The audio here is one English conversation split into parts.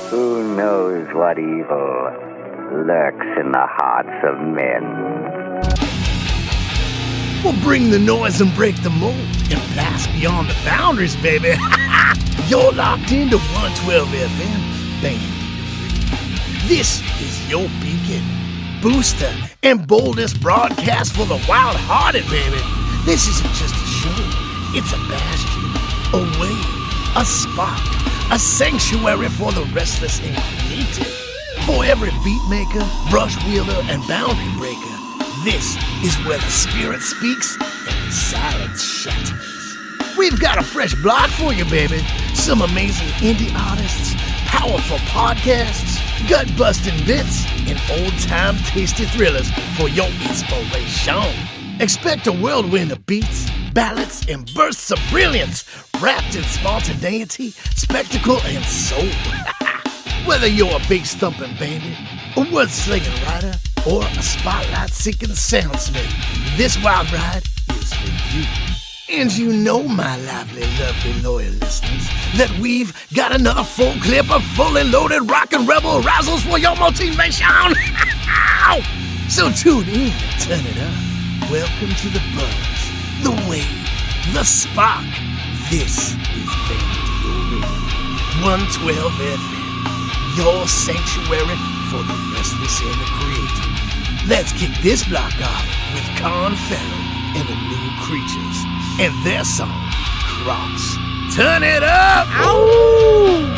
Who knows what evil lurks in the hearts of men? We'll bring the noise and break the mold and blast beyond the boundaries, baby. You're locked into 112 FM, Bandito. This is your beacon, booster, and boldest broadcast for the wild-hearted, baby. This isn't just a show. It's a bastion, a wave, a spark, a sanctuary for the restless and creative. For every beatmaker, brush wielder, and boundary breaker, this is where the spirit speaks and the silence shatters. We've got a fresh block for you, baby. Some amazing indie artists, powerful podcasts, gut-busting bits, and old-time tasty thrillers for your inspiration. Expect a whirlwind of beats, ballads, and bursts of brilliance wrapped in spontaneity, spectacle, and soul. Whether you're a bass-thumping bandit, a word-slinging writer, or a spotlight-seeking soundsmith, this wild ride is for you. And you know, my lively, lovely, loyal listeners, that we've got another full clip of fully loaded rock and rebel razzles for your motivation. So tune in and turn it up. Welcome to the buzz, the wave, the spark. This is Bandito 112 FM, your sanctuary for the restless and the creative. Let's kick this block off with Con Fellow and the New Creatures and their song, Cross. Turn it up! Ow!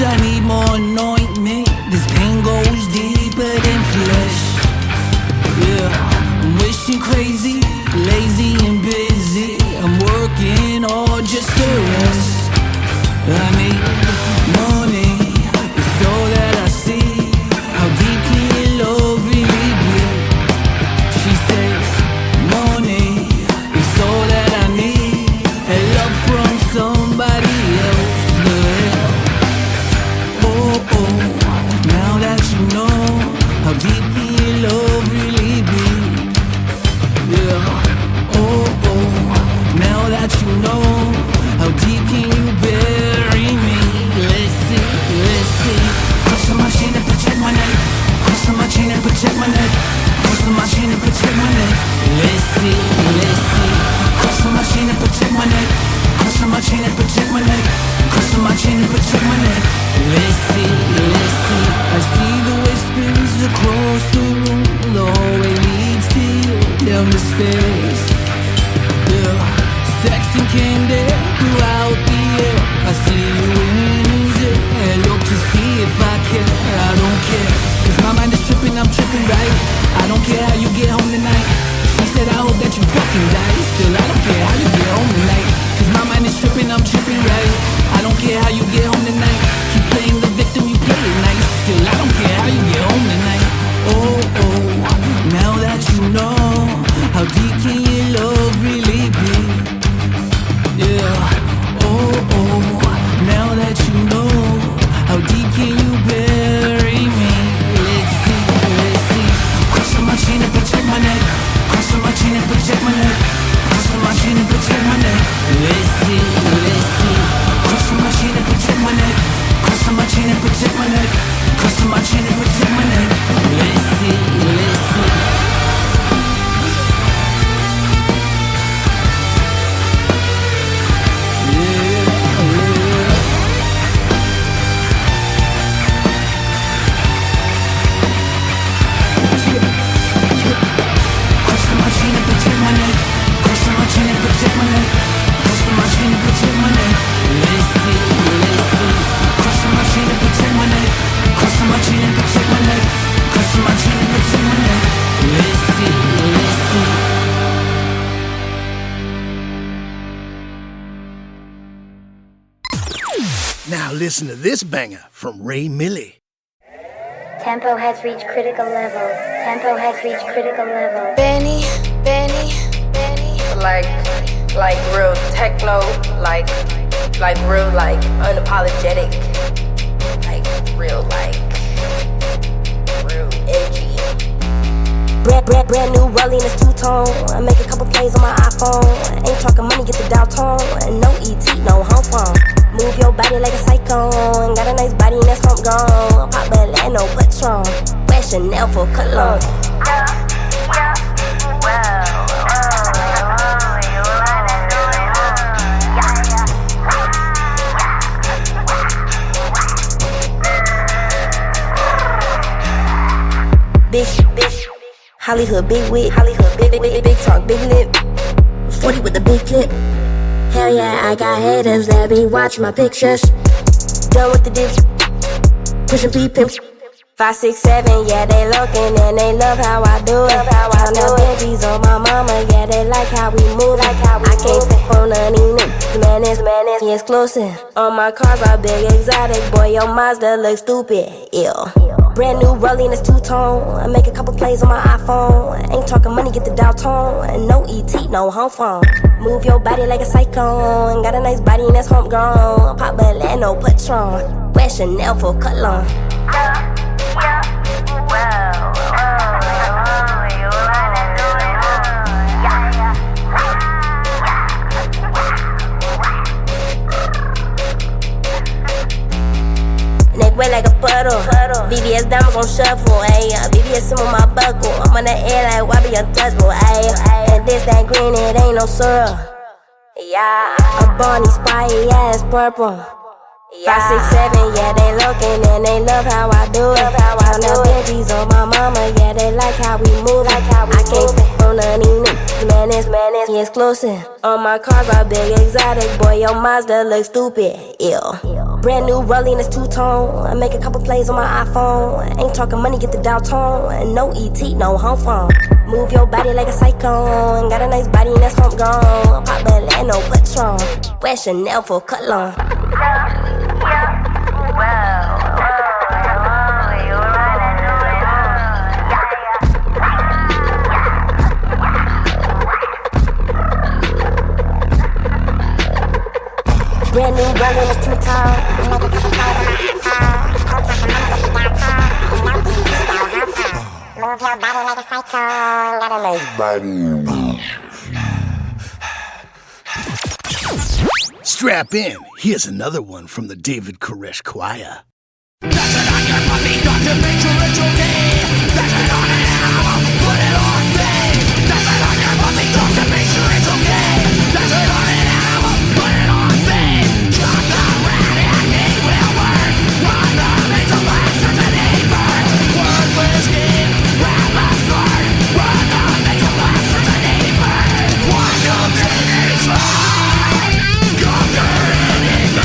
I need more anointment. This pain goes deeper than flesh. Yeah, I'm wishing crazy, lazy and busy. I'm working all just to rest. I need money, it's all that I see. How deep can love really be? She says, money, it's all that I need. And love from somebody else. Now that you know how deep can love really be. Yeah. Now that you know how deep can you bury me. Let's see. Cross on my chain and protect my neck. Cross on my chain and protect my neck. Cross on my chain and protect my neck. Let's see. Cross on my chain and protect my neck. Cross on my chain and protect my neck. Cross on my chain and protect my neck. Let's see. I see the whispers across the room. The hallway leads to you down the stairs. Yeah, sex and candy throughout the air. I see you in it and look to see if I care. I don't care, cause my mind is tripping, I'm tripping right. I don't care how you get home tonight. She said I hope that you fucking die. Still I don't care how you get home tonight. Cause my mind is tripping, I'm tripping right. I don't care how you get home tonight. Keep playing the victim, you play it nice. Still I don't care how you get home tonight. Now that you know how deep can your love really be. Yeah. Now that you know how deep can you bury me. Let's see. Cross on my chain and protect my neck. Cross on my chain and protect my neck. Cross on my chain and protect my neck. Let's see. Cross on my chain and protect my neck. Cross on my chain and protect my neck. Cross on my chain and protect my neck. Let's see. Now listen to this banger from Ray Millie. Tempo has reached critical level. Tempo has reached critical level. Benny. Like like real techno, like real like unapologetic, like real edgy. Brand new rolling is two-tone. I make a couple plays on my iPhone. Ain't talking money, get the dial tone. And no ET, no home phone. Move your body like a cyclone. Got a nice body and that's homegrown. Pop Bel no Patron. Wear Chanel for cologne. Bitch, Hollywood big wit, big talk, big lip. 40 with the big clip. Hell yeah, I got haters that be watching my pictures. Done with the dips, pushing P-pimps. 5, 6, 7, yeah, they looking and they love how I do it. Count the babies on my mama, yeah, they like how we move. I can't step on none of them. Man is he exclusive. On my cars are big exotic, boy, your Mazda look stupid. Ew. Brand new rolling is two-tone. I make a couple plays on my iPhone. Ain't talking money, get the dial tone. And no ET, no home phone. Move your body like a cyclone. Got a nice body and that's homegrown. Pop Bel no Patron. Wear Chanel for cologne. Neck wet like a puddle. BBS diamonds on shuffle, ayy. BBS sim on my buckle. I'm on the air like Wobby untouchable, ayy. And this that green, it ain't no syrup. Yeah, a Bonnie spy ass purple. 5, 6, 7, yeah, they looking and they love how I do it. Count the babies on my mama, yeah, they like how we move. I can't step on none of them. Man is he exclusive. On my cars are big exotic, boy, your Mazda look stupid. Ew. Brand new rolling is two-tone. I make a couple plays on my iPhone. Ain't talking money, get the dial tone. And no ET, no home phone. Move your body like a cyclone. Got a nice body and that's homegrown. Pop Bel no Patron. Wear Chanel for cologne. Brand new rolling is two-tone. Move your body like a cyclone. Got a nice body. Strap in. Here's another one from the David Koresh Choir. That's it on your puppy, got to make sure it's okay. That's it on an album, put it on fade. That's it on your puppy, got to make sure it's okay. That's it on an album, put it on fade. Drop the rat and it will work. Run the mental blasters and they burn. Worthless game, rap a start. Run the mental blasters and they burn. One of them is fine. Conquer enemies,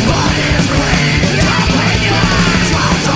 but it's great. Conquer enemies, but it's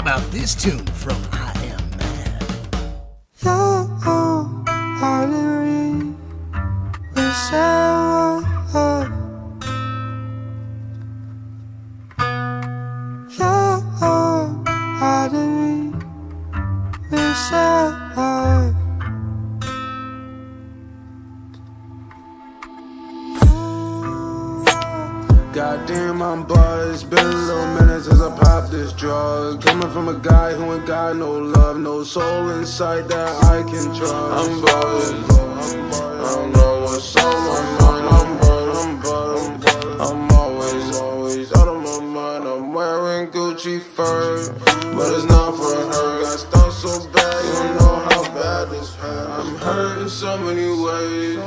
about this tune from I Am Mad? Goddamn, I'm buzzed. Been a little minute since I popped this drug. Coming from a guy who ain't got no love, no soul inside that I can trust. I'm buzzed. I don't know what's on my mind. I'm buzzed. I'm always out of my mind. I'm wearing Gucci fur, but it's not for her. Got stuff so bad, you don't know how bad this hurt. I'm hurt in so many ways.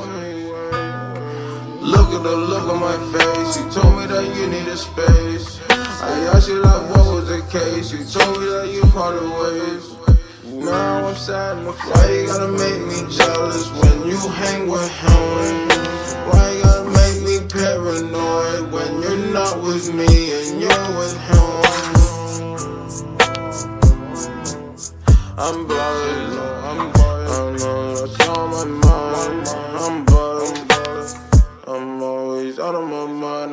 Look at the look on my face. You told me that you needed space. I asked you like what was the case. You told me that you parted ways. Now I'm sad in the fly. You gotta make me jealous when you hang with him. Why you gotta make me paranoid when you're not with me and you're with him? I'm buzzed. I know that's on my mind. I'm buzzed. I'm always out of my mind.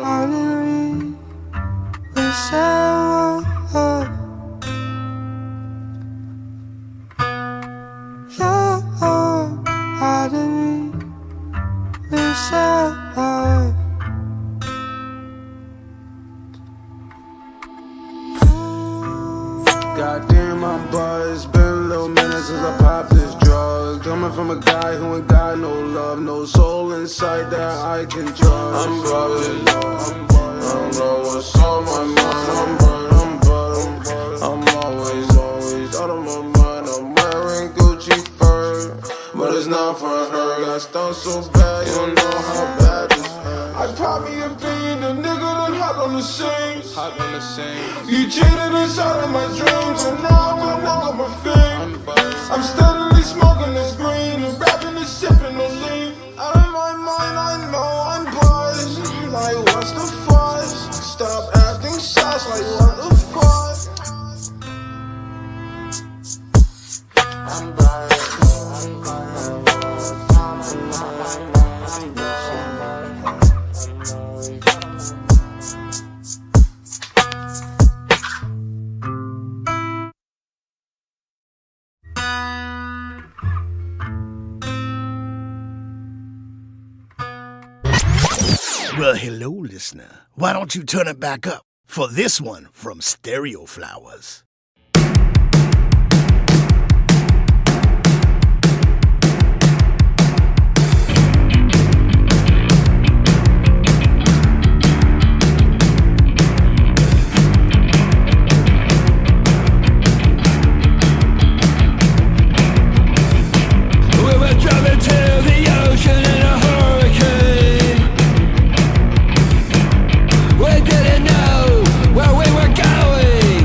Goddamn, I'm buzzed. Been a little minute since I popped this drug. Coming from a guy who ain't got no love, no soul inside that I can trust. I'm buzzed. I don't know what's on my mind. I'm buzzed. I'm always out of my mind. I'm wearing Gucci fur, but it's not for her. Got stuff so bad, you don't know how bad this hurt. I pop me a bean, a nigga that hop on the scene. You cheated inside of my dreams, and now I will walk up my feet. I'm steadily smoking this green and rapping and sipping the lean. Out of my mind, I know I'm buzzed. Like what's the fuss? Stop acting sus, like what the fuck? I'm buzzed. Well, hello, listener. Why don't you turn it back up for this one from Stereo Flowers? We were driving to the ocean in a hurricane. We didn't know where we were going.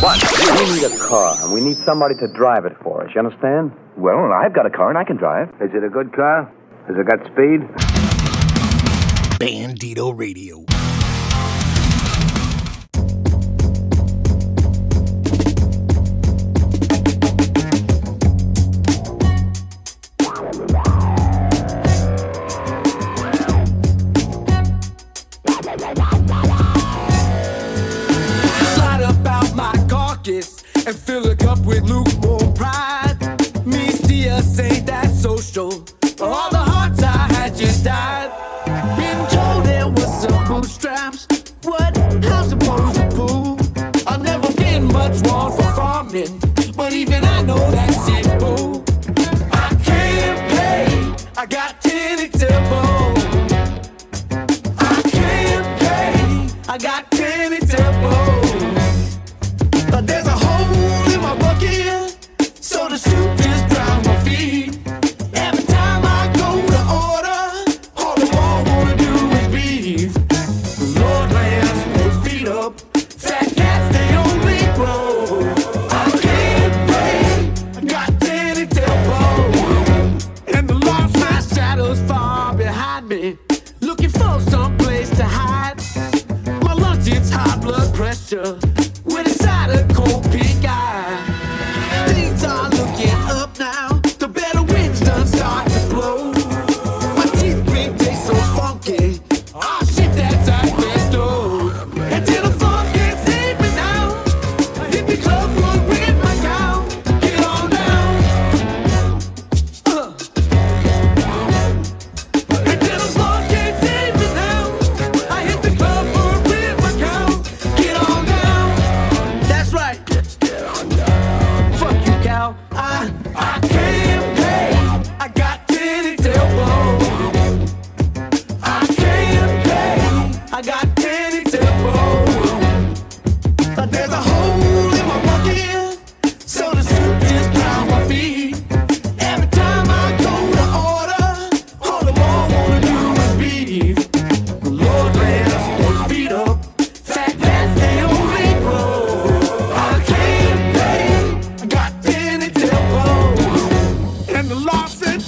What? We need a car, and we need somebody to drive it for us. You understand? Well, I've got a car and I can drive. Is it a good car? Has it got speed? Bandito Radio. Slide about my carcass and fill it up with lukewarm pride. Me see us ain't that social. All the hearts I had just died. Been told there was some bootstraps. What? How supposed to pull? I've never been much one for farming, but even I know that shit's bull. I can't pay. I got tenant tempo. I can't pay. I got tenant tempo. But there's a hole in my bucket, so the soup just drowns my feet. Every time I go to order, all the wall wanna do is beef. Lord lands put feet up, fat cats they only grow. I can't pay, I got tenant tempo, and the lost my shadows far behind me, looking for some place to hide. My lunch it's high blood pressure with a side of cold pink eye. Things are looking up now. The better winds done start to blow. My teeth green taste so funky. Oh shit, that's asbesto. Until the funk can't save me now. Hit the club one with my gown. Get on down. Until the funk can't save me now. I hit the club one with my gown. Get on down. That's right. Fuck you, cow. I can't pay. I got tenant tempo. I can't pay. I got tenant tempo. But there's a hole in my bucket, so the soup just drown my feet. Every time I go to order, all the wall wanna do is beef. The Lord lands put feet up, fat cats they only grow. I can't pay, I got tenant tempo, and the law said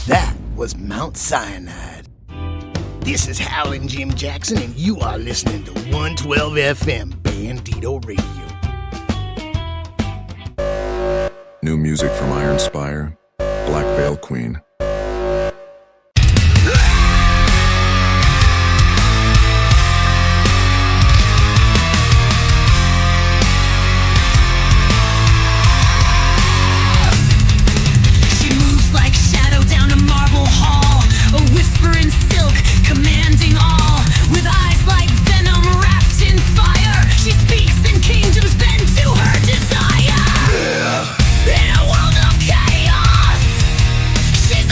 That was Mount Sinai. This is Howlin' Jim Jackson, and you are listening to 112 FM Bandito Radio. New music from Iron Spire, Black Veil Queen. she moves like shadow down a marble hall, a whisper in silk, commanding all, with eyes like venom wrapped in fire. She speaks in kingdoms bend to her desire. In a world of chaos, she's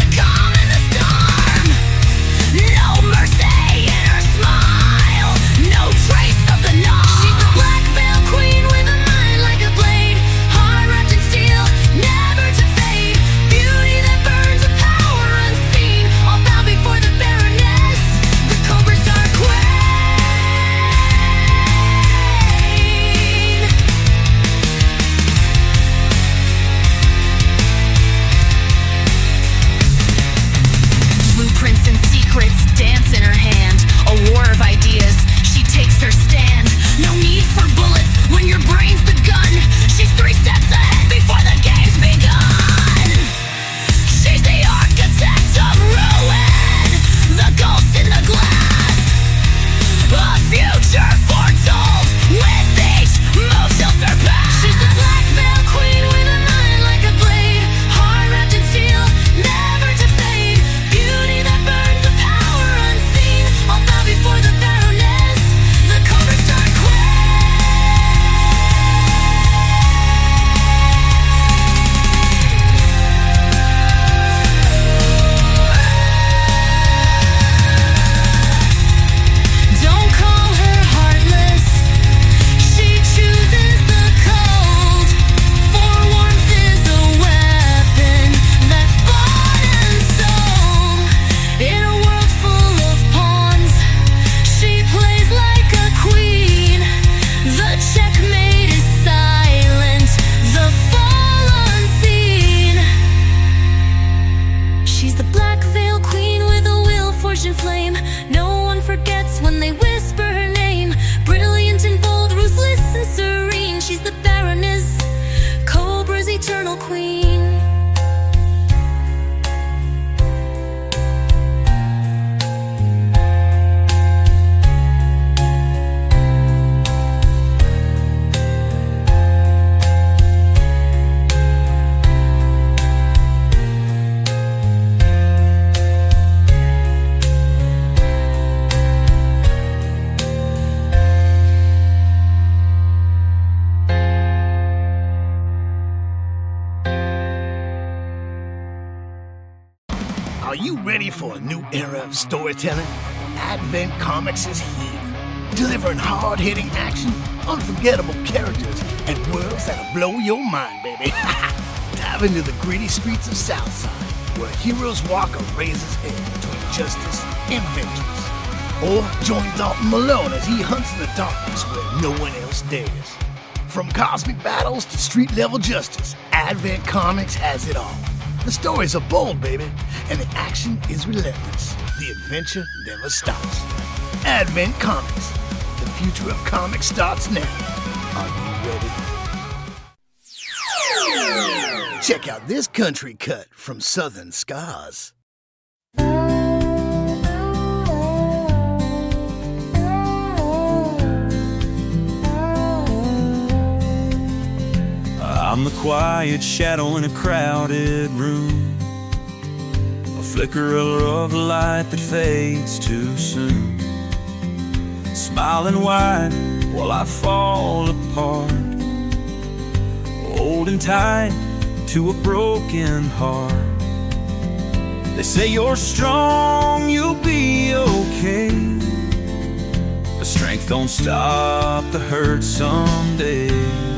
Are you ready for a new era of storytelling? Advent Comics is here, delivering hard-hitting action, unforgettable characters, and worlds that'll blow your mind, baby. Dive into the gritty streets of Southside, where heroes walk a razor's edge between justice and vengeance. Or join Dalton Malone as he hunts in the darkness where no one else dares. From cosmic battles to street-level justice, Advent Comics has it all. The stories are bold, baby, and the action is relentless. The adventure never stops. Advent Comics. The future of comics starts now. Are you ready? Check out this country cut from Southern Scars. I'm the quiet shadow in a crowded room, a flicker of light that fades too soon, smiling wide while I fall apart, holding tight to a broken heart. They say you're strong, you'll be okay, but strength don't stop the hurt some days.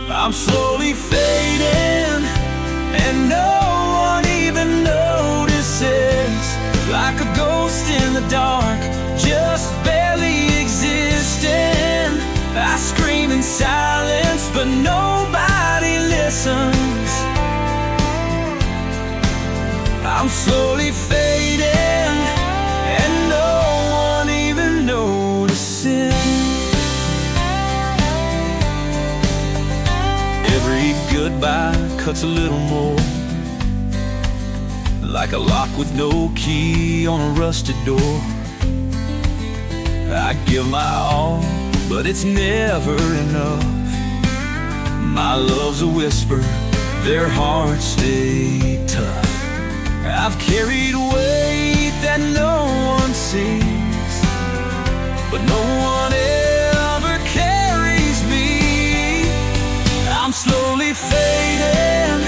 I'm slowly fading, and no one even notices. Like a ghost in the dark, just barely existing. I scream in silence, but nobody listens. I'm slowly fading, and no one even notices. Every goodbye cuts a little more, like a lock with no key on a rusted door. I give my all, but it's never enough. My love's a whisper, their hearts stay tough. I've carried weight that no one sees, but no one ever carries me. I'm slowly fading,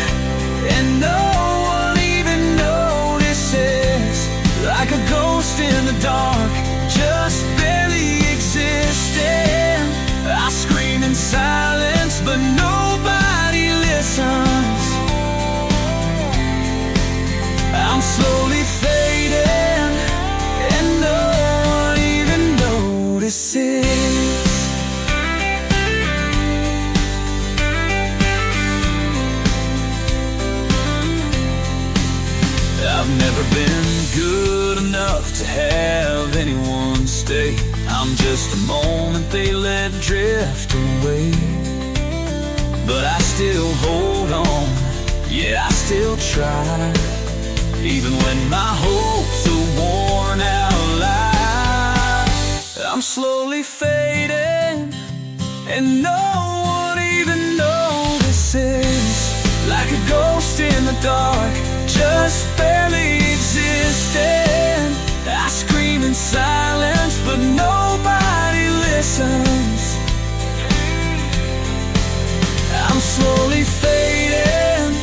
and no one even notices. Like a ghost in the dark, just barely existing. I scream in silence, but nobody listens. I'm slowly fading, and no one even notices. I've never been good enough to have anyone stay. I'm just a moment they let drift away. But I still hold on, yeah, I still try, even when my hopes are worn out alive. I'm slowly fading, and no one even notices. Like a ghost in the dark, just barely existing. I scream in silence, but nobody listens. I'm slowly fading,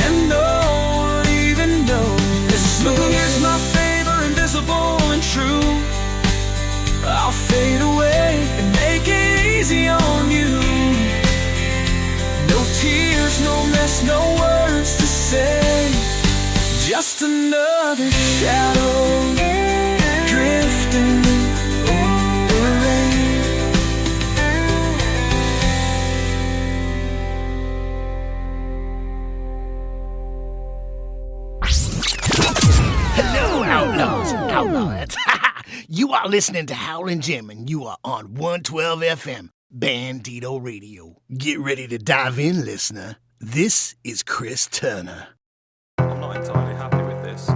and no one even knows. As long as my favor invisible and true, I'll fade away and make it easy on you. No tears, no mess, no words to say, just another shadow drifting away. Hello, outlaws, outlaws. You are listening to Howlin' Jim, and you are on 112 FM, Bandito Radio. Get ready to dive in, listener. This is Chris Turner. I'm not entirely happy with this.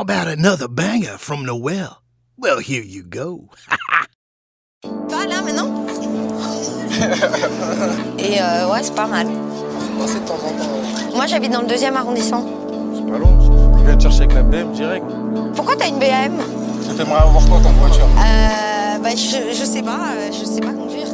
about another banger from Noel? Well, here you go. Pas là maintenant. Et ouais, c'est pas mal. C'est passé de temps en temps. Moi, j'habite dans le 2e arrondissement. C'est pas long. Je viens te chercher avec la BM direct. Pourquoi t'as une BM? T'aimerais avoir quoi comme voiture? Bah, je sais pas conduire.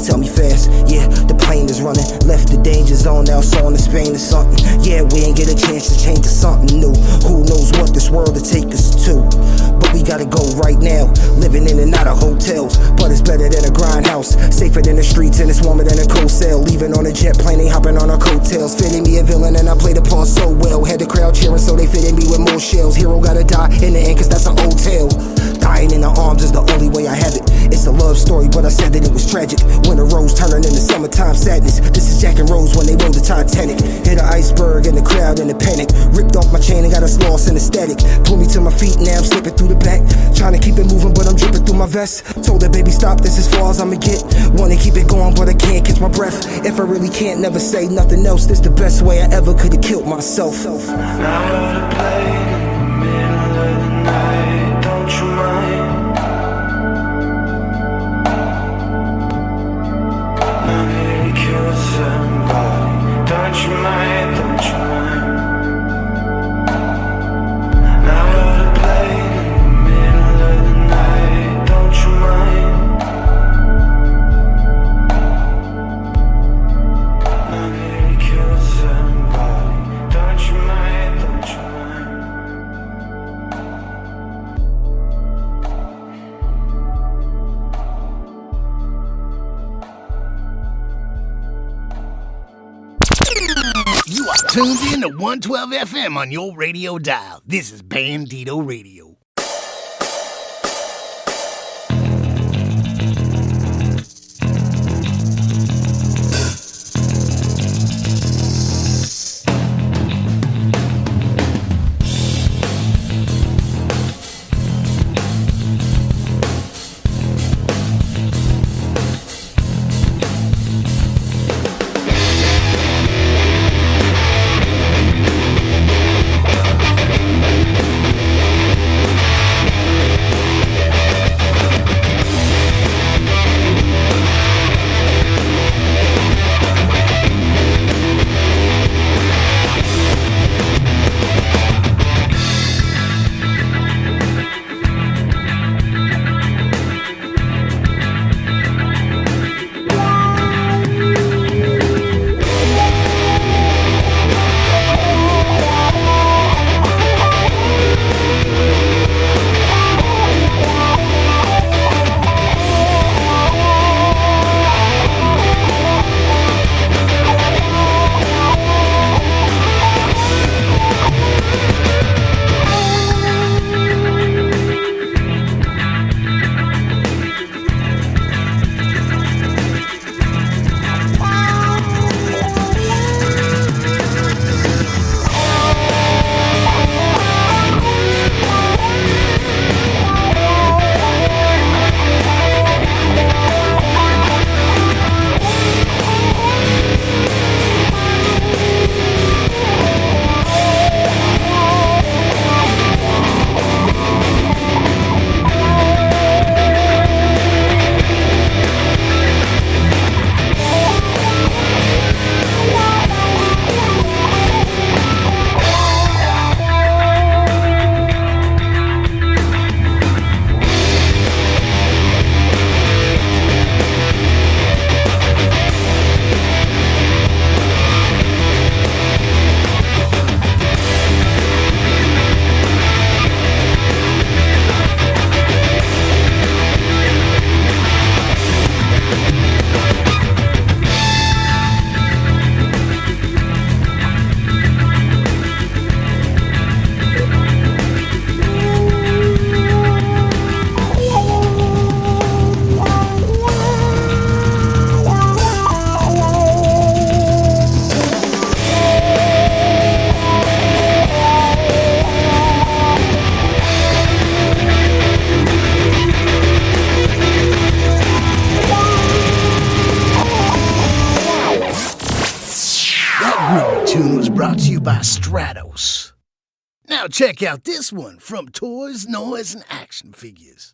Tell me fast, yeah, the plane is running. Left the danger zone, now it's on to Spain or something. Yeah, we ain't get a chance to change to something new. Who knows what this world will take us to? But we gotta go right now. Living in and out of hotels, but it's better than a grindhouse. Safer than the streets and it's warmer than a cold cell. Leaving on a jet plane, ain't hopping on our coattails. Fitting me a villain and I played the part so well. Had the crowd cheering so they fitted me with more shells. Hero gotta die in the end cause that's an old tale. Dying in the arms is the only way I have it. It's a love story, but I said that it was tragic. Winter rose turning into summertime sadness. This is Jack and Rose when they rode the Titanic. Hit an iceberg in the crowd in the panic. Ripped off my chain and got us lost in the static. Pulled me to my feet, now I'm slipping through the back. Trying to keep it moving, but I'm dripping through my vest. Told her, baby, stop, this is as far as I'ma get. Wanna keep it going, but I can't catch my breath. If I really can't never say nothing else, this the best way I ever could've killed myself. Now we're to play in the middle of the night, don't you mind? I nearly killed somebody. Don't you mind, don't you mind? Now we're to play in the middle of the night. Don't you mind? I nearly killed somebody. Don't you mind, don't you mind? You are tuned in to 112 FM on your radio dial. This is Bandito Radio. by Stratos. Now check out this one from Toys, Noise, and Action Figures.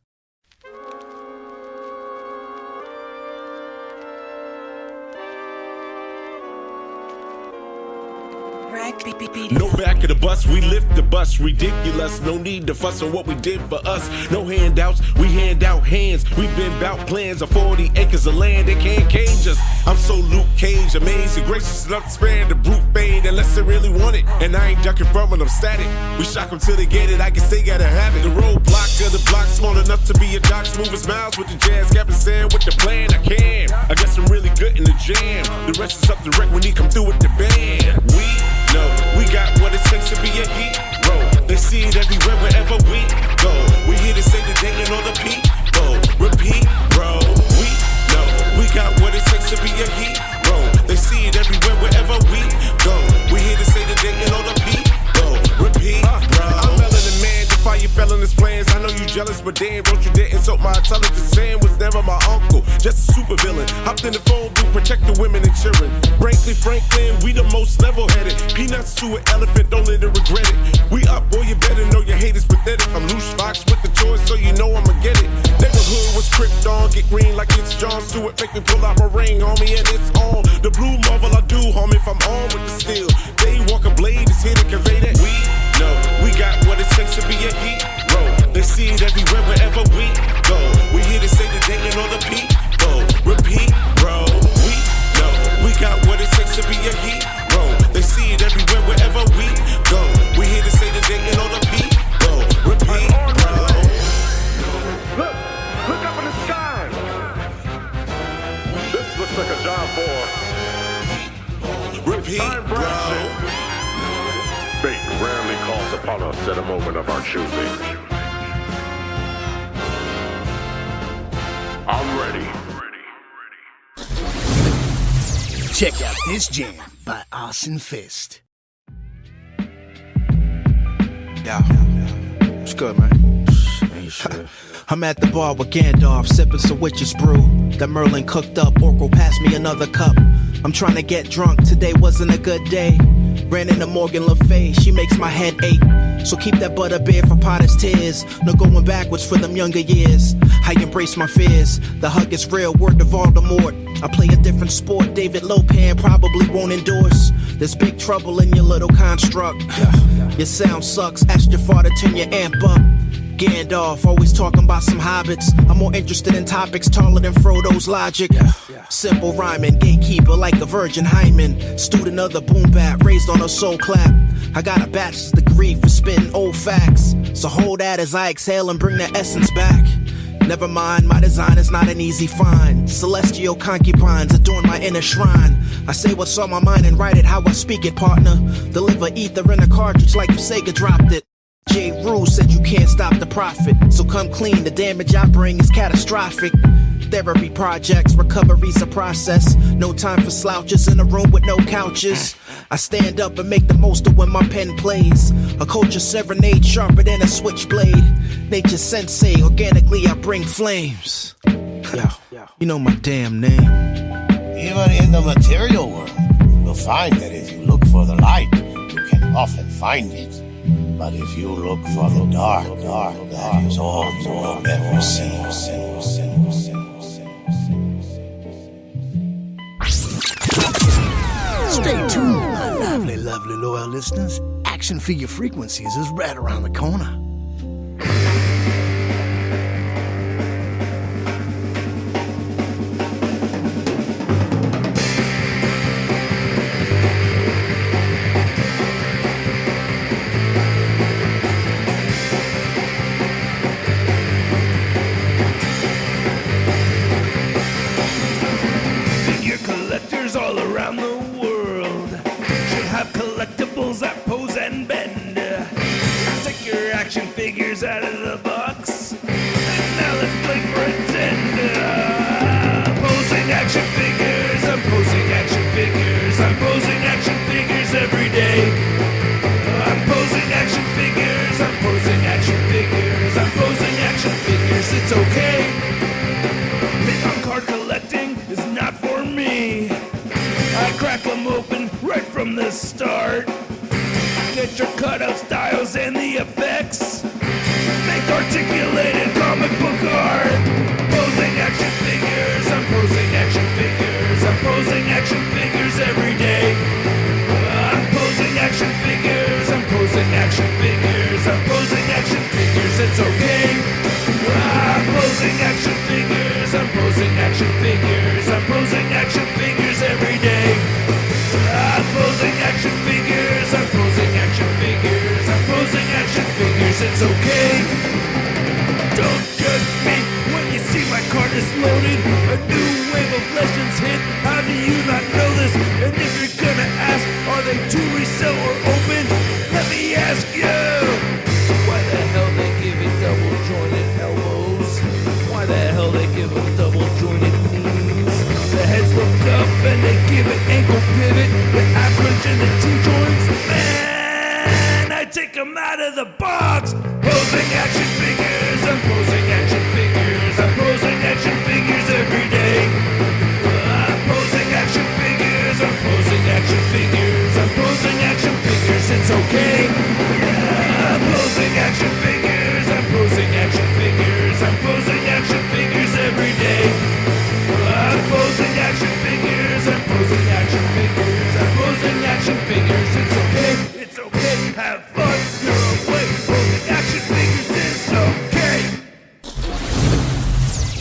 No back of the bus, we lift the bus. Ridiculous, no need to fuss on what we did for us. No handouts, we hand out hands. We've been bout plans of 40 acres of land, they can't cage us. I'm so Luke Cage, amazing, gracious enough to spare the brute fade unless they really want it. And I ain't ducking from it, I'm static. We shock them till they get it, I guess they gotta have it. The roadblock of the block, small enough to be a doc. Moving smiles with the jazz, Captain Sam with the plan. I can, I guess I'm really good in the jam. The rest is up to wreck when he come through with the band. We got what it takes to be a hero. They see it everywhere, wherever we go. We here to say the day and all the people. Repeat, bro. We know we got what it takes to be a hero. They see it everywhere, wherever we go. We here to say the day and all the people. Repeat, bro. I'm melanin man, defy your felonious plans. I know you jealous, but damn, don't you dare insult my intelligence. Sam was never my uncle, just a super villain. Hopped in the phone booth, protect the women and children. Frankly, Franklin, we the most level-headed. Peanuts to an elephant, don't let it regret it. We up, boy, you better know your hate is pathetic. I'm loose fox with the toys, so you know I'ma get it. Neighborhood was Krypton, get green like it's Jon Stewart. Make me pull out my ring, homie, and it's on. The blue marvel I do, homie, if I'm on with the steel. Daywalker blade is here to convey that. We know we got what it takes to be a hero. They see it everywhere, wherever we go. We here to say the day and all the people. Repeat, bro. We know we got what it takes to be a hero. They see it everywhere, wherever we go. We here to say the day and all the people. Repeat, bro. Look up in the sky. This looks like a job for. Repeat, bro. Fate rarely calls upon us at a moment of our choosing. I'm ready. Check out this jam by Arson Fist. Yeah. What's good, man? Ain't shit. I'm at the bar with Gandalf, sipping some witch's brew. That Merlin cooked up, Oracle passed me another cup. I'm trying to get drunk, today wasn't a good day. Ran into Morgan Le Fay, she makes my head ache. So keep that butter beer for Potter's tears. No going backwards for them younger years. I embrace my fears, the hug is real, word to Voldemort. I play a different sport, David Lopan probably won't endorse. There's big trouble in your little construct. Your sound sucks, ask your father, turn your amp up. Gandalf, always talking about some hobbits. I'm more interested in topics taller than Frodo's logic. Simple rhyming, gatekeeper like a virgin hymen. Student of the boom bap, raised on a soul clap. I got a bachelor's degree for spitting old facts. So hold that as I exhale and bring the essence back. Never mind, my design is not an easy find. Celestial concubines adorn my inner shrine. I say what's on my mind and write it how I speak it, partner. Deliver ether in a cartridge like if Sega dropped it. J. Rule said you can't stop the profit, so come clean, the damage I bring is catastrophic. Therapy projects, recovery's a process. No time for slouches in a room with no couches. I stand up and make the most of when my pen plays. A culture serenade sharper than a switchblade. Nature sensei, organically I bring flames. Yo, you know my damn name. Even in the material world, you'll find that if you look for the light, you can often find it. But if you look for the dark, that is all you will ever see. Stay tuned, my lovely, lovely loyal listeners. Action Figure Frequencies is right around the corner. All around the world should have collectibles that pose and bend. Take your action figures out of the box, and now let's play pretend. Posing action figures, I'm posing action figures, I'm posing action figures every day. I'm posing action figures, I'm posing action figures, I'm posing action figures, it's okay. Hit-on card collecting is not for me. I crack them open right from the start.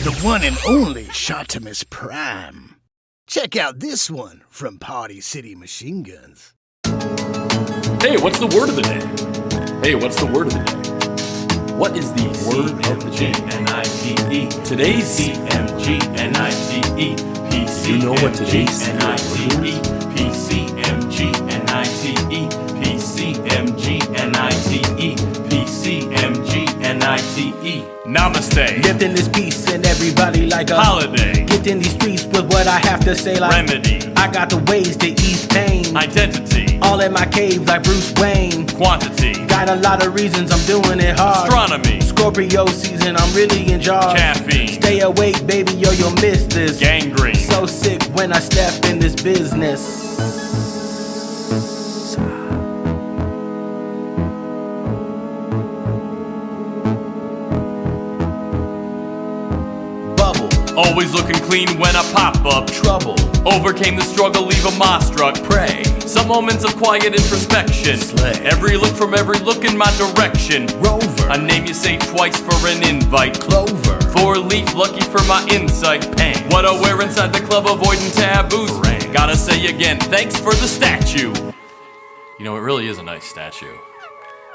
the one and only Shotimus Prime. Check out this one from Party City Machine Guns. Hey, what's the word of the day? Hey, what's the word of the day? What is the word of the day? C-M-G-N-I-T-E. Today's C-M-G-N-I-T-E. You know what today's P-C-M-G-N-I-T-E. P-C-M-G-N-I-T-E. P-C-M-G-N-I-T-E. P-C-M-G-N-I-T-E. Namaste. Lifting this peace and everybody like a Holiday. Get in these streets with what I have to say like Remedy. I got the ways to ease pain. Identity. All in my cave like Bruce Wayne. Quantity. Got a lot of reasons I'm doing it hard. Astronomy. Scorpio season, I'm really in charge. Caffeine. Stay awake, baby, yo, you'll miss this. Gangrene. So sick when I step in this business. Always looking clean when I pop up. Trouble. Overcame the struggle, leave a moss struck. Pray. Some moments of quiet introspection. Slay. Every look from every look in my direction. Rover. A name you say twice for an invite. Clover. 4-leaf, lucky for my insight. Pants. What I wear inside the club, avoiding taboos. Rank. Gotta say again, thanks for the statue. You know, it really is a nice statue.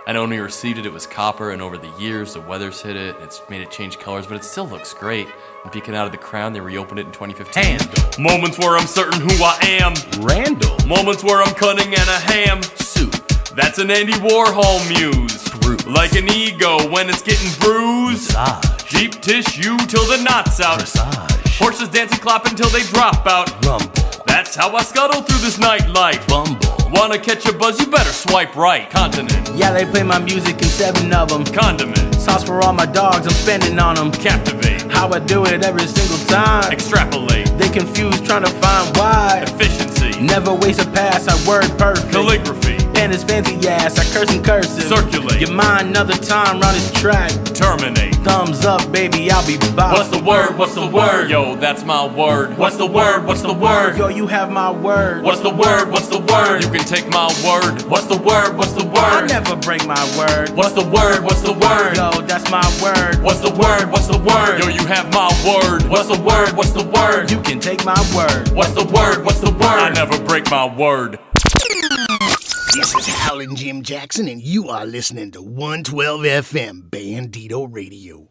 I know when we received it, it was copper, and over the years, the weather's hit it, it's made it change colors, but it still looks great. And peeking out of the crown, they reopened it in 2015. Handle. Moments where I'm certain who I am. Randall. Moments where I'm cutting and a ham. Suit. That's an Andy Warhol muse. Fruit. Like an ego when it's getting bruised. Massage. Deep tissue till the knot's out. Dressage. Horses dancing, clapping till they drop out. Rumble. That's how I scuttle through this nightlife. Bumble. Wanna catch a buzz, you better swipe right. Continent. Yeah, they play my music in 7 of them. Condiment. Sauce for all my dogs, I'm spending on them. Captivate. How I do it every single time. Extrapolate. They confused trying to find why. Efficiency. Never waste a pass, I word perfect. Calligraphy. And his fancy ass, I curse and cursive. Circulate. Your mind another time, run his track. Terminate. Thumbs up, baby, I'll be back. What's the word? What's the word? Yo, that's my word. What's the word? What's the word? Yo, you have my word. What's the word? What's the word? You can take my word. What's the word? What's the I word? never break my word. What's the word? What's the word? Yo, that's my word. What's the word? What's the word? Yo, you have my word. What's the word? What's the word? You can take my word. What's the word? What's the word? I never break my word. This is Hal and Jim Jackson, and you are listening to 112 FM Bandito Radio.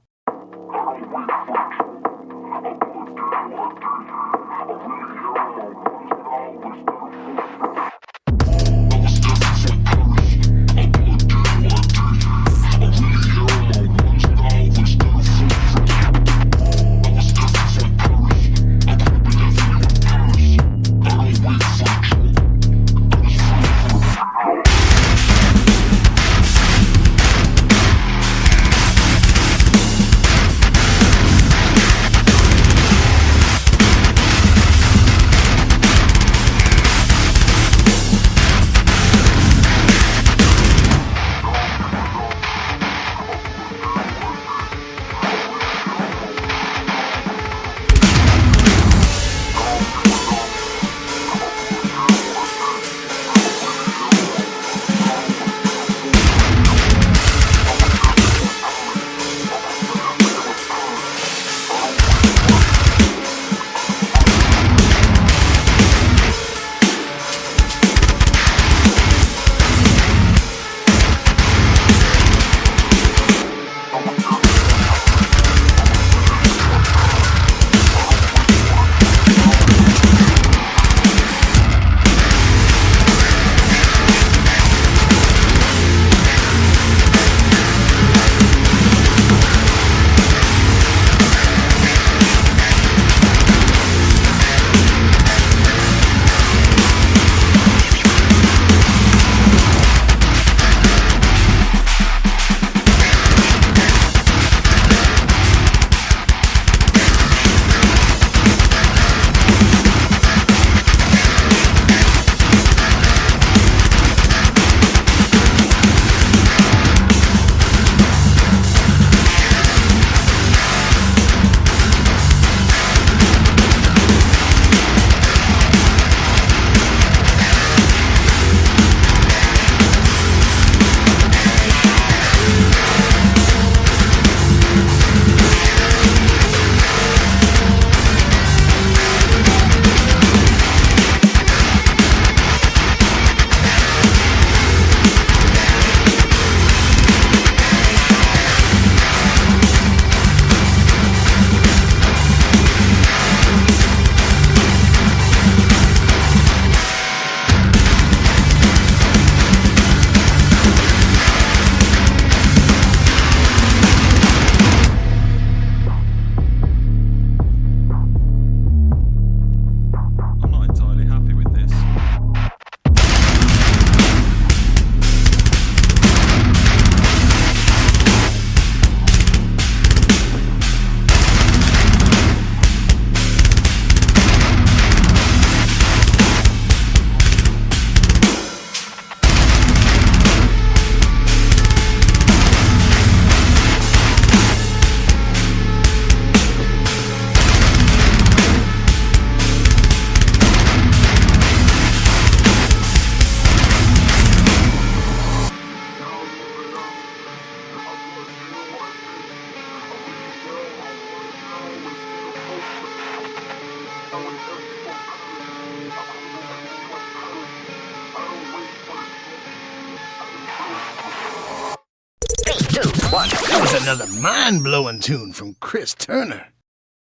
was another mind-blowing tune from Chris Turner.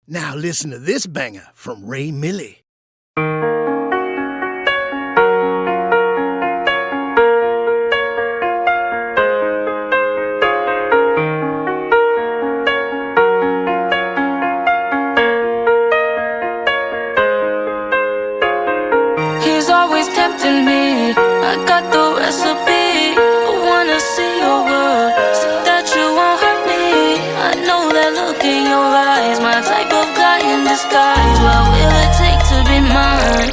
Now listen to this banger from Ray Millie. He's always tempting me. I got the recipe. I wanna see your world. See that you won't hurt me. I know that look in your eyes. My type of guy in disguise. What will it take to be mine?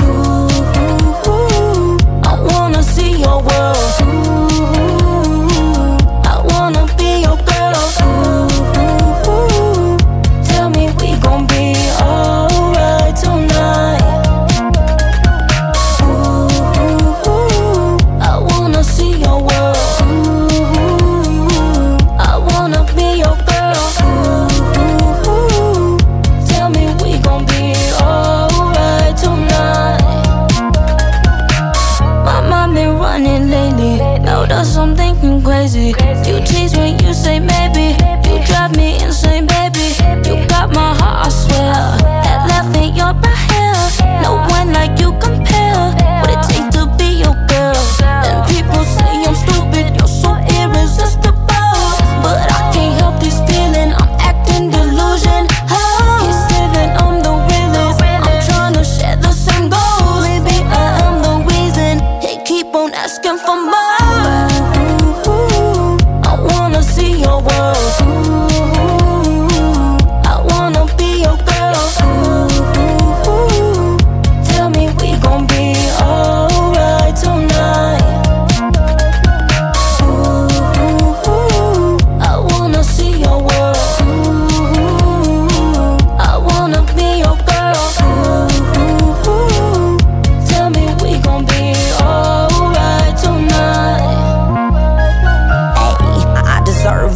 Ooh, I wanna see your world. Ooh, I wanna be your girl. Ooh, tell me we gon' be alright tonight. See your world. Ooh, I wanna be your girl. Ooh, tell me we gon' be alright tonight. My mind been running lately. Now that's I'm thinking crazy. You tease when you say maybe. You drive me insane, baby. You got my heart, I swear. That laugh in your brown hair. No one like you compare. What it takes to be your girl. And people say I'm stupid, you're so irresistible. But I can't help this feeling, I'm acting delusion. Oh, he said that I'm the realest. I'm trying to share the same goals. Maybe I am the reason he keep on asking for more. Ooh, I wanna see your world. Ooh, I wanna be your girl. Ooh, tell me we gon' be alright tonight.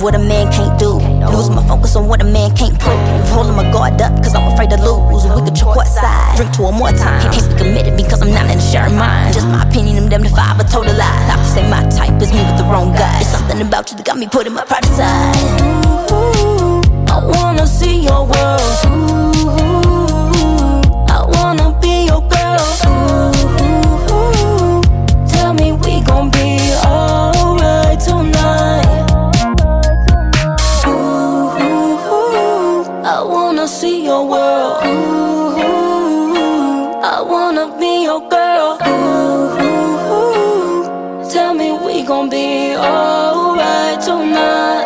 What a man can't do. Lose my focus on what a man can't prove. Holding my guard up cause I'm afraid to lose. We could choke outside, drink to her more time. Can't be committed because I'm not in a sharing mind. Just my opinion, I'm damned if I ever told a lie. Not to say my type is me with the wrong guy. It's something about you that got me putting my pride aside. Ooh, I wanna see your world. Ooh, I wanna be your girl. Ooh, tell me we gon' be alright tonight. I wanna see your world. Ooh, I wanna be your girl. Ooh, tell me we gon' be alright tonight.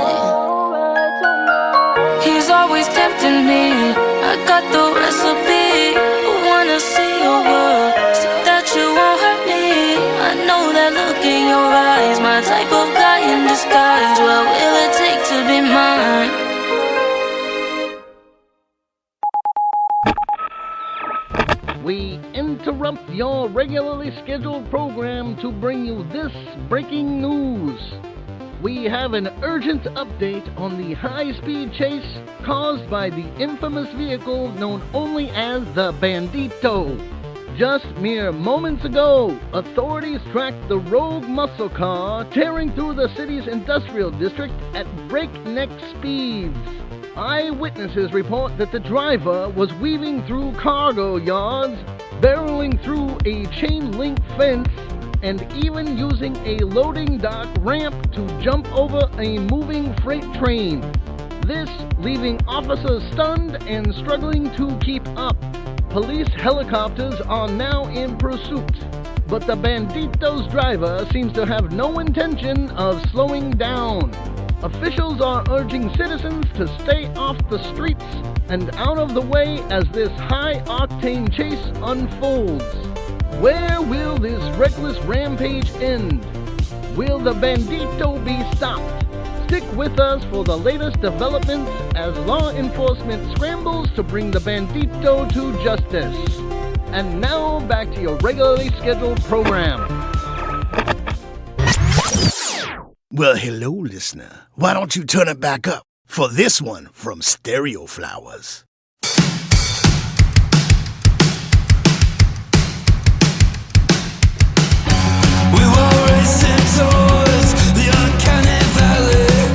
He's always tempting me. I got the recipe. I wanna see your world. See that you won't hurt me. I know that look in your eyes. My type of guy in disguise. What will it take to be mine? We interrupt your regularly scheduled program to bring you this breaking news. We have an urgent update on the high-speed chase caused by the infamous vehicle known only as the Bandito. Just mere moments ago, authorities tracked the rogue muscle car tearing through the city's industrial district at breakneck speeds. Eyewitnesses report that the driver was weaving through cargo yards, barreling through a chain-link fence, and even using a loading dock ramp to jump over a moving freight train. This leaving officers stunned and struggling to keep up. Police helicopters are now in pursuit, but the Bandito's driver seems to have no intention of slowing down. Officials are urging citizens to stay off the streets and out of the way as this high-octane chase unfolds. Where will this reckless rampage end? Will the Bandito be stopped? Stick with us for the latest developments as law enforcement scrambles to bring the Bandito to justice. And now back to your regularly scheduled program. Well, hello, listener. Why don't you turn it back up for this one from Stereo Flowers? We were racing towards the uncanny valley.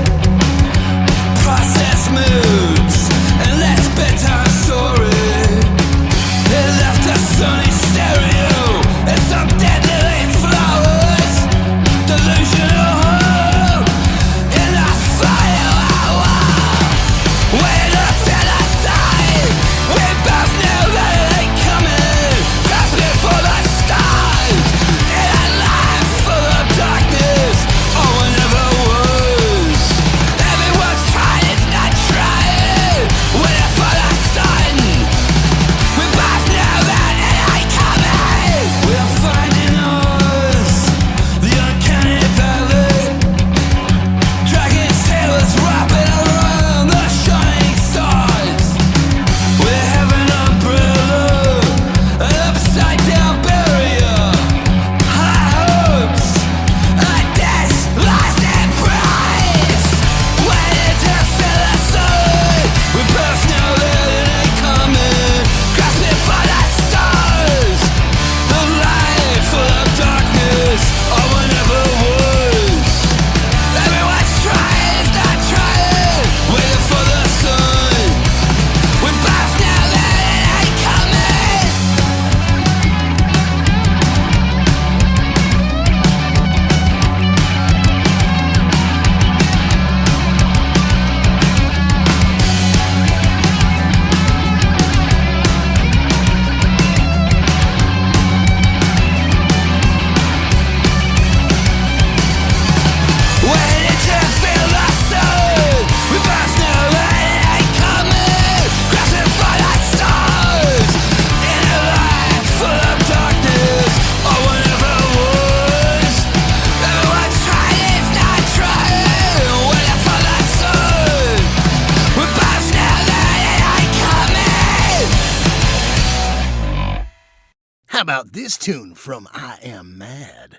about this tune from I Am Mad?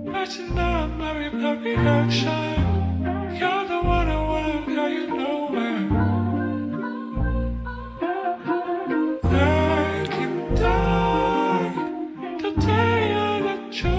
Matching up my reaction. You're the one I want, girl, you know it. I can die the day I got choose.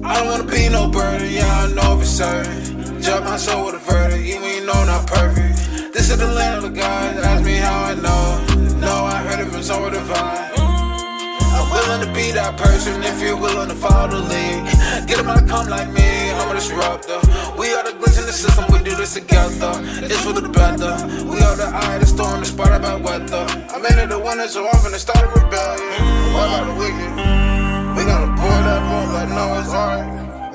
I don't wanna be no burden, yeah, I know for certain. Judge my soul with a verdict, even when you know not perfect. This is the land of the gods, ask me how I know. No, I heard it from somewhere divine. I'm willing to be that person if you're willing to follow the lead. Get them to come like me, I'm a disruptor. We are the glitch in the system, we do this together. It's for the better. We are the eye of the storm, the spot about weather. I'm into the winter, so I'm finna start a rebellion. What about the wicked? We gonna pour that boat like Noah's Ark.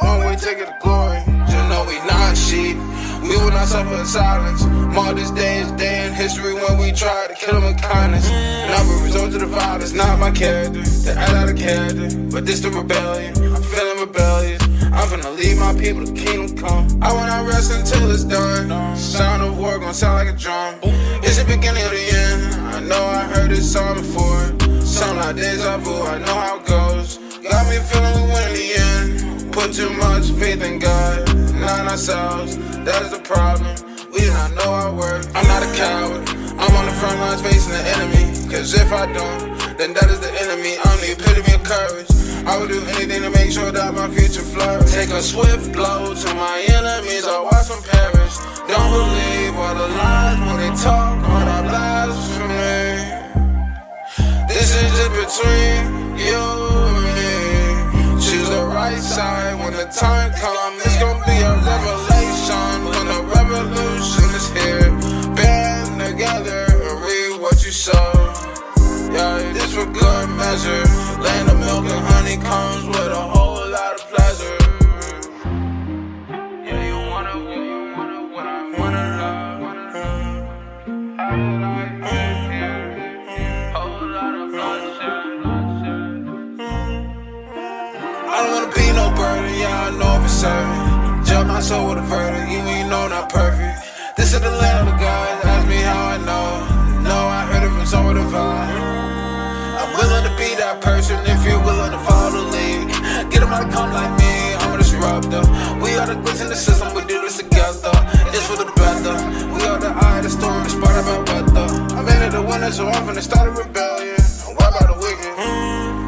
One way ticket to glory. Just know we not sheep. We will not suffer in silence. Mark this day is day in history when we try to kill him with kindness. Not a result of the violence, not my character. To act out of character, but this the rebellion. I'm feeling rebellious. I'm finna leave my people, the kingdom come. I will not rest until it's done. Sound of war gon' sound like a drum. It's the beginning of the end. I know I heard this song before. Sound like deja vu, I know how it goes. Got me feeling we win in the end. Put too much faith in God, not in ourselves. That is the problem. We do not know our worth. I'm not a coward. I'm on the front lines facing the enemy. Cause if I don't, then that is the enemy. I'm the epitome of courage. I would do anything to make sure that my future flourish. Take a swift blow to my enemies, I'll watch them perish. Don't believe all the lies when they talk, all that blasphemy. This is just between you and me. Choose the right side when the time comes. It's gonna be a revelation when the revolution is here. Band together and read what you sow. Yeah, this for good measure. Land of milk and honey comes with a whole lot of pleasure. Yeah, you wanna what I wanna love. I like it here. Whole lot of bloodshed. I don't wanna be no burden, yeah, I know for certain. Judge my soul with a verdict, even when you know not perfect. This is the land of the gods, ask me how I know. No, I heard it from somewhere divine. I'm willing to be that person if you're willing to follow the lead. Get them to come like me, I'm a disruptor. We are the glitch in the system, we do this together. It's for the better. We are the eye of the storm, the spot about weather. I'm into the winter, so I'm finna start a rebellion. And what about the wicked?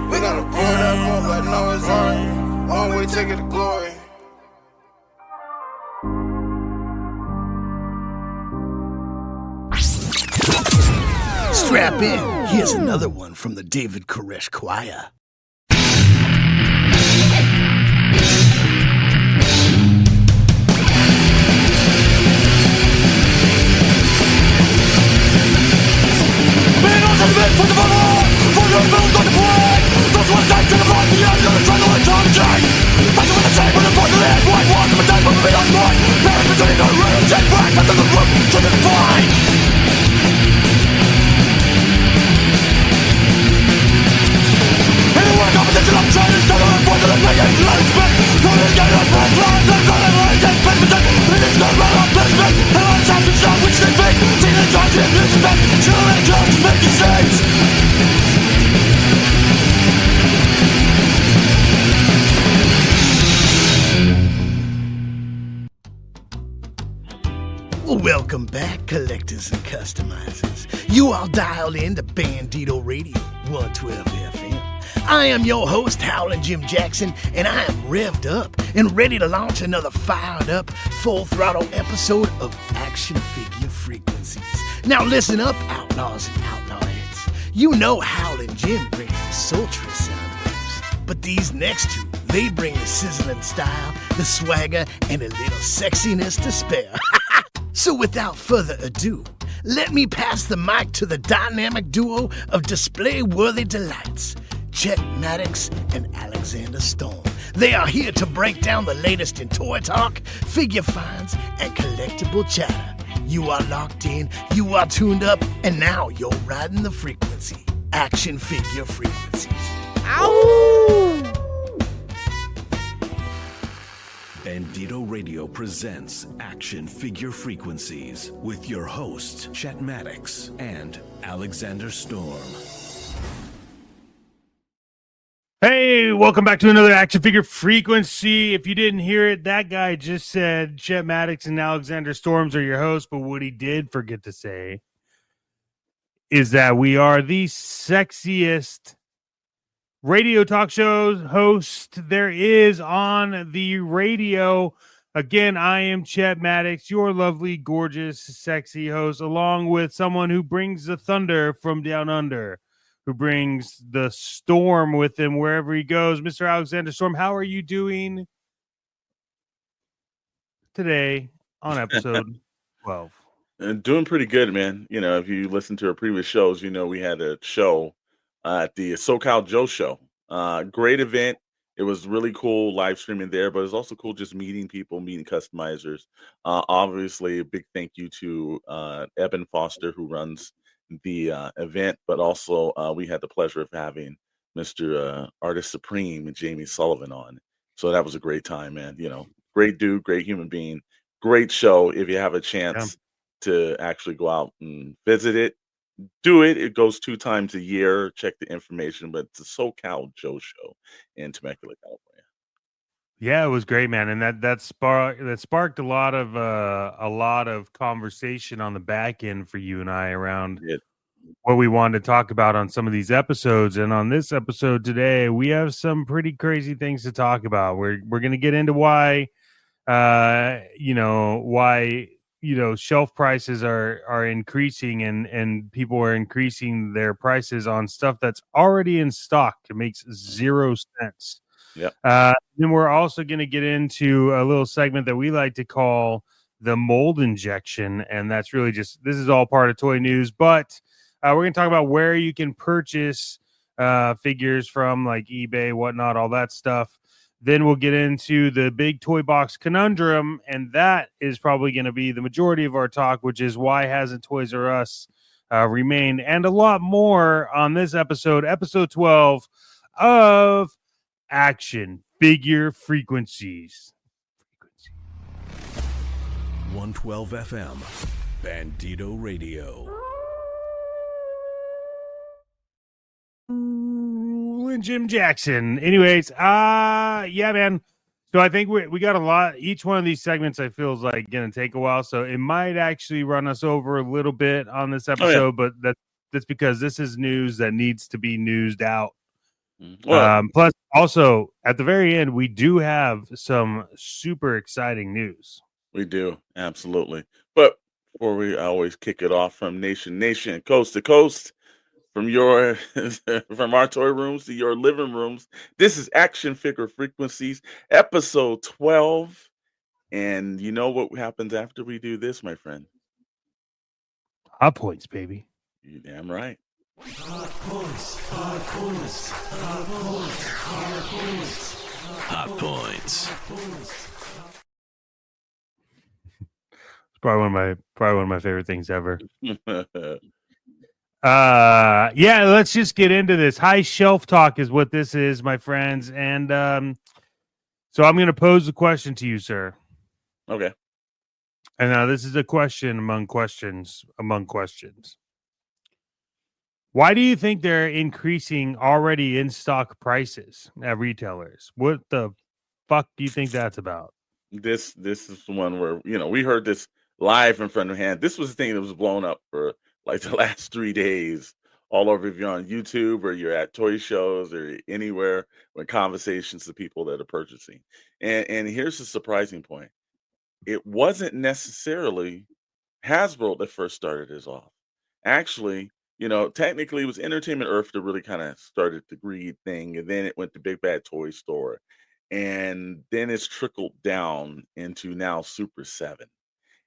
We gonna pour that boat like Noah's Ark. One way ticket to glory. Strap in. Here's another one from the David Koresh Choir. Welcome back, collectors and customizers. You are dialed in to Bandito Radio 112 FM. I am your host, Howlin' Jim Jackson, and I am revved up and ready to launch another fired up, full throttle episode of Action Figure Frequencies. Now listen up, outlaws and outlawettes. You know Howlin' Jim brings the sultry sound waves, but these next two, they bring the sizzling style, the swagger, and a little sexiness to spare. So without further ado, let me pass the mic to the dynamic duo of display-worthy delights, Chet, Maddox, and Alexander Stone. They are here to break down the latest in toy talk, figure finds, and collectible chatter. You are locked in, you are tuned up, and now you're riding the frequency. Action Figure Frequencies. Ow! Bandito Radio presents Action Figure Frequencies with your hosts, Chet Maddox and Alexander Storm. Hey, welcome back to another Action Figure Frequency. If you didn't hear it, that guy just said Chet Maddox and Alexander Storms are your hosts, but what he did forget to say is that we are the sexiest radio talk show host there is on the radio. Again, I am Chet Maddox, your lovely, gorgeous, sexy host, along with someone who brings the thunder from down under, who brings the storm with him wherever he goes. Mr. Alexander Storm, how are you doing today on episode 12? Doing pretty good, man. You know, if you listen to our previous shows, you know we had a show at the SoCal Joe Show. Great event. It was really cool live streaming there, but it's also cool just meeting people, meeting customizers. Obviously, a big thank you to Eben Foster, who runs the event, but also we had the pleasure of having Mr. Artist Supreme and Jamie Sullivan on. So that was a great time, man. You know, great dude, great human being, great show. If you have a chance to actually go out and visit it, do it. It goes 2 times a year. Check the information, but it's the SoCal Joe Show in Temecula, California. Yeah, it was great, man, and that sparked a lot of conversation on the back end for you and I around what we wanted to talk about on some of these episodes. And on this episode today, we have some pretty crazy things to talk about. We're going to get into why shelf prices are increasing and people are increasing their prices on stuff that's already in stock. It makes zero sense. Yeah. Then we're also going to get into a little segment that we like to call the mold injection, and that's really just, this is all part of toy news, but we're going to talk about where you can purchase figures from, like eBay, whatnot, all that stuff. Then we'll get into the big toy box conundrum, and that is probably going to be the majority of our talk, which is why hasn't Toys R Us remained, and a lot more on this episode 12 of Action Figure Frequencies. 112 FM, Bandito Radio. And Jim Jackson. Anyways, yeah, man. So I think we got a lot. Each one of these segments I feel is like going to take a while, so it might actually run us over a little bit on this episode. But that's because this is news that needs to be newsed out. Plus, also at the very end, we do have some super exciting news. We do, absolutely. But before we always kick it off from nation, coast to coast, from our toy rooms to your living rooms, this is Action Figure Frequencies, episode 12. And you know what happens after we do this, my friend? Hot points, baby. You damn right. Hot points, hot points, hot points, hot points, hot points. It's probably one of my favorite things ever. Yeah, let's just get into this. High shelf talk is what this is, my friends. And so I'm going to pose a question to you, sir. Okay. And now this is a question among questions. Why do you think they're increasing already in stock prices at retailers? What the fuck do you think that's about? This is the one where, you know, we heard this live in front of hand. This was the thing that was blown up for like the last 3 days all over. If you're on YouTube or you're at toy shows or anywhere with conversations to people that are purchasing. And here's the surprising point. It wasn't necessarily Hasbro that first started this off. Actually, you know, technically it was Entertainment Earth that really kind of started the greed thing, and then it went to Big Bad Toy Store, and then it's trickled down into now Super 7,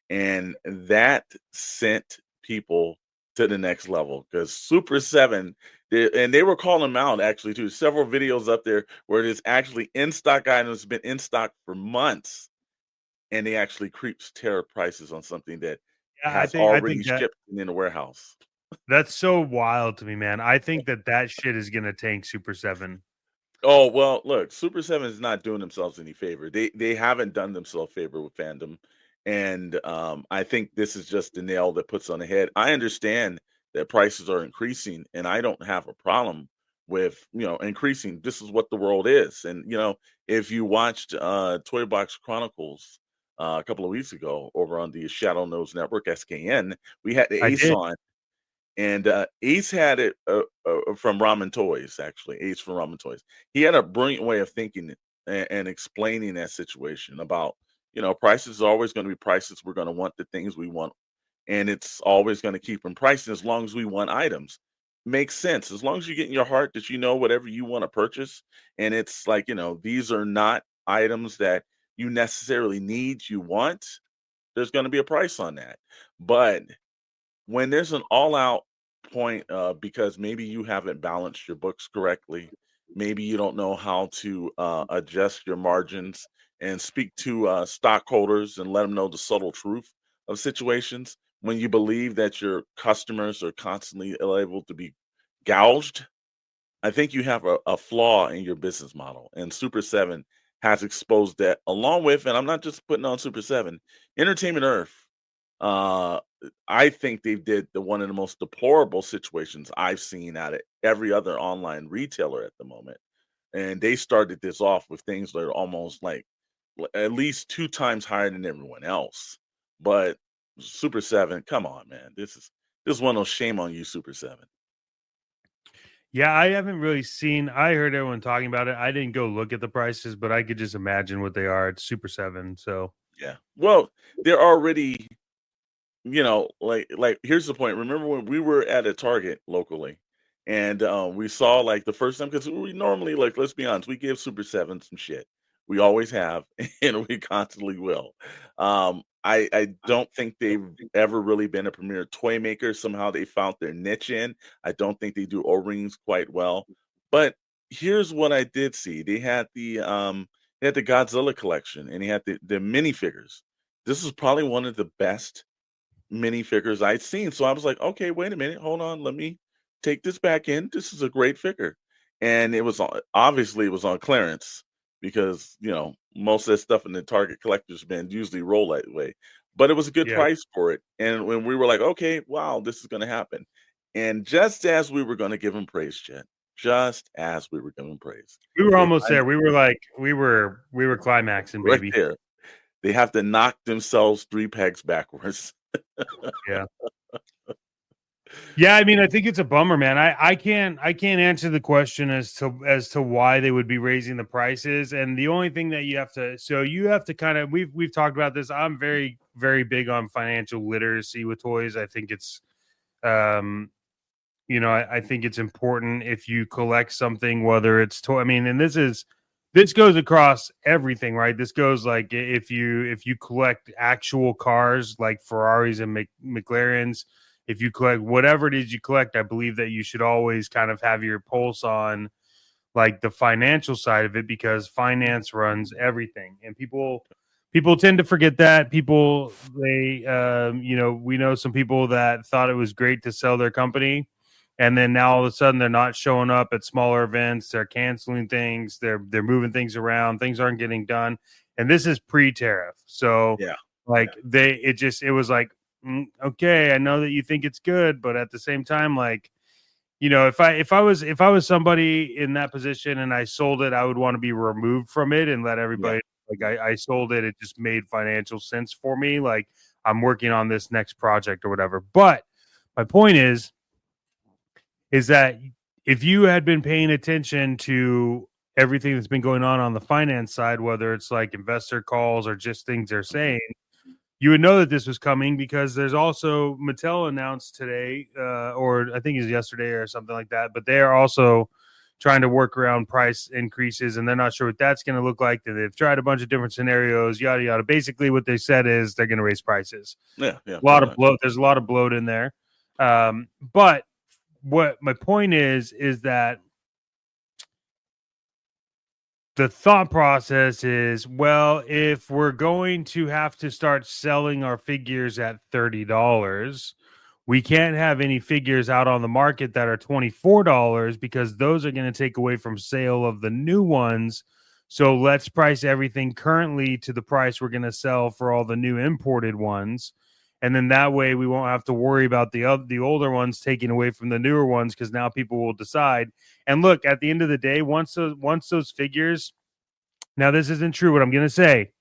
and that sent people to the next level because Super 7, they were calling them out actually too. Several videos up there where it is actually in stock items, been in stock for months, and they actually creeps terror prices on something that has already shipped in the warehouse. That's so wild to me, man. I think that shit is going to tank Super 7. Oh, well, look, Super 7 is not doing themselves any favor. They haven't done themselves favor with fandom. And I think this is just the nail that puts on the head. I understand that prices are increasing, and I don't have a problem with, increasing. This is what the world is. And, if you watched Toy Box Chronicles a couple of weeks ago over on the Shadow Nose Network, SKN, we had the I Ace did. on. And Ace had it from Ramen Toys, actually. Ace from Ramen Toys. He had a brilliant way of thinking and explaining that situation about, prices are always going to be prices. We're going to want the things we want, and it's always going to keep them pricing as long as we want items. Makes sense. As long as you get in your heart that whatever you want to purchase, and it's like, these are not items that you necessarily need, you want, there's going to be a price on that. But when there's an all-out point, because maybe you haven't balanced your books correctly, maybe you don't know how to adjust your margins and speak to stockholders and let them know the subtle truth of situations. When you believe that your customers are constantly able to be gouged, I think you have a flaw in your business model. And Super 7 has exposed that, along with, and I'm not just putting on Super 7, Entertainment Earth. uh, I think they did one of the most deplorable situations I've seen out of every other online retailer at the moment. And they started this off with things that are almost like at least 2 times higher than everyone else. But Super 7, come on, man. This is one of those shame on you, Super 7. Yeah, I haven't really seen. I heard everyone talking about it. I didn't go look at the prices, but I could just imagine what they are at Super 7. So, Yeah. Well, they're already, like here's the point. Remember when we were at a Target locally, and we saw like the first time, because we normally, like, let's be honest, we give Super 7 some shit. We always have, and we constantly will. I don't think they've ever really been a premier toy maker. Somehow they found their niche in. I don't think they do O-rings quite well. But here's what I did see. They had the Godzilla collection, and he had the minifigures. This is probably one of the best minifigures I'd seen. So I was like, okay, wait a minute, hold on, let me take this back in. This is a great figure. And obviously it was on clearance, because most of that stuff in the Target collector's bin usually roll that way. But it was a good yeah, price for it. And when we were like, okay, wow, this is gonna happen. And just as we were gonna give him praise, Chet, just as we were giving praise, we were they almost finally, there. We were climaxing, right baby. there, they have to knock themselves 3 pegs backwards. Yeah. Yeah, I mean, I think it's a bummer, man. I can't answer the question as to why they would be raising the prices. And the only thing that you have to kind of we've talked about this. I'm very, very big on financial literacy with toys. I think it's um I think it's important if you collect something, whether it's toy. I mean, and this goes across everything, right? This goes like if you collect actual cars like Ferraris and McLarens, if you collect whatever it is you collect, I believe that you should always kind of have your pulse on like the financial side of it, because finance runs everything, and people tend to forget that. We know some people that thought it was great to sell their company, and then now all of a sudden they're not showing up at smaller events, they're canceling things, they're moving things around, things aren't getting done. And this is pre-tariff, so Yeah. like it was like, okay, I know that you think it's good, but at the same time, like, if I was somebody in that position and I sold it, I would want to be removed from it and let Yeah. everybody, like, I sold it. It just made financial sense for me. Like, I'm working on this next project or whatever. But my point is that if you had been paying attention to everything that's been going on the finance side, whether it's like investor calls or just things they're saying, you would know that this was coming, because there's also Mattel announced today, or I think it's yesterday or something like that, but they are also trying to work around price increases, and they're not sure what that's going to look like. They've tried a bunch of different scenarios, yada yada. Basically, what they said is they're going to raise prices. Yeah. A lot of bloat. There's a lot of bloat in there. But what my point is that the thought process is, well, if we're going to have to start selling our figures at $30, We can't have any figures out on the market that are $24 because those are going to take away from sale of the new ones. So let's price everything currently to the price we're going to sell for all the new imported ones. And then that way we won't have to worry about the older ones taking away from the newer ones, because now people will decide. And look, at the end of the day, once those figures, now this isn't true what I'm going to say.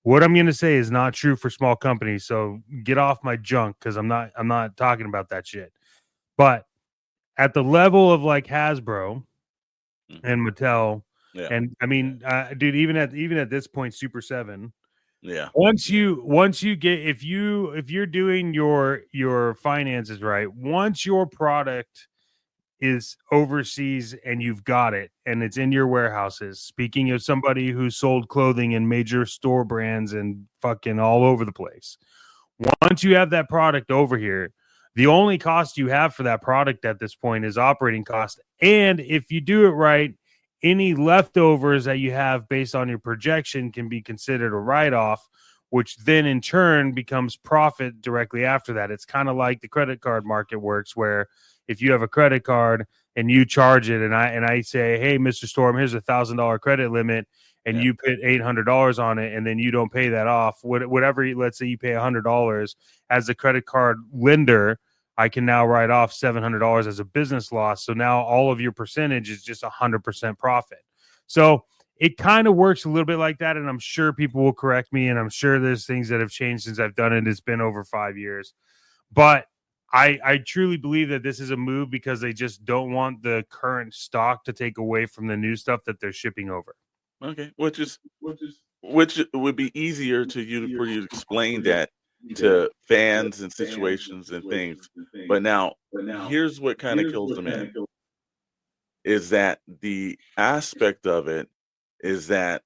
What I'm going to say is not true for small companies. So get off my junk, because I'm not talking about that shit. But at the level of like Hasbro and Mattel, and I mean, dude, even at this point, Super 7. Yeah. Once you get, if you're doing your finances right, once your product is overseas and you've got it and it's in your warehouses, speaking of somebody who sold clothing in major store brands and fucking all over the place, once you have that product over here, the only cost you have for that product at this point is operating cost. And if you do it right, any leftovers that you have based on your projection can be considered a write-off, which then in turn becomes profit directly after that. It's kind of like the credit card market works, where if you have a credit card and you charge it, and I say, hey, Mr. Storm, here's $1,000 credit limit, and you put $800 on it, and then you don't pay that off, whatever, let's say you pay $100 as a credit card lender, I can now write off $700 as a business loss. So now all of your percentage is just 100% profit. So it kind of works a little bit like that. And I'm sure people will correct me. And I'm sure there's things that have changed since I've done it. It's been over 5 years. But I truly believe that this is a move because they just don't want the current stock to take away from the new stuff that they're shipping over. Okay. Which would be easier for you to explain that to fans and situations and things. But now here's what kind of kills them in, is that the aspect of it is that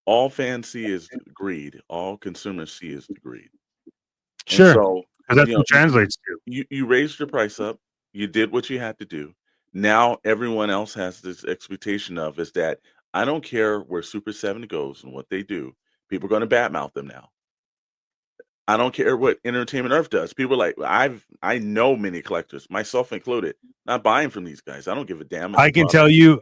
all fans see is greed, all consumers see is greed. Sure. And so that's what it translates to. You raised your price up, you did what you had to do. Now everyone else has this expectation of is that I don't care where Super 7 goes and what they do, people are going to badmouth them now. I don't care what Entertainment Earth does. People are like, I know many collectors, myself included, not buying from these guys. I don't give a damn. I can tell you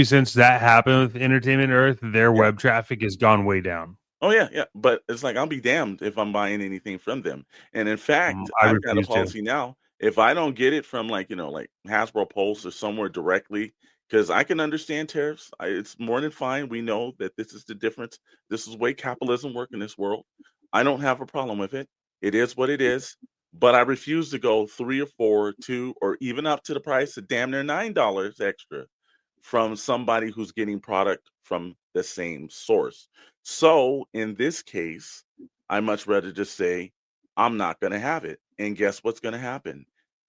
since that happened with Entertainment Earth, their web traffic has gone way down. Oh yeah. But it's like, I'll be damned if I'm buying anything from them. And in fact, I've got a policy now. If I don't get it from like Hasbro Pulse or somewhere directly, because I can understand tariffs. It's more than fine. We know that this is the difference. This is the way capitalism works in this world. I don't have a problem with it. It is what it is. But I refuse to go 3 or 4, 2, or even up to the price of damn near $9 extra from somebody who's getting product from the same source. So in this case, I much rather just say, I'm not going to have it. And guess what's going to happen?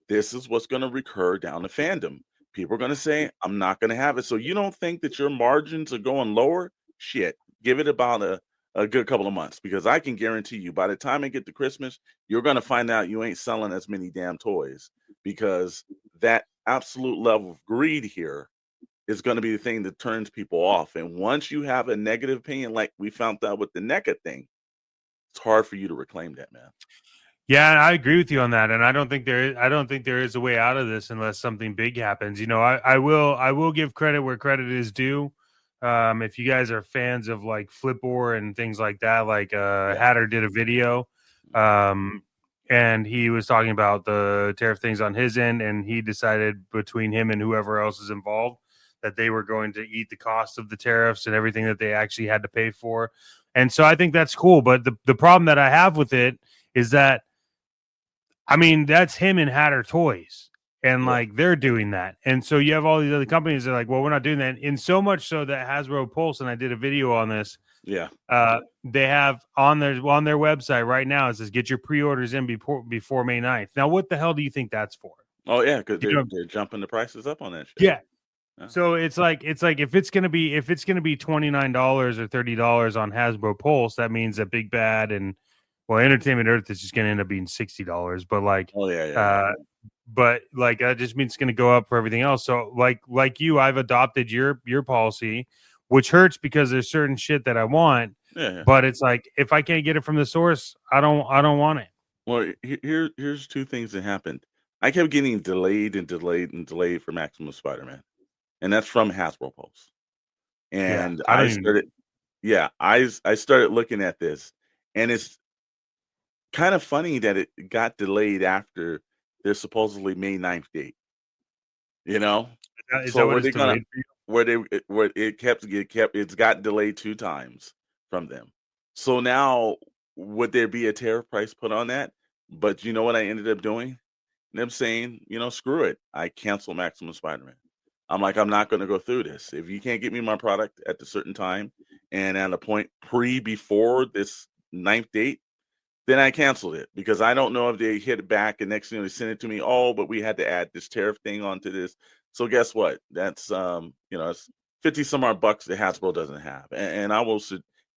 This is what's going to recur down the fandom. People are going to say, I'm not going to have it. So you don't think that your margins are going lower? Shit, give it about a good couple of months, because I can guarantee you by the time I get to Christmas, you're going to find out you ain't selling as many damn toys, because that absolute level of greed here is going to be the thing that turns people off. And once you have a negative opinion, like we found out with the NECA thing, it's hard for you to reclaim that, man. Yeah, I agree with you on that, and I don't think there is a way out of this unless something big happens. I will give credit where credit is due. If you guys are fans of like Flipboard and things like that, like Hatter did a video, and he was talking about the tariff things on his end, and he decided between him and whoever else is involved that they were going to eat the cost of the tariffs and everything that they actually had to pay for. And so I think that's cool. But the problem that I have with it is that, I mean, that's him and Hatter Toys. And like they're doing that. And so you have all these other companies that are like, well, we're not doing that. And so much so that Hasbro Pulse, and I did a video on this. Yeah. They have on their website right now, it says get your pre-orders in before May 9th. Now, what the hell do you think that's for? Oh yeah, because they're jumping the prices up on that shit. Yeah. So it's like if it's gonna be $29 or $30 on Hasbro Pulse, that means that Big Bad and Entertainment Earth is just gonna end up being $60. But like but like that just means it's gonna go up for everything else. So like you, I've adopted your policy, which hurts because there's certain shit that I want. Yeah. But it's like if I can't get it from the source, I don't want it. Well, here's two things that happened. I kept getting delayed and delayed and delayed for Maximum Spider-Man, and that's from Hasbro Pulse. Yeah, And I I don't even. started, yeah, I started looking at this, and it's kind of funny that it got delayed after their supposedly May 9th date. You know, Is so that what where it's they gonna delayed for you? where it kept it's got delayed 2 times from them. So now would there be a tariff price put on that? But you know what I ended up doing? Them saying, screw it. I cancel Maximum Spider-Man. I'm like, I'm not going to go through this. If you can't get me my product at a certain time and at a point before this 9th date, then I canceled it because I don't know if they hit it back and next thing they send it to me. Oh, but we had to add this tariff thing onto this. So guess what? That's it's 50 some odd bucks that Hasbro doesn't have. And I will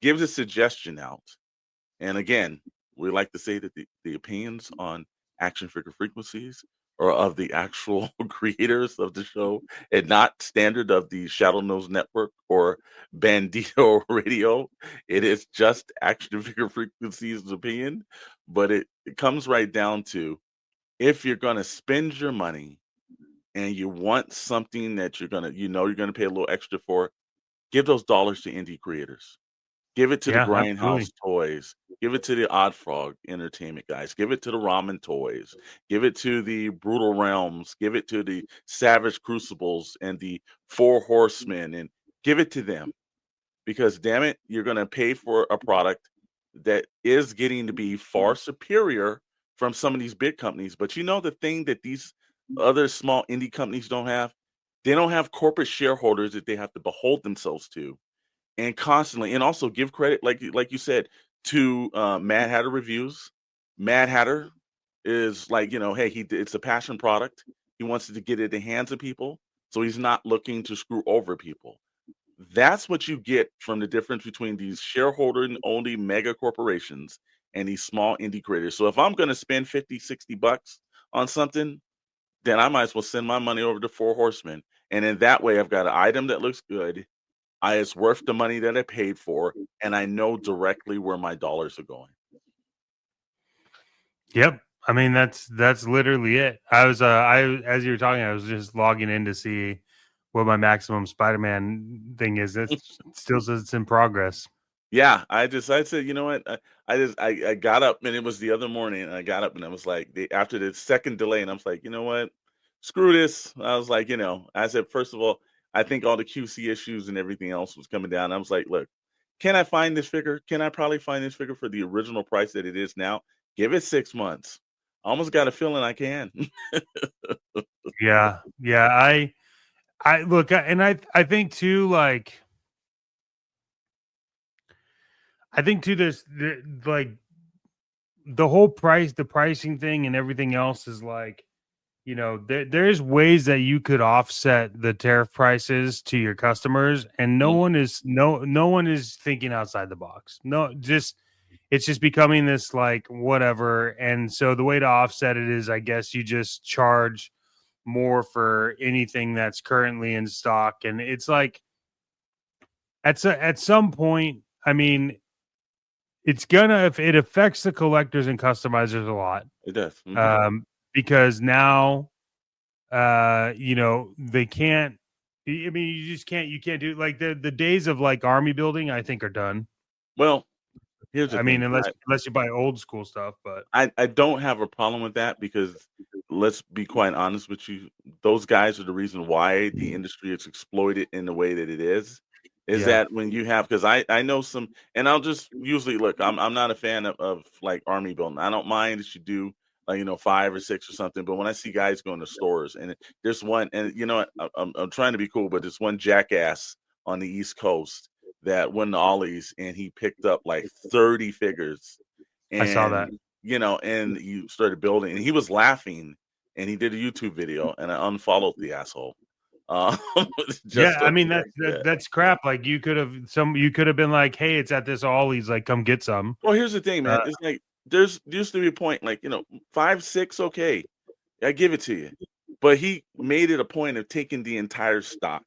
give the suggestion out. And again, we like to say that the opinions on action figure frequencies are of the actual creators of the show and not standard of the Shadow Nose Network or Bandito Radio. It is just action figure frequencies opinion, but it comes right down to if you're going to spend your money and you want something that you're going to pay a little extra for, give those dollars to indie creators. Give it to the Yeah, absolutely. Grindhouse Toys. Give it to the Odd Frog Entertainment guys. Give it to the Ramen Toys. Give it to the Brutal Realms. Give it to the Savage Crucibles and the Four Horsemen, and give it to them because damn it, you're going to pay for a product that is getting to be far superior from some of these big companies. But the thing that these other small indie companies don't have, they don't have corporate shareholders that they have to behold themselves to and constantly, and also give credit, like you said, to Mad Hatter Reviews. Mad Hatter is like, hey, it's a passion product. He wants to get it in the hands of people, so he's not looking to screw over people. That's what you get from the difference between these shareholder only mega corporations and these small indie creators. So if I'm going to spend 50, 60 bucks on something, then I might as well send my money over to Four Horsemen. And in that way, I've got an item that looks good. It's worth the money that I paid for, and I know directly where my dollars are going. Yep. I mean that's literally it. As you were talking, I was just logging in to see what my Maximum Spider-Man thing is. It still says it's in progress. Yeah, I said, you know what? I got up and it was the other morning, and I got up and I was like, after the second delay, and I was like, you know what? Screw this. I was like, I said, first of all, I think all the QC issues and everything else was coming down. I was like, look, can I find this figure? Can I probably find this figure for the original price that it is now? Give it 6 months. I almost got a feeling I can. Yeah. Yeah. I look, and I think too, like, I think too, like the whole the pricing thing and everything else is like, there's ways that you could offset the tariff prices to your customers, and no one is thinking outside the box. No, it's just becoming this like whatever. And so the way to offset it is, I guess, you just charge more for anything that's currently in stock. And it's like at some point, I mean, it's gonna, if it affects the collectors and customizers a lot. It does. Mm-hmm. Because now they can't, I mean, you can't do like the days of like army building, I think, are done. Well, here's the I thing. mean, unless you buy old school stuff, but I don't have a problem with that because let's be quite honest with you. Those guys are the reason why the industry is exploited in the way that it is. Is Yeah. that when you have, because I know some, and I'll just usually look, I'm not a fan of like army building. I don't mind that you do like 5 or 6 or something, but when I see guys going to stores and there's one, and I'm trying to be cool, but there's one jackass on the East Coast that won the Ollies and he picked up like 30 figures. And I saw that. And you started building, and he was laughing, and he did a YouTube video, and I unfollowed the asshole. Yeah, I mean that's crap. Like you could have been like, hey, it's at this Ollie's, like come get some. Well, here's the thing, man. It's like there used to be a point, like 5, 6, okay, I give it to you, but he made it a point of taking the entire stock,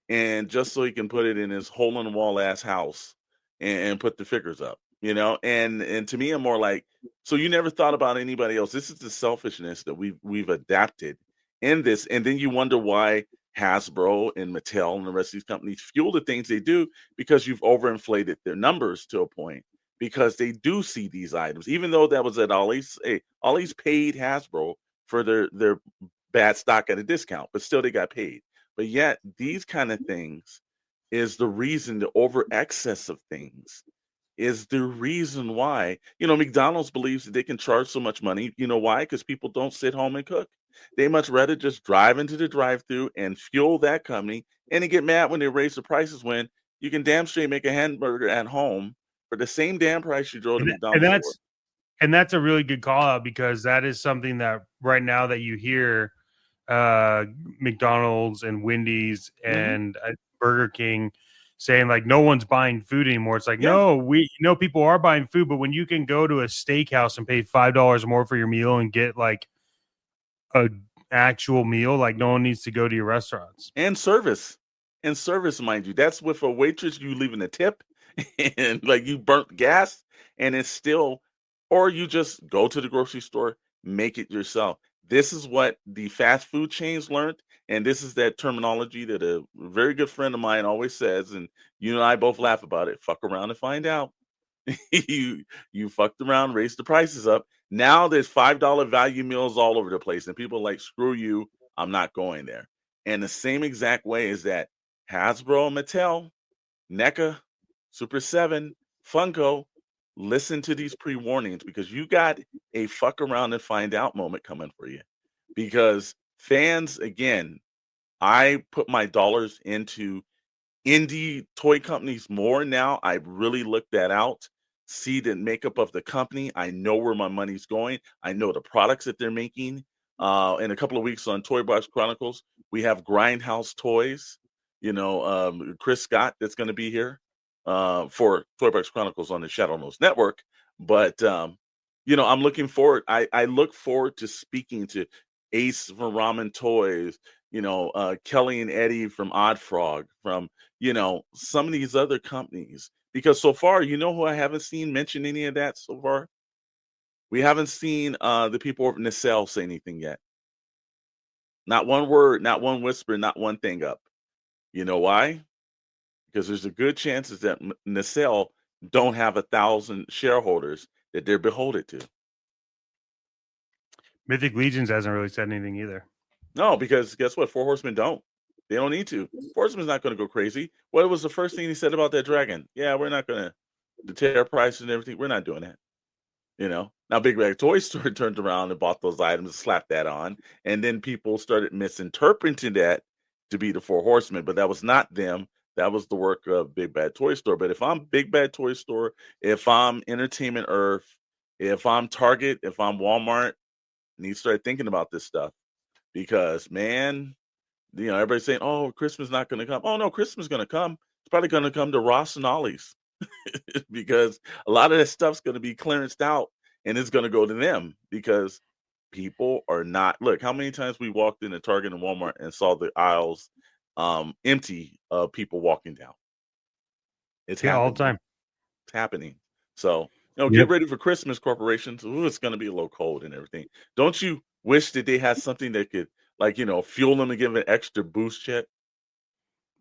and just so he can put it in his hole in the wall ass house and put the figures up. And to me, I'm more like, so you never thought about anybody else. This is the selfishness that we've adapted in this, and then you wonder why Hasbro and Mattel and the rest of these companies fuel the things they do, because you've overinflated their numbers to a point, because they do see these items, even though that was at Ollie's. Hey, Ollie's paid Hasbro for their bad stock at a discount, but still they got paid. But yet these kind of things is the reason, the over excess of things is the reason why, McDonald's believes that they can charge so much money. You know why? Because people don't sit home and cook. They much rather just drive into the drive-through and fuel that company, and they get mad when they raise the prices, when you can damn straight make a hamburger at home for the same damn price you drove to And McDonald's for. that's a really good call out, because that is something that right now that you hear McDonald's and Wendy's and Burger King saying, like, no one's buying food anymore. It's like, no, people are buying food, but when you can go to a steakhouse and pay $5 more for your meal and get like a actual meal, like, no one needs to go to your restaurants. And service, mind you. That's with a waitress you leaving a tip and like you burnt gas, and it's still, or you just go to the grocery store, make it yourself. This is what the fast food chains learned, and this is that terminology that a very good friend of mine always says, and you and I both laugh about it. Fuck around and find out. you fucked around, raised the prices up. Now there's $5 value meals all over the place, and people are like, screw you, I'm not going there. And the same exact way is that Hasbro, Mattel, NECA, Super 7, Funko, listen to these pre-warnings, because you got a fuck around and find out moment coming for you. Because fans, again, I put my dollars into indie toy companies more now. I really look that out, see the makeup of the company. I know where my money's going. I know the products that they're making. In a couple of weeks on Toy Box Chronicles, we have Grindhouse Toys, Chris Scott, that's going to be here for Toy Box Chronicles on the Shadow Nose Network. But I'm looking forward. I look forward to speaking to Ace from Ramen Toys, Kelly and Eddie from Odd Frog, from some of these other companies, because so far, who I haven't seen mention any of that so far? We haven't seen the people of Nacelle say anything yet. Not one word, not one whisper, not one thing up. You know why? Because there's a good chances that Nacelle don't have 1,000 shareholders that they're beholden to. Mythic Legions hasn't really said anything either. No, because guess what? Four Horsemen don't. They don't need to. Four Horsemen's not going to go crazy. What was the first thing he said about that dragon? Yeah, we're not going to tear prices and everything. We're not doing that. Now Big Bag Toy Store turned around and bought those items, slapped that on, and then people started misinterpreting that to be the Four Horsemen, but that was not them. That was the work of Big Bad Toy Store. But if I'm Big Bad Toy Store, if I'm Entertainment Earth, if I'm Target, if I'm Walmart, I need to start thinking about this stuff, because, man, everybody's saying, oh, Christmas not going to come. Oh, no, Christmas is going to come. It's probably going to come to Ross and Ollie's because a lot of that stuff's going to be clearanced out, and it's going to go to them, because people are not. Look, how many times we walked into Target and Walmart and saw the aisles empty of people walking down. It's happening all the time. It's happening. So, get ready for Christmas, corporations. Ooh, it's going to be a little cold and everything. Don't you wish that they had something that could, fuel them and give an extra boost, Chet?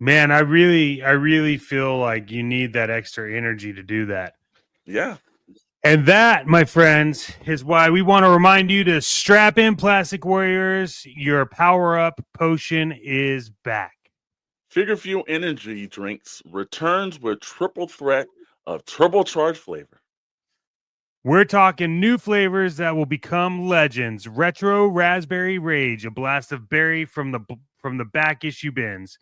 Man, I really feel like you need that extra energy to do that. Yeah. And that, my friends, is why we want to remind you to strap in, Plastic Warriors. Your power-up potion is back. Figure Fuel Energy Drinks returns with triple threat of turbocharged flavor. We're talking new flavors that will become legends. Retro Raspberry Rage, a blast of berry from the back issue bins.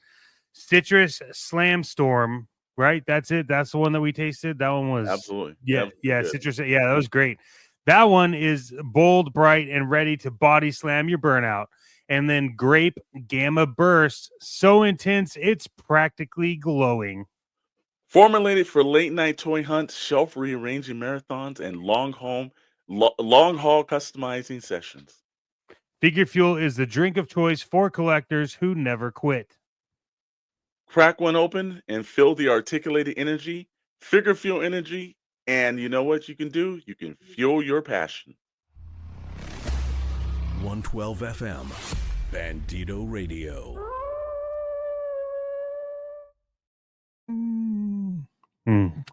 Citrus Slam Storm, right? That's it. That's the one that we tasted. That one was absolutely yeah. Citrus, yeah, that was great. That one is bold, bright, and ready to body slam your burnout. And then Grape Gamma Burst, so intense it's practically glowing. Formulated for late night toy hunts, shelf rearranging marathons, and long haul customizing sessions. Figure Fuel is the drink of choice for collectors who never quit. Crack one open and feel the articulated energy. Figure Fuel Energy And you know what you can do? You can fuel your passion. 112 FM, Bandito Radio.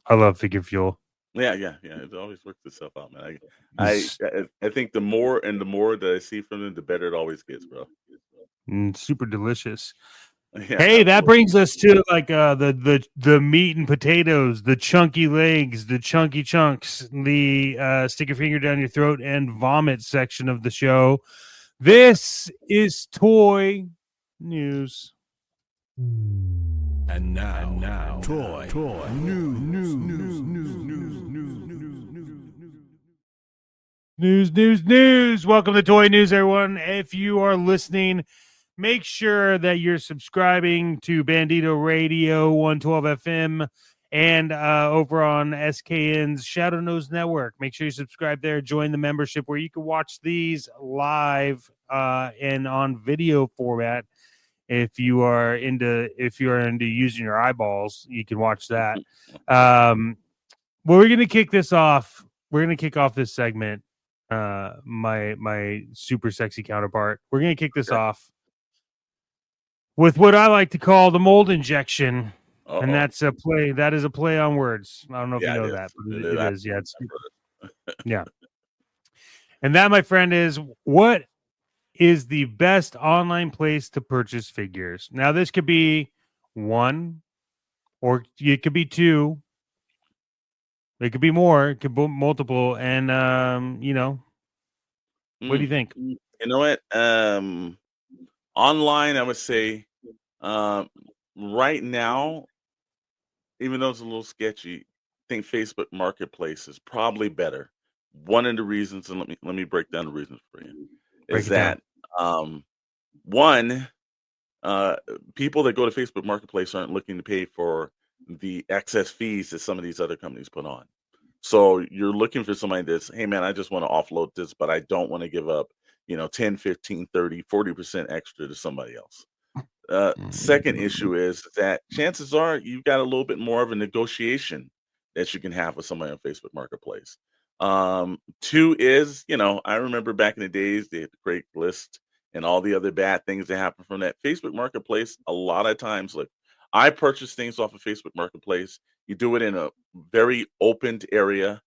I love Figure Fuel. Yeah. It always works itself out, man. I think the more that I see from them, the better it always gets, bro. Super delicious. Yeah, hey, that absolutely. brings us to like the meat and potatoes, the chunky legs, the chunky chunks, the stick your finger down your throat and vomit section of the show. This is toy news. And now, toy News. Welcome to Toy News, everyone. If you are listening, make sure that you're subscribing to Bandito Radio 112 FM and over on SKN's Shadow Nose Network. Make sure you subscribe there. Join the membership where you can watch these live and on video format. If you are into using your eyeballs, you can watch that. Well, we're gonna kick this off. We're gonna kick off this segment. My super sexy counterpart. We're gonna kick this off with what I like to call the mold injection, and that's a play. That is a play on words. I don't know if you know that, but it is. Yeah, it's yeah. And that, my friend, is what is the best online place to purchase figures. Now, this could be one, or it could be two. It could be more. It could be multiple. And what do you think? You know what? Online, I would say, right now, even though it's a little sketchy, I think Facebook Marketplace is probably better. One of the reasons, and let me break down the reasons for you, is that one, people that go to Facebook Marketplace aren't looking to pay for the excess fees that some of these other companies put on. So you're looking for somebody that's, hey man, I just want to offload this, but I don't want to give up, 10, 15, 30, 40% extra to somebody else. Second issue is that chances are you've got a little bit more of a negotiation that you can have with somebody on Facebook Marketplace. Two is, I remember back in the days, they had the Craigslist and all the other bad things that happen from that. Facebook Marketplace, a lot of times, look, I purchase things off of Facebook Marketplace. You do it in a very opened area,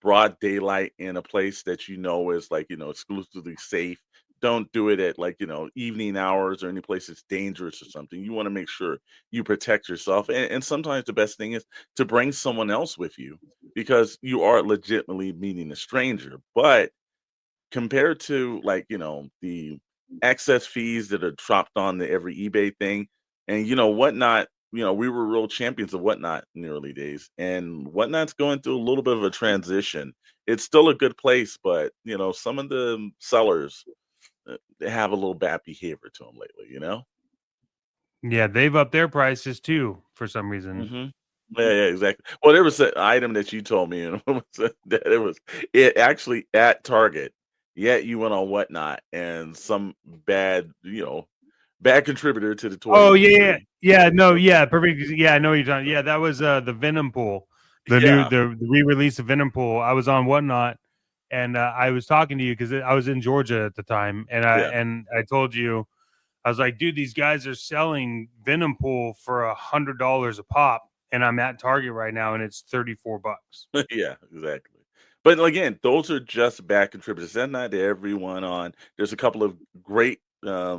broad daylight, in a place that is like, exclusively safe. Don't do it at like, evening hours or any place that's dangerous or something. You want to make sure you protect yourself. And sometimes the best thing is to bring someone else with you because you are legitimately meeting a stranger. But compared to like, the excess fees that are dropped on the every eBay thing and, Whatnot, we were real champions of Whatnot in the early days. And Whatnot's going through a little bit of a transition. It's still a good place, but, some of the sellers they have a little bad behavior to them lately. Yeah, they've upped their prices too for some reason. Mm-hmm. Yeah, exactly. Well, there was an item that you told me, and it actually at Target. Yet you went on Whatnot, and some bad contributor to the toy. Oh perfect. Yeah, I know what you're talking. Yeah, that was the Venom Pool, the re-release of Venom Pool. I was on Whatnot. And I was talking to you because I was in Georgia at the time, and I told you, I was like, dude, these guys are selling Venom Pool for $100 a pop, and I'm at Target right now, and it's $34. Yeah, exactly. But again, those are just bad contributors. They're not everyone on. There's a couple of great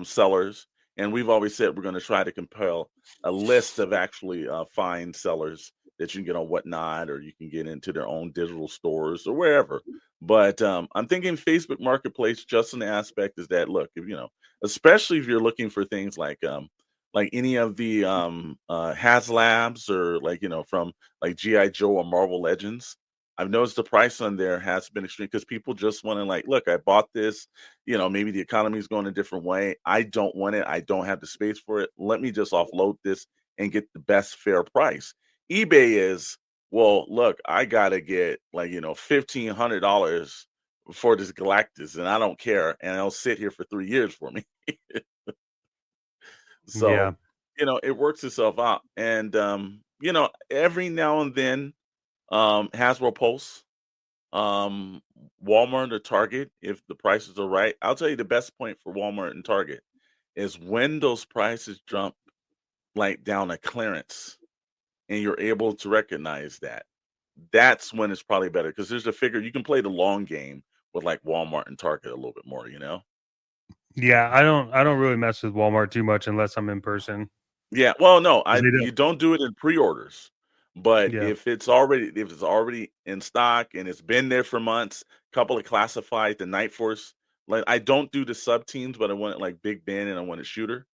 sellers, and we've always said we're going to try to compile a list of actually fine sellers that you can get on Whatnot, or you can get into their own digital stores or wherever. But I'm thinking Facebook Marketplace, just an aspect is that, look, if especially if you're looking for things like any of the HasLabs or from like GI Joe or Marvel Legends. I've noticed the price on there has been extreme because people just want to look, I bought this, maybe the economy is going a different way. I don't want it. I don't have the space for it. Let me just offload this and get the best fair price. eBay is, well, look, I gotta get $1,500 for this Galactus, and I don't care, and it'll sit here for 3 years for me. So, it works itself out, and every now and then, Hasbro Pulse, Walmart or Target, if the prices are right. I'll tell you the best point for Walmart and Target is when those prices jump like down a clearance and you're able to recognize that. That's when it's probably better because there's a figure you can play the long game with like Walmart and Target a little bit more, you know? Yeah, I don't really mess with Walmart too much unless I'm in person. Yeah, well, no, 'Cause they you don't. don't do it in pre-orders, but Yeah. if it's already in stock and it's been there for months, couple of classified, the Night Force, like I don't do the sub teams, but I want it like Big Ben and I want a shooter.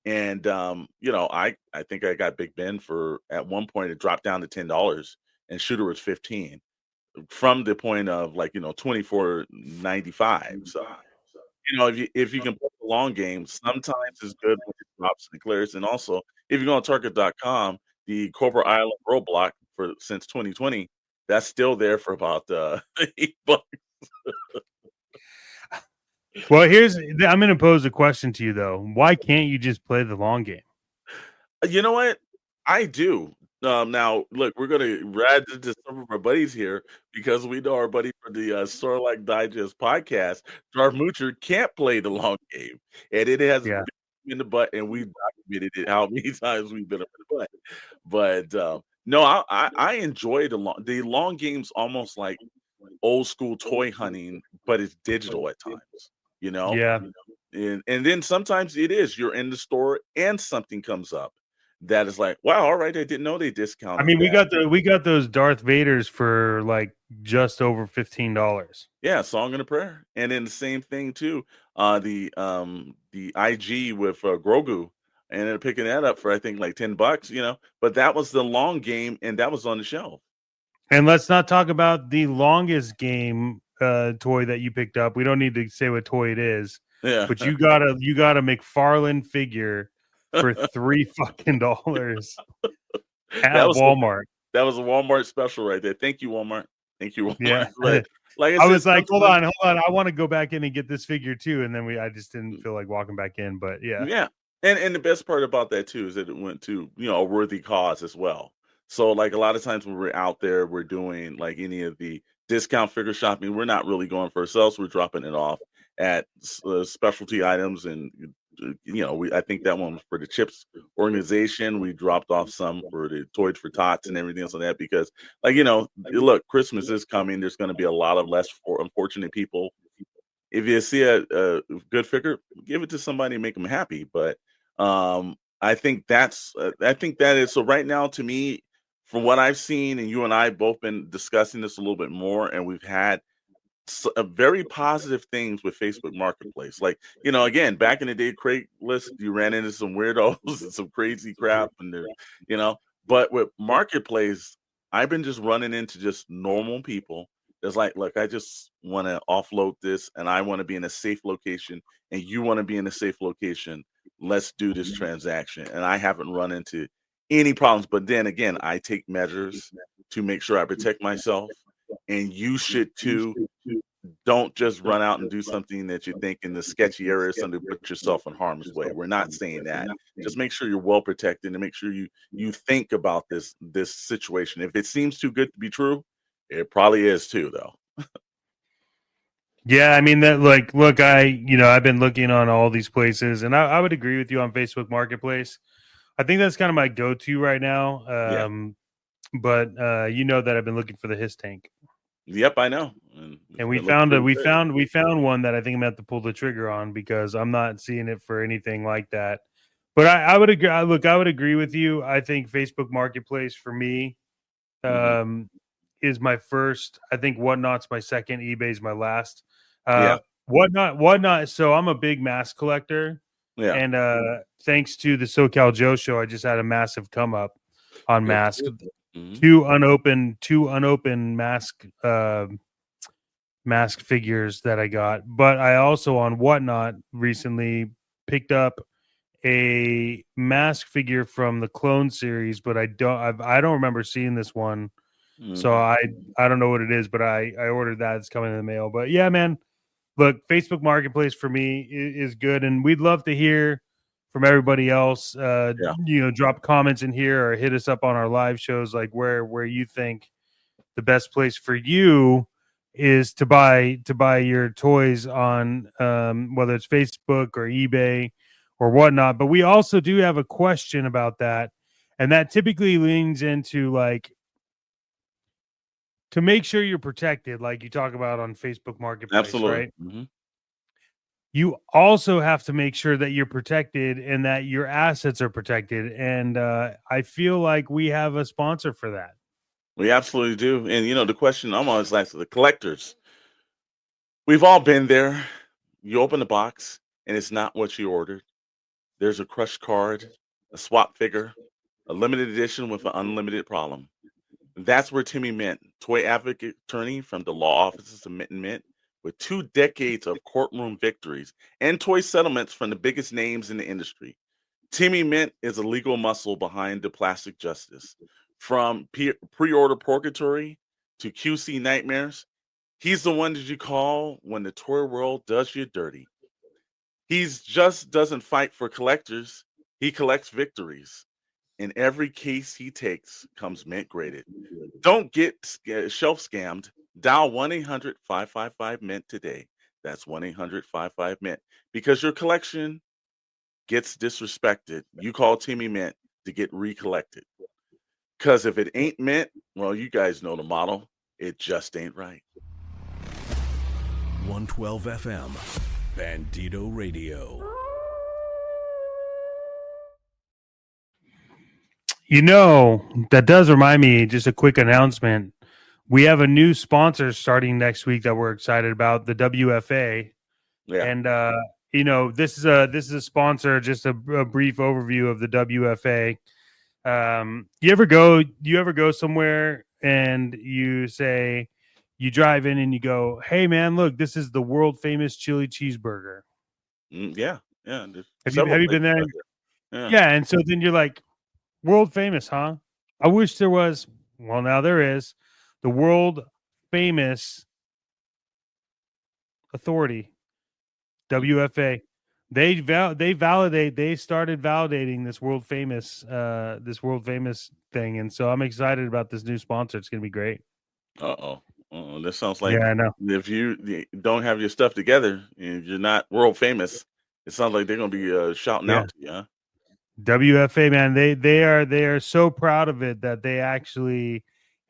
And you know, I think I got Big Ben for at one point it dropped down to $10 and shooter was 15 from the point of like, you know, 24.95. So you know, if you can play the long game, sometimes it's good when it drops and clears. And also, if you go on Target.com, the Cobra Island roadblock for since 2020, that's still there for about $8. Well, I'm going to pose a question to you though. Why can't you just play the long game? You know what? I do. Now, look, we're gonna add to some of our buddies here because we know our buddy for the Sorlak Digest podcast, Jarv Moocher, can't play the long game, and it has Yeah. been in the butt, and we've documented it how many times we've been up in the butt. But no, I enjoy the long games, almost like old school toy hunting, but it's digital at times. You know, Yeah. and then sometimes it is you're in the store and something comes up that is like, wow, all right, I didn't know they I discounted mean, that. we got those Darth Vaders for like just over $15. Yeah, Song and a Prayer. And then the same thing too. The IG with Grogu, and ended up picking that up for I think like $10, you know. But that was the long game, and that was on the shelf. And let's not talk about the longest game toy that you picked up. We don't need to say what toy it is. Yeah. But you got a McFarlane figure for $3 fucking at Walmart. That was a Walmart special right there. Thank you, Walmart. Thank you, Walmart. Yeah. But like I said, was like, hold sometimes- on. I want to go back in and get this figure too. And then I just didn't feel like walking back in. But yeah. Yeah. And the best part about that too is that it went to, you know, a worthy cause as well. So like a lot of times when we're out there, we're doing like any of the discount figure shopping, we're not really going for ourselves. We're dropping it off at specialty items. And you know, I think that one was for the Chips organization. We dropped off some for the Toys for Tots and everything else like that because, like, you know, look, Christmas is coming. There's going to be a lot of less unfortunate people. If you see a good figure, give it to somebody and make them happy. But I think that is so. Right now, to me, from what I've seen, and you and I both been discussing this a little bit more, and we've had very positive things with Facebook Marketplace. Like, you know, again, back in the day, Craigslist, you ran into some weirdos and some crazy crap, and there, you know. But with Marketplace, I've been just running into just normal people. It's like, look, I just want to offload this, and I want to be in a safe location, and you want to be in a safe location. Let's do this transaction. And I haven't run into any problems. But then again, I take measures to make sure I protect myself, and you should too. Don't just run out and do something that you think in the sketchy area is something to put yourself in harm's way. We're not saying that. Just make sure you're well protected and make sure you think about this situation. If it seems too good to be true, it probably is too, though. Yeah, I mean that. Like, look, I've been looking on all these places, and I would agree with you on Facebook Marketplace. I think that's kind of my go-to right now. But you know that I've been looking for the Hiss tank. Yep, I know. And we found one that I think I'm gonna have to pull the trigger on because I'm not seeing it for anything like that. But I would agree. Look, I would agree with you. I think Facebook Marketplace for me is my first. I think Whatnot's my second. eBay's my last. Whatnot. So I'm a big mask collector. Yeah. And thanks to the SoCal Joe show, I just had a massive come up on mask. Two unopened mask figures that I got. But I also on Whatnot recently picked up a mask figure from the Clone series, but I don't remember seeing this one. So I don't know what it is, but I ordered that. It's coming in the mail. But yeah, man, look, Facebook Marketplace for me is good, and we'd love to hear from everybody else. Drop comments in here or hit us up on our live shows, like where you think the best place for you is to buy your toys on whether it's Facebook or eBay or whatnot. But we also do have a question about that, and that typically leans into like to make sure you're protected, like you talk about on Facebook Marketplace, Absolutely. right? You also have to make sure that you're protected and that your assets are protected. And I feel like we have a sponsor for that. We absolutely do. And the question I'm always asking the collectors. We've all been there. You open the box and it's not what you ordered. There's a crushed card, a swap figure, a limited edition with an unlimited problem. That's where Timmy Mint, toy advocate attorney from the law offices of Mint and Mint, with 2 decades of courtroom victories and toy settlements from the biggest names in the industry. Timmy Mint is a legal muscle behind the plastic justice. From pre-order purgatory to QC nightmares, he's the one that you call when the toy world does you dirty. He's just doesn't fight for collectors. He collects victories. In every case he takes comes mint graded. Don't get shelf scammed. Dial 1-800-555-MINT today. That's 1-800-55-MINT. Because your collection gets disrespected. You call Timmy Mint to get recollected. Because if it ain't mint, well, you guys know the model. It just ain't right. 112 FM, Bandito Radio. That does remind me, just a quick announcement. We have a new sponsor starting next week that we're excited about, the WFA. Yeah. And this is a sponsor, just a brief overview of the WFA. You ever go somewhere and you drive in and you go, "Hey man, look, this is the world famous chili cheeseburger." Yeah. Have you been there? Yeah, and so then you're like, world famous, huh? I wish there was. Well, now there is. The world famous authority, WFA. They started validating this world famous thing, and so I'm excited about this new sponsor. It's gonna be great. That sounds like, yeah, I know. If you don't have your stuff together and you're not world famous, it sounds like they're gonna be shouting out to you, huh? WFA, man, they are so proud of it that they actually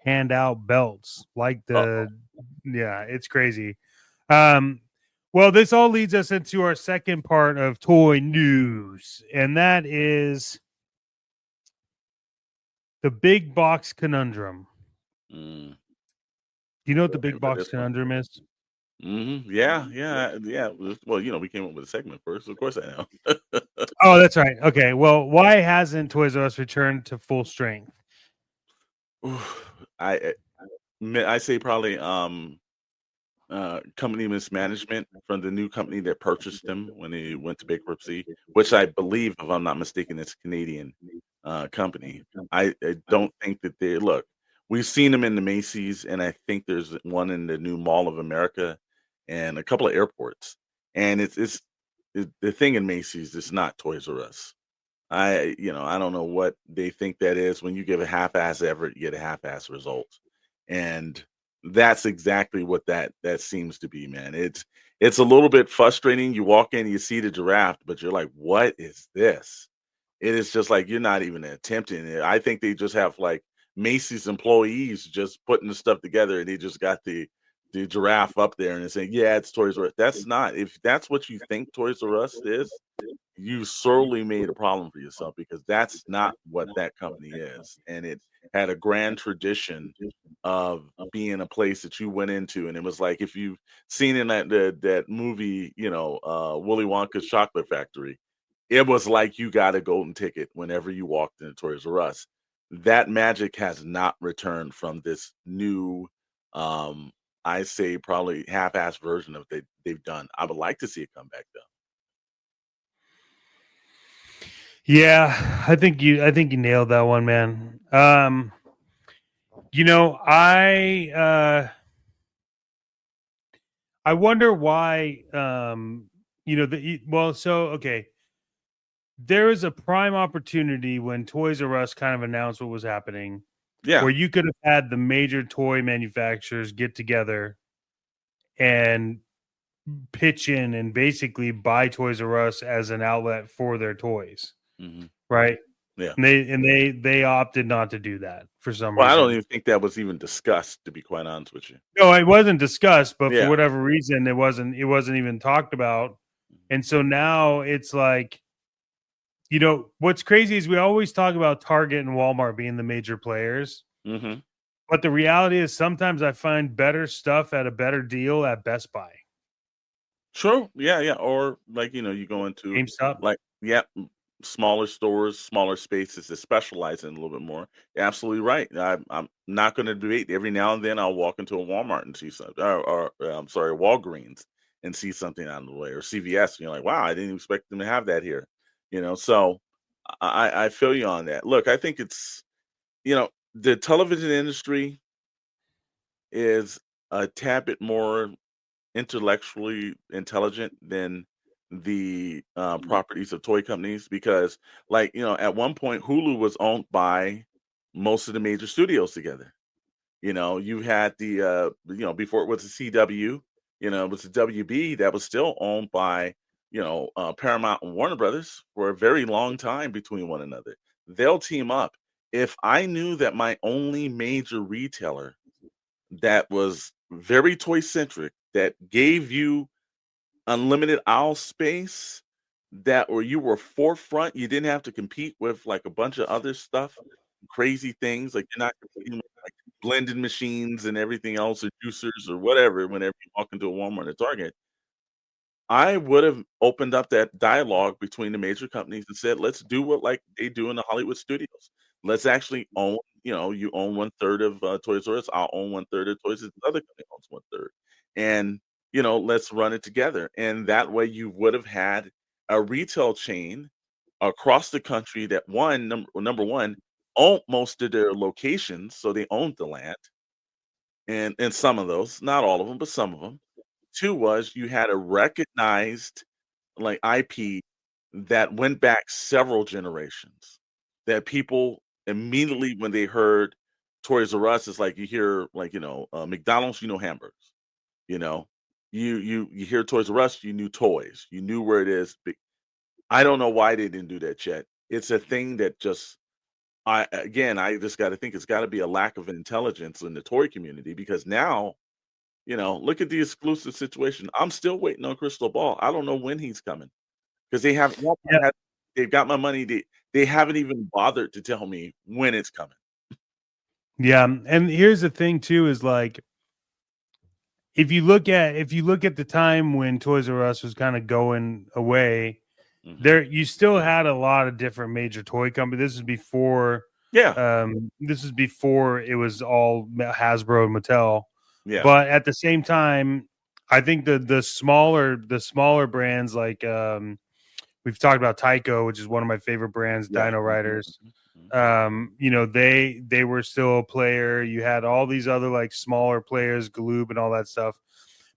hand out belts like it's crazy. Well, this all leads us into our second part of toy news, and that is the big box conundrum. Do you know what the big box conundrum is? Yeah. Well, we came up with a segment first. Of course I know. Oh, that's right. Okay. Well, why hasn't Toys R Us returned to full strength? I say probably company mismanagement from the new company that purchased them when they went to bankruptcy, which I believe, if I'm not mistaken, it's a Canadian company. I don't think that they look. We've seen them in the Macy's, and I think there's one in the new Mall of America and a couple of airports. And it's the thing in Macy's. It's not Toys R Us. I don't know what they think that is. When you give a half-ass effort, you get a half-ass result, and that's exactly what that seems to be, man. It's a little bit frustrating. You walk in, you see the giraffe, but you're like, what is this? It is just like you're not even attempting it. I think they just have like Macy's employees just putting the stuff together, and they just got the giraffe up there and they're saying, yeah, it's Toys R Us. That's not. If that's what you think Toys R Us is, you sorely made a problem for yourself, because that's not what that company is. And it had a grand tradition of being a place that you went into, and it was like, if you've seen in that movie, Willy Wonka's Chocolate Factory, it was like you got a golden ticket whenever you walked into Toys R Us. That magic has not returned from this new, I say probably half-assed version of they've done. I would like to see it come back though. Yeah, I think you nailed that one, man. I wonder why. Okay. There is a prime opportunity when Toys R Us kind of announced what was happening Yeah. where you could have had the major toy manufacturers get together and pitch in and basically buy Toys R Us as an outlet for their toys, right? Yeah. And they opted not to do that for some Well, I don't reason. even think that was even discussed, to be quite honest with you. No, it wasn't discussed, but for Yeah. whatever reason, it wasn't even talked about. And so now it's like, you know, what's crazy is we always talk about Target and Walmart being the major players. Mm-hmm. But the reality is sometimes I find better stuff at a better deal at Best Buy. Sure. Yeah, yeah. Or like, you go into GameStop. like, smaller stores, smaller spaces that specialize in a little bit more. You're absolutely right. I'm not going to debate. Every now and then I'll walk into a Walmart and see something, or I'm sorry, Walgreens and see something out of the way, or CVS. And you're like, wow, I didn't expect them to have that here. So I feel you on that. Look, I think it's, the television industry is a tad bit more intellectually intelligent than the properties of toy companies, because at one point Hulu was owned by most of the major studios together. You had the before it was the CW, it was the WB that was still owned by Paramount and Warner Brothers for a very long time between one another. They'll team up. If I knew that my only major retailer that was very toy centric, that gave you unlimited aisle space, that or you were forefront, you didn't have to compete with like a bunch of other stuff, crazy things, like you're not competing with like blending machines and everything else, or juicers or whatever, whenever you walk into a Walmart or Target. I would have opened up that dialogue between the major companies and said, let's do what like they do in the Hollywood studios. Let's actually own, you own 1/3 of Toys R Us. I'll own 1/3 of Toys R Us. The other company owns 1/3. And, let's run it together. And that way you would have had a retail chain across the country that number one, owned most of their locations. So they owned the land. And some of those, not all of them, but some of them. Two was you had a recognized like IP that went back several generations, that people immediately when they heard Toys R Us, is like you hear like McDonald's, hamburgers, you know you hear Toys R Us, you knew toys, you knew where it is. I don't know why they didn't do that, Chet. It's a thing that just I just got to think it's got to be a lack of intelligence in the toy community, because now look at the exclusive situation. I'm still waiting on Crystal Ball. I don't know when he's coming, because they haven't. They've got my money. They haven't even bothered to tell me when it's coming. Yeah, and here's the thing too: is like if you look at the time when Toys R Us was kind of going away, there you still had a lot of different major toy companies. This is before, this is before it was all Hasbro and Mattel. Yeah. But at the same time, I think the smaller brands like we've talked about Tyco, which is one of my favorite brands, Dino Riders. They were still a player. You had all these other like smaller players, Galoob and all that stuff.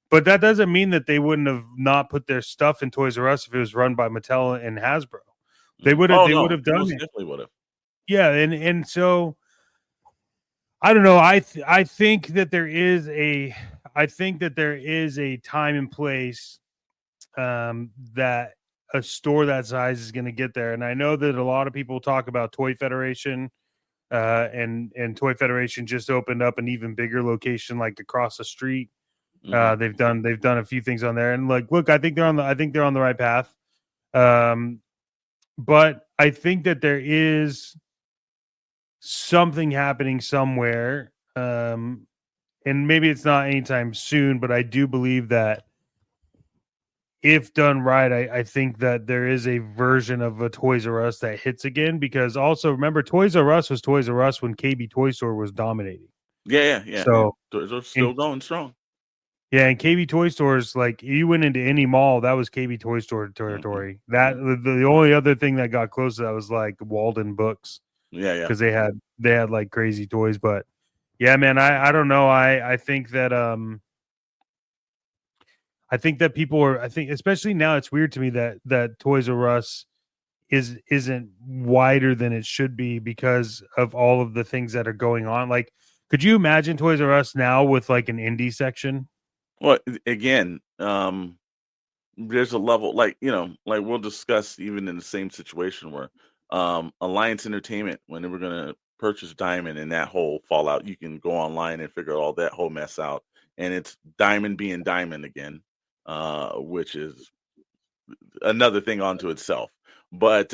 But that doesn't mean that they wouldn't have not put their stuff in Toys R Us if it was run by Mattel and Hasbro. They would have. Would have done it. Definitely would have. Yeah, and so I don't know. I think that there is a time and place that a store that size is going to get there. And I know that a lot of people talk about Toy Federation, and Toy Federation just opened up an even bigger location like across the street. They've done a few things on there, and look, I think they're on the right path. But I think that there is something happening somewhere, and maybe it's not anytime soon, but I do believe that if done right, I think that there is a version of a Toys R Us that hits again, because also remember Toys R Us was Toys R Us when KB Toy Store was dominating. Yeah. So they're still going strong. Yeah, and KB Toy Stores, like you went into any mall, that was KB Toy Store territory. That the only other thing that got close to that was like Walden Books. Yeah. Because they had like crazy toys. But yeah, man, I don't know. I think that people are, I think especially now it's weird to me that Toys R Us isn't wider than it should be because of all of the things that are going on. Like, could you imagine Toys R Us now with like an indie section? Well, again, there's a level like like we'll discuss even in the same situation where Alliance Entertainment, when they were going to purchase Diamond and that whole fallout, you can go online and figure all that whole mess out, and it's Diamond being Diamond again, which is another thing onto itself. But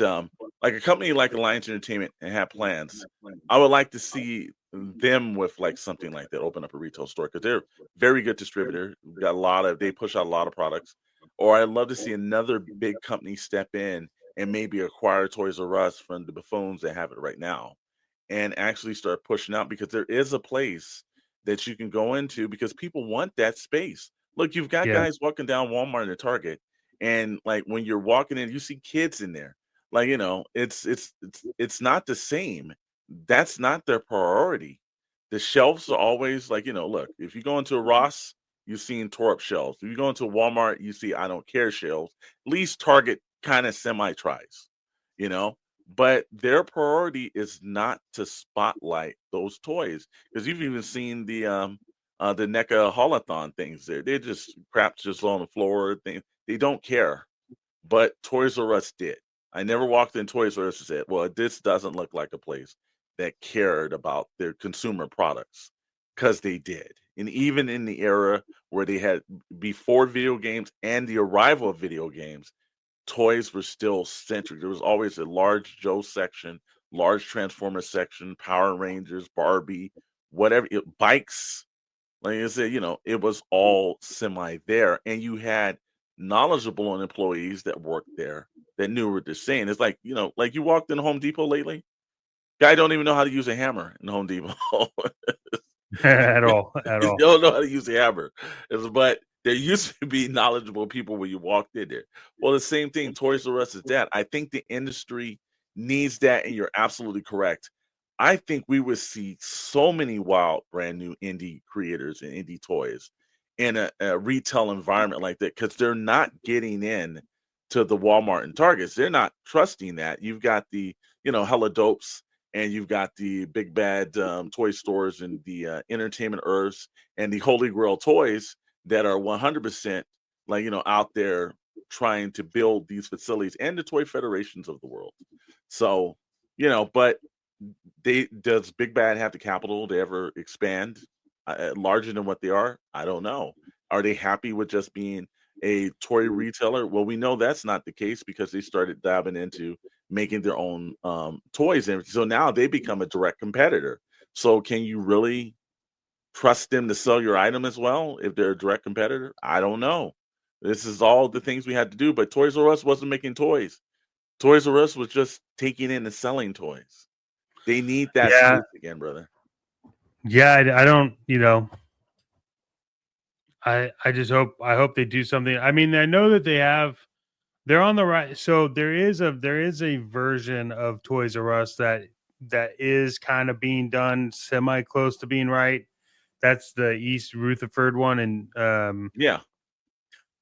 like a company like Alliance Entertainment and have plans, I would like to see them with like something like that, open up a retail store because they're very good distributor. Got a lot of they push out a lot of products. Or I'd love to see another big company step in and maybe acquire Toys R Us from the buffoons that have it right now and actually start pushing out because there is a place that you can go into because people want that space. Look, you've got Yeah. guys walking down Walmart and Target, and like when you're walking in, you see kids in there. Like, it's not the same. That's not their priority. The shelves are always like, look, if you go into a Ross, you've seen tore up shelves. If you go into Walmart, you see I don't care shelves. At least Target kind of semi tries, you know. But their priority is not to spotlight those toys because you've even seen the NECA holothon things there. They just crap just on the floor. They don't care. But Toys R Us did. I never walked in Toys R Us and said, "Well, this doesn't look like a place that cared about their consumer products," because they did. And even in the era where they had before video games and the arrival of video games, toys were still centric. There was always a large Joe section, large Transformer section, Power Rangers, Barbie, whatever, bikes. Like I said, it was all semi there, and you had knowledgeable employees that worked there that knew what they're saying. It's like, like you walked in Home Depot lately. Guy don't even know how to use a hammer in Home Depot. At all. You don't know how to use a hammer. But there used to be knowledgeable people when you walked in there. Well, the same thing, Toys R Us is that. I think the industry needs that, and you're absolutely correct. I think we would see so many wild, brand new indie creators and indie toys in a retail environment like that because they're not getting in to the Walmart and Targets. They're not trusting that. You've got the, hella dopes, and you've got the big bad toy stores and the entertainment earths and the Holy Grail toys that are 100% like, out there trying to build these facilities and the toy federations of the world. So, but does Big Bad have the capital to ever expand larger than what they are? I don't know. Are they happy with just being a toy retailer? Well, we know that's not the case because they started dabbing into making their own toys, and so now they become a direct competitor. So can you really trust them to sell your item as well if they're a direct competitor? I don't know. This is all the things we had to do, but Toys R Us wasn't making toys. Toys R Us was just taking in and selling toys. They need that Yeah. space again, brother. Yeah, I don't, I just hope they do something. I mean, I know that they're on the right. So there is a version of Toys R Us that is kind of being done semi close to being right. That's the East Rutherford one, and yeah.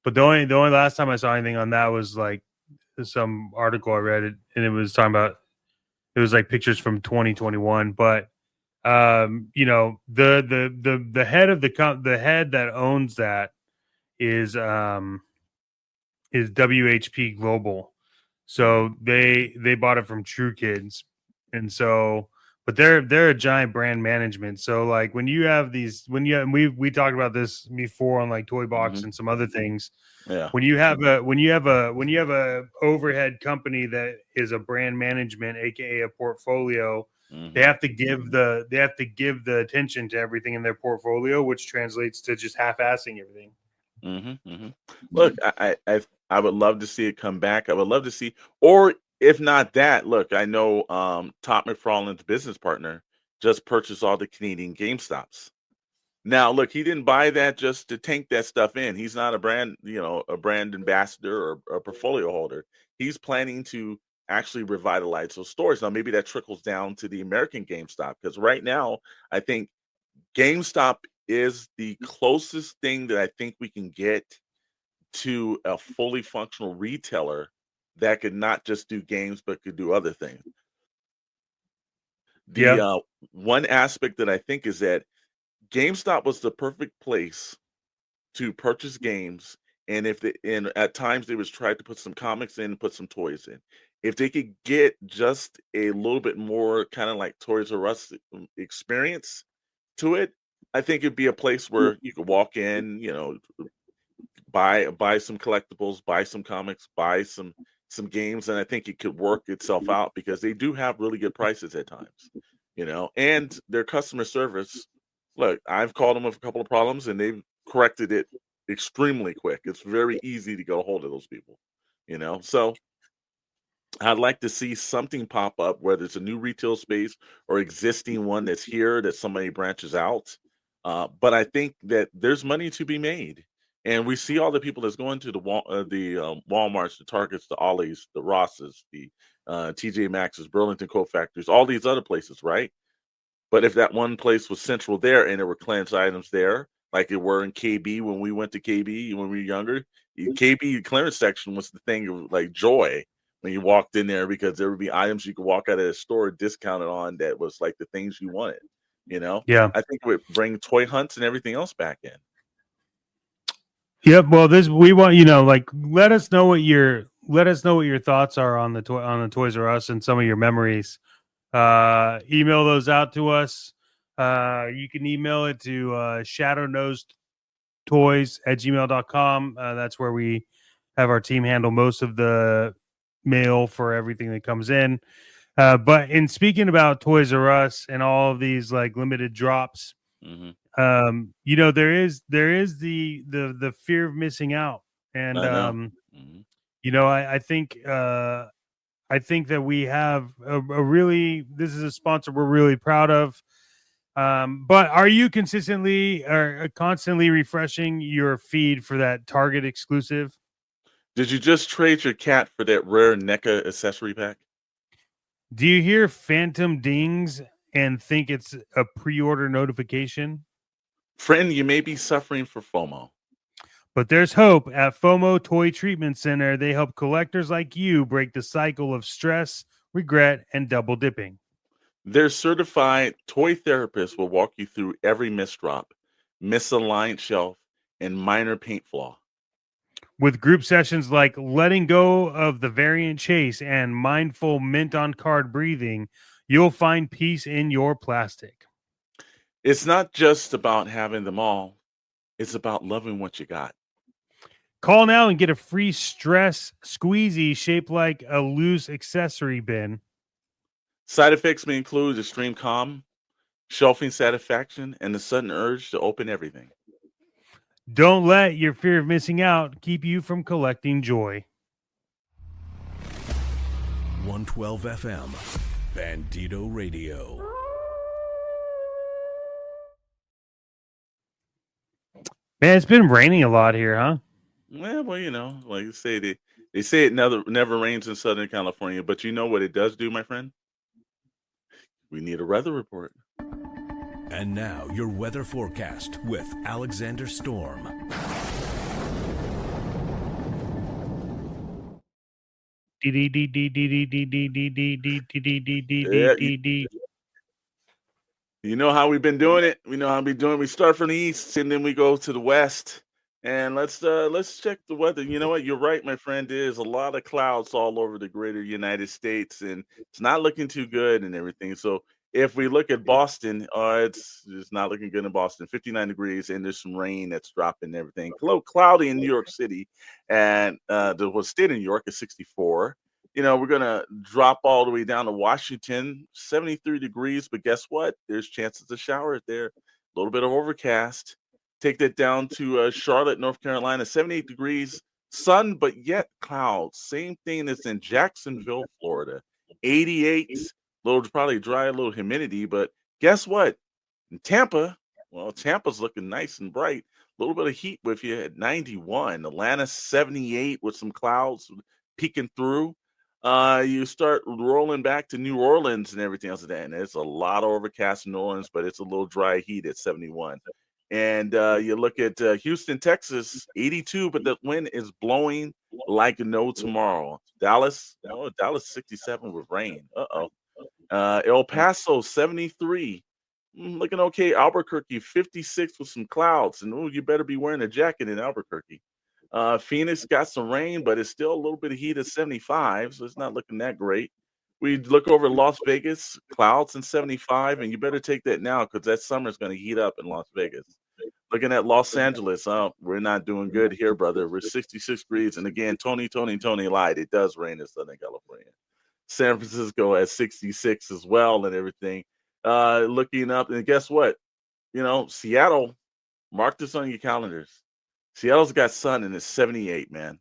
But the only last time I saw anything on that was like some article I read it, and it was talking about it was like pictures from 2021, but the head of the head that owns that is WHP Global. So they bought it from True Kids, and so but they're a giant brand management. So like when you have and we talked about this before on like Toy Box and some other things. Yeah. When you have a overhead company that is a brand management, aka a portfolio, they have to give the attention to everything in their portfolio, which translates to just half-assing everything. Look, I would love to see it come back. I would love to see, or if not that, look, I know Todd McFarlane's business partner just purchased all the Canadian GameStops. Now, look, he didn't buy that just to tank that stuff in. He's not a brand ambassador or a portfolio holder. He's planning to actually revitalize those stores. Now, maybe that trickles down to the American GameStop because right now, I think GameStop is the closest thing that I think we can get to a fully functional retailer that could not just do games, but could do other things. Yeah. The one aspect that I think is that GameStop was the perfect place to purchase games, and at times they was tried to put some comics in, put some toys in. If they could get just a little bit more kind of like Toys R Us experience to it, I think it'd be a place where you could walk in, buy some collectibles, buy some comics, buy some games, and I think it could work itself out because they do have really good prices at times, and their customer service. Look, I've called them with a couple of problems, and they've corrected it extremely quick. It's very easy to get a hold of those people, So I'd like to see something pop up, whether it's a new retail space or existing one that's here that somebody branches out. But I think that there's money to be made, and we see all the people that's going to the Walmarts, the Targets, the Ollie's, the Rosses, the TJ Maxx's, Burlington Coat Factories, all these other places, right? But if that one place was central there and there were clearance items there, like it were in KB when we went to KB when we were younger, KB clearance section was the thing of like joy when you walked in there because there would be items you could walk out of the store discounted on that was like the things you wanted. Yeah. I think it would bring toy hunts and everything else back in. Yep. Well, we want let us know what your thoughts are on the Toys R Us and some of your memories. Email those out to us. You can email it to shadownosetoys@gmail.com. That's where we have our team handle most of the mail for everything that comes in. But in speaking about Toys R Us and all of these like limited drops, there is the fear of missing out, and I know. I think that we have this is a sponsor we're really proud of. But are you consistently or constantly refreshing your feed for that Target exclusive? Did you just trade your cat for that rare NECA accessory pack? Do you hear phantom dings and think it's a pre-order notification? Friend, you may be suffering for FOMO. But there's hope. At FOMO Toy Treatment Center, they help collectors like you break the cycle of stress, regret, and double dipping. Their certified toy therapists will walk you through every misdrop, misaligned shelf, and minor paint flaw. With group sessions like letting go of the variant chase and mindful mint on card breathing, you'll find peace in your plastic. It's not just about having them all. It's about loving what you got. Call now and get a free stress squeezy shaped like a loose accessory bin. Side effects may include extreme calm, shelving satisfaction, and the sudden urge to open everything. Don't let your fear of missing out keep you from collecting joy. 112 FM, Bandito Radio. Man, it's been raining a lot here, huh? Yeah, well, like you say, they say it never rains in Southern California, but you know what it does do, my friend? We need a weather report. And now your weather forecast with Alexander Storm. You know how we've been doing it. We know how we've been doing it. We start from the east and then we go to the west. And let's check the weather. You know what? You're right, my friend. There's a lot of clouds all over the greater United States, and it's not looking too good and everything. So if we look at Boston, it's not looking good in Boston. 59 degrees, and there's some rain that's dropping and everything. Cloudy in New York City, and the state of New York is 64. We're gonna drop all the way down to Washington, 73 degrees. But guess what? There's chances of showers there. A little bit of overcast. Take that down to Charlotte, North Carolina, 78 degrees, sun, but yet clouds. Same thing that's in Jacksonville, Florida, 88. Little probably dry, a little humidity, but guess what? In Tampa, well, Tampa's looking nice and bright. A little bit of heat with you at 91. Atlanta, 78 with some clouds peeking through. You start rolling back to New Orleans and everything else like that, and there's a lot of overcast in New Orleans, but it's a little dry heat at 71. And you look at Houston, Texas, 82, but the wind is blowing like no tomorrow. Dallas, Dallas 67 with rain. El Paso 73. Looking okay. Albuquerque 56 with some clouds. And you better be wearing a jacket in Albuquerque. Phoenix got some rain, but it's still a little bit of heat at 75, so it's not looking that great. We look over Las Vegas, clouds and 75, and you better take that now because that summer is going to heat up in Las Vegas. Looking at Los Angeles, we're not doing good here, brother. We're 66 degrees, and again, Tony lied. It does rain in Southern California. San Francisco at 66 as well, and everything. Looking up, and guess what? Seattle. Mark this on your calendars. Seattle's got sun and it's 78, man.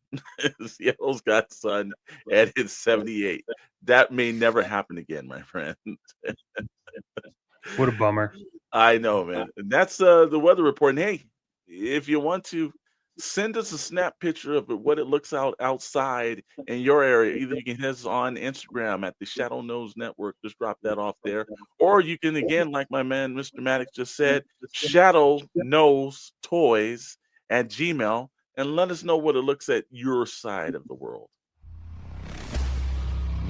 Seattle's got sun and it's 78. That may never happen again, my friend. What a bummer. I know, man. And that's the weather report. And hey, if you want to send us a snap picture of what it looks outside in your area, either you can hit us on Instagram at the Shadow Nose Network, just drop that off there, or you can, again, like my man Mr. Maddox just said, Shadow Nose Toys at Gmail, and let us know what it looks at your side of the world.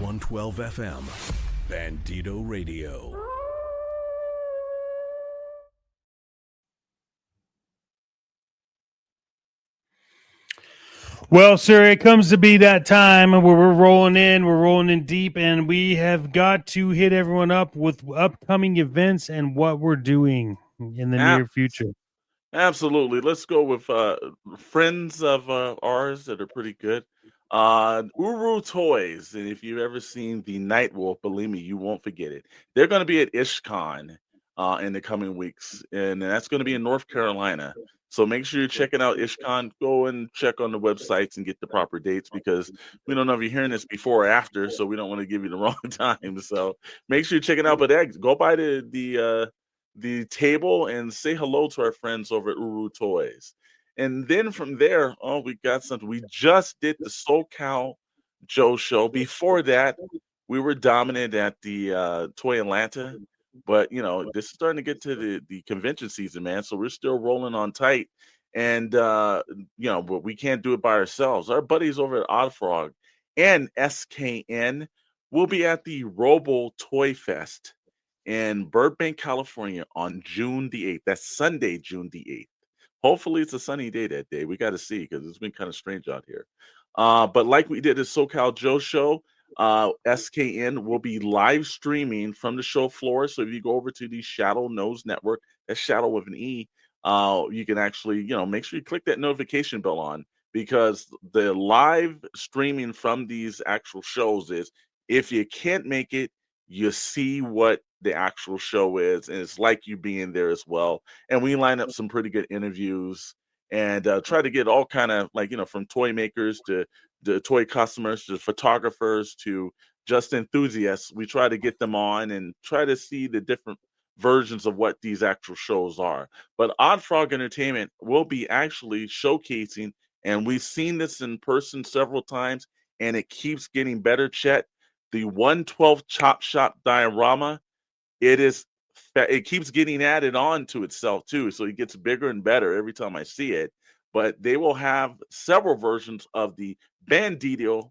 112 FM, Bandito Radio. Well, sir, it comes to be that time where we're rolling in deep, and we have got to hit everyone up with upcoming events and what we're doing in the near future. Absolutely. Let's go with friends of ours that are pretty good. Uru Toys, and if you've ever seen the Night Wolf, believe me, you won't forget it. They're going to be at IshCon in the coming weeks, and that's going to be in North Carolina. So make sure you're checking out IshCon. Go and check on the websites and get the proper dates because we don't know if you're hearing this before or after, so we don't want to give you the wrong time. So make sure you check it out. But go by the table and say hello to our friends over at Uru Toys. And then from there, we got something. We just did the SoCal Joe show. Before that, we were dominant at the Toy Atlanta. But, this is starting to get to the convention season, man. So we're still rolling on tight. And, but we can't do it by ourselves. Our buddies over at Odd Frog and SKN will be at the Robo Toy Fest in Burbank, California on June the 8th. That's Sunday, June the 8th. Hopefully it's a sunny day that day. We got to see because it's been kind of strange out here. But like we did at SoCal Joe show, SKN will be live streaming from the show floor. So if you go over to the Shadow Nose Network, that's Shadow with an E, you can actually, make sure you click that notification bell on because the live streaming from these actual shows is if you can't make it, you see what the actual show is, and it's like you being there as well. And we line up some pretty good interviews and try to get all kind of from toy makers to the toy customers to photographers to just enthusiasts. We try to get them on and try to see the different versions of what these actual shows are. But Odd Frog Entertainment will be actually showcasing, and we've seen this in person several times, and it keeps getting better, Chet. The 1/12 Chop Shop diorama, it keeps getting added on to itself too, so it gets bigger and better every time I see it. But they will have several versions of the Bandito,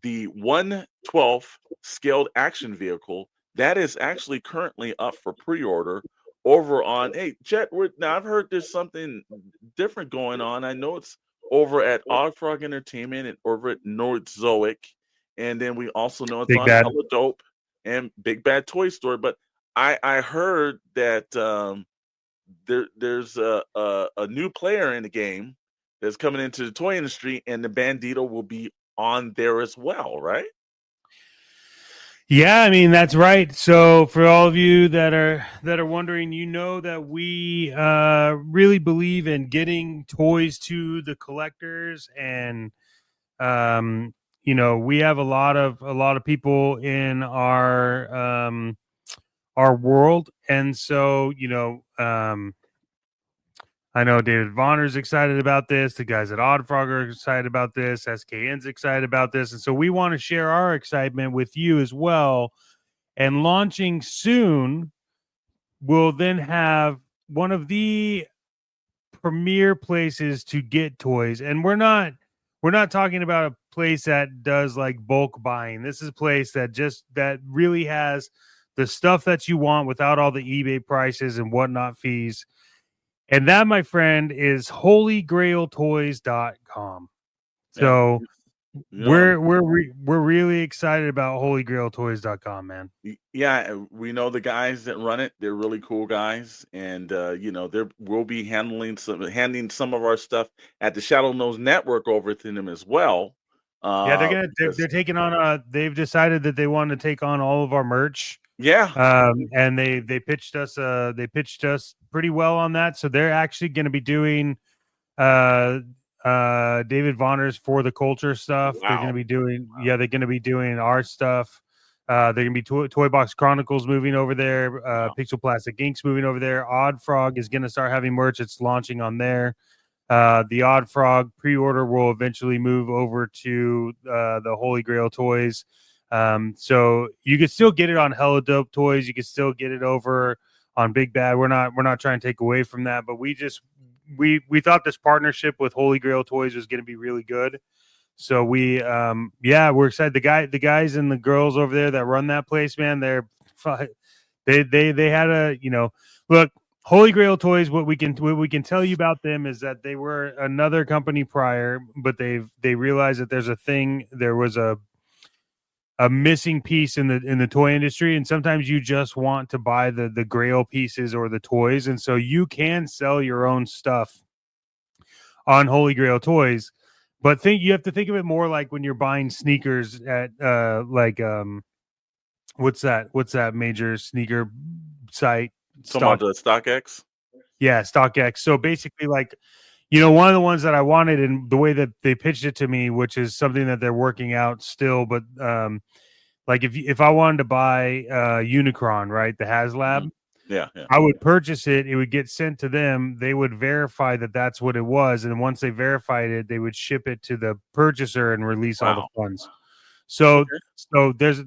the 1/12 scaled action vehicle that is actually currently up for pre-order over on. Hey, Chet, now I've heard there's something different going on. I know it's over at Odd Frog Entertainment and over at Nordzoic, and then we also know it's Big on Bad. Hella Dope and Big Bad Toy Store. But I heard that there's a new player in the game that's coming into the toy industry, and the Bandito will be on there as well, right? Yeah, I mean that's right. So for all of you that are wondering, that we really believe in getting toys to the collectors, and we have a lot of people in our world, and so I know David Vonner's excited about this. The guys at Odd Frog are excited about this. SKN's excited about this. And so we want to share our excitement with you as well. And launching soon, we'll then have one of the premier places to get toys. And we're not we're not talking about a place that does like bulk buying. This is a place that really has the stuff that you want without all the eBay prices and whatnot fees. And that, my friend, is holygrailtoys.com. So we're really excited about holygrailtoys.com, man. Yeah, we know the guys that run it. They're really cool guys, and we'll be handing some of our stuff at the Shadow Nose Network over to them as well. Yeah, they're taking on. They've decided that they want to take on all of our merch. Yeah, and they pitched us. They pitched us pretty well on that. So they're actually going to be doing David Vonner's For the Culture stuff. Wow. They're going to be doing. Yeah, they're going to be doing our stuff. They're going to be Toy Box Chronicles moving over there. Pixel Plastic Inks moving over there. Odd Frog is going to start having merch. It's launching on there. The Odd Frog pre-order will eventually move over to the Holy Grail Toys. So you can still get it on Hella Dope Toys. You can still get it over on Big Bad. We're not trying to take away from that, but we thought this partnership with Holy Grail Toys was going to be really good. So we're excited. The guys and the girls over there that run that place, man, they had a, look, Holy Grail Toys, what we can tell you about them is that they were another company prior, but they realized that there was a missing piece in the toy industry, and sometimes you just want to buy the Grail pieces or the toys, and so you can sell your own stuff on Holy Grail Toys. But you have to think of it more like when you're buying sneakers at what's that major sneaker site? About the StockX. Yeah, StockX. So basically, like, one of the ones that I wanted, and the way that they pitched it to me, which is something that they're working out still, but like if I wanted to buy Unicron, right, the HasLab, yeah, I would purchase it. It would get sent to them. They would verify that that's what it was, and once they verified it, they would ship it to the purchaser and release all the funds. So there's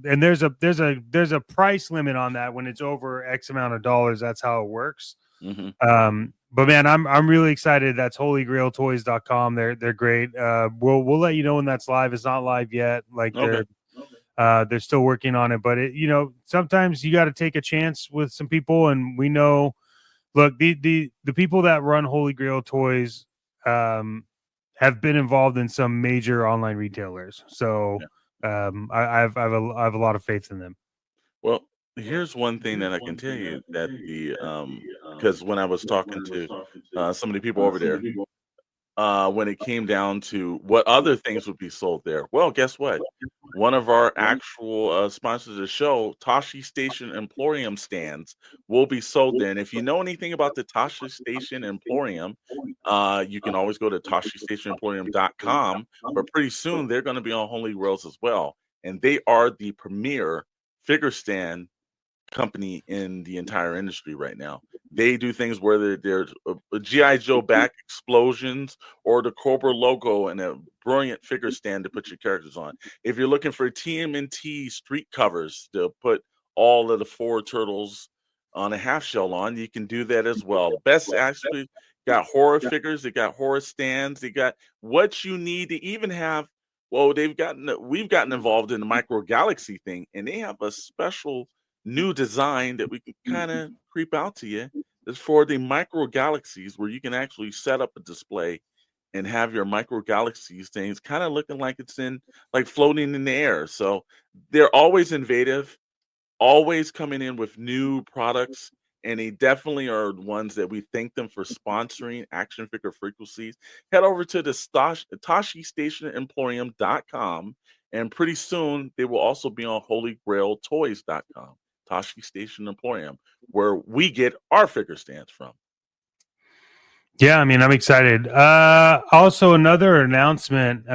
a price limit on that. When it's over X amount of dollars, that's how it works. Mm-hmm. But man, I'm really excited. That's holygrailtoys.com. They're great. We'll let you know when that's live. It's not live yet. Like they're still working on it, but sometimes you got to take a chance with some people, and we know, look, the people that run Holy Grail Toys have been involved in some major online retailers. So I have a lot of faith in them. Well, here's one thing that I can tell you, that because when I was talking to some of the people over there, when it came down to what other things would be sold there, well, guess what? One of our actual sponsors of the show, Tashi Station Emporium stands, will be sold there. And if you know anything about the Tashi Station Emporium, you can always go to TashiStationEmporium.com. But pretty soon they're going to be on Holy Grails as well, and they are the premier figure stand company in the entire industry right now. They do things where there's a G.I. Joe back explosions or the Cobra logo and a brilliant figure stand to put your characters on. If you're looking for TMNT street covers to put all of the 4 turtles on a half shell on, you can do that as well. Best actually got horror figures, they got horror stands, they got what you need to even have. Well, we've gotten involved in the Micro Galaxy thing, and they have a special new design that we can kind of creep out to you. It's for the Micro Galaxies, where you can actually set up a display and have your Micro Galaxies things kind of looking like it's floating in the air. So they're always innovative, always coming in with new products, and they definitely are ones that we thank them for sponsoring Action Figure Frequencies. Head over to the TashiStationEmporium.com, and pretty soon they will also be on HolyGrailToys.com. Tashi Station Emporium, where we get our figure stands from. Yeah, I mean, I'm excited. Also, another announcement.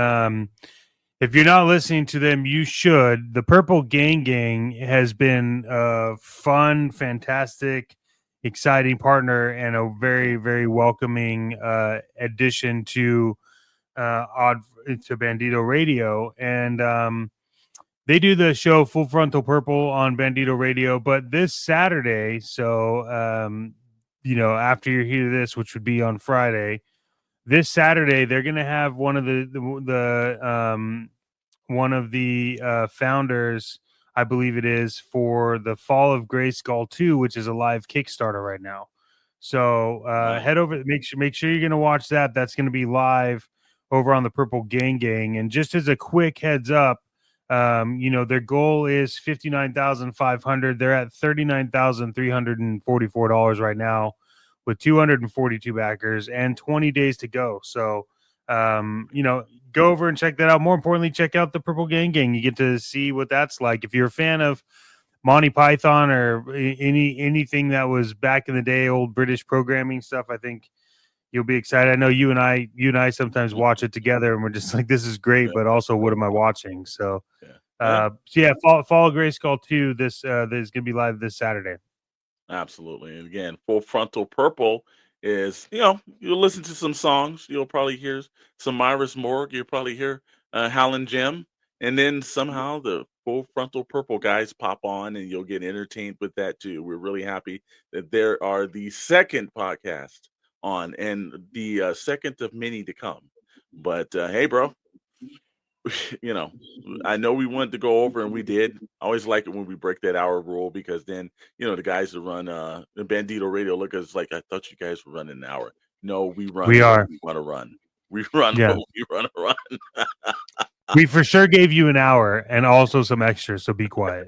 If you're not listening to them, you should. The Purple Gang has been a fun, fantastic, exciting partner and a very, very welcoming addition to Bandito Radio. And they do the show Full Frontal Purple on Bandito Radio, but this Saturday, so after you hear this, which would be on Friday, this Saturday they're going to have one of the founders, I believe it is, for the Fall of Grayskull 2, which is a live Kickstarter right now. So head over, make sure you're going to watch that. That's going to be live over on the Purple Gang. And just as a quick heads up, their goal is $59,500. They're at $39,344 right now, with 242 backers and 20 days to go. So, go over and check that out. More importantly, check out the Purple Gang. You get to see what that's like. If you're a fan of Monty Python or anything that was back in the day, old British programming stuff, I think you'll be excited. I know you and I sometimes watch it together, and we're just like, this is great, but also, what am I watching? So, Fall of Grayskull 2. This is going to be live this Saturday. Absolutely. And again, Frontal Purple is, you'll listen to some songs. You'll probably hear some Mira's Morgue. You'll probably hear Howlin' Jim. And then somehow the full Frontal Purple guys pop on, and you'll get entertained with that too. We're really happy that there are the second podcast on, and the second of many to come. But hey, bro, I know we wanted to go over, and we did. I always like it when we break that hour rule, because then, the guys that run the Bandito Radio look at us like, I thought you guys were running an hour. No, we run. We want to run. We run. Yeah. We run. We for sure gave you an hour and also some extras, so be quiet.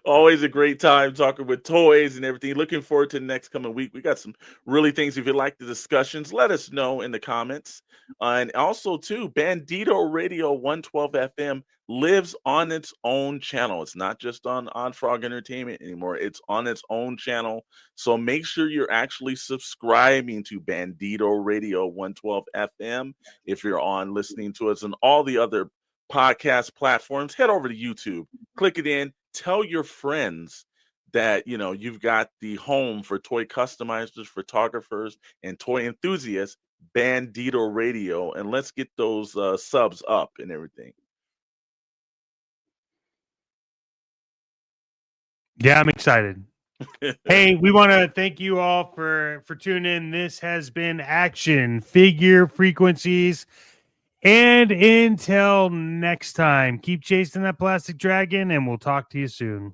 Always a great time talking with toys and everything. Looking forward to the next coming week. We got some really things. If you like the discussions, let us know in the comments. And also, too, Bandito Radio 112 FM lives on its own channel. It's not just on Frog Entertainment anymore. It's on its own channel. So make sure you're actually subscribing to Bandito Radio 112 FM. If you're on listening to us on all the other podcast platforms, head over to YouTube, click it in. Tell your friends that, you've got the home for toy customizers, photographers, and toy enthusiasts, Bandito Radio, and let's get those subs up and everything. Yeah, I'm excited. Hey, we want to thank you all for tuning in. This has been Action Figure Frequencies. And until next time, keep chasing that plastic dragon, and we'll talk to you soon.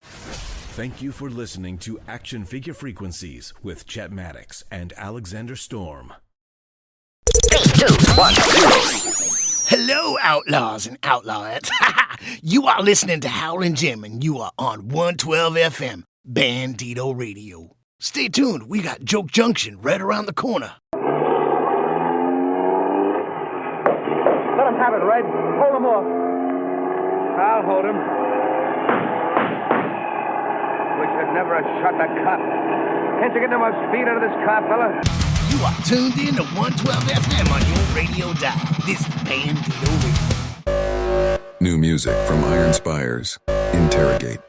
Thank you for listening to Action Figure Frequencies with Chet Maddox and Alexander Storm. 3, 2, 1, 0. Hello, outlaws and outlawettes. You are listening to Howlin' Jim, and you are on 112 FM, Bandito Radio. Stay tuned. We got Joke Junction right around the corner. Let him have it, Red. Hold him off. I'll hold him. We should never have shot that cop. Can't you get no more speed out of this car, fella? You are tuned in to 112 FM on your radio dial. This is Bandito Radio. New music from Iron Spires. Interrogate.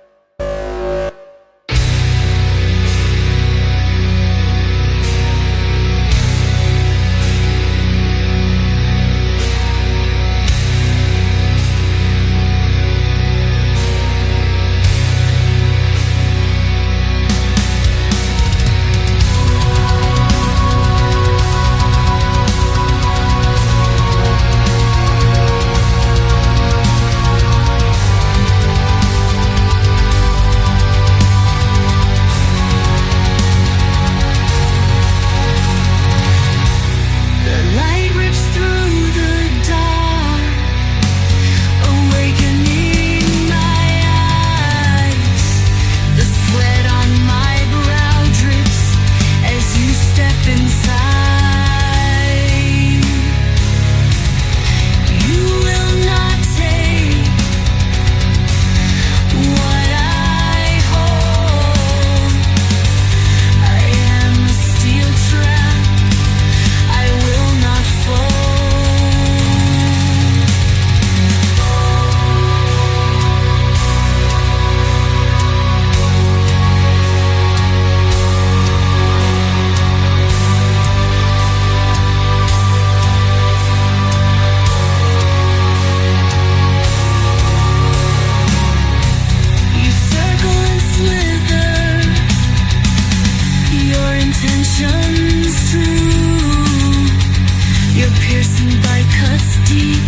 piercing bite cuts deep,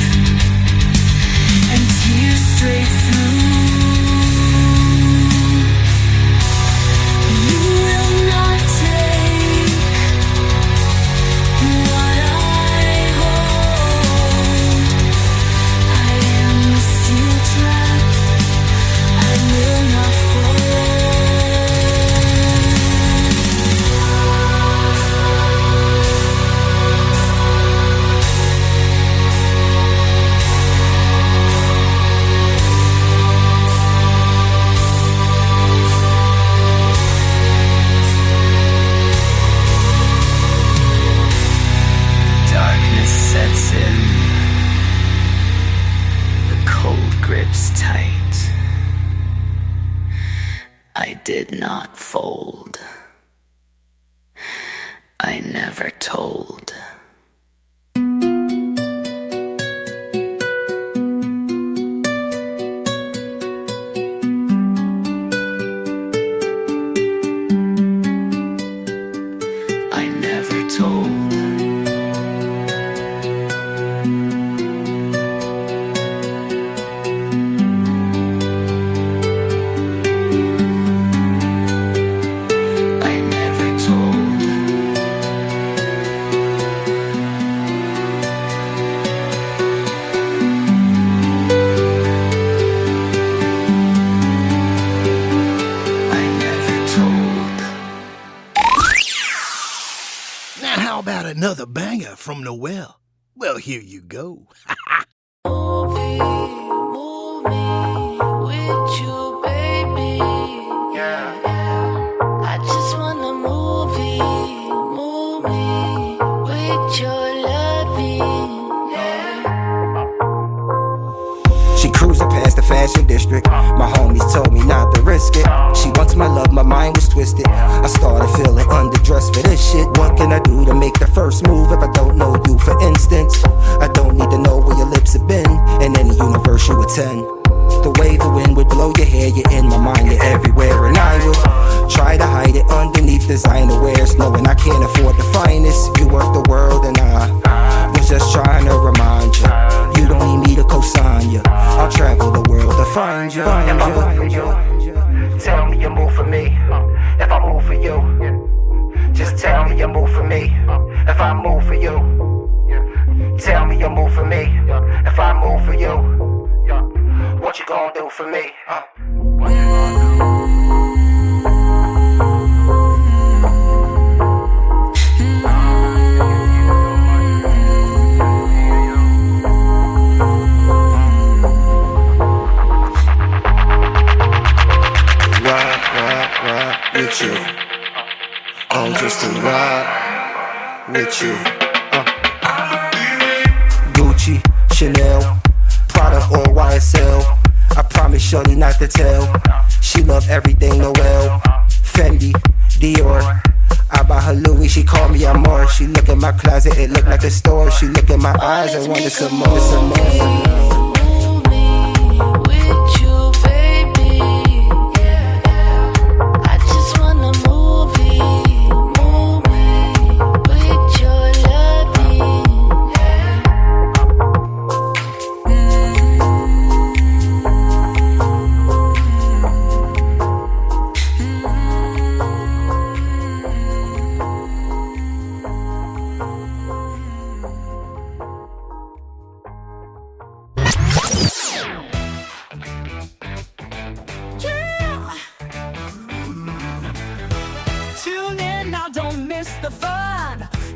and tears straight through. You will not take what I hold. I am the steel trap, I will not fall. Darkness sets in, the cold grips tight. I did not fold. I never told. I never told. I never told. I never told. Now, how about another banger from Noel? Well, here you go. Move me with you, baby. Yeah. I just wanna move me with your loving. She cruising past the fashion district. My homies told me not to risk it. She wants my love, my mind was twisted. I started feeling underdressed for this shit. What can I do to make the first move if I don't know you, for instance? I don't need to know where your lips have been in any universe you attend. The way the wind would blow your hair, you're in my mind, you're everywhere. And I will try to hide it underneath designer wears, knowing I can't afford the finest. You worth the world and I was just trying to remind you. You don't need me to co-sign you. I'll travel the world to find you. If I move for you, tell me you move for me. If I move for you, just tell me you move for me. If I move for you, tell me you move for me. If I move for you, what you gonna do for me? Ride with you. Oh, just to ride with you. Gucci, Chanel, Prada or YSL. I promise shorty not to tell. She love everything Noel. Fendi, Dior. I buy her Louis, she call me Amor. She look at my closet, it look like a store. She look at my eyes and wonder some more, some more.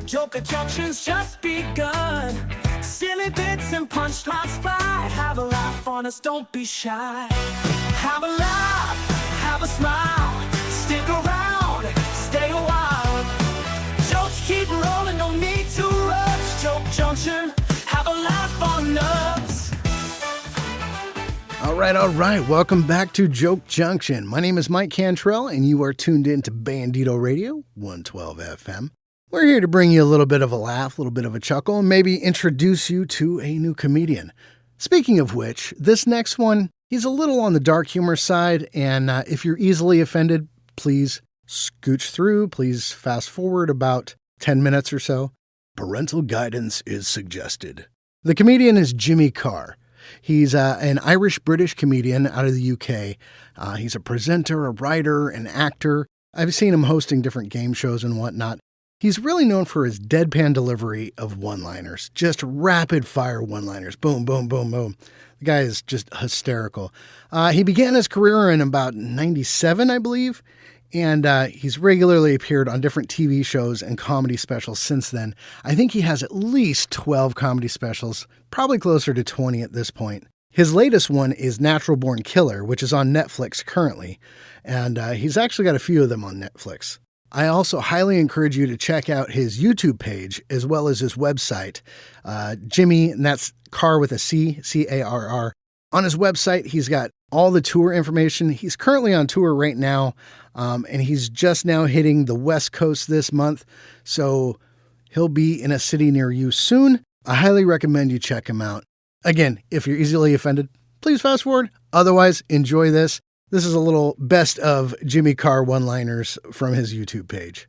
Joker Junction's just begun. Silly bits and punchlines fly. Have a laugh on us, don't be shy. Have a laugh, have a smile. Stick around, stay a while. Jokes keep rolling, no need to rush. Joke Junction, have a laugh on us. All right. Welcome back to Joke Junction. My name is Mike Cantrell, and you are tuned in to Bandito Radio, 112 FM. We're here to bring you a little bit of a laugh, a little bit of a chuckle, and maybe introduce you to a new comedian. Speaking of which, this next one, he's a little on the dark humor side, and if you're easily offended, please scooch through. Please fast forward about 10 minutes or so. Parental guidance is suggested. The comedian is Jimmy Carr. He's an Irish-British comedian out of the UK. He's a presenter, a writer, an actor. I've seen him hosting different game shows and whatnot. He's really known for his deadpan delivery of one-liners, just rapid-fire one-liners. Boom, boom, boom, boom. The guy is just hysterical. He began his career in about 97, I believe, and he's regularly appeared on different TV shows and comedy specials since then. I think he has at least 12 comedy specials, probably closer to 20 at this point. His latest one is Natural Born Killer, which is on Netflix currently, and he's actually got a few of them on Netflix. I also highly encourage you to check out his YouTube page as well as his website, Jimmy, and that's Carr with a C, C-A-R-R. On his website, he's got all the tour information. He's currently on tour right now, and he's just now hitting the West Coast this month, so he'll be in a city near you soon. I highly recommend you check him out. Again, if you're easily offended, please fast forward. Otherwise, enjoy this. This is a little best of Jimmy Carr one-liners from his YouTube page.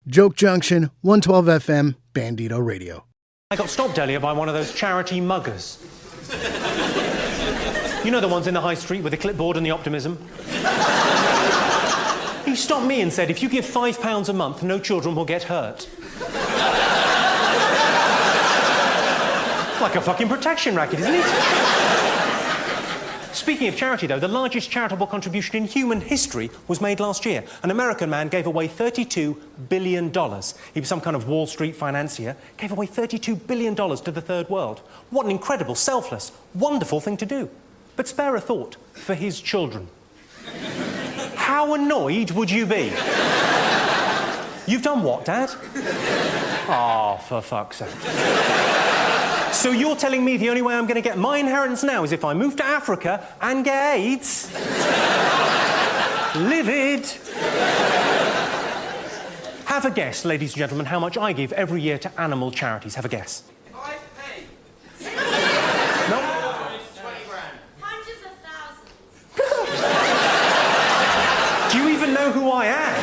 Joke Junction, 112 FM, Bandito Radio. I got stopped earlier by one of those charity muggers. You know the ones in the high street with the clipboard and the optimism? He stopped me and said, if you give £5 a month, no children will get hurt. It's like a fucking protection racket, isn't it? Speaking of charity, though, the largest charitable contribution in human history was made last year. An American man gave away $32 billion. He was some kind of Wall Street financier, gave away $32 billion to the third world. What an incredible, selfless, wonderful thing to do. But spare a thought for his children. How annoyed would you be? You've done what, Dad? Oh, for fuck's sake. So you're telling me the only way I'm going to get my inheritance now is if I move to Africa and get AIDS? Livid. Have a guess, ladies and gentlemen, how much I give every year to animal charities. Have a guess. 5p. No? 20 grand. Hundreds of thousands. Do you even know who I am?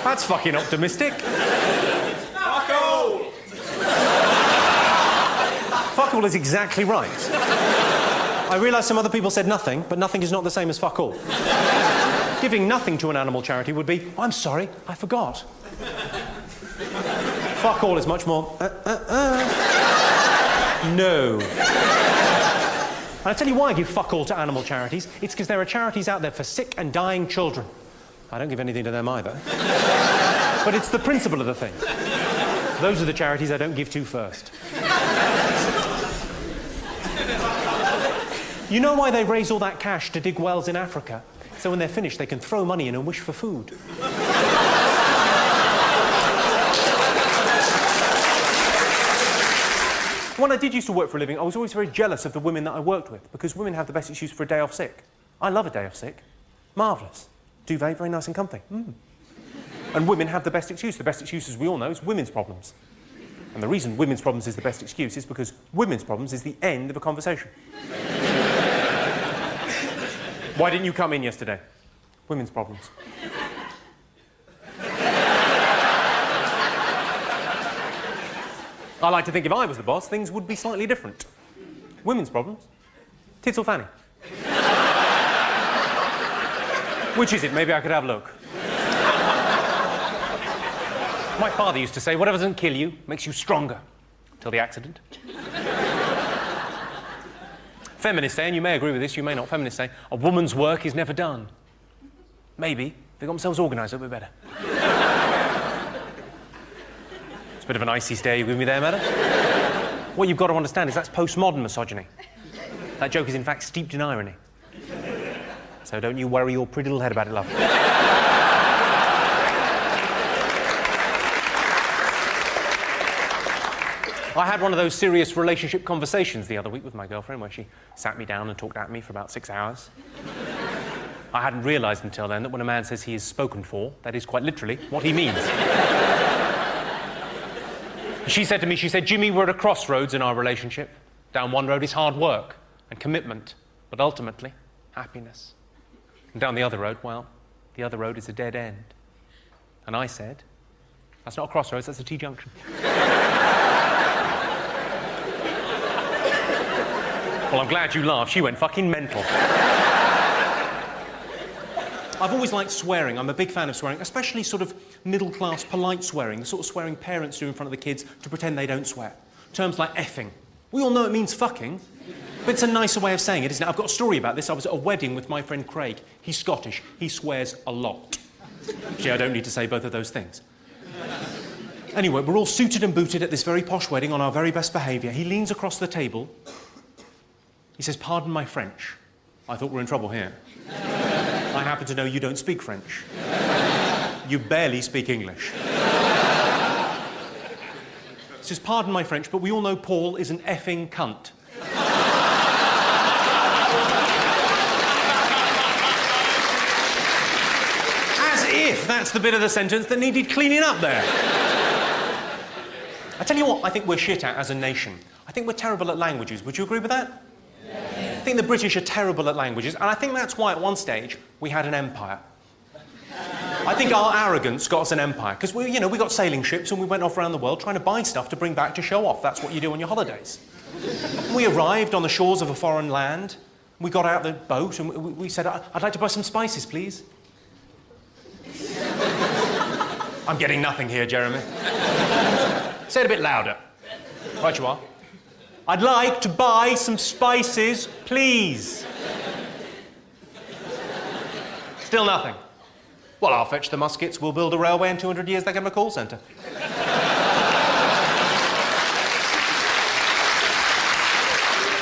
That's fucking optimistic. Fuck all. Fuck all is exactly right. I realise some other people said nothing, but nothing is not the same as fuck all. Giving nothing to an animal charity would be, I'm sorry, I forgot. Fuck all is much more, No. And I tell you why I give fuck all to animal charities. It's because there are charities out there for sick and dying children. I don't give anything to them either. But it's the principle of the thing. Those are the charities I don't give to first. You know why they raise all that cash to dig wells in Africa? So when they're finished, they can throw money in and wish for food. When I did used to work for a living, I was always very jealous of the women that I worked with, because women have the best excuse for a day off sick. I love a day off sick. Marvellous. Duvet, very nice and comfy. And women have the best excuse. The best excuse, as we all know, is women's problems. And the reason women's problems is the best excuse is because women's problems is the end of a conversation. Why didn't you come in yesterday? Women's problems. I like to think if I was the boss, things would be slightly different. Women's problems? Tits or fanny? Which is it? Maybe I could have a look. My father used to say, whatever doesn't kill you makes you stronger. Till the accident. Feminists say, and you may agree with this, you may not, feminists say, a woman's work is never done. Maybe they got themselves organised a little bit better. It's a bit of an icy stare you give me there, Maddox. What you've got to understand is that's postmodern misogyny. That joke is in fact steeped in irony. So don't you worry your pretty little head about it, love. I had one of those serious relationship conversations the other week with my girlfriend where she sat me down and talked at me for about 6 hours. I hadn't realised until then that when a man says he is spoken for, that is quite literally what he means. She said to me, Jimmy, we're at a crossroads in our relationship. Down one road is hard work and commitment, but ultimately, happiness. And down the other road, well, the other road is a dead end. And I said, That's not a crossroads, that's a T-junction. Well, I'm glad you laughed. She went fucking mental. I've always liked swearing. I'm a big fan of swearing, especially sort of middle-class, polite swearing, the sort of swearing parents do in front of the kids to pretend they don't swear. Terms like effing. We all know it means fucking, but it's a nicer way of saying it, isn't it? I've got a story about this. I was at a wedding with my friend Craig. He's Scottish. He swears a lot. Actually, I don't need to say both of those things. Anyway, we're all suited and booted at this very posh wedding on our very best behaviour. He leans across the table. He says, "Pardon my French." I thought we're in trouble here. I happen to know you don't speak French. You barely speak English. He says, "Pardon my French, but we all know Paul is an effing cunt." As if that's the bit of the sentence that needed cleaning up there. I tell you what I think we're shit at as a nation. I think we're terrible at languages. Would you agree with that? I think the British are terrible at languages, and I think that's why at one stage we had an empire. I think our arrogance got us an empire, because we got sailing ships and we went off around the world trying to buy stuff to bring back to show off. That's what you do on your holidays. We arrived on the shores of a foreign land, we got out the boat and we said, "I'd like to buy some spices, please." I'm getting nothing here, Jeremy. Say it a bit louder. Right you are. "I'd like to buy some spices, please." Still nothing. "Well, I'll fetch the muskets, we'll build a railway, in 200 years they can have a call centre."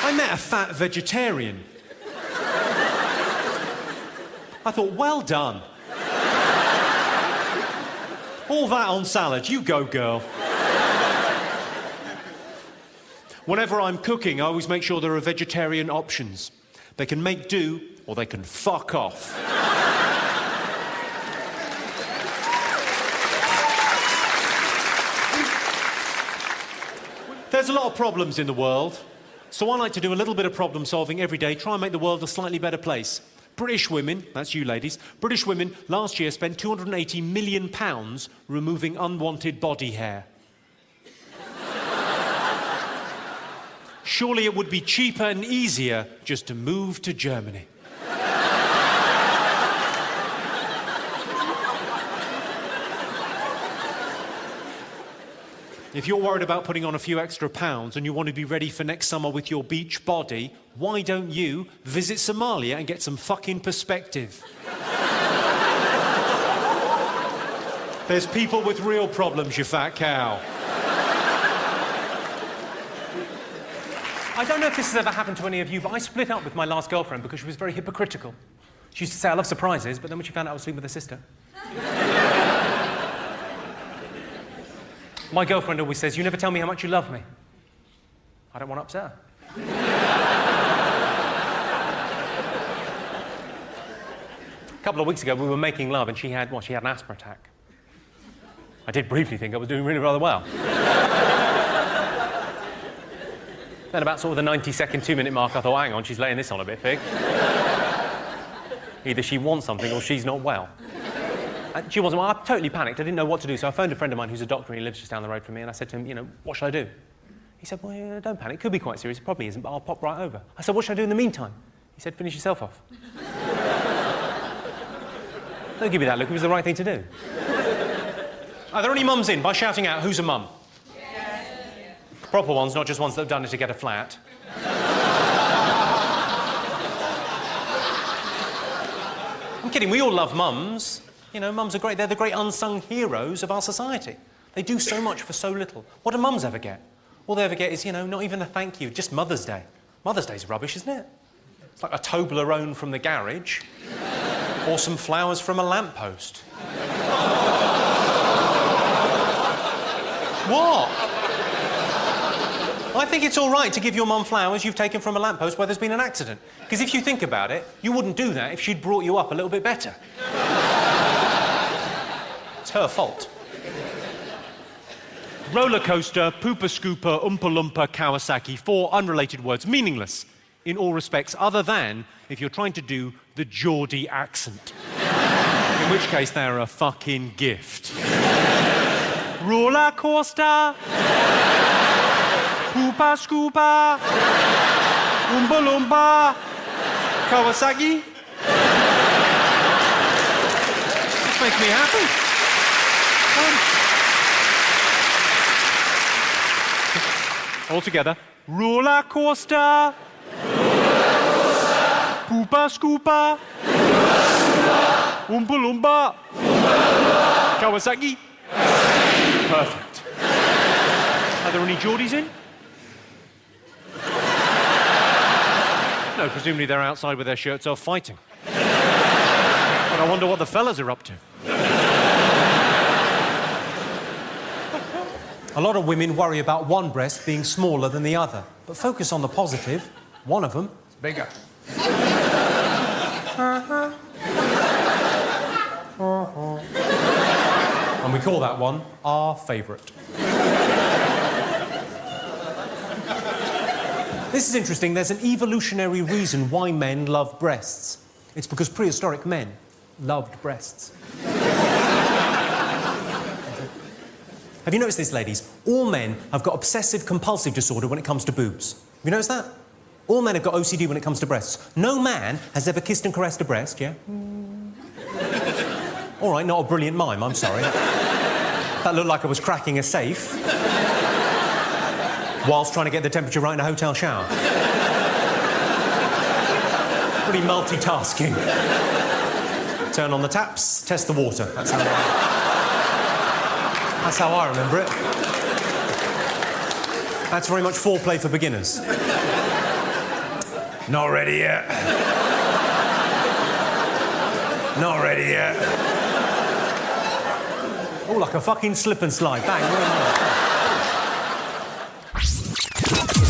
I met a fat vegetarian. I thought, well done. All that on salad, you go, girl. Whenever I'm cooking, I always make sure there are vegetarian options. They can make do, or they can fuck off. There's a lot of problems in the world, so I like to do a little bit of problem solving every day, try and make the world a slightly better place. British women, that's you ladies, British women last year spent £280 million removing unwanted body hair. Surely it would be cheaper and easier just to move to Germany. If you're worried about putting on a few extra pounds and you want to be ready for next summer with your beach body, why don't you visit Somalia and get some fucking perspective? There's people with real problems, you fat cow. I don't know if this has ever happened to any of you, but I split up with my last girlfriend because she was very hypocritical. She used to say, "I love surprises," but then when she found out I was sleeping with her sister... My girlfriend always says, "You never tell me how much you love me." I don't want to upset her. A couple of weeks ago, we were making love and she had an asthma attack. I did briefly think I was doing really rather well. Then about sort of the 90-second, 2-minute mark, I thought, hang on, she's laying this on a bit thick. Either she wants something or she's not well. She wasn't well. I totally panicked. I didn't know what to do, so I phoned a friend of mine who's a doctor and he lives just down the road from me, and I said to him, what should I do? He said, "Well, don't panic. It could be quite serious. It probably isn't, but I'll pop right over." I said, "What should I do in the meantime?" He said, "Finish yourself off." Don't give me that look. It was the right thing to do. Are there any mums in? By shouting out, who's a mum? Yeah. Proper ones, not just ones that have done it to get a flat. I'm kidding. We all love mums. You know, mums are great. They're the great unsung heroes of our society. They do so much for so little. What do mums ever get? All they ever get is, not even a thank you, just Mother's Day. Mother's Day's rubbish, isn't it? It's like a Toblerone from the garage or some flowers from a lamppost. What? I think it's all right to give your mum flowers you've taken from a lamppost where there's been an accident. Because if you think about it, you wouldn't do that if she'd brought you up a little bit better. It's her fault. Roller coaster, pooper scooper, oompa loompa, Kawasaki. 4 unrelated words, meaningless in all respects, other than if you're trying to do the Geordie accent. In which case, they're a fucking gift. roller coaster, poopa scoopa, oompa loompa, Kawasaki. This makes me happy. All together. Roller coaster. Poopa scoopa. Oompa loompa. Kawasaki. Perfect. Are there any Geordies in? No, presumably they're outside with their shirts off fighting. But I wonder what the fellas are up to. A lot of women worry about one breast being smaller than the other. But focus on the positive. One of them is bigger. And we call that one our favourite. This is interesting. There's an evolutionary reason why men love breasts. It's because prehistoric men loved breasts. Have you noticed this, ladies? All men have got obsessive-compulsive disorder when it comes to boobs. Have you noticed that? All men have got OCD when it comes to breasts. No man has ever kissed and caressed a breast, yeah? All right, not a brilliant mime, I'm sorry. That looked like I was cracking a safe whilst trying to get the temperature right in a hotel shower. Pretty multitasking. Turn on the taps, test the water. That's how I remember it. That's very much foreplay for beginners. Not ready yet. Not ready yet. Oh, like a fucking slip and slide. Bang.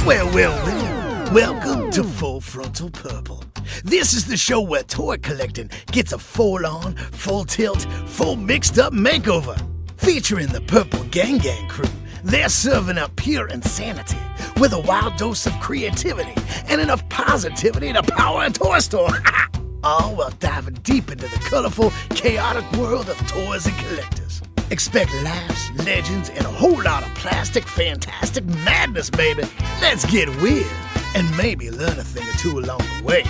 Well. Welcome to Full Frontal Purple. This is the show where toy collecting gets a full-on, full-tilt, full mixed-up makeover. Featuring the Purple Gang crew, they're serving up pure insanity with a wild dose of creativity and enough positivity to power a toy store. All while diving deep into the colorful, chaotic world of toys and collectors. Expect laughs, legends, and a whole lot of plastic, fantastic madness, baby. Let's get weird and maybe learn a thing or two along the way.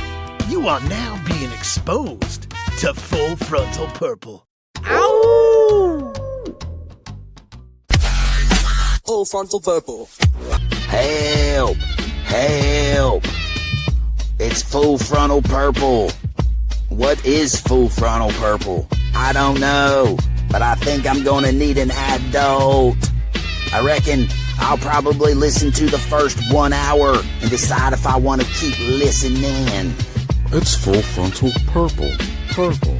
You are now being exposed to Full Frontal Purple. Ow! Full Frontal Purple. Help! Help! It's Full Frontal Purple. What is Full Frontal Purple? I don't know, but I think I'm gonna need an adult. I reckon I'll probably listen to the first 1 hour and decide if I want to keep listening. It's Full Frontal Purple. Purple.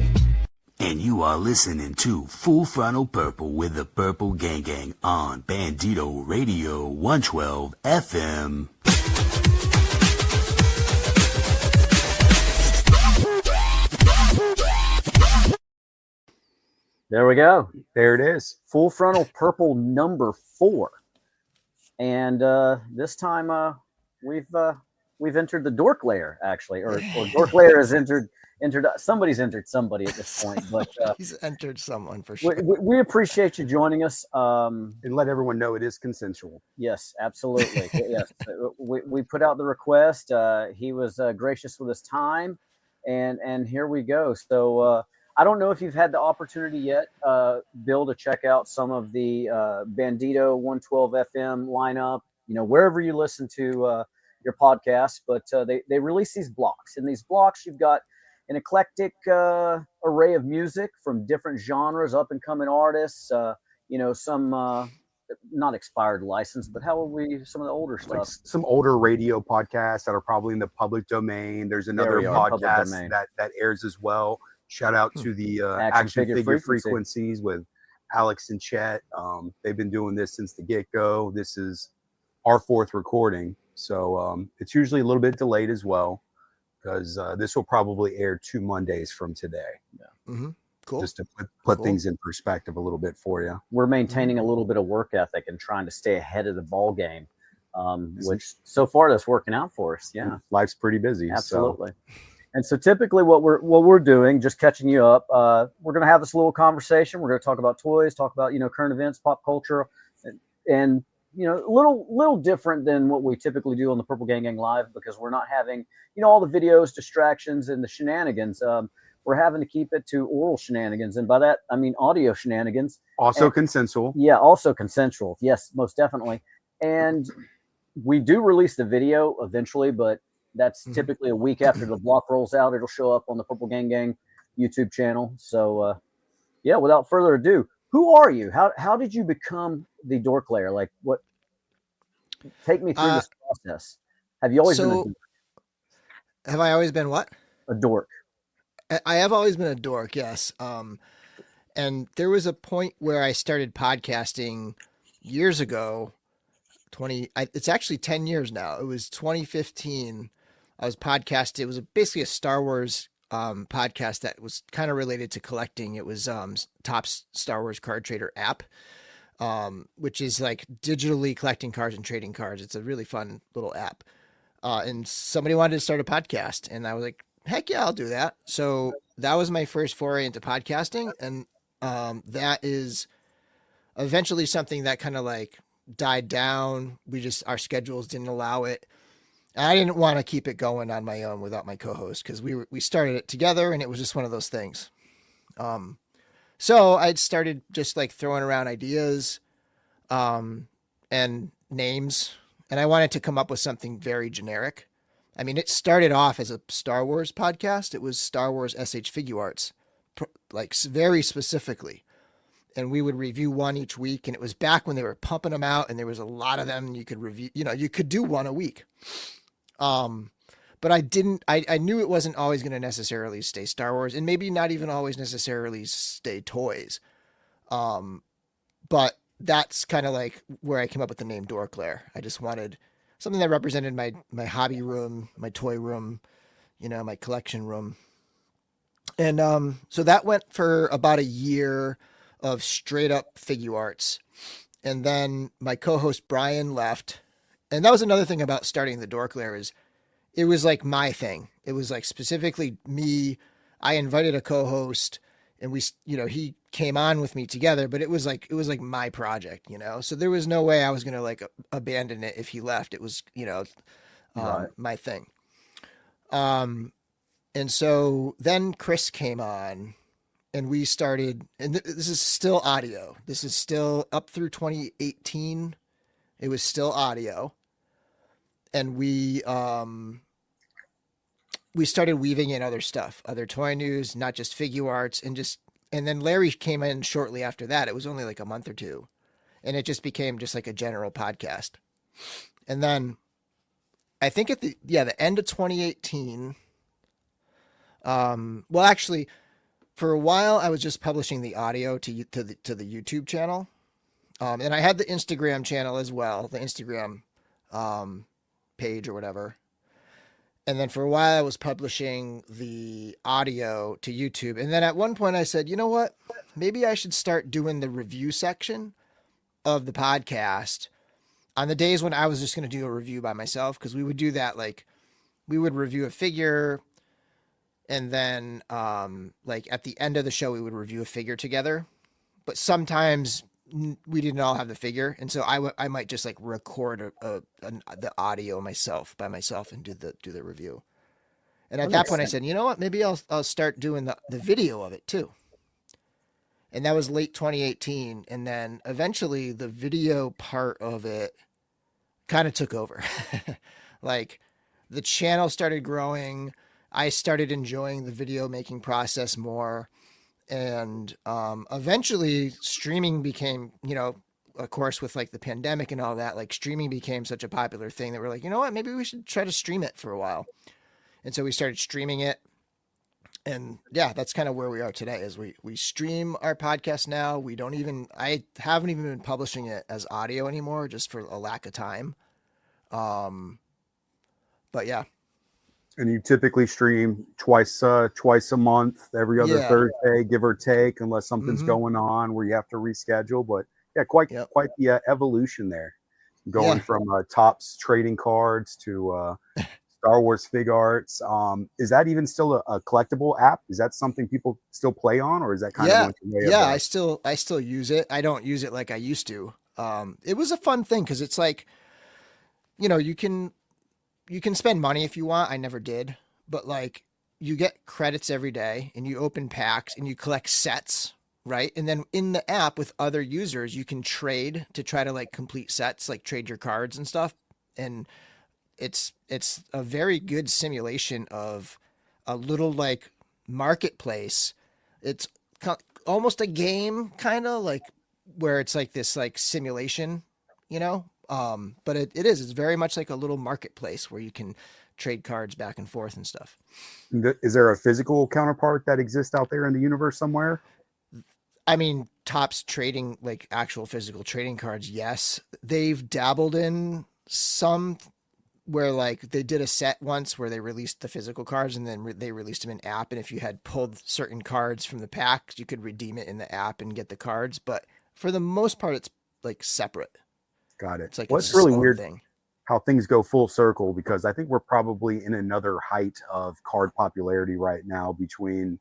And you are listening to Full Frontal Purple with the Purple Gang on Bandito Radio 112 FM. There we go. There it is. Full Frontal Purple number 4. And this time we've entered the dork layer, actually, or dork layer has entered. Somebody's entered somebody at this point, but he's entered someone for sure. We appreciate you joining us, and let everyone know it is consensual. Yes, absolutely. Yes, we put out the request. He was gracious with his time, and here we go. So I don't know if you've had the opportunity yet, Bill, to check out some of the Bandito 112 FM lineup. You know, wherever you listen to your podcast, but they release these blocks. In these blocks, you've got an eclectic array of music from different genres, up-and-coming artists, some not expired license, but how will we, some of the older stuff? Like some older radio podcasts that are probably in the public domain. There's another podcast that airs as well. Shout out to the Action Figure Frequencies with Alex and Chet. They've been doing this since the get-go. This is our 4th recording, so it's usually a little bit delayed as well, because this will probably air 2 Mondays from today. Yeah. Mm-hmm. Cool. Just to put things in perspective a little bit for you. We're maintaining a little bit of work ethic and trying to stay ahead of the ball game, which so far that's working out for us. Yeah. Life's pretty busy. Absolutely. So. And so typically what we're doing, just catching you up, we're going to have this little conversation. We're going to talk about toys, talk about, current events, pop culture, and little different than what we typically do on the Purple Gang Gang Live, because we're not having, all the videos, distractions, and the shenanigans. We're having to keep it to oral shenanigans. And by that, I mean audio shenanigans. Also consensual. Yeah, also consensual. Yes, most definitely. And we do release the video eventually, but that's typically a week after the block rolls out. It'll show up on the Purple Gang Gang YouTube channel. So, without further ado, who are you? How did you become the dork layer? Like, what? Take me through this process. Have you always been a dork? Have I always been what? A dork. I have always been a dork, yes. And there was a point where I started podcasting years ago. It's actually 10 years now. It was 2015. I was podcasting. It was basically a Star Wars podcast that was kind of related to collecting. It was Topps Star Wars Card Trader app, which is like digitally collecting cards and trading cards. It's a really fun little app. And somebody wanted to start a podcast, and I was like, heck yeah, I'll do that. So that was my first foray into podcasting. And that is eventually something that kind of like died down. Our schedules didn't allow it. I didn't want to keep it going on my own without my co-host, because we started it together, and it was just one of those things. So I started just like throwing around ideas and names, and I wanted to come up with something very generic. I mean, it started off as a Star Wars podcast. It was Star Wars SH Figure Arts, like very specifically. And we would review one each week. And it was back when they were pumping them out, and there was a lot of them, and you could review, you could do one a week. But I knew it wasn't always going to necessarily stay Star Wars, and maybe not even always necessarily stay toys. But that's kind of like where I came up with the name Dork Lair. I just wanted something that represented my hobby room, my toy room, my collection room. And so that went for about a year of straight up figure arts. And then my co-host Brian left. And that was another thing about starting the Dork Lair, is it was like my thing. It was like specifically me. I invited a co-host, and we, he came on with me together, but it was like my project, so there was no way I was going to like abandon it if he left. It was, my thing. And so then Chris came on, and we started, and this is still audio. This is still up through 2018. It was still audio. And we started weaving in other stuff, other toy news, not just figure arts, and then Larry came in shortly after that. It was only like a month or two, and it just became just like a general podcast. And then I think at the end of 2018, well, actually, for a while I was just publishing the audio to the YouTube channel. And I had the Instagram channel as well, the Instagram page or whatever. And then for a while I was publishing the audio to YouTube. And then at one point I said, you know what? Maybe I should start doing the review section of the podcast on the days when I was just going to do a review by myself. Because we would do that, like we would review a figure, and then like at the end of the show we would review a figure together. But sometimes we didn't all have the figure, and so I might just like record the audio by myself and do the review. And at that point I said, you know what, maybe I'll start doing the video of it too. And that was late 2018, and then eventually the video part of it kind of took over. Like the channel started growing, I started enjoying the video making process more. And eventually streaming became, of course, with like the pandemic and all that, like streaming became such a popular thing that we're like, you know what, maybe we should try to stream it for a while. And so we started streaming it. And yeah, that's kind of where we are today, is we stream our podcast now. I haven't even been publishing it as audio anymore, just for a lack of time. But yeah. And you typically stream twice a month, every other Thursday, give or take, unless something's going on where you have to reschedule. But yeah, quite the evolution there, going from Topps trading cards to Star Wars Fig Arts. Is that even still a collectible app? Is that something people still play on, or is that kind of went the way of I still use it. I don't use it like I used to. It was a fun thing because it's like, you can spend money if you want. I never did, but like you get credits every day and you open packs and you collect sets, right? And then in the app with other users, you can trade to try to like complete sets, like trade your cards and stuff. And it's a very good simulation of a little like marketplace. It's almost a game, kind of like where it's like this like simulation, but it's very much like a little marketplace where you can trade cards back and forth and stuff. Is there a physical counterpart that exists out there in the universe somewhere? I mean, Topps trading like actual physical trading cards. Yes, they've dabbled in some where like they did a set once where they released the physical cards and then they released them in app. And if you had pulled certain cards from the pack, you could redeem it in the app and get the cards. But for the most part, it's like separate. Got it. It's like it's really weird thing. How things go full circle, because I think we're probably in another height of card popularity right now between,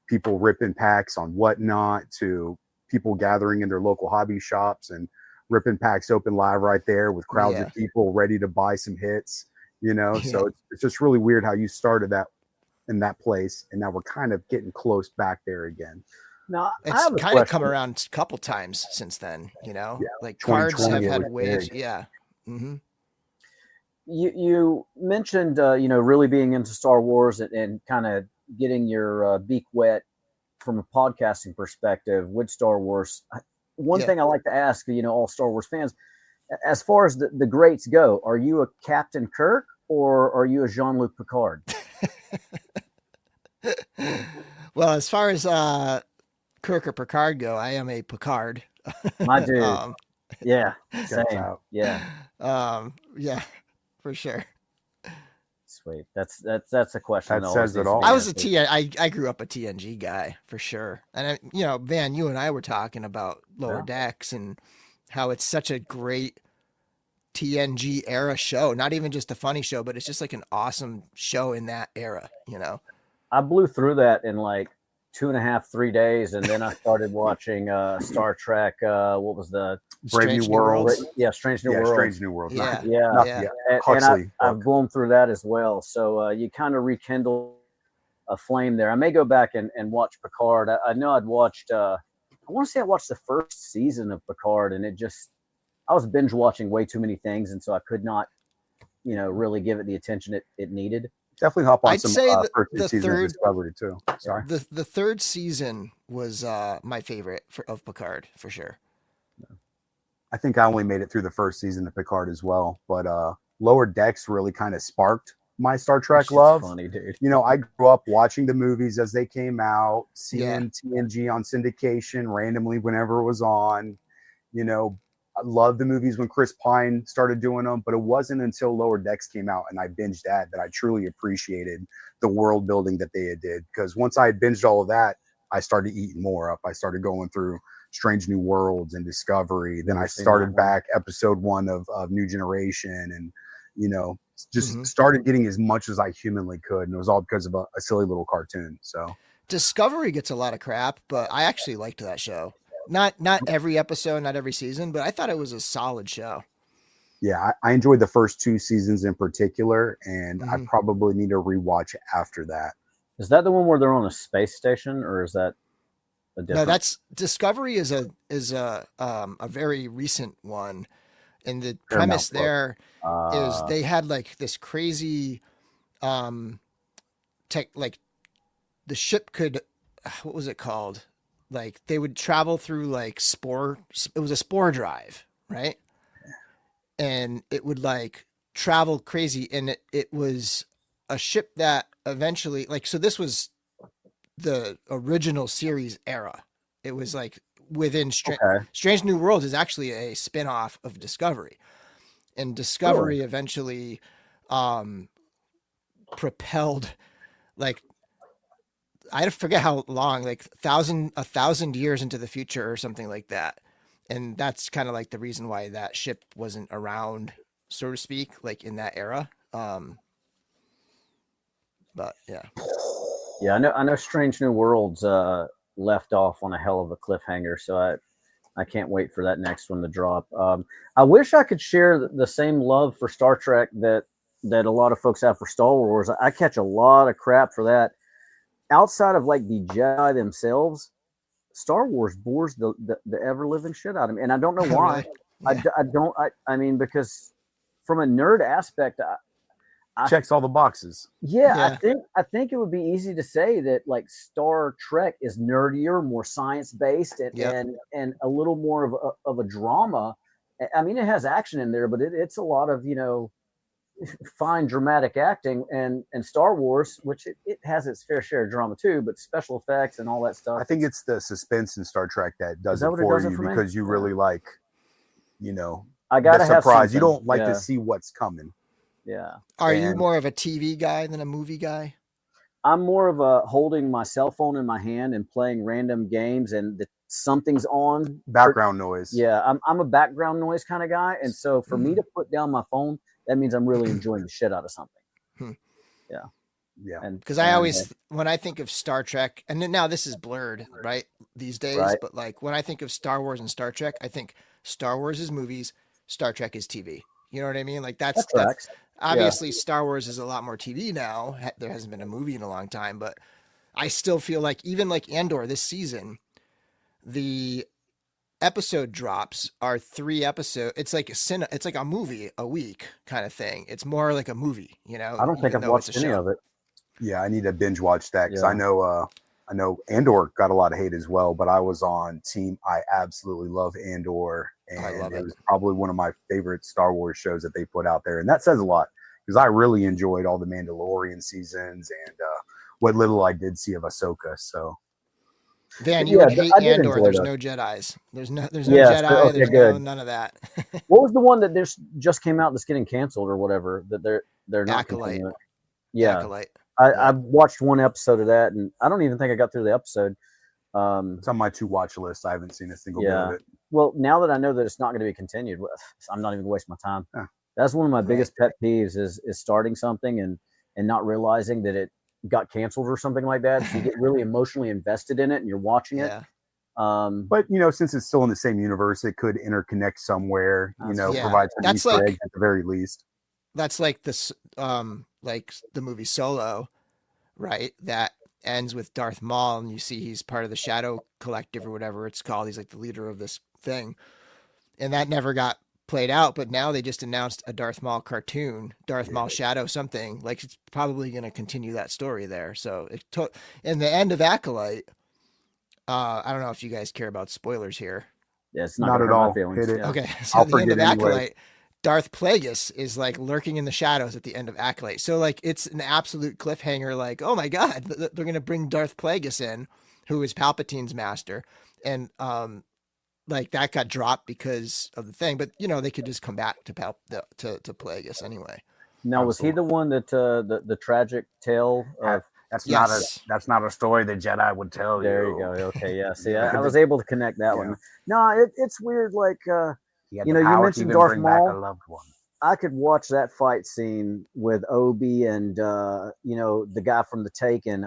people ripping packs on Whatnot to people gathering in their local hobby shops and ripping packs open live right there with crowds of people ready to buy some hits, so it's just really weird how you started that in that place. And now we're kind of getting close back there again. Now, it's kind of come around a couple times since then, like cards have had waves. Yeah. Mm-hmm. You mentioned, really being into Star Wars and kind of getting your beak wet from a podcasting perspective with Star Wars. One thing I like to ask, all Star Wars fans, as far as the greats go, are you a Captain Kirk or are you a Jean-Luc Picard? Well, as far as Kirk or Picard go, I am a Picard. My dude. Yeah. Same. Yeah. Yeah, for sure. Sweet. That's a question. That says it all. I was I grew up a TNG guy for sure. And Van, you and I were talking about Lower Decks and how it's such a great TNG era show. Not even just a funny show, but it's just like an awesome show in that era, I blew through that in like 2.5, 3 days, and then I started watching Star Trek. What was the Brave New World? Yeah, Strange New World. Strange New World. Yeah. And I've blown through that as well. So you kind of rekindle a flame there. I may go back and watch Picard. I know I'd watched. I want to say I watched the first season of Picard, and I was binge watching way too many things, and so I could not, really give it the attention it needed. Definitely hop on I'd some say first season of Discovery too. Sorry. The third season was my favorite of Picard for sure. I think I only made it through the first season of Picard as well, but Lower Decks really kind of sparked my Star Trek love. Funny, dude. I grew up watching the movies as they came out, seeing TNG on syndication randomly whenever it was on. I loved the movies when Chris Pine started doing them, but it wasn't until Lower Decks came out and I binged that I truly appreciated the world building that they did. Because once I had binged all of that, I started eating more up. I started going through Strange New Worlds and Discovery. Then I started back episode 1 of New Generation and, started getting as much as I humanly could. And it was all because of a silly little cartoon. So Discovery gets a lot of crap, but I actually liked that show. Not every episode, not every season, but I thought it was a solid show. Yeah, I enjoyed the first 2 seasons in particular, and I probably need to rewatch after that. Is that the one where they're on a space station, or is that a different? No, that's Discovery is a very recent one, and the premise there is they had like this crazy, like the ship could, what was it called? Like they would travel through like it was a spore drive, right? And it would like travel crazy. And it was a ship that eventually so this was the original series era. It was like within Strange New Worlds is actually a spin-off of Discovery, and Discovery eventually propelled I forget how long, like 1,000 years into the future or something like that. And that's kind of like the reason why that ship wasn't around, so to speak, like in that era. But yeah. Yeah, I know Strange New Worlds left off on a hell of a cliffhanger, so I can't wait for that next one to drop. I wish I could share the same love for Star Trek that a lot of folks have for Star Wars. I catch a lot of crap for that. Outside of like the Jedi themselves, Star Wars bores the ever living shit out of me, and I don't know why. Really? Yeah. I mean, because from a nerd aspect, checks all the boxes. Yeah, I think it would be easy to say that like Star Trek is nerdier, more science based, and a little more of a drama. I mean, it has action in there, but it's a lot of fine dramatic acting. And Star Wars, which it has its fair share of drama too, but special effects and all that stuff. I think it's the suspense in Star Trek that does it for you because you really like, I gotta the have surprise. You something. don't like to see what's coming. Yeah. Are you more of a TV guy than a movie guy? I'm more of a holding my cell phone in my hand and playing random games and something's on. Background noise. Yeah, I'm a background noise kind of guy. And so for me to put down my phone, that means I'm really enjoying the shit out of something. Yeah. Yeah. Because I always, when I think of Star Trek, and now this is blurred, right, these days, but like when I think of Star Wars and Star Trek, I think Star Wars is movies, Star Trek is TV. You know what I mean? Like that's obviously Star Wars is a lot more TV now. There hasn't been a movie in a long time, but I still feel like even like Andor this season, the episode drops are 3 episodes. It's like it's like a movie a week kind of thing. It's more like a movie, I don't think I've watched any of it. Yeah, I need to binge watch that because I know Andor got a lot of hate as well, but I was on team. I absolutely love Andor, and it was probably one of my favorite Star Wars shows that they put out there, and that says a lot because I really enjoyed all the Mandalorian seasons and what little I did see of Ahsoka. So, Van, you would hate Andor. There's no Jedis. There's no Jedi. There's none of that. What was the one that just came out that's getting canceled or whatever that they're not Acolyte? Yeah. Acolyte. I've watched one episode of that, and I don't even think I got through the episode. It's on my to-watch list. I haven't seen a single bit of it. Well, now that I know that it's not going to be continued, I'm not even going to waste my time. That's one of my biggest pet peeves is starting something and not realizing that it got canceled or something like that. So you get really emotionally invested in it, and you're watching it. But since it's still in the same universe, it could interconnect somewhere. Provide some Easter eggs at the very least. That's like this. Like the movie Solo, right? That ends with Darth Maul, and you see he's part of the Shadow Collective or whatever it's called. He's like the leader of this thing, and that never got played out. But now they just announced a Darth Maul cartoon, Darth Maul Shadow something. Like it's probably going to continue that story there. So in the end of Acolyte, I don't know if you guys care about spoilers here. Yeah, it's not at all. Okay, so at the end of Acolyte. Darth Plagueis is like lurking in the shadows at the end of Acolyte. So like it's an absolute cliffhanger. Like, oh my God, they're going to bring Darth Plagueis in, who is Palpatine's master. And like that got dropped because of the thing, but they could just come back to Plagueis anyway. Now, was he the one that the tragic tale of? That's not a story the Jedi would tell you. There you go. Okay. Yeah. See, I was able to connect that one. No, it's weird. Like, you mentioned Darth Maul. I could watch that fight scene with Obi and the guy from the Taken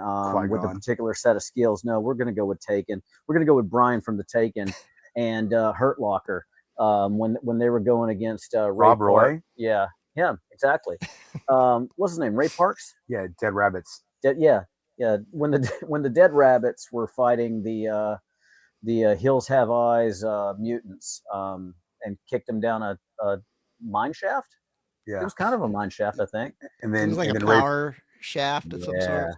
with a particular set of skills. No, we're going to go with Taken. We're going to go with Brian from the Taken and Hurt Locker when they were going against Rob Roy. Yeah, him exactly. What's his name? Ray Parks. Yeah, Dead Rabbits. Yeah. When the Dead Rabbits were fighting the Hills Have Eyes mutants. And kicked him down a mine shaft. Yeah, it was kind of a mine shaft, I think. And then it was like a power shaft of some sort.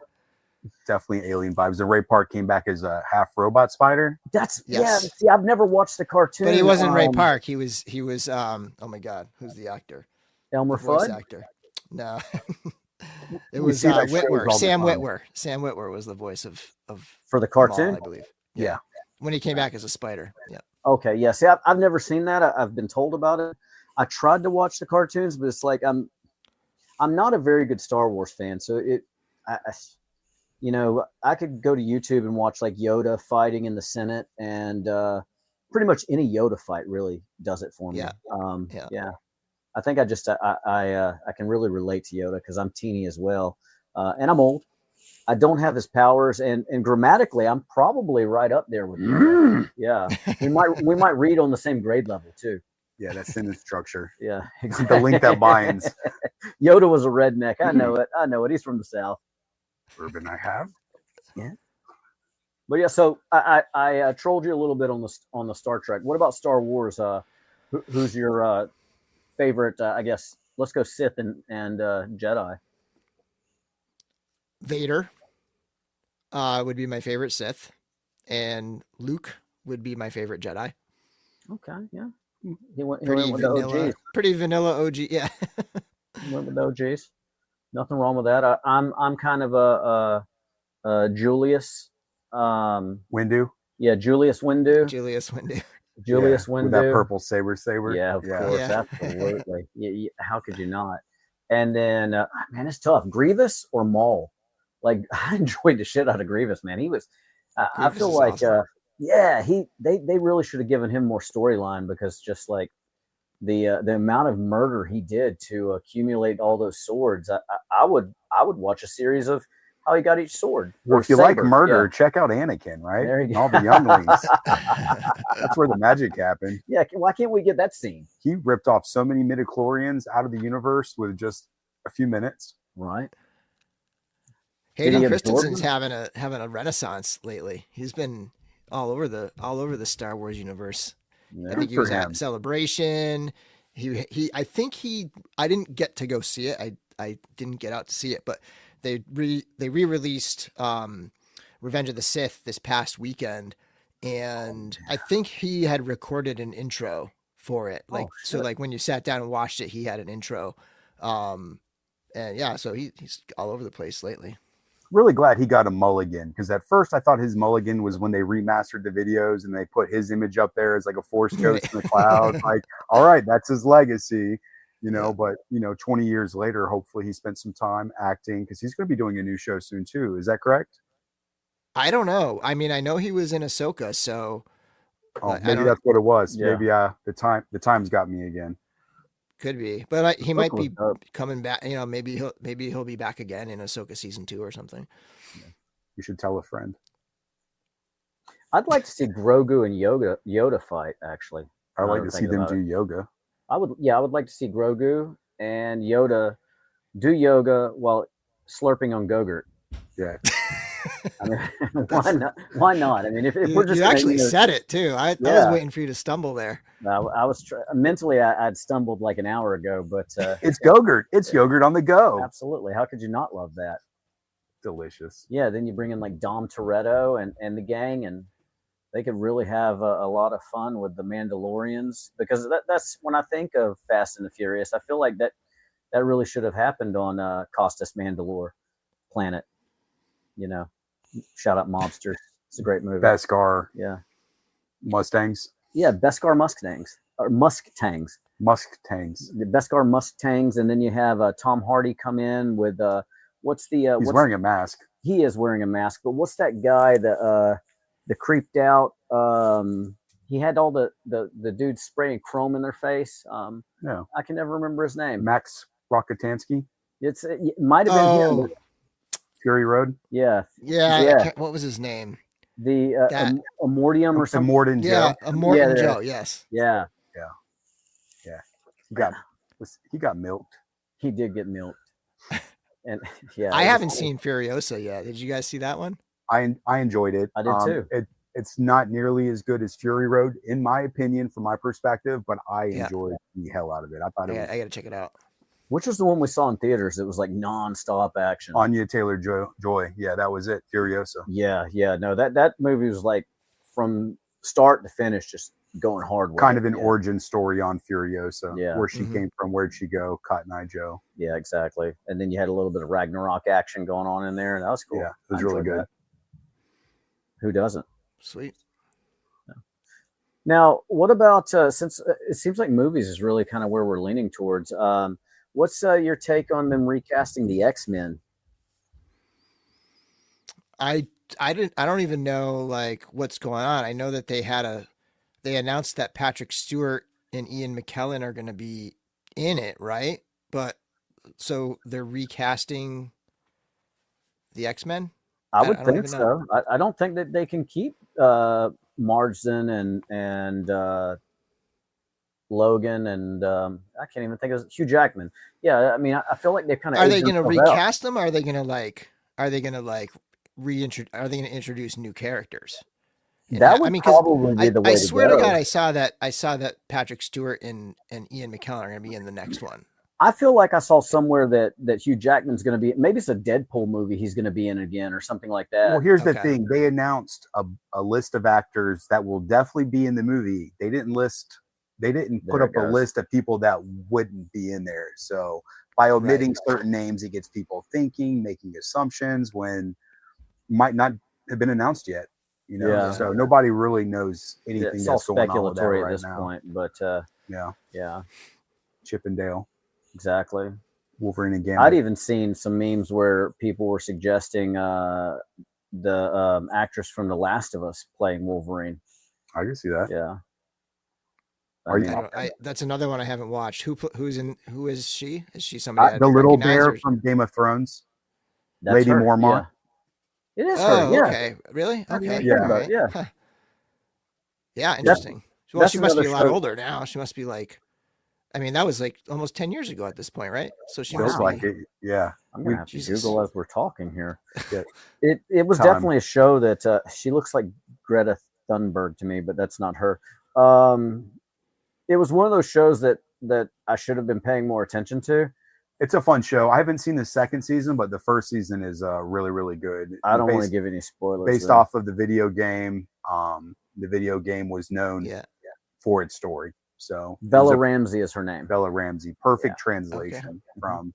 Definitely alien vibes. The Ray Park came back as a half robot spider. See, I've never watched the cartoon, but he wasn't Ray Park. He was. Oh my God, who's the actor? Elmer Fudd. Actor. No, it was Witwer. Sam Witwer. Sam Witwer was the voice of for the cartoon, Maul, I believe. Yeah, when he came back as a spider. Yeah. Okay, yeah. See, I've never seen that. I've been told about it. I tried to watch the cartoons, but it's like I'm not a very good Star Wars fan. So I could go to YouTube and watch like Yoda fighting in the Senate, and pretty much any Yoda fight really does it for me. Yeah. Yeah. I think I can really relate to Yoda because I'm teeny as well, and I'm old. I don't have his powers, and grammatically, I'm probably right up there with Yoda. Yeah, we might read on the same grade level too. Yeah, that sentence structure. Yeah, exactly. The link that binds. Yoda was a redneck. I know it. He's from the South. Urban, I have. Yeah. But yeah, so I trolled you a little bit on the Star Trek. What about Star Wars? Who's your favorite? I guess let's go Sith and Jedi. Vader would be my favorite Sith, and Luke would be my favorite Jedi. Okay, yeah. Pretty vanilla OG. Yeah. Went with the OGs. Nothing wrong with that. I'm kind of a Julius. Windu. Yeah, Julius Windu. Julius Windu. With that purple saber. Yeah, of course, absolutely. Yeah, how could you not? And then, man, it's tough. Grievous or Maul? Like, I enjoyed the shit out of Grievous, man. He was. I feel like, awesome. They really should have given him more storyline because just like the amount of murder he did to accumulate all those swords, I would watch a series of how he got each sword. Well, if you like murder, check out Anakin, right? There you go. All the younglings. That's where the magic happened. Yeah, why can't we get that scene? He ripped off so many midichlorians out of the universe with just a few minutes. Right. Hayden Christensen's having a renaissance lately. He's been all over the Star Wars universe. Yeah. I think he was at Celebration. I didn't get to go see it. I didn't get out to see it, but they re-released Revenge of the Sith this past weekend, and I think he had recorded an intro for it. So when you sat down and watched it, he had an intro. And yeah, so he's all over the place lately. Really glad he got a mulligan, because at first I thought his mulligan was when they remastered the videos and they put his image up there as like a Force ghost in the cloud. Like, all right, that's his legacy, but 20 years later, hopefully he spent some time acting, because he's going to be doing a new show soon too. Is that correct? I don't know. I mean, I know he was in Ahsoka, so maybe that's what it was. Yeah. Maybe the time's got me again. Could be, but he might be coming back. Maybe he'll be back again in Ahsoka season 2 or something. Yeah. You should tell a friend. I'd like to see Grogu and Yoda fight. Actually, I'd like to see them do yoga. I would like to see Grogu and Yoda do yoga while slurping on Gogurt. Yeah. I mean, why not? I mean, if we're just actually said it too. I was waiting for you to stumble there. I was mentally, I'd stumbled like an hour ago, but it's Gogurt. It's yogurt on the go. Absolutely. How could you not love that? Delicious. Yeah. Then you bring in like Dom Toretto and the gang, and they could really have a lot of fun with the Mandalorians, because that's when I think of Fast and the Furious. I feel like that really should have happened on Costas Mandalore planet. Shout out Mobsters. It's a great movie. Beskar. Yeah. Mustangs. Yeah, Beskar Mustangs. Or Mustangs. Mustangs. The Beskar Mustangs, and then you have Tom Hardy come in with what's the he's wearing a mask. He is wearing a mask, but what's that guy the creeped out he had all the dudes spraying chrome in their face. No. I can never remember his name. Max Rockatansky. It might have been him. Fury Road. Yeah. What was his name? The Amortium or something. Immortan Joe. Yeah, Immortan Joe. Yes. Yeah. He got milked. He did get milked. And yeah, I haven't seen Furiosa yet. Did you guys see that one? I enjoyed it. I did too. It's not nearly as good as Fury Road, in my opinion, from my perspective, but I enjoyed the hell out of it. I thought I got to check it out. Which was the one we saw in theaters? It was like non-stop action. Anya Taylor-Joy. Yeah, that was it. Furiosa. Yeah. No, that movie was like from start to finish, just going hard. Kind of an origin story on Furiosa. Yeah. Where she came from, where'd she go? Cotton Eye Joe. Yeah, exactly. And then you had a little bit of Ragnarok action going on in there, and that was cool. Yeah, it was really good. That. Who doesn't? Sweet. Now, what about since it seems like movies is really kind of where we're leaning towards? What's your take on them recasting the X-Men? I don't even know like what's going on. I know that they announced that Patrick Stewart and Ian McKellen are going to be in it, right? But so they're recasting the X-Men? I would don't think even know. so. I don't think that they can keep Marsden and Logan and I can't even think of Hugh Jackman. Yeah, I mean, I feel like they've kind of. Are they going to recast them? Or are they going to like? Are they going to like reintroduce? Are they going to introduce new characters? That would probably be the way I to swear go. to God, I saw that Patrick Stewart and Ian McKellen are going to be in the next one. I feel like I saw somewhere that Hugh Jackman's going to be. Maybe it's a Deadpool movie he's going to be in again or something like that. Well, here's the thing: they announced a list of actors that will definitely be in the movie. They didn't put up a list of people that wouldn't be in there. So by omitting certain names, it gets people thinking, making assumptions when might not have been announced yet. You know, Yeah. so nobody really knows anything It's all that's going on with that speculatory right at this now. point, but yeah, Chip and Dale, exactly. Wolverine and Gambit. I'd even seen some memes where people were suggesting the actress from The Last of Us playing Wolverine. I can see that. Yeah. That's another one I haven't watched. Who is she? Is she somebody? The little bear from Game of Thrones, That's Lady her, Mormont. Yeah. It is Oh, her. Yeah. okay. Really? Okay. Yeah. All right. Yeah. Huh. Yeah. Interesting. Well, that's she must be a lot another show. older now. She must be like, I mean, that was like almost 10 years ago at this point, right? So she Feels must like be. it. Yeah. I'm gonna have to Jesus. Google as we're talking here. Yeah. It was Time. definitely a show that she looks like Greta Thunberg to me, but that's not her. It was one of those shows that I should have been paying more attention to. It's a fun show. I haven't seen the second season, but the first season is really, really good. I don't want to give any spoilers. Based off of the video game. The video game was known for its story. So Bella Ramsey is her name. Bella Ramsey. Perfect translation from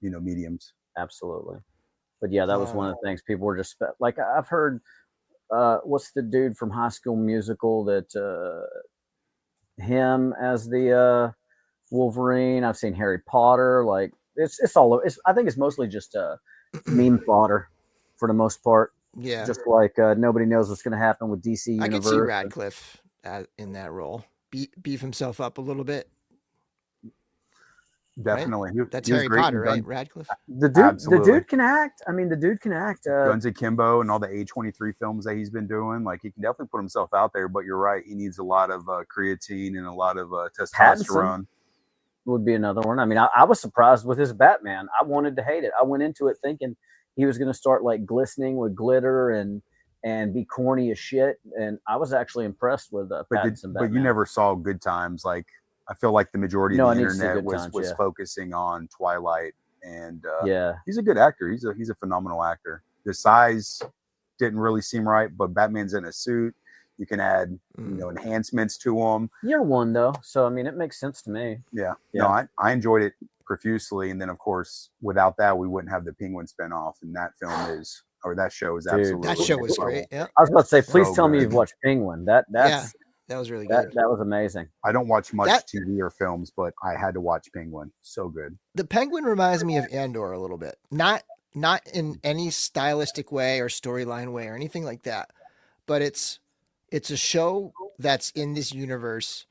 mediums. Absolutely. But yeah, that was one of the things people were just like, I've heard what's the dude from High School Musical that him as the Wolverine. I've seen Harry Potter. Like it's all. I think it's mostly just meme fodder for the most part. Yeah. Just like nobody knows what's going to happen with DC Universe. I could see Radcliffe in that role. Beef himself up a little bit. Definitely. Right? That's Harry Potter, right? Radcliffe. The dude can act. I mean, the dude can act. Guns Akimbo and all the A23 films that he's been doing. Like, he can definitely put himself out there, but you're right. He needs a lot of creatine and a lot of testosterone. Pattinson would be another one. I mean, I was surprised with his Batman. I wanted to hate it. I went into it thinking he was going to start like glistening with glitter and be corny as shit. And I was actually impressed with Pattinson Batman. But you never saw Good Times. Like, I feel like the majority of the internet was focusing on Twilight, and he's a good actor. He's a phenomenal actor. The size didn't really seem right, but Batman's in a suit. You can add enhancements to him. You're one though, so I mean it makes sense to me. Yeah. No, I enjoyed it profusely, and then of course without that we wouldn't have the Penguin spinoff, and that show is absolutely that show was great. Yeah, I was about to say, please tell me you've watched Penguin. That was really good. That was amazing. I don't watch much TV or films, but I had to watch Penguin. So good. The Penguin reminds me of Andor a little bit. Not in any stylistic way or storyline way or anything like that, but it's a show that's in this universe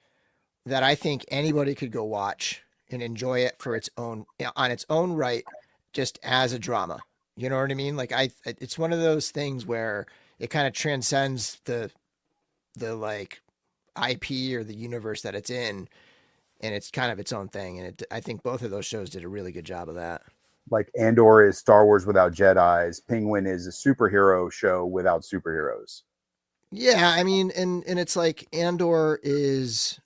that I think anybody could go watch and enjoy it for its own on its own right, just as a drama. You know what I mean? Like it's one of those things where it kind of transcends the like IP or the universe that it's in, and it's kind of its own thing. And I think both of those shows did a really good job of that. Like Andor is Star Wars without Jedis. Penguin is a superhero show without superheroes. Yeah, I mean, and it's like Andor is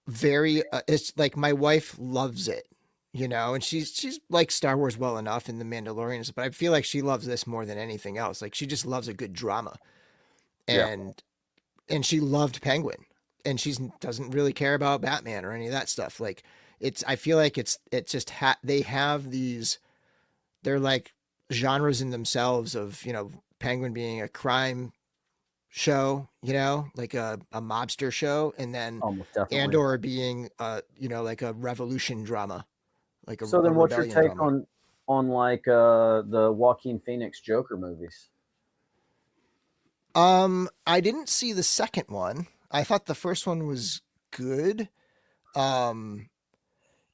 very. It's like my wife loves it, and she's like Star Wars well enough in The Mandalorian, but I feel like she loves this more than anything else. Like she just loves a good drama, and she loved Penguin, and she doesn't really care about Batman or any of that stuff. Like I feel like it's just they have these. They're like genres in themselves of Penguin being a crime show, like a mobster show, and then Andor being like a revolution drama, like a. So then, what's your take drama. on like the Joaquin Phoenix Joker movies? I didn't see the second one. I thought the first one was good.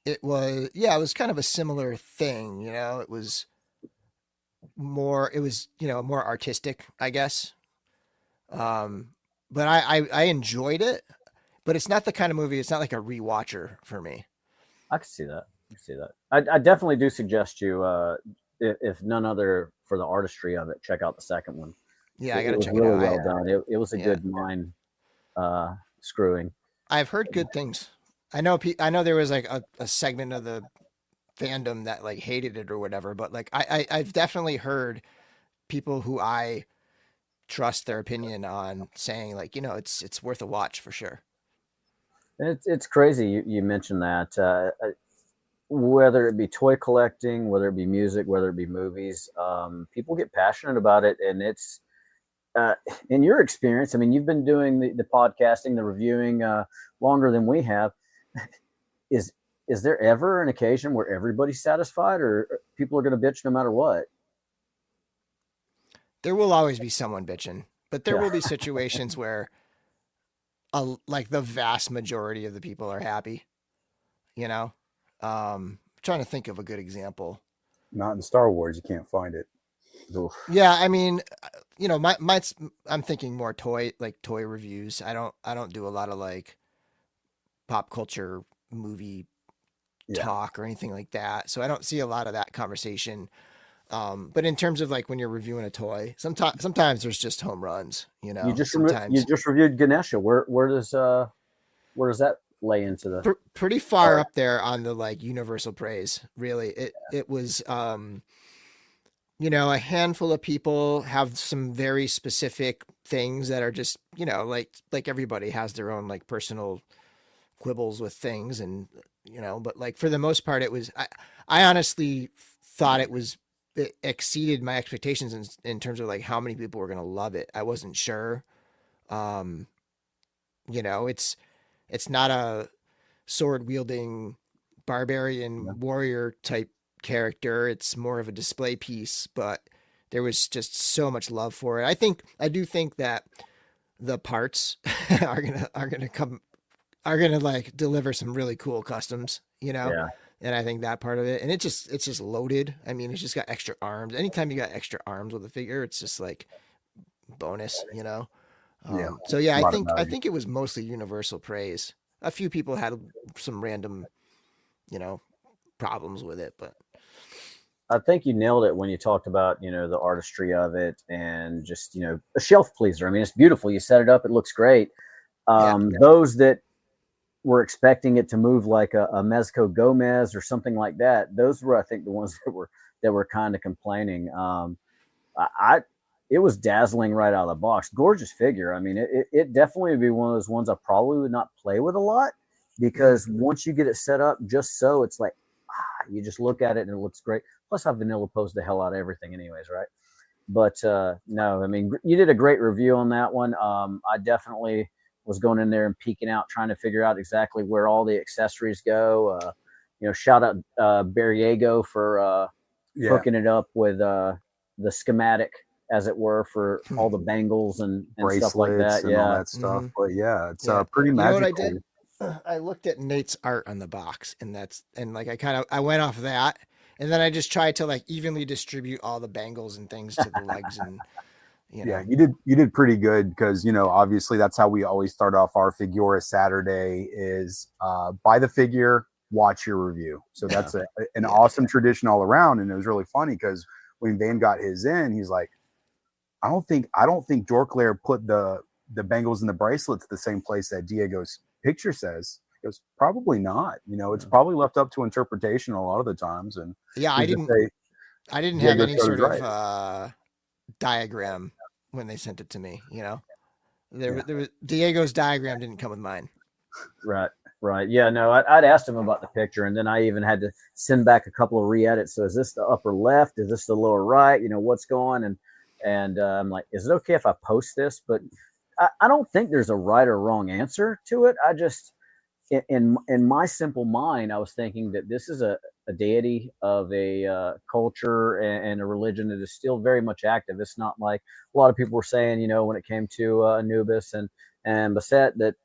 it was kind of a similar thing, you know. It was more artistic, I guess. But I enjoyed it, but it's not the kind of movie. It's not like a rewatcher for me. I can see that. I definitely do suggest you, if none other for the artistry of it, check out the second one. Yeah, I gotta check it out. It was it really out. well done. It was a good mind screwing. I've heard good things. I know there was like a segment of the fandom that like hated it or whatever, but like I've definitely heard people who I trust their opinion on saying like, you know, it's worth a watch for sure. It's crazy you mentioned that. Whether it be toy collecting, whether it be music, whether it be movies, people get passionate about it, and it's in your experience. I mean, you've been doing the podcasting, the reviewing longer than we have. Is there ever an occasion where everybody's satisfied, or people are going to bitch no matter what? There will always be someone bitching, but there will be situations where like the vast majority of the people are happy, you know. Trying to think of a good example. Not in Star Wars, you can't find it. Oof. Yeah, I mean, you know, I'm thinking more toy reviews. I don't do a lot of like pop culture movie talk or anything like that. So I don't see a lot of that conversation. But in terms of like when you're reviewing a toy, sometimes there's just home runs, you know. You just reviewed Ganesha. Where does that lay into the pretty far up there on the like universal praise? Really, it was you know, a handful of people have some very specific things that are just, you know, like everybody has their own like personal quibbles with things, and you know, but like for the most part it was I honestly thought it exceeded my expectations in terms of like how many people were going to love it. I wasn't sure. You know, it's not a sword wielding barbarian warrior type character. It's more of a display piece, but there was just so much love for it. I do think that the parts are gonna like deliver some really cool customs, you know. Yeah. And I think that part of it, and it's just loaded. I mean, it's just got extra arms. Anytime you got extra arms with a figure, it's just like bonus, you know. So yeah, I think it was mostly universal praise. A few people had some random, you know, problems with it, but I think you nailed it when you talked about, you know, the artistry of it and just, you know, a shelf pleaser. I mean, it's beautiful. You set it up, it looks great. Those that were expecting it to move like a Mezco Gomez or something like that, those were, I think, the ones that were kind of complaining. It was dazzling right out of the box. Gorgeous figure. I mean, it definitely would be one of those ones I probably would not play with a lot, because once you get it set up just so, it's like, you just look at it and it looks great. Plus, I vanilla posed the hell out of everything anyways, right? But no, I mean, you did a great review on that one. I definitely was going in there and peeking out, trying to figure out exactly where all the accessories go. You know, shout out Barriego for hooking it up with the schematic, as it were, for all the bangles and stuff like that. And all that stuff. But yeah, it's pretty magical. You know what I did? I looked at Nate's art on the box, and like I went off that, and then I just tried to like evenly distribute all the bangles and things to the legs, and you know. Yeah, you did pretty good, because, you know, obviously that's how we always start off our Figura Saturday is buy the figure, watch your review. So that's an awesome tradition all around. And it was really funny because when Van got his in, he's like, I don't think Dorklair put the bangles and the bracelets the same place that Diego's picture says. It was probably not. You know, it's probably left up to interpretation a lot of the times. And yeah, I didn't have any sort of diagram when they sent it to me. You know, there was Diego's diagram didn't come with mine. Right. Yeah, no, I'd asked him about the picture, and then I even had to send back a couple of re-edits. So is this the upper left? Is this the lower right? You know, what's going? And I'm like, is it okay if I post this? But I don't think there's a right or wrong answer to it. I just, in my simple mind, I was thinking that this is a deity of a culture and a religion that is still very much active. It's not like a lot of people were saying, you know, when it came to Anubis and Bastet, that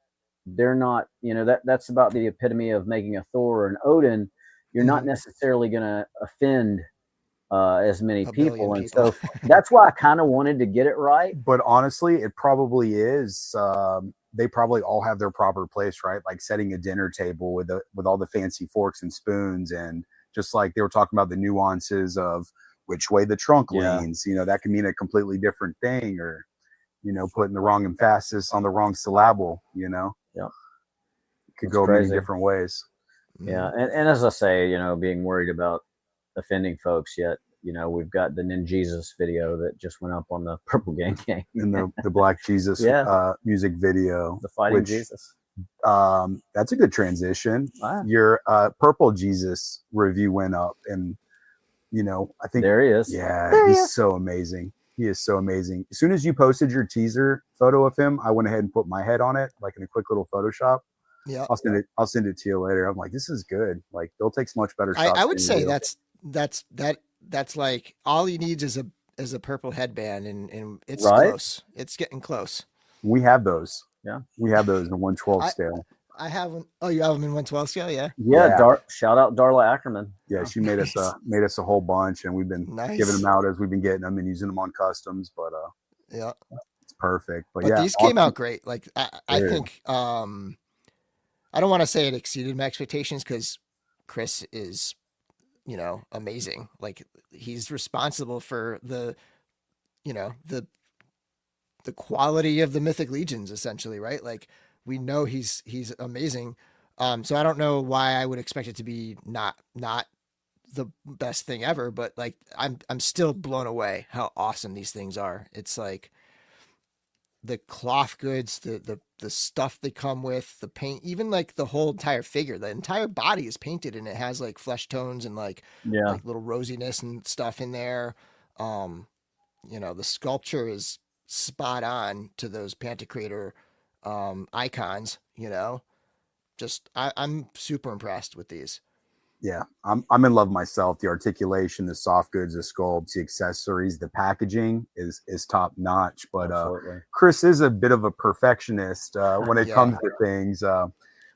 they're not, that's about the epitome of making a Thor or an Odin. You're not necessarily going to offend as many people. And so that's why I kind of wanted to get it right. But honestly, it probably is. They probably all have their proper place, right? Like setting a dinner table with all the fancy forks and spoons, and just like they were talking about the nuances of which way the trunk leans. That can mean a completely different thing, or putting the wrong emphasis on the wrong syllable. Yeah, could go many different ways. Yeah, and as I say, being worried about offending folks yet. We've got the Ninjesus video that just went up on the Purple Gang and the Black Jesus music video, the Fighting Jesus. That's a good transition. Wow. Your Purple Jesus review went up, and I think there he is. Yeah, he's so amazing. He is so amazing. As soon as you posted your teaser photo of him, I went ahead and put my head on it, like in a quick little Photoshop. Yeah, I'll send it to you later. I'm like, this is good. Like, they'll take much better shots. I would say that's like all he needs is a purple headband, and it's close. It's getting close. We have those. Yeah, we have those in 1/12 scale. I have one. Oh, you have them in 1/12 scale? Yeah. Yeah. Shout out Darla Ackerman. Yeah, she made us a whole bunch, and we've been giving them out as we've been getting them and using them on customs. But yeah, it's perfect. But yeah, these came out great. Like I think I don't want to say it exceeded my expectations because Chris is, amazing. Like he's responsible for the quality of the Mythic Legions, essentially, right? Like we know he's amazing. So I don't know why I would expect it to be not the best thing ever, but like I'm still blown away how awesome these things are. It's like the cloth goods, the stuff they come with, the paint, even like the whole entire figure, the entire body is painted and it has like flesh tones and like little rosiness and stuff in there. The sculpture is spot on to those Pantocrator icons, just I'm super impressed with these. Yeah, I'm in love myself. The articulation, the soft goods, the sculpts, the accessories, the packaging is top notch. But Chris is a bit of a perfectionist when it comes to things.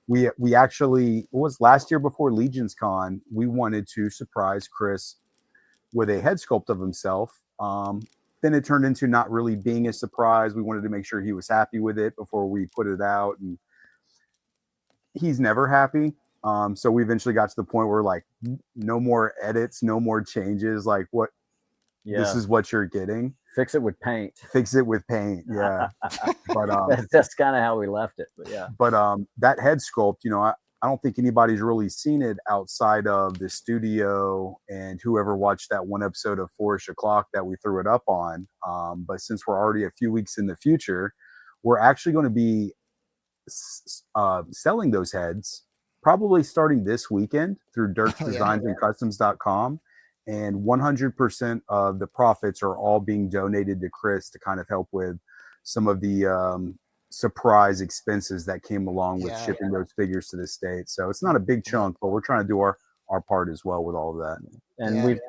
We actually, it was last year before Legions Con, we wanted to surprise Chris with a head sculpt of himself. Then it turned into not really being a surprise. We wanted to make sure he was happy with it before we put it out, and he's never happy. So we eventually got to the point where like no more edits, no more changes. Like this is what you're getting. Fix it with paint. Yeah. But that's kind of how we left it. But yeah. But that head sculpt, I don't think anybody's really seen it outside of the studio and whoever watched that one episode of 4ish o'clock that we threw it up on. But since we're already a few weeks in the future, we're actually going to be selling those heads probably starting this weekend through Dirk's Designs and Customs.com. And 100% of the profits are all being donated to Chris to kind of help with some of the surprise expenses that came along with shipping those figures to the States. So it's not a big chunk, but we're trying to do our part as well with all of that. And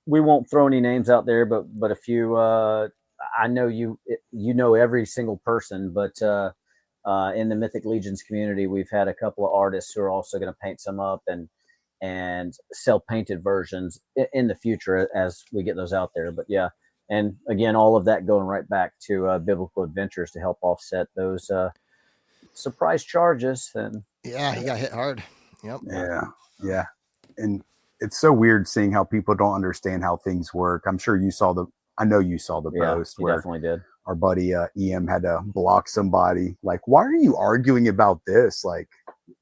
we won't throw any names out there, but a few, I know you know every single person, but in the Mythic Legions community, we've had a couple of artists who are also going to paint some up and sell painted versions in the future as we get those out there. But yeah, and again, all of that going right back to Biblical Adventures to help offset those surprise charges. And he got hit hard. Yep. Yeah. And it's so weird seeing how people don't understand how things work. I'm sure I know you saw the post where definitely did. Our buddy EM had to block somebody. Like, why are you arguing about this? Like,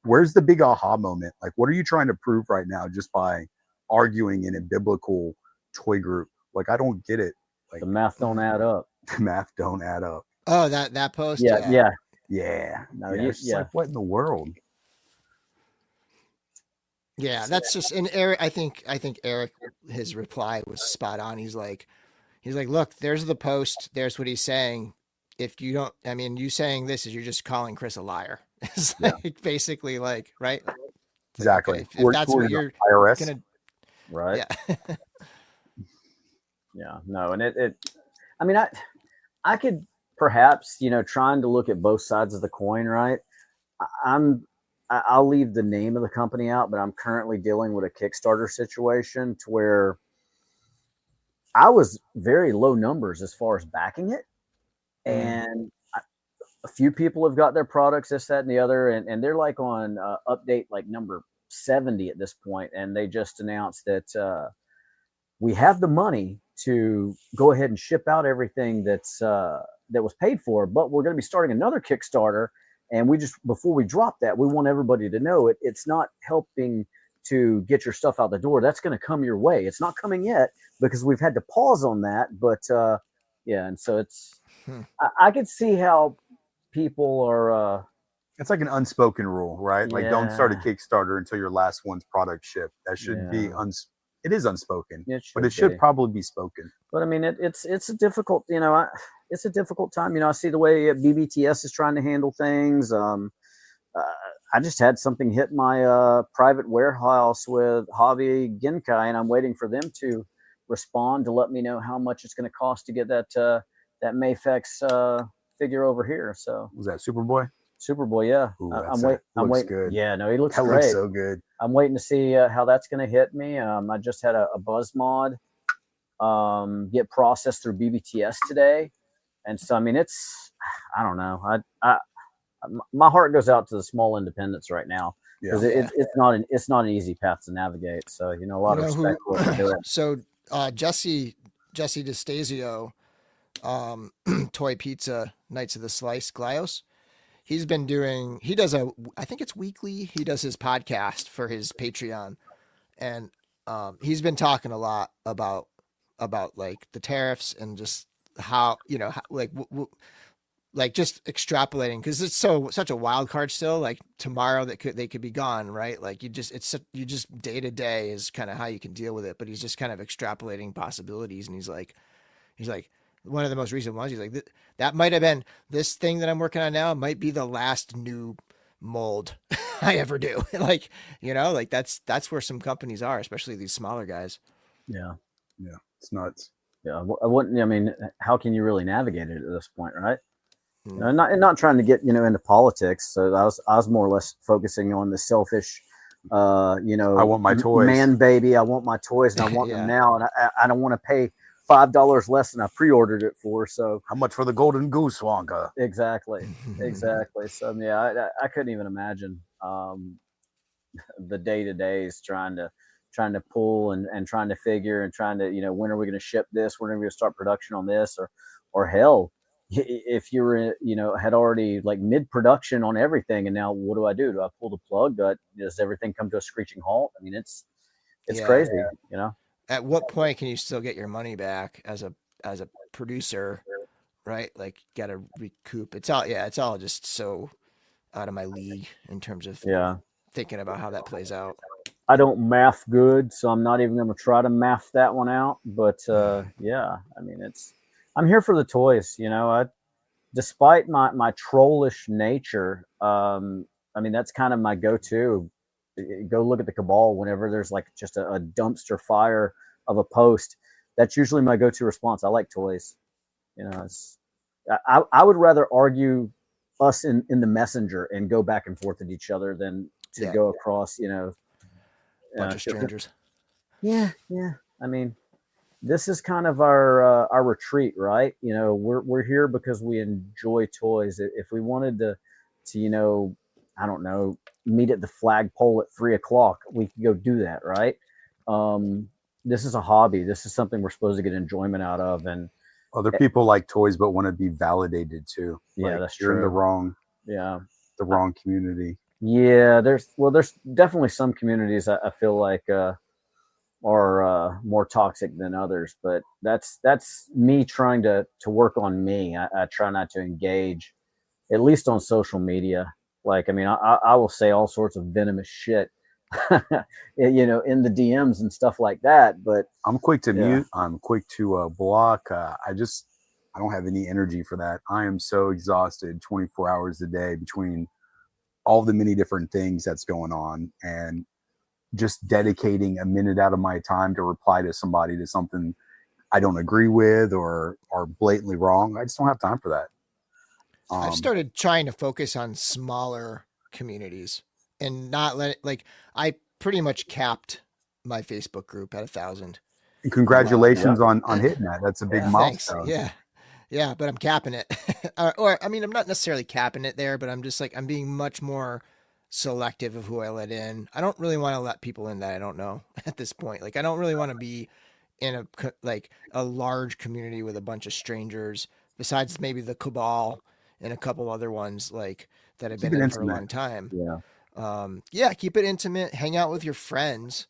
where's the big aha moment? Like, what are you trying to prove right now just by arguing in a biblical toy group? Like, I don't get it. Like, the math don't add up. The math don't add up. Oh, that post. Yeah. No, like, what in the world? Yeah, that's just, and Eric. I think Eric, his reply was spot on. He's like, look, there's the post. There's what he's saying. If you don't, you saying this is you're just calling Chris a liar. It's like basically like, right? Exactly. Okay, if that's what you're IRS, gonna, right? Yeah. Yeah. No, and I could perhaps, trying to look at both sides of the coin, right? I'll leave the name of the company out, but I'm currently dealing with a Kickstarter situation to where I was very low numbers as far as backing it. And a few people have got their products, this, that, and the other, and they're like on update like number 70 at this point. And they just announced that we have the money to go ahead and ship out everything that was paid for, but we're going to be starting another Kickstarter. And before we drop that, we want everybody to know it's not helping to get your stuff out the door. That's going to come your way. It's not coming yet because we've had to pause on that. But yeah, and so it's, I could see how people are. It's like an unspoken rule, right? Like, don't start a Kickstarter until your last one's product shipped. That should be it is unspoken, but it should probably be spoken. But I mean, it's a difficult, it's a difficult time. I see the way BBTS is trying to handle things. I just had something hit my private warehouse with Hobby Genkai, and I'm waiting for them to respond to let me know how much it's going to cost to get that Mayfex figure over here. So was that Superboy? Superboy, yeah. Ooh, I'm waiting. Good. Yeah, no, he looks that great. Looks so good. I'm waiting to see how that's going to hit me. I just had a Buzz mod get processed through BBTS today, and so I mean, I don't know. My heart goes out to the small independents right now because it's not an easy path to navigate. So a lot of respect for what they're doing. So Jesse DeStasio, Toy Pizza Knights of the Slice, Glios. He does I think it's weekly. He does his podcast for his Patreon, and he's been talking a lot about like the tariffs and just how, like just extrapolating, because it's such a wild card still. Like tomorrow they could be gone, right? Like you just day to day is kind of how you can deal with it. But he's just kind of extrapolating possibilities, and he's like one of the most recent ones. He's like, that might have been this thing that I'm working on now might be the last new mold I ever do. Like that's where some companies are, especially these smaller guys. Yeah, it's nuts. Yeah, I wouldn't. I mean, how can you really navigate it at this point, right? Not trying to get into politics. So I was more or less focusing on the selfish, I want my toys, man, baby. I want my toys, and I want them now, and I don't want to pay $5 less than I pre-ordered it for. So how much for the golden goose, Wonka? Exactly. So yeah, I couldn't even imagine the day-to-days trying to pull and trying to figure and trying to when are we going to ship this? When are we going to start production on this? Or hell, if you were had already like mid-production on everything, and now what do I do? Do I pull the plug? Does everything come to a screeching halt? I mean, it's crazy. At what point can you still get your money back as a producer, right? Like, got to recoup. It's all just so out of my league in terms of thinking about how that plays out. I don't math good, so I'm not even going to try to math that one out. But yeah, I mean, I'm here for the toys. Despite my trollish nature, I mean, that's kind of my go-to. Go look at the Cabal whenever there's like just a dumpster fire of a post. That's usually my go-to response. I like toys. I would rather argue us in the messenger and go back and forth at each other than to go across, bunch of strangers. Yeah. I mean, this is kind of our retreat, right? We're here because we enjoy toys. If we wanted to I don't know, meet at the flagpole at 3:00, we could go do that, right? This is a hobby. This is something we're supposed to get enjoyment out of, and other people like toys but want to be validated too. Yeah, that's you're true. In the wrong community. Yeah, there's definitely some communities I feel like are more toxic than others, but that's me trying to work on me. I try not to engage, at least on social media. Like, I mean, I will say all sorts of venomous shit, in the DMs and stuff like that. But I'm quick to mute. I'm quick to block. I don't have any energy for that. I am so exhausted 24 hours a day between all the many different things that's going on, and just dedicating a minute out of my time to reply to somebody to something I don't agree with or are blatantly wrong. I just don't have time for that. I've started trying to focus on smaller communities and not let it, like, I pretty much capped my Facebook group at 1,000. Congratulations on hitting that. That's a big milestone. Thanks. Yeah, but I'm capping it. or I mean, I'm not necessarily capping it there, but I'm just like, I'm being much more selective of who I let in. I don't really want to let people in that I don't know at this point. Like, I don't really want to be in a large community with a bunch of strangers, besides maybe the Cabal and a couple other ones like that have been in for a long time. Yeah. Keep it intimate, hang out with your friends.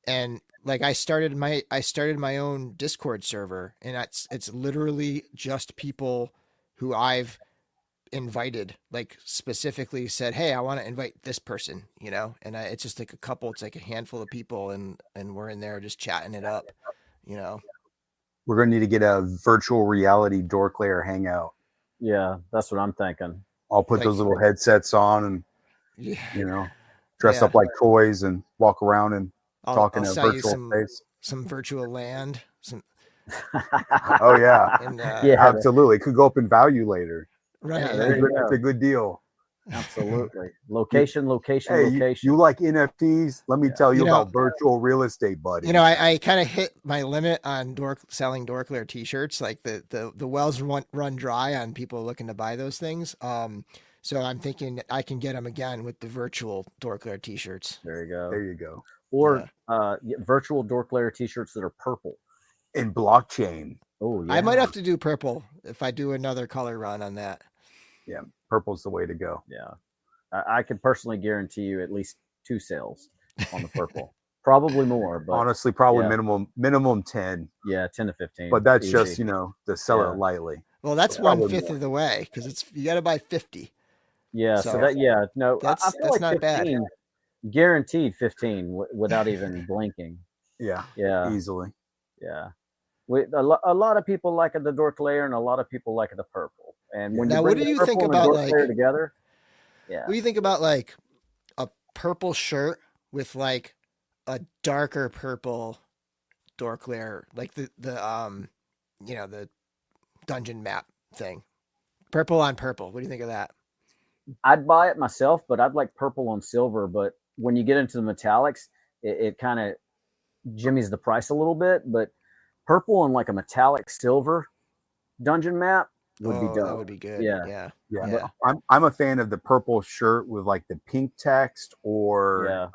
And like, I started my own Discord server, and it's literally just people who I've invited, like specifically said, hey, I want to invite this person, and it's just like it's like a handful of people, and we're in there just chatting it up, We're going to need to get a virtual reality Dork Lair hangout. Yeah, that's what I'm thinking. I'll put those little headsets on and, dress up like toys and walk around and talk in a virtual space. Some virtual land. Oh, yeah. And, absolutely. It could go up in value later. Right. That's a good deal. Absolutely. Location. You like NFTs? Let me tell you about virtual real estate, buddy. I kind of hit my limit on selling Dork Lair t-shirts. Like the wells run dry on people looking to buy those things. So I'm thinking I can get them again with the virtual Dork Lair t-shirts. There you go. Or virtual Dork Lair t-shirts that are purple. In blockchain. Oh, yeah. I might have to do purple if I do another color run on that. Yeah, purple's the way to go. Yeah. I can personally guarantee you at least 2 sales on the purple. Probably more, but honestly, probably minimum 10. Yeah, 10 to 15. But that's just, to sell it lightly. Well, that's 1/5 of the way, because you got to buy 50. Yeah, so that's not bad. Guaranteed 15 without even blinking. Yeah, easily. Yeah. A lot of people like the Dork Lair, and a lot of people like the purple. And when now, what do you think about Dork Lair together? Yeah. What do you think about like a purple shirt with like a darker purple Dork Lair, like the dungeon map thing, purple on purple? What do you think of that? I'd buy it myself, but I'd like purple on silver. But when you get into the metallics, it kind of jimmies the price a little bit. But purple on like a metallic silver dungeon map would be dope. That would be good. Yeah. I'm a fan of the purple shirt with like the pink text or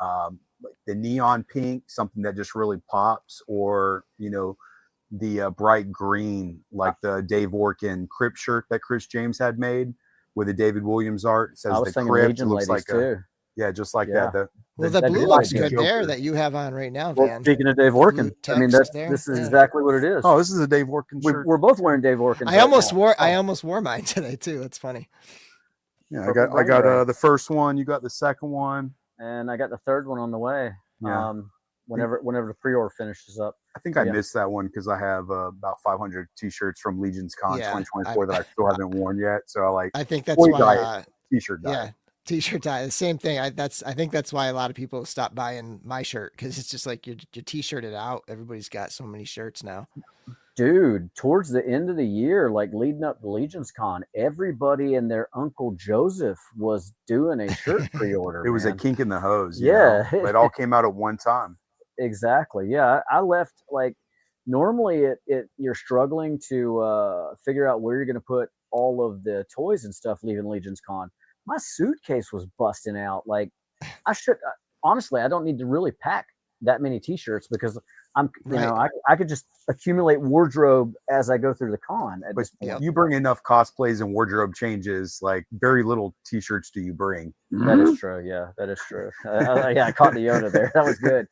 like the neon pink, something that just really pops, or the bright green, like the Dave Orkin Crypt shirt that Chris James had made with the David Williams art. It says the Crypt looks like just like that. The blue looks good there that you have on right now, Van. Well, speaking of Dave Orkin, I mean this is exactly what it is. Oh, this is a Dave Orkin shirt. We're both wearing Dave Orkin. I almost wore mine today too. That's funny. Yeah, I got the first one. You got the second one, and I got the third one on the way. Yeah. Whenever the pre-order finishes up. I think I missed that one because I have about 500 t-shirts from Legion's Con 2024 that I still haven't worn yet. So I think that's why t-shirt diet. Yeah, t-shirt diet. The same thing. I think that's why a lot of people stop buying my shirt, because it's just like you're t-shirted out. Everybody's got so many shirts now. Dude, towards the end of the year, like leading up to Legion's Con, everybody and their Uncle Joseph was doing a shirt pre-order. It was a kink in the hose. Yeah. It all came out at one time. Exactly. Yeah. I left, like, normally you're struggling to figure out where you're going to put all of the toys and stuff leaving Legion's Con. My suitcase was busting out. Like, honestly, I don't need to really pack that many t-shirts, because I could just accumulate wardrobe as I go through the con. But you bring enough cosplays and wardrobe changes, like very little t-shirts do you bring. That is true. Yeah, that is true. I caught the Yoda there. That was good.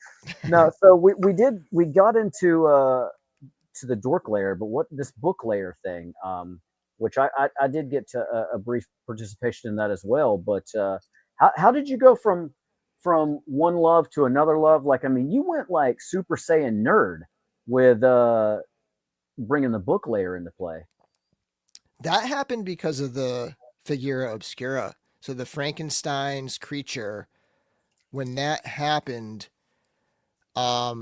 No, so we got into to the Dork Lair, but what this book layer thing, which I did get to a brief participation in that as well. But how did you go from one love to another love? Like, I mean, you went like Super Saiyan nerd with bringing the book layer into play. That happened because of the Figura Obscura. So the Frankenstein's creature, when that happened, I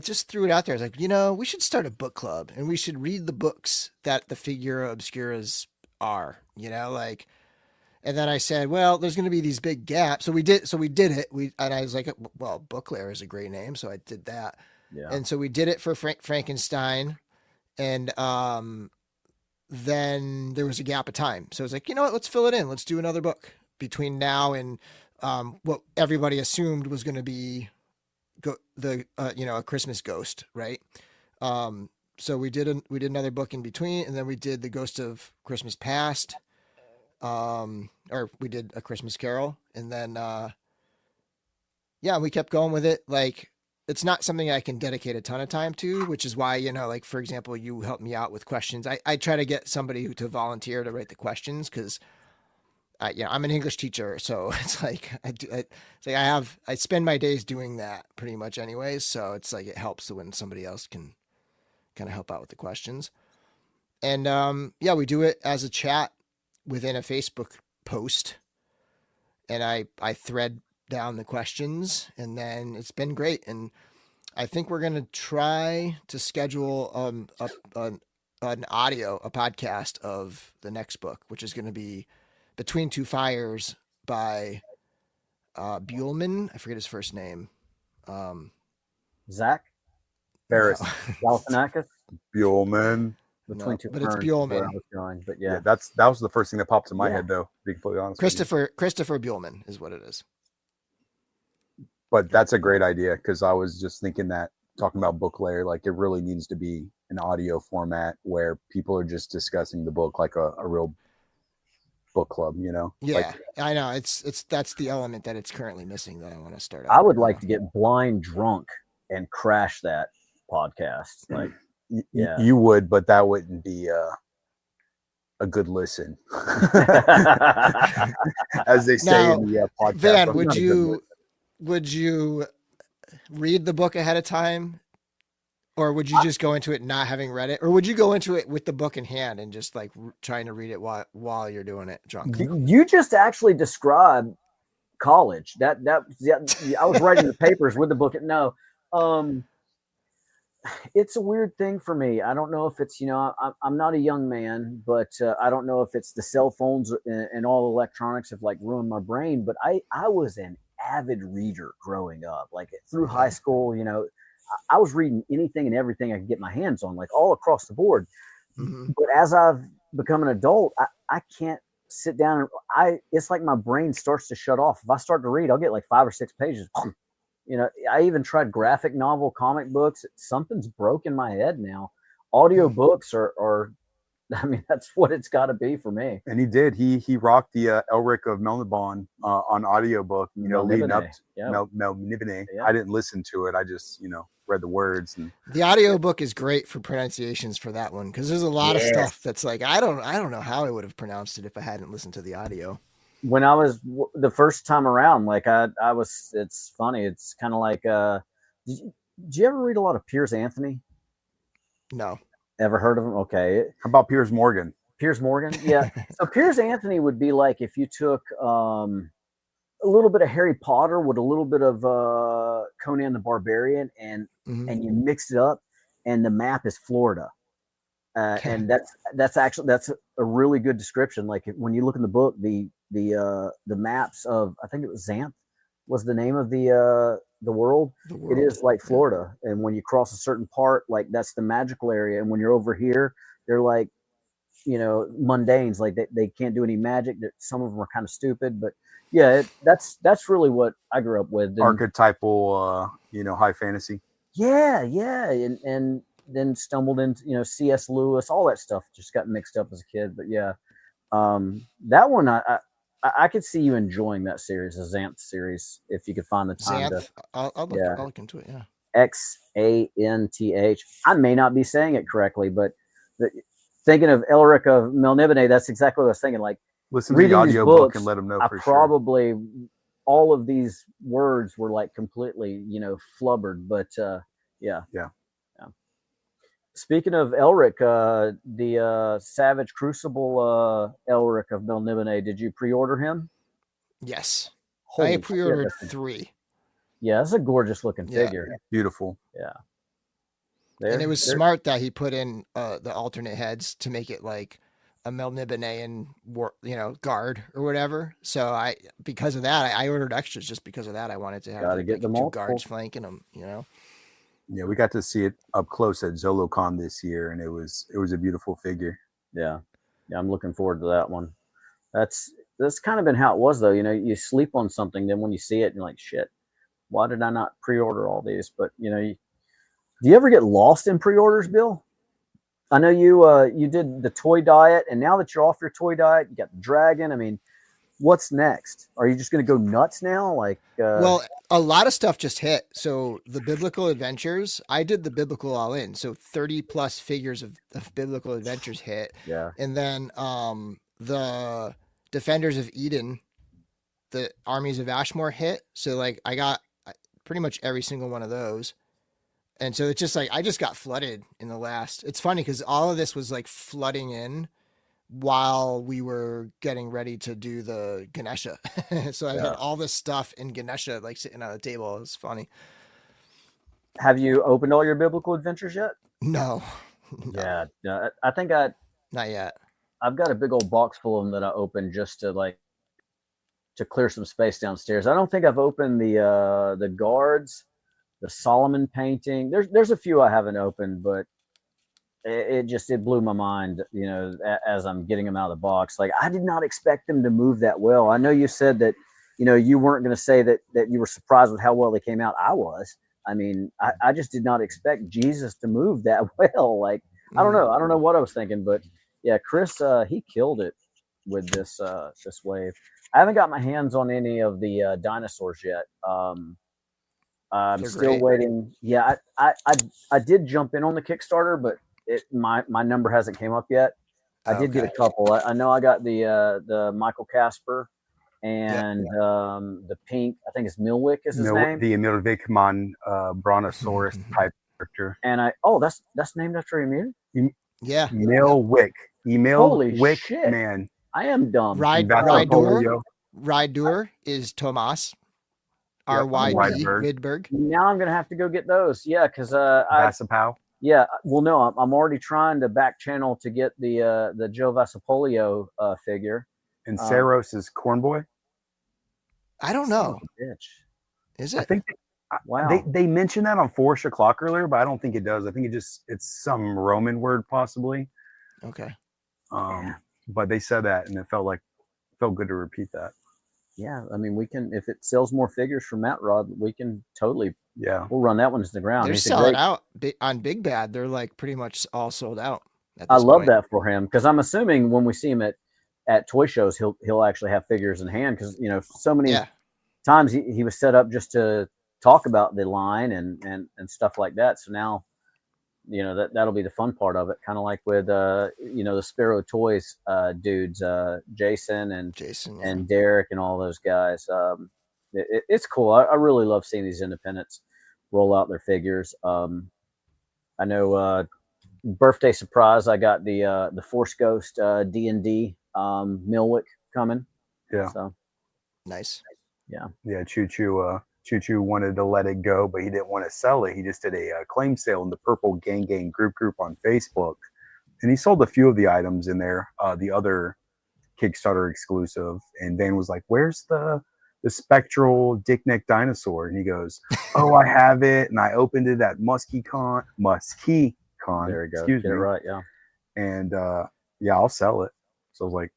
just threw it out there. I was like, we should start a book club, and we should read the books that the Figura Obscuras are, And then I said, well, there's going to be these big gaps. So we did it. And I was like, well, Book Lair is a great name. So I did that. Yeah. And so we did it for Frankenstein. And then there was a gap of time. So I was like, you know what? Let's fill it in. Let's do another book between now and what everybody assumed was going to be a Christmas Ghost, right? So we did another book in between, and then we did the Ghost of Christmas Past, or we did A Christmas Carol, and then we kept going with it. Like, it's not something I can dedicate a ton of time to, which is why, like, for example, you helped me out with questions. I try to get somebody to volunteer to write the questions, because I'm an English teacher, so it's like I spend my days doing that pretty much anyways. So it's like it helps when somebody else can kind of help out with the questions. And we do it as a chat within a Facebook post, and I thread down the questions, and then it's been great. And I think we're gonna try to schedule an audio, a podcast of the next book, which is going to be Between Two Fires by Buellman. I forget his first name. Zach Ferris. Galifianakis. Buellman. Between Two but Ferns it's is where Buellman. I was going, but yeah. That was the first thing that popped in my head, though, to be completely honest. Christopher Buellman is what it is. But that's a great idea, because I was just thinking that, talking about Book Lair, like, it really needs to be an audio format where people are just discussing the book like a real book club, Yeah, like, I know. It's that's the element that it's currently missing that I want to start out. I would like to get blind drunk and crash that podcast. Like, you would, but that wouldn't be a good listen, as they say Now, in the podcast. Van, would you read the book ahead of time, or would you just go into it not having read it, or would you go into it with the book in hand and just like trying to read it while you're doing it drunk? You just actually described college. I was writing the papers with the book. No, it's a weird thing for me. I don't know if it's, I'm not a young man, but I don't know if it's the cell phones and all electronics have like ruined my brain. But I was an avid reader growing up, like through high school. I was reading anything and everything I could get my hands on, like all across the board. Mm-hmm. But as I've become an adult, I can't sit down and it's like my brain starts to shut off. If I start to read, I'll get like 5 or 6 pages. I even tried graphic novel, comic books. Something's broke in my head now. Audio books are I mean, that's what it's got to be for me. And he did. He rocked the Elric of Melniboné on audiobook, leading up to Melniboné. Yeah. I didn't listen to it. I just, read the words. And the audiobook is great for pronunciations for that one, because there's a lot of stuff that's like I don't know how I would have pronounced it if I hadn't listened to the audio. When I was the first time around, like I was, it's funny. It's kind of like, did you ever read a lot of Piers Anthony? No. Ever heard of him? Okay. How about Piers Morgan? Piers Morgan? Yeah. So Piers Anthony would be like if you took a little bit of Harry Potter with a little bit of Conan the Barbarian and you mixed it up, and the map is Florida. And that's a really good description. Like when you look in the book, the maps of, I think it was Xanth was the name of the world. It is like Florida, and when you cross a certain part, like that's the magical area, and when you're over here, they're like, mundanes, like they can't do any magic. Some of them are kind of stupid, but yeah, that's really what I grew up with. And, archetypal, high fantasy. Yeah, and then stumbled into C.S. Lewis, all that stuff just got mixed up as a kid. But yeah, that one I could see you enjoying that series, the Xanth series, if you could find the time. Xanth, I'll look into it. Yeah, Xanth. I may not be saying it correctly, but thinking of Elric of Melniboné, that's exactly what I was thinking. Like, listen to the audiobook and let them know. Probably all of these words were like completely, flubbered, but yeah. Speaking of Elric, the Savage Crucible Elric of Melniboné, did you pre-order him? Yes. Holy I pre-ordered shit, 3. Yeah, that's a gorgeous looking figure. Beautiful. Yeah. And it was smart that he put in the alternate heads to make it like a Melnibonean guard or whatever. So because of that, I ordered extras just because of that. I wanted to have get the two multiple guards flanking them. Yeah, we got to see it up close at ZoloCon this year, and it was a beautiful figure. Yeah, I'm looking forward to that one. That's kind of been how it was, though. You sleep on something, then when you see it, you're like, shit, why did I not pre-order all these? But do you ever get lost in pre-orders, Bill? I know you did the toy diet, and now that you're off your toy diet, you got the dragon. I mean, what's next? Are you just going to go nuts now? Well, a lot of stuff just hit. So the Biblical Adventures, I did the Biblical All In. So 30 plus figures of Biblical Adventures hit. Yeah. And then the Defenders of Eden, the Armies of Ashmore hit. So I got pretty much every single one of those. And so it's just I just got flooded in the last. It's funny because all of this was flooding in while we were getting ready to do the Ganesha. So I had all this stuff in Ganesha sitting on the table. It was funny. Have you opened all your Biblical Adventures yet? No. Yeah, I think not yet. I've got a big old box full of them that I opened just to clear some space downstairs. I don't think I've opened the guards, the Solomon painting. There's a few I haven't opened, but it blew my mind, as I'm getting them out of the box. I did not expect them to move that well. I know you said that, you weren't going to say that you were surprised with how well they came out. I was. I mean, I just did not expect Jesus to move that well. I don't know what I was thinking, but yeah, Chris, he killed it with this wave. I haven't got my hands on any of the dinosaurs yet. I'm still waiting. Yeah, I did jump in on the Kickstarter, but my number hasn't came up yet. I did get a couple. I know I got the Michael Casper and the pink. I think it's Milwick is his name. The Milwickman Brontosaurus type character. And that's named after Emil. Yeah, Milwick. Holy Wick shit, man! I am dumb. Rydur is Tomas. R.Y.D. Rydberg. Now I'm gonna have to go get those. Yeah, because Vasapow. Yeah, well, no, I'm already trying to back channel to get the Joe Vasapolio figure. And Saros is Cornboy. I don't know. Bitch. Is it? I think they mentioned that on 4 o'clock earlier, but I don't think it does. I think it's some Roman word possibly. Okay. But they said that, and it felt good to repeat that. Yeah, I mean, we can, if it sells more figures from Matt Rod, we can totally, we'll run that one to the ground. They're selling out on Big Bad. They're pretty much all sold out. I love that for him, because I'm assuming when we see him at toy shows, he'll actually have figures in hand, because so many times he was set up just to talk about the line and stuff like that. So now, that'll be the fun part of it, kind of like with the Sparrow Toys dudes, Jason and Derek and all those guys. It's cool. I really love seeing these independents roll out their figures. I know birthday surprise, I got the Force Ghost D&D Milwick coming. Yeah. So nice. Yeah. Choo Choo wanted to let it go, but he didn't want to sell it. He just did a claim sale in the Purple Gang group on Facebook, and he sold a few of the items in there, the other Kickstarter exclusive. And Van was like, "Where's the spectral dick neck dinosaur?" And he goes, "Oh, I have it, and I opened it at MuskyCon. There you go. Excuse me. Right, yeah. And I'll sell it." So I was like,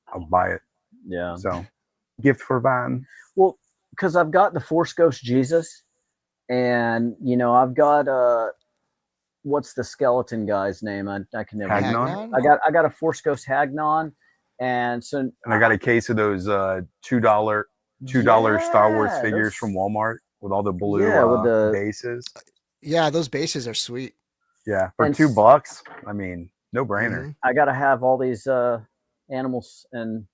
"I'll buy it." Yeah. So, gift for Van. Well, because I've got the Force Ghost Jesus, and I've got what's the skeleton guy's name? I can never. Hagnon? I got a Force Ghost Hagnon, and I got a case of those $2 Star Wars figures from Walmart with all the blue with the bases. Yeah, those bases are sweet. Yeah, for $2, I mean, no brainer. I got to have all these animals and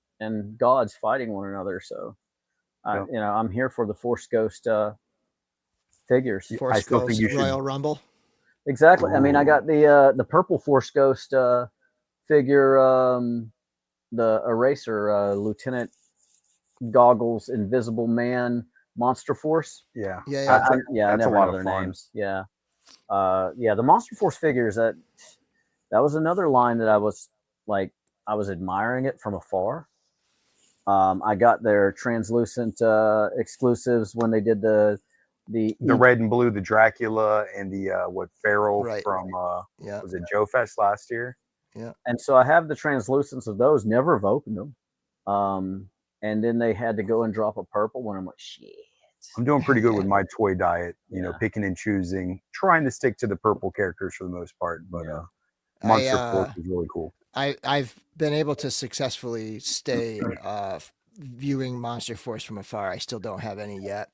gods fighting one another, so. I'm here for the Force Ghost figures. Force Ghost Royal Rumble. Exactly. Ooh. I mean, I got the purple Force Ghost figure, the Eraser Lieutenant Goggles Invisible Man Monster Force. Yeah. I never know their names. Yeah. The Monster Force figures, that was another line that I was I was admiring it from afar. I got their translucent exclusives when they did the red and blue, the Dracula, and the Pharaoh from was it Joe Fest last year? Yeah. And so I have the translucents of those. Never have opened them. And then they had to go and drop a purple one. I'm like, shit. I'm doing pretty good with my toy diet. You know, picking and choosing, trying to stick to the purple characters for the most part. But Monster Force is really cool. I've been able to successfully stay viewing Monster Force from afar. I still don't have any yet.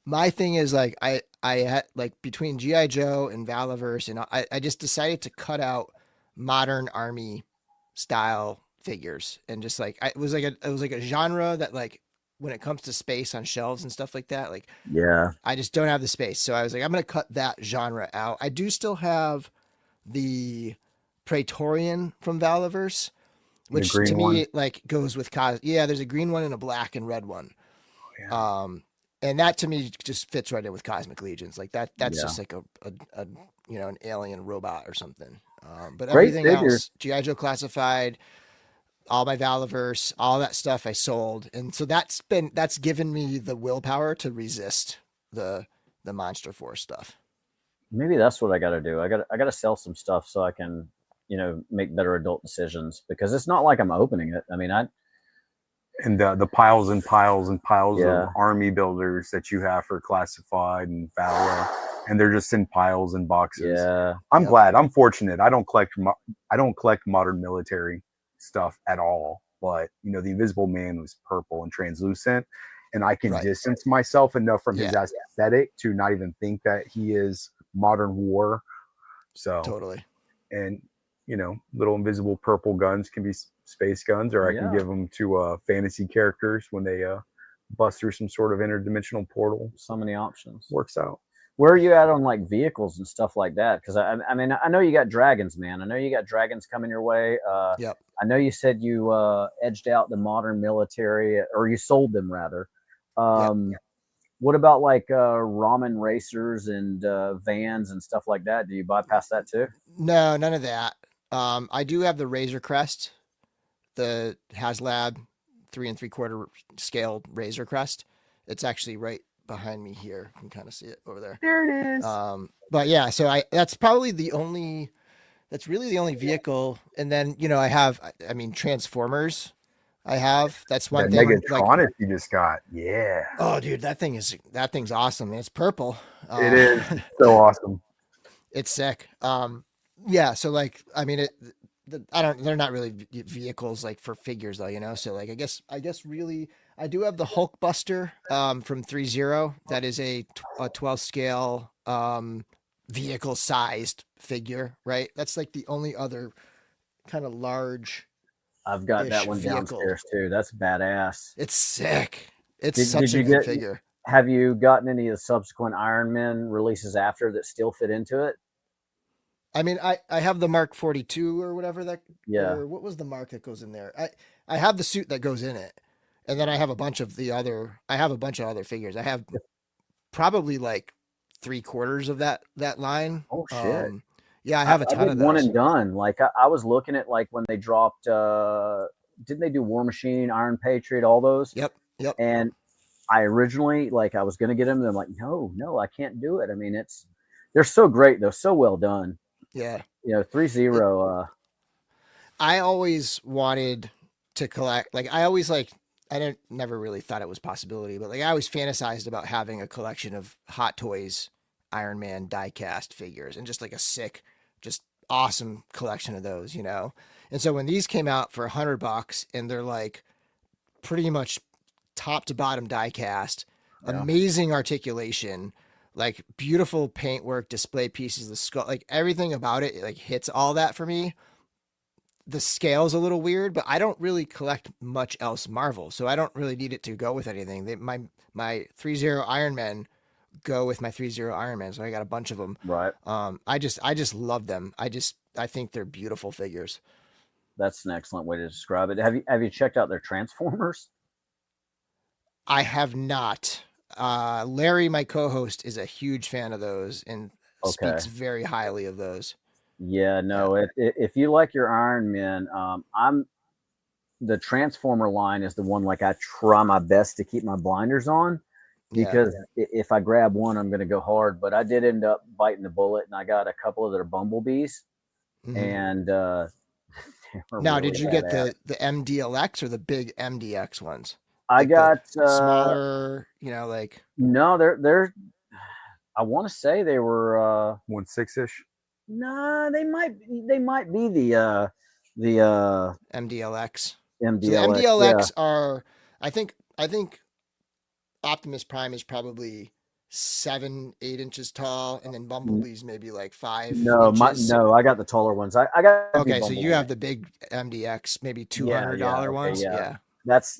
My thing is like I had like between G.I. Joe and Valaverse, and I just decided to cut out modern army style figures, and just like it was like a genre that, like, when it comes to space on shelves and stuff like that, like, I just don't have the space. So I was like, I'm gonna cut that genre out. I do still have the Praetorian from Valaverse, which to me like goes with there's a green one and a black and red one. And that to me just fits right in with Cosmic Legions. Like that's just like a an alien robot or something. But Great everything figures. else, G.I. Joe Classified, all my Valaverse, all that stuff I sold. And so that's given me the willpower to resist the Monster Force stuff. Maybe that's what I got to do. I got to sell some stuff so I can, make better adult decisions, because it's not like I'm opening it. I mean, and the piles and piles and piles of army builders that you have for Classified and Valor, and they're just in piles and boxes. Yeah, I'm glad. I'm fortunate. I don't collect modern military stuff at all. But the Invisible Man was purple and translucent, and I can distance myself enough from his aesthetic to not even think that he is modern war. So totally. And little invisible purple guns can be space guns, or I can give them to fantasy characters when they bust through some sort of interdimensional portal. So many options. Works out. Where are you at on like vehicles and stuff like that? Because I mean, I know you got dragons, man. I know you got dragons coming your way. Yep. I know you said you edged out the modern military, or you sold them rather. What about like ramen racers and vans and stuff like that? Do you bypass that too? No, none of that. I do have the Razor Crest, the HasLab 3 3/4 scale Razor Crest. It's actually right behind me here. You can kind of see it over there. There it is. But yeah, so that's probably that's really the only vehicle. And then, I mean, Transformers. That's one thing. Megatronus you just got. Yeah. Oh, dude, that thing's awesome. It's purple. It is so awesome. It's sick. Yeah. So like, I mean, they're not really vehicles like for figures though, So like, I guess really, I do have the Hulkbuster from 3-0. That is a 12 scale vehicle sized figure, right? That's like the only other kind of large. I've got that one downstairs too. That's badass. It's sick. It's such a good figure. Have you gotten any of the subsequent Iron Man releases after that still fit into it? I mean, I have the Mark 42 or whatever that. Yeah. Or what was the mark that goes in there? I have the suit that goes in it, and then I have a bunch of other figures. I have probably like 3/4 of that line. Oh shit. Yeah, I have a ton of those. One and done. Like I was looking at like when they dropped. Didn't they do War Machine, Iron Patriot, all those? Yep. And I originally I was gonna get them. And I'm like, no, I can't do it. I mean, they're so great though, so well done. Yeah. 3-0. I always wanted to collect. Like I never really thought it was a possibility, but like I always fantasized about having a collection of Hot Toys Iron Man die-cast figures, and just like a sick, just awesome collection of those, And so when these came out for $100 and they're like pretty much top to bottom die-cast, amazing articulation, like beautiful paintwork, display pieces, the skull, like everything about it, like hits all that for me. The scale's a little weird, but I don't really collect much else Marvel, so I don't really need it to go with anything. My 3-0 Iron Man go with my 3-0 Iron Man, so I got a bunch of them. Right. I just love them. I think they're beautiful figures. That's an excellent way to describe it. Have you checked out their Transformers? I have not. Larry, my co-host, is a huge fan of those and speaks very highly of those. Yeah, no. If you like your Iron Man, the Transformer line is the one like I try my best to keep my blinders on, because if I grab one, I'm going to go hard. But I did end up biting the bullet, and I got a couple of their bumblebees. And now, really did you get the MDLX or the big MDX ones? I got smaller, like no, they're. I want to say they were 1.6-ish. Nah, they might be the MDLX. MDLX. So the MDLX are, I think Optimus Prime is probably 7-8 inches tall, and then Bumblebee's maybe like 5 inches. I got the taller ones. I got okay. So you have the big MDX, maybe $200 ones. Yeah. That's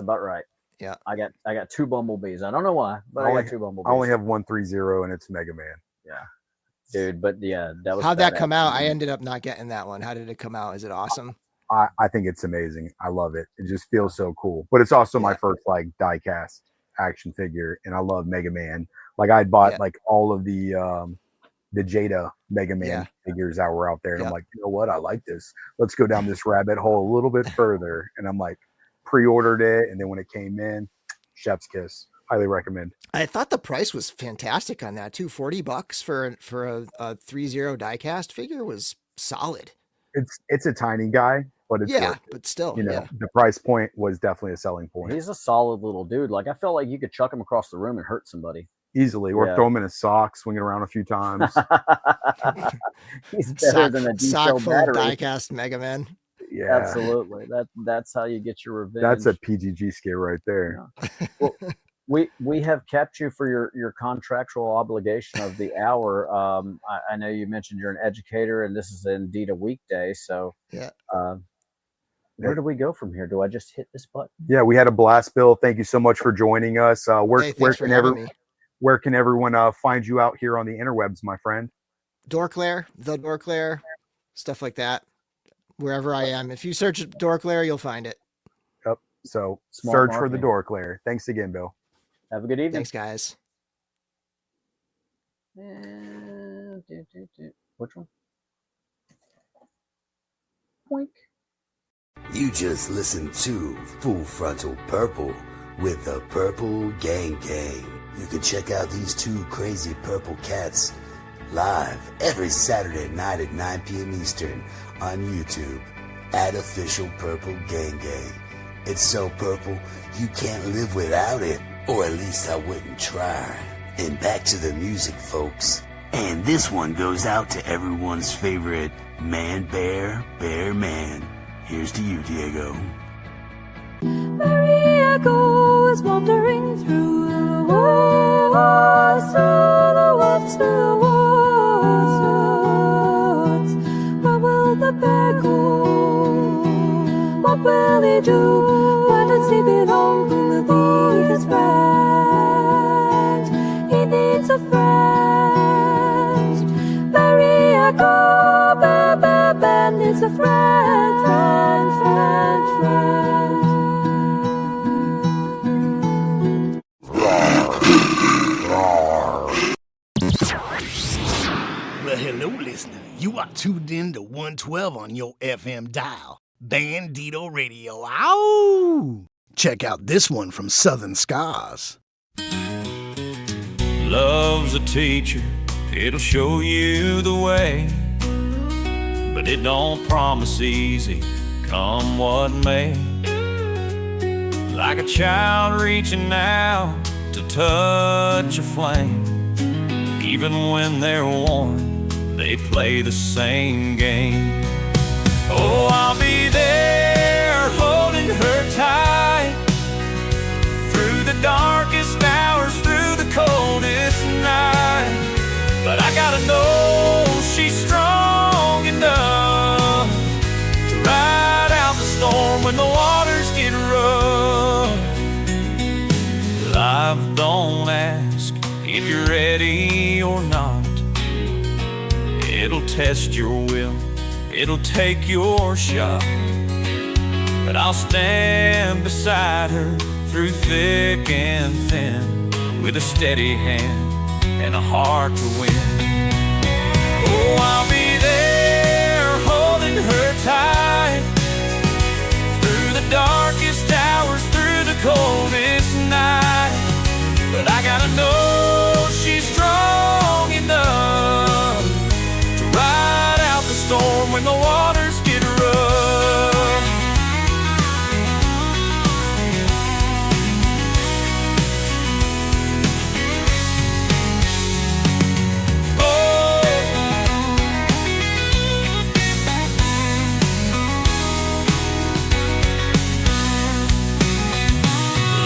about right. Yeah. I got 2 Bumblebees. I don't know why, but I got 2 Bumblebees. I only have 130, and it's Mega Man. Yeah. Dude, but that was. How'd that come out? I ended up not getting that one. How did it come out? Is it awesome? I think it's amazing. I love it. It just feels so cool. But it's also my first like die-cast action figure, and I love Mega Man. Like I bought like all of the Jada Mega Man figures that were out there, and I'm like, you know what? I like this. Let's go down this rabbit hole a little bit further. And I'm like, pre-ordered it, and then when it came in, chef's kiss. Highly recommend. I thought the price was fantastic on that too. $40 for a 3-0 diecast figure was solid. It's a tiny guy, but it's worth it. But still, the price point was definitely a selling point. He's a solid little dude. Like I felt like you could chuck him across the room and hurt somebody easily, or throw him in a sock, swing it around a few times. He's better than a sock full of diecast Mega Man. Yeah, absolutely. That's how you get your revenge. That's a PGG scare right there. Yeah. Well, we have kept you for your contractual obligation of the hour. I know you mentioned you're an educator, and this is indeed a weekday. So where do we go from here? Do I just hit this button? Yeah, we had a blast, Bill. Thank you so much for joining us. Where can everyone find you out here on the interwebs, my friend? Dorklair, the Dorklair, stuff like that. Wherever I am, if you search Dorklair, you'll find it. Yep. So search for the Dorklair. Thanks again, Bill. Have a good evening. Thanks, guys. Which one? Boink. You just listened to Full Frontal Purple with the Purple Gang Gang. You can check out these 2 crazy purple cats live every Saturday night at 9 p.m. Eastern on YouTube at Official Purple Gang Gang. It's so purple, you can't live without it. Or at least I wouldn't try. And back to the music, folks. And this one goes out to everyone's favorite man bear man. Here's to you, Diego. Maria goes wandering through the woods, through the woods. Where will the bear go? What will he do? Why does he belong to his friend? He needs a friend. Maria go, bear needs a friend. Well, hello, listener. You are tuned in to 112 on your FM dial. Bandito Radio. Ow! Check out this one from Southern Scars. Love's a teacher, it'll show you the way, but it don't promise easy, come what may. Like a child reaching out to touch a flame, even when they're one, they play the same game. Oh, I'll be there holding her tight through the darkest hours, through the coldest night. But I gotta know she's strong enough to ride out the storm when the waters get rough. Life don't ask if you're ready or not. It'll test your will, it'll take your shot. But I'll stand beside her through thick and thin, with a steady hand and a heart to win. Oh, I'll be there holding her tight through the when the waters get rough.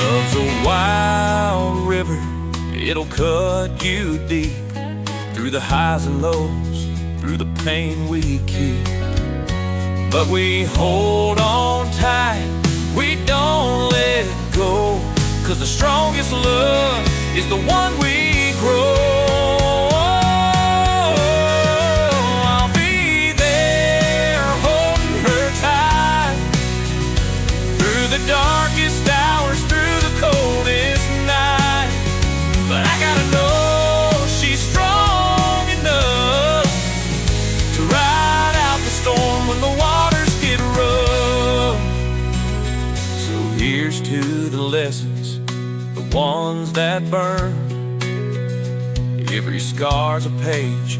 Love's a wild river, it'll cut you deep, through the highs and lows, through the pain we keep. But we hold on tight, we don't let go, 'cause the strongest love is the one we grow. I'll be there holding her tight, through the darkest hours, through the coldest night. But I gotta know she's strong enough to ride out the storm when the waters get rough. So here's to the lessons, the ones that burn. Every scar's a page,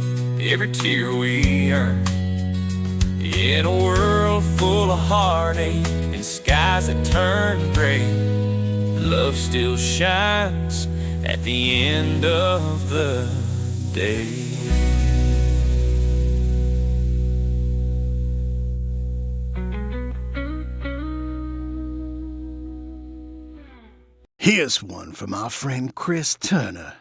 every tear we earn. In a world full of heartache and skies that turn gray, love still shines at the end of the day. Here's one from our friend Chris Turner.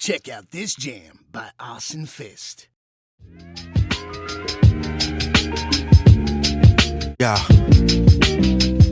Check out this jam by Austin Fist. Yeah.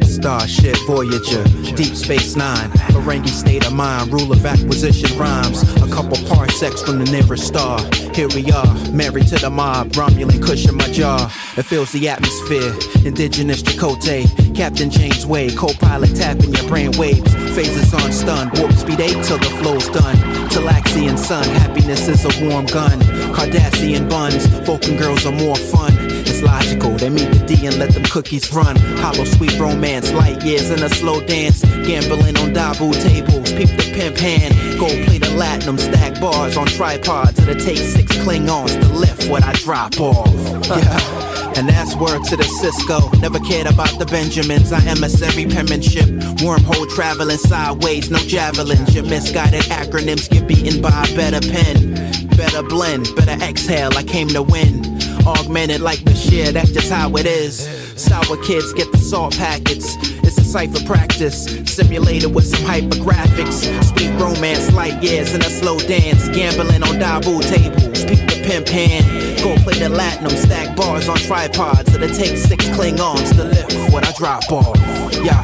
Starship Voyager, Deep Space Nine, Ferengi state of mind, rule of acquisition rhymes. A couple parsecs from the nearest star. Here we are, married to the mob, Romulan kush in my jaw. It fills the atmosphere, indigenous Chakotay, Captain James Way, co-pilot tapping your brain waves. Phases on stun, warp speed 8 till the flow's done. Talaxian sun, happiness is a warm gun. Cardassian buns, Vulcan girls are more fun. It's logical, they meet the D and let them cookies run. Hollow sweet romance, light years in a slow dance. Gambling on Dabu tables, peep the pimp hand. Gold plate of latinum, stack bars on tripods. It'll take 6 Klingons to lift what I drop off. Yeah. And that's word to the Cisco. Never cared about the Benjamins. I emissary penmanship. Wormhole traveling sideways, no javelins. Your misguided acronyms get beaten by a better pen. Better blend, better exhale. I came to win. Augmented like Bashir, that's just how it is. Sour kids get the salt packets. It's a cipher practice, simulated with some hypergraphics. Sweet romance, light years in a slow dance. Gambling on Dabu tables, peek the pimp hand. Go play the latinum, stack bars on tripods. It'll take 6 Klingons to lift what I drop off. Yeah.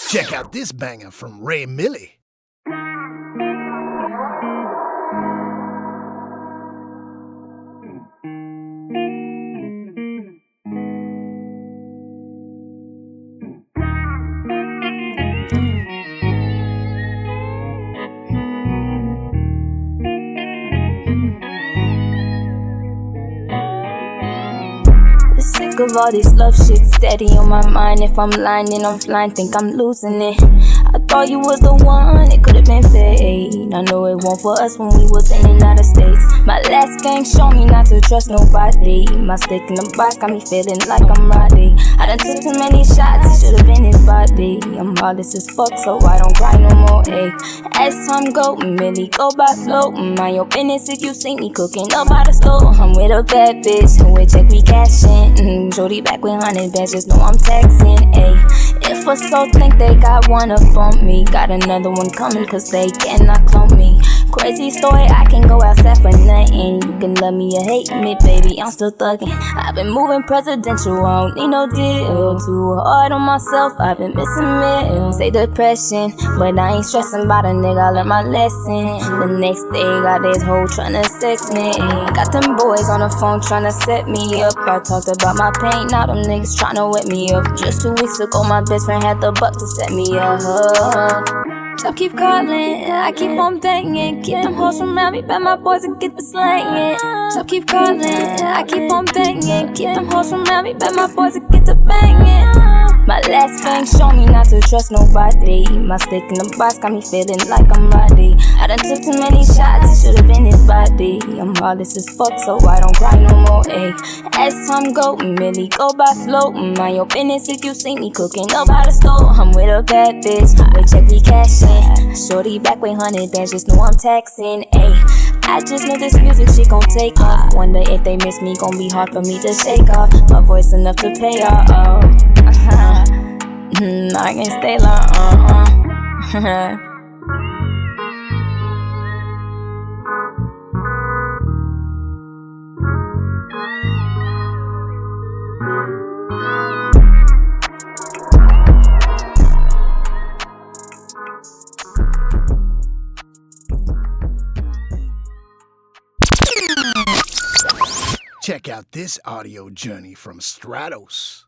Check out this banger from Ray Millie. Sick of all this love shit steady on my mind. If I'm lying, then I'm flying, think I'm losing it. I thought you was the one, it could've been fate. I know it won't for us when we was in and out of states. My last game showed me not to trust nobody. My stick in the box got me feeling like I'm Roddy. I done took too many shots, it should've been his body. I'm heartless as fuck, so I don't cry no more, ayy. As time go, Millie go by flow. Mind your business if you see me cooking up by the stove. I'm with a bad bitch, and we check we cashin'. Jody back with 100 bands, just know I'm taxing, ayy. If a soul think they got one up on me, got another one coming cause they cannot clone me. Crazy story, I can go outside for nothing. You can love me or hate me, baby, I'm still thuggin'. I've been moving presidential, I don't need no deal. Too hard on myself, I've been missing meals. Say depression, but I ain't stressing about a nigga, I learned my lesson. The next day, got this hoe tryna sex me. I got them boys on the phone tryna set me up. I talked about my pain, now them niggas tryna wet me up. Just 2 weeks ago, my best friend had the buck to set me up. So keep calling, I keep on banging. Keep them hoes from around me, bet my boys and get the slanging. So keep calling, I keep on banging. Keep them hoes from around me, bet my boys and get the banging. My last game showed me not to trust nobody. My stick in the box got me feeling like I'm Roddy. I done took too many shots, it should've been his body. I'm heartless as fuck, so I don't cry no more, ayy. As time go, Millie go by flow. Mind your business if you see me cooking up by the stove. I'm with a bad bitch, we check we cash in. Shorty back with 100 bands, just know I'm taxing, ayy. I just know this music shit gon' take off. Wonder if they miss me, gon' be hard for me to shake off. My voice enough to pay off. I can stay long. Check out this audio journey from Stratos.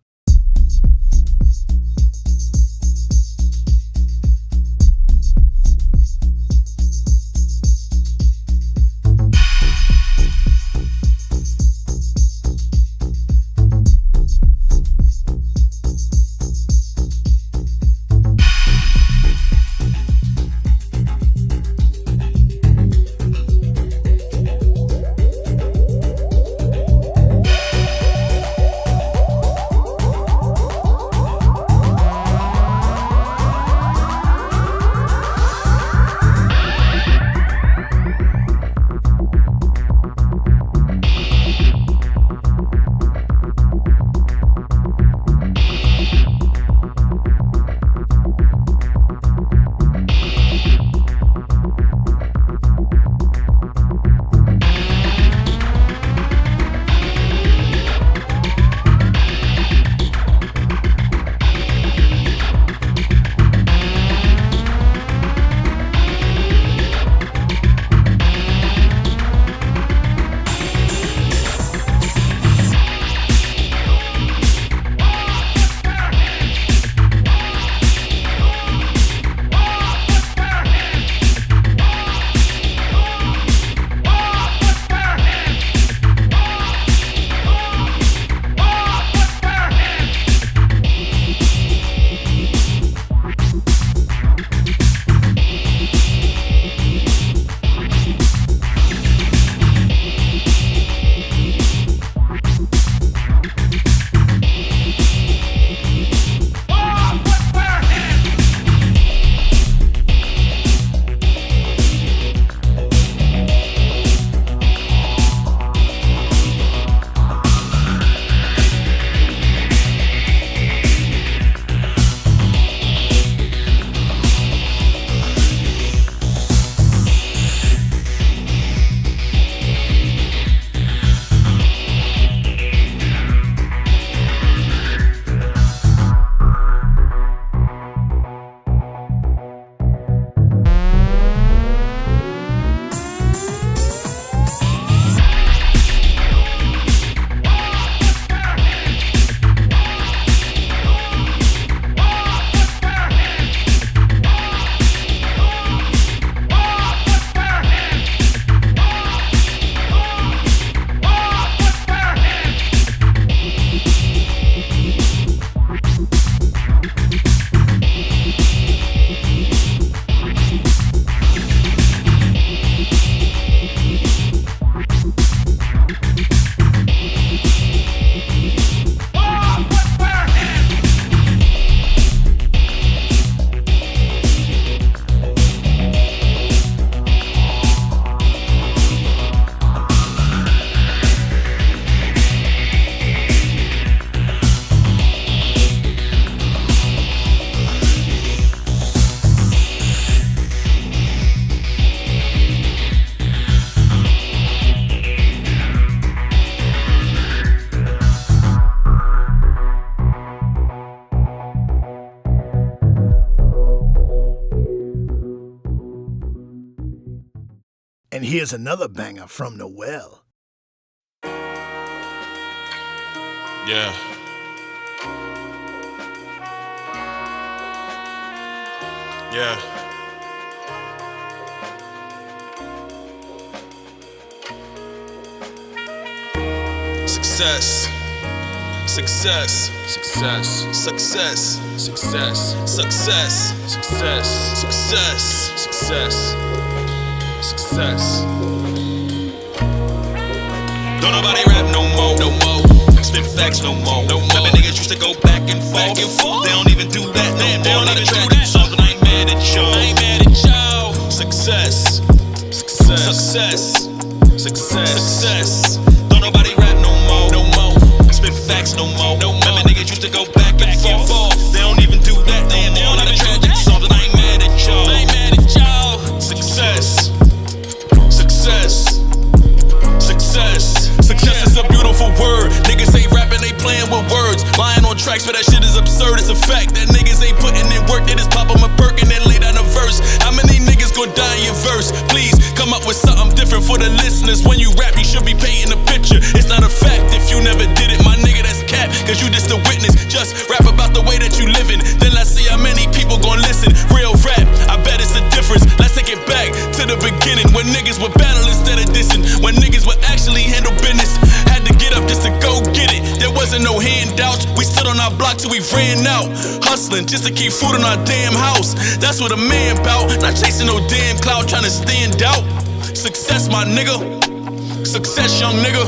And here's another banger from Noel. Yeah. Yeah. Success. Success. Success. Success. Success. Success. Success. Success. Success. Success. Don't nobody rap no more. No more. Spin facts no more. No more. Remember niggas used to go back and forth. They don't even do that. They don't even do that. Something I ain't mad at y'all. I ain't mad at y'all. Success. Success. Success. Success. Success. Don't nobody rap no more. No more. Spin facts no more. No more. Remember niggas used to go back and forth. They don't even do that. They don't even do that. Something I ain't mad at y'all. I ain't mad at y'all. Success. Success. Success. Success is a beautiful word. Niggas ain't rapping, they playing with words. Lying on tracks, but that shit is absurd. It's a fact that niggas ain't putting in work. They just pop 'em a perk and then lay down a verse. How many niggas gon' die in your verse? Please come up with something different for the listeners. When you rap, you should be painting a picture. It's not a fact if you never did it, my nigga, that's cap. Cause you just a witness. Just rap about the way that you living. Then let's see how many people gon' listen. Real rap, I bet it's a difference. Let's take it back to the beginning when niggas would battle instead of dissing. When niggas would actually handle business. Had to get up just to go get it. There wasn't no handouts. We stood on our block till we ran out. Hustling just to keep food in our damn house. That's what a man bout. Not chasing no damn clout, trying to stand out. Success, my nigga. Success, young nigga.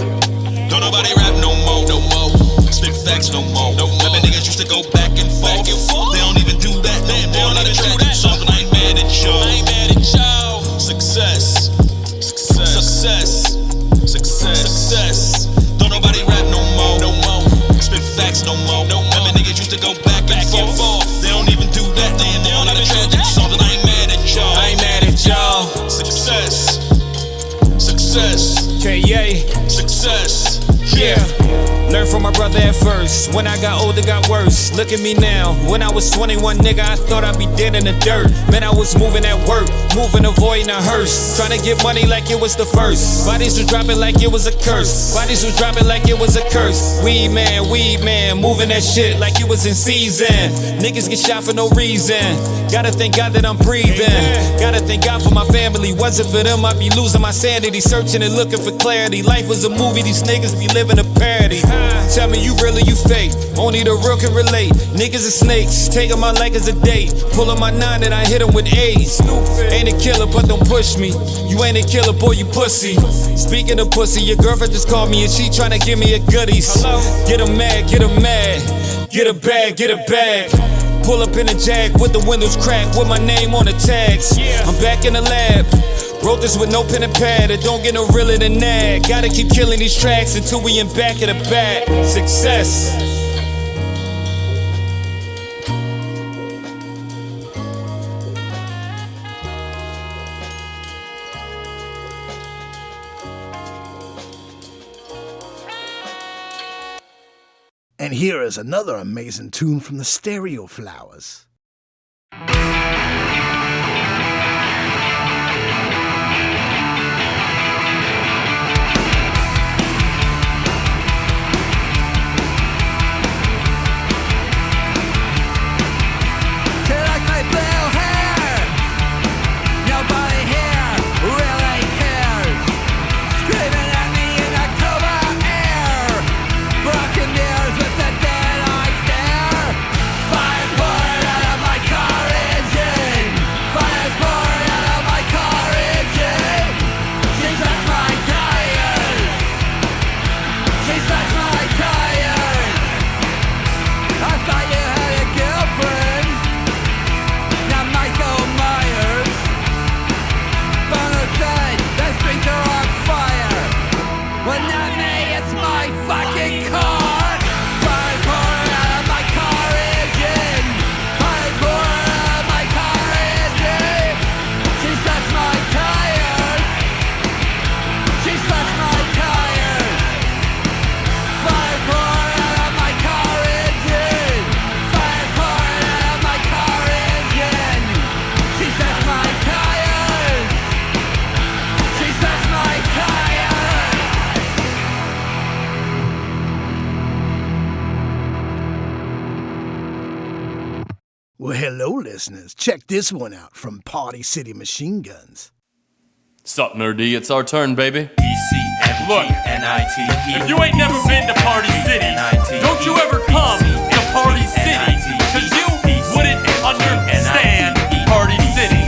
Don't nobody rap no more. No more. Spit facts no more. No more. Remember niggas used to go back and forth. They don't even do that. They don't even do that. Something I ain't mad at y'all. I ain't mad at y'all. Success. Success. Success. Success. Success. Don't nobody rap no more. No more. Spit facts no more. No more. Remember niggas used to go back and forth. They don't even do that. They don't even do that. Something I ain't mad at y'all. I ain't mad at y'all. Success. Success. K.A. Success. Yeah. Learned from my brother at first. When I got older, got worse. Look at me now. When I was 21, nigga, I thought I'd be dead in the dirt. Man, I was moving at work, moving, avoiding a hearse. Trying to get money like it was the first. Bodies was dropping like it was a curse. Bodies was dropping like it was a curse. Weed man, moving that shit like it was in season. Niggas get shot for no reason. Gotta thank God that I'm breathing. Gotta thank God for my family. Wasn't for them, I'd be losing my sanity. Searching and looking for clarity. Life was a movie, these niggas be living a parody. Tell me you real or you fake. Only the real can relate. Niggas are snakes, taking my life as a date. Pulling my 9 and I hit him with 8. Ain't a killer, but don't push me. You ain't a killer, boy, you pussy. Speaking of pussy, your girlfriend just called me and she tryna give me a goodies. Get her mad, get her mad. Get a bag, get a bag. Pull up in a Jag with the windows cracked with my name on the tags. I'm back in the lab. Wrote this with no pen and pad. It don't get no realer than that. Gotta keep killing these tracks until we in back of the back. Success. And here is another amazing tune from the Stereo Flowers. Broken ears with the dead eye stare. Fire poured out Well, hello, listeners. Check this one out from Party City Machine Guns. Sup, nerdy? It's our turn, baby. Look, if you ain't never been to Party City, don't you ever come to Party City, cause you wouldn't understand Party City.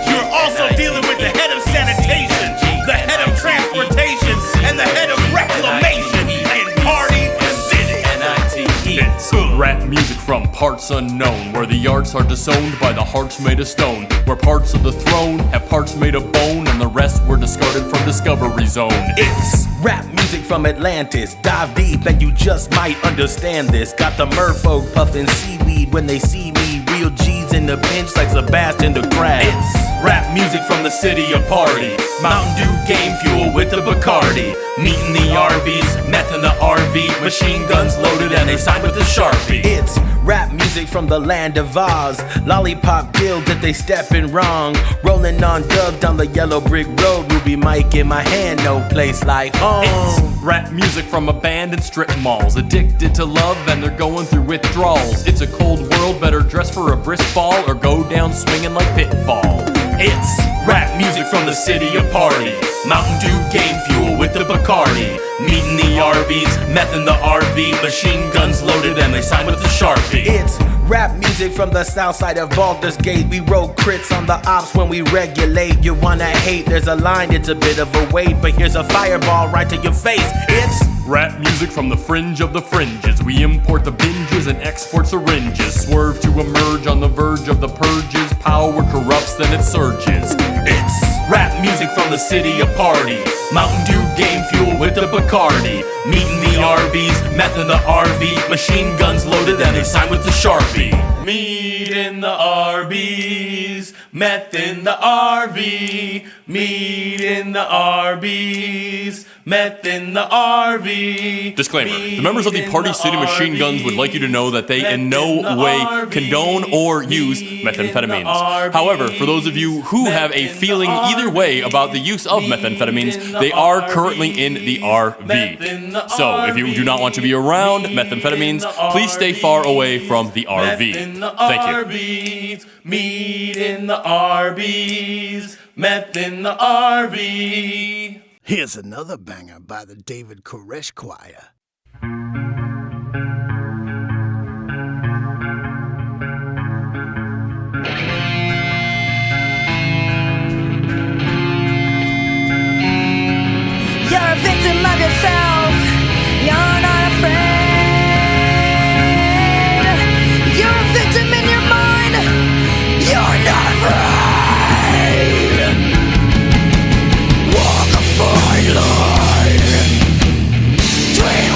You're also dealing with the head of sanitation, the head of transportation, and the head of reclamation in Party City. It's rap music from parts unknown, where the arts are disowned by the hearts made of stone, where parts of the throne have parts made of bone, and the rest were discarded from Discovery Zone. It's rap music from Atlantis. Dive deep and you just might understand this. Got the merfolk puffin' seaweed when they see me. Real G's in the pinch like Sebastian the Crab. It's rap music from the city of Party. Mountain Dew game fuel with the Bacardi. Meat in the Arby's, meth in the RV. Machine guns loaded and they signed with the Sharpie. It's rap music from the land of Oz. Lollipop guilds if they steppin' wrong. Rolling on dubs down the yellow brick road. Ruby mic in my hand, no place like home. It's rap music from abandoned strip malls, addicted to love and they're going through withdrawals. It's a cold world, better dress for a brisk fall or go down swinging like Pitfall. It's rap music from the city of Party. Mountain Dew game fuel with the Bacardi. Meat in the Arby's, meth in the RV. Machine guns loaded and they signed with the Sharpie. It's rap music from the south side of Baldur's Gate. We roll crits on the ops when we regulate. You wanna hate, there's a line, it's a bit of a wait, but here's a fireball right to your face. It's rap music from the fringe of the fringes. We import the binges and export syringes. Swerve to emerge on the verge of the purges. Power corrupts, then it surges. It's rap music from the city of Party. Mountain Dew game fuel with the Bacardi. Meat in the Arby's, meth in the RV. Machine guns loaded and they signed with the Sharpie. Meat in the Arby's, meth in the RV. Meat in the Arby's, meth in the RV. Disclaimer, the members of the Party City Machine Guns would like you to know that they in no way condone or use methamphetamines. However, for those of you who have a feeling either way about the use of methamphetamines, they are currently in the RV. So, if you do not want to be around methamphetamines, please stay far away from the RV. Thank you. Meat in the Arby's, meth in the RV. Here's another banger by the David Koresh Choir. You're a victim of yourself. You're not afraid. You're a victim in your mind. You're not afraid. Walk a fine line. Dream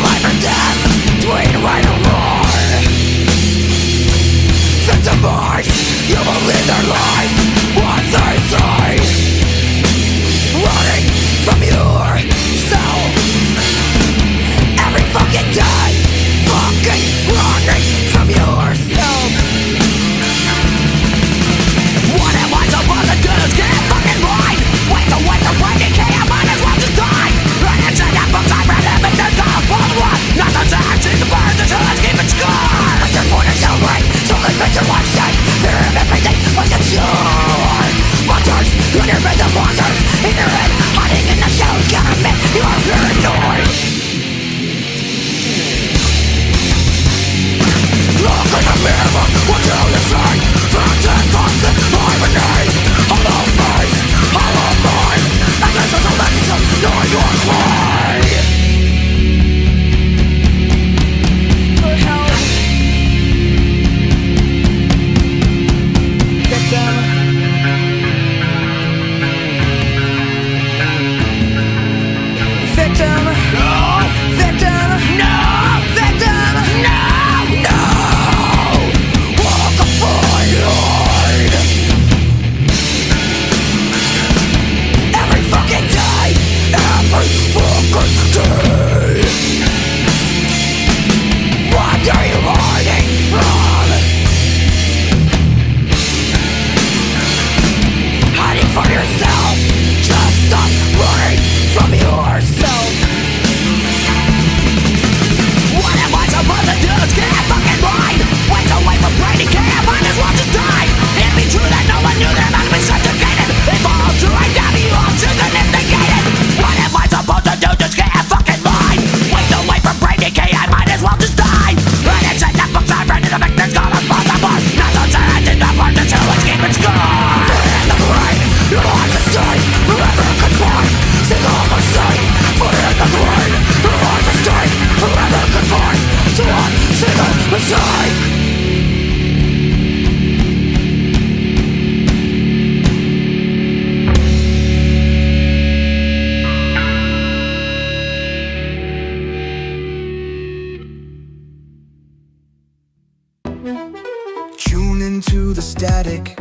static,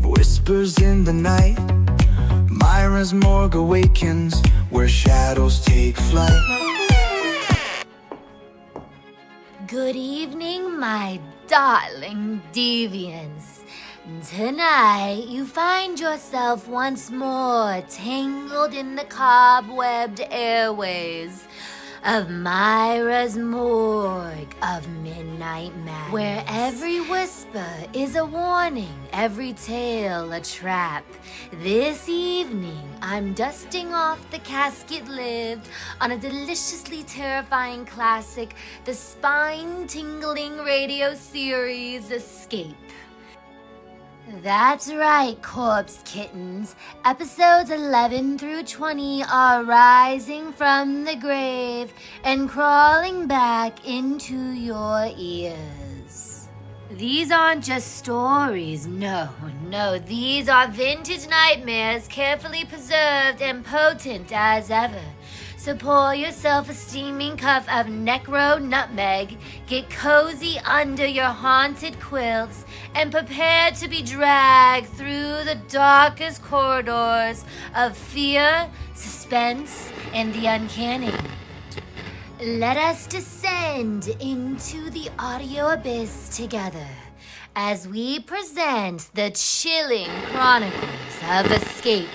whispers in the night. Mira's morgue awakens, where shadows take flight. Good evening, my darling deviants. Tonight, you find yourself once more tangled in the cobwebbed airways of Mira's morgue of midnight madness, where every whisper is a warning, every tale a trap. This evening, I'm dusting off the casket lid on a deliciously terrifying classic, the spine-tingling radio series Escape. That's right, corpse kittens. Episodes 11 through 20 are rising from the grave and crawling back into your ears. These aren't just stories, no, these are vintage nightmares, carefully preserved and potent as ever. So pour yourself a steaming cup of necro nutmeg, get cozy under your haunted quilts, and prepare to be dragged through the darkest corridors of fear, suspense, and the uncanny. Let us descend into the audio abyss together as we present the chilling chronicles of Escape.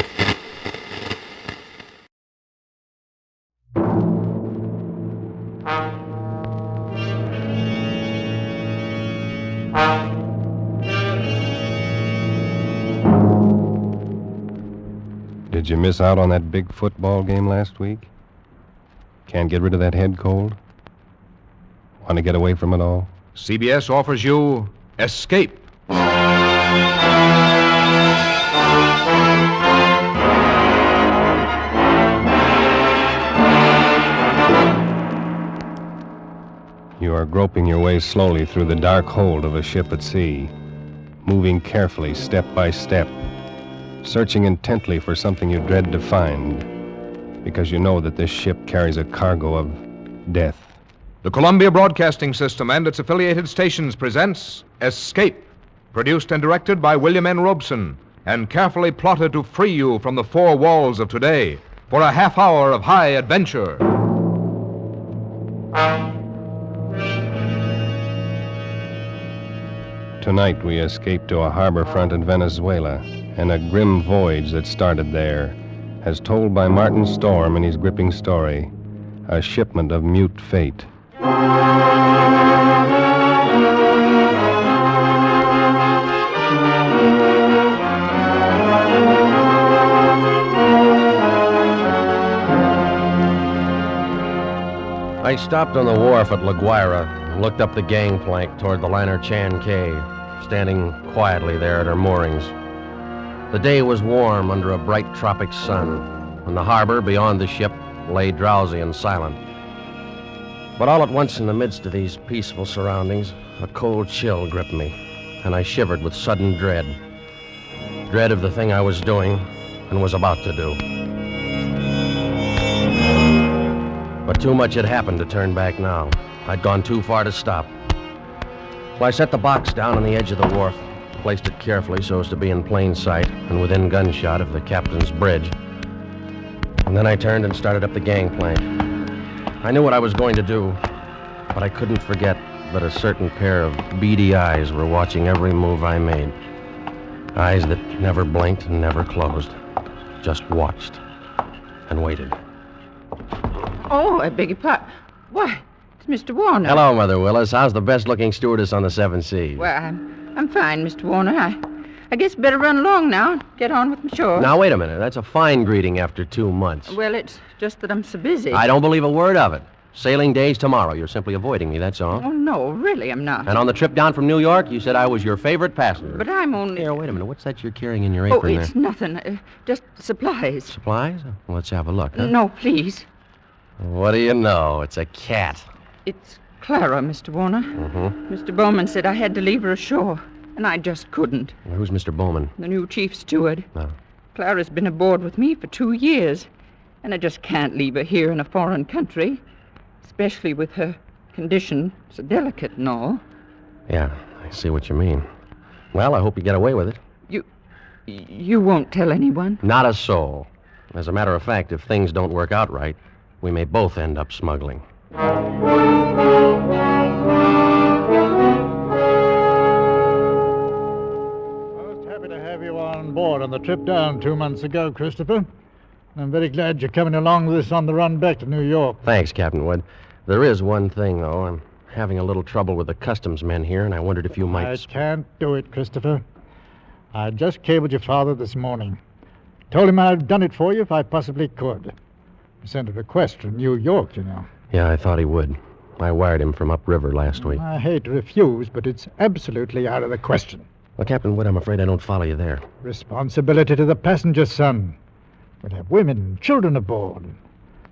Did you miss out on that big football game last week? Can't get rid of that head cold? Want to get away from it all? CBS offers you Escape. You are groping your way slowly through the dark hold of a ship at sea, moving carefully step by step, searching intently for something you dread to find, because you know that this ship carries a cargo of death. The Columbia Broadcasting System and its affiliated stations presents Escape, produced and directed by William N. Robeson, and carefully plotted to free you from the four walls of today for a half hour of high adventure. Tonight we escape to a harbor front in Venezuela, and a grim voyage that started there, as told by Martin Storm in his gripping story, A Shipment of Mute Fate. I stopped on the wharf at La Guaira and looked up the gangplank toward the liner Chan Kay, standing quietly there at her moorings. The day was warm under a bright tropic sun, and the harbor beyond the ship lay drowsy and silent. But all at once in the midst of these peaceful surroundings, a cold chill gripped me, and I shivered with sudden dread. Dread of the thing I was doing and was about to do. But too much had happened to turn back now. I'd gone too far to stop. So I set the box down on the edge of the wharf, placed it carefully so as to be in plain sight and within gunshot of the captain's bridge. And then I turned and started up the gangplank. I knew what I was going to do, but I couldn't forget that a certain pair of beady eyes were watching every move I made. Eyes that never blinked and never closed, just watched and waited. Oh, I beg your pardon. Why, it's Mr. Warner. Hello, Mother Willis. How's the best-looking stewardess on the Seven Seas? Well, I'm fine, Mr. Warner. I guess better run along now and get on with my chore. Now, wait a minute. That's a fine greeting after 2 months. Well, it's just that I'm so busy. I don't believe a word of it. Sailing day's tomorrow. You're simply avoiding me, that's all. Oh, no, really, I'm not. And on the trip down from New York, you said I was your favorite passenger. But I'm only... Here, wait a minute. What's that you're carrying in your apron there? Oh, it's nothing. Just supplies. Supplies? Well, let's have a look, huh? No, please. What do you know? It's a cat. It's Clara, Mr. Warner. Mm-hmm. Mr. Bowman said I had to leave her ashore, and I just couldn't. Who's Mr. Bowman? The new chief steward. Oh. Clara's been aboard with me for 2 years, and I just can't leave her here in a foreign country, especially with her condition so delicate and all. Yeah, I see what you mean. Well, I hope you get away with it. You won't tell anyone? Not a soul. As a matter of fact, if things don't work out right, we may both end up smuggling. I was happy to have you on board on the trip down 2 months ago, Christopher. I'm very glad you're coming along with us on the run back to New York. Thanks, Captain Wood. There is one thing, though. I'm having a little trouble with the customs men here, and I wondered if you might... I can't do it, Christopher. I just cabled your father this morning. Told him I'd done it for you if I possibly could. I sent a request from New York, you know. Yeah, I thought he would. I wired him from upriver last week. I hate to refuse, but it's absolutely out of the question. Well, Captain Wood, I'm afraid I don't follow you there. Responsibility to the passenger, son. We'll have women and children aboard.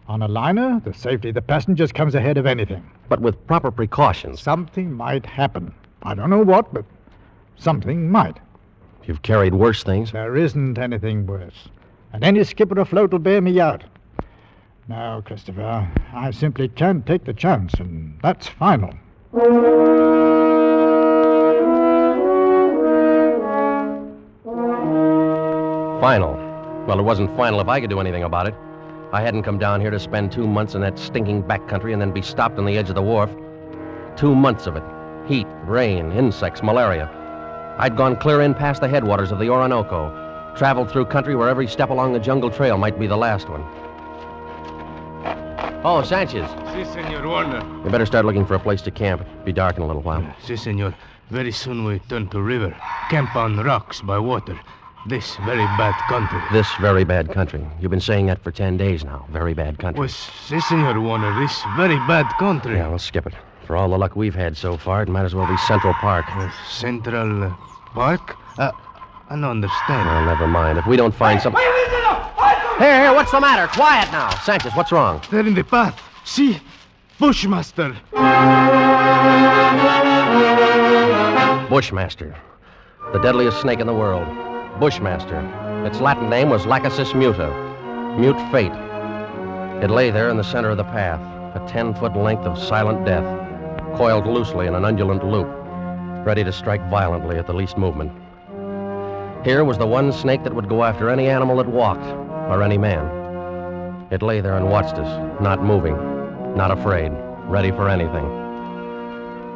On a liner, the safety of the passengers comes ahead of anything. But with proper precautions. Something might happen. I don't know what, but something might. You've carried worse things. There isn't anything worse. And any skipper afloat will bear me out. Now, Christopher, I simply can't take the chance, and that's final. Final? Well, it wasn't final if I could do anything about it. I hadn't come down here to spend 2 months in that stinking backcountry and then be stopped on the edge of the wharf. 2 months of it. Heat, rain, insects, malaria. I'd gone clear in past the headwaters of the Orinoco, traveled through country where every step along the jungle trail might be the last one. Oh, Sanchez. Si, Senor Warner. You better start looking for a place to camp. It'll be dark in a little while. Si, Senor. Very soon we turn to river. Camp on rocks by water. This very bad country. This very bad country. You've been saying that for 10 days now. Very bad country. Well, si, Senor Warner. This very bad country. Yeah, we'll skip it. For all the luck we've had so far, it might as well be Central Park. Central Park? I don't understand. Well, never mind. If we don't find something... Here, what's the matter? Quiet now. Sanchez, what's wrong? They're in the path. See? Bushmaster. Bushmaster. The deadliest snake in the world. Bushmaster. Its Latin name was Lachesis muta. Mute fate. It lay there in the center of the path, a 10-foot length of silent death, coiled loosely in an undulant loop, ready to strike violently at the least movement. Here was the one snake that would go after any animal that walked, or any man. It lay there and watched us, not moving, not afraid, ready for anything.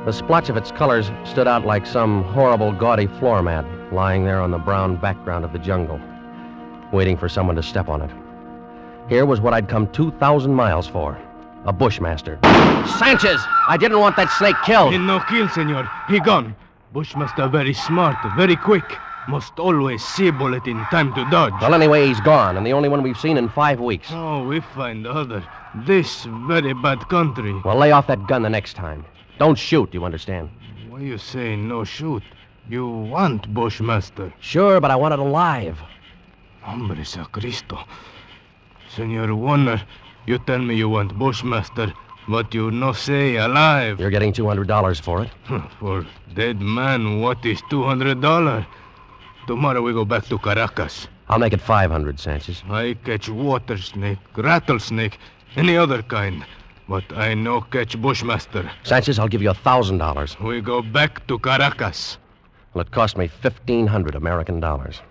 The splotch of its colors stood out like some horrible, gaudy floor mat lying there on the brown background of the jungle, waiting for someone to step on it. Here was what I'd come 2,000 miles for. A Bushmaster. Sanchez! I didn't want that snake killed. He no kill, senor. He gone. Bushmaster very smart, very quick. Must always see bullet in time to dodge. Well, anyway, he's gone, and the only one we've seen in 5 weeks. Oh, we find other. This very bad country. Well, lay off that gun the next time. Don't shoot, you understand? Why you say no shoot? You want Bushmaster? Sure, but I want it alive. Hombre sacristo. Senor Warner, you tell me you want Bushmaster, but you no say alive. You're getting $200 for it. For dead man, what is $200? Tomorrow we go back to Caracas. I'll make it 500, Sanchez. I catch water snake, rattlesnake, any other kind. But I no catch Bushmaster. Sanchez, I'll give you $1,000. We go back to Caracas. Well, it cost me 1,500 American dollars.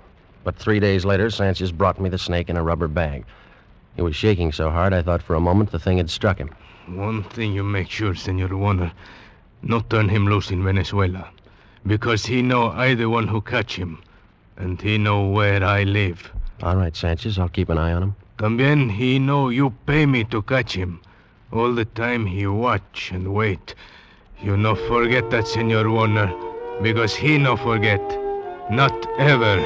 But 3 days later, Sanchez brought me the snake in a rubber bag. He was shaking so hard, I thought for a moment the thing had struck him. One thing you make sure, Senor Warner. Not turn him loose in Venezuela. Because he know I the one who catch him. And he know where I live. All right, Sanchez, I'll keep an eye on him. También he know you pay me to catch him. All the time he watch and wait. You no forget that, Senor Warner. Because he no forget. Not ever.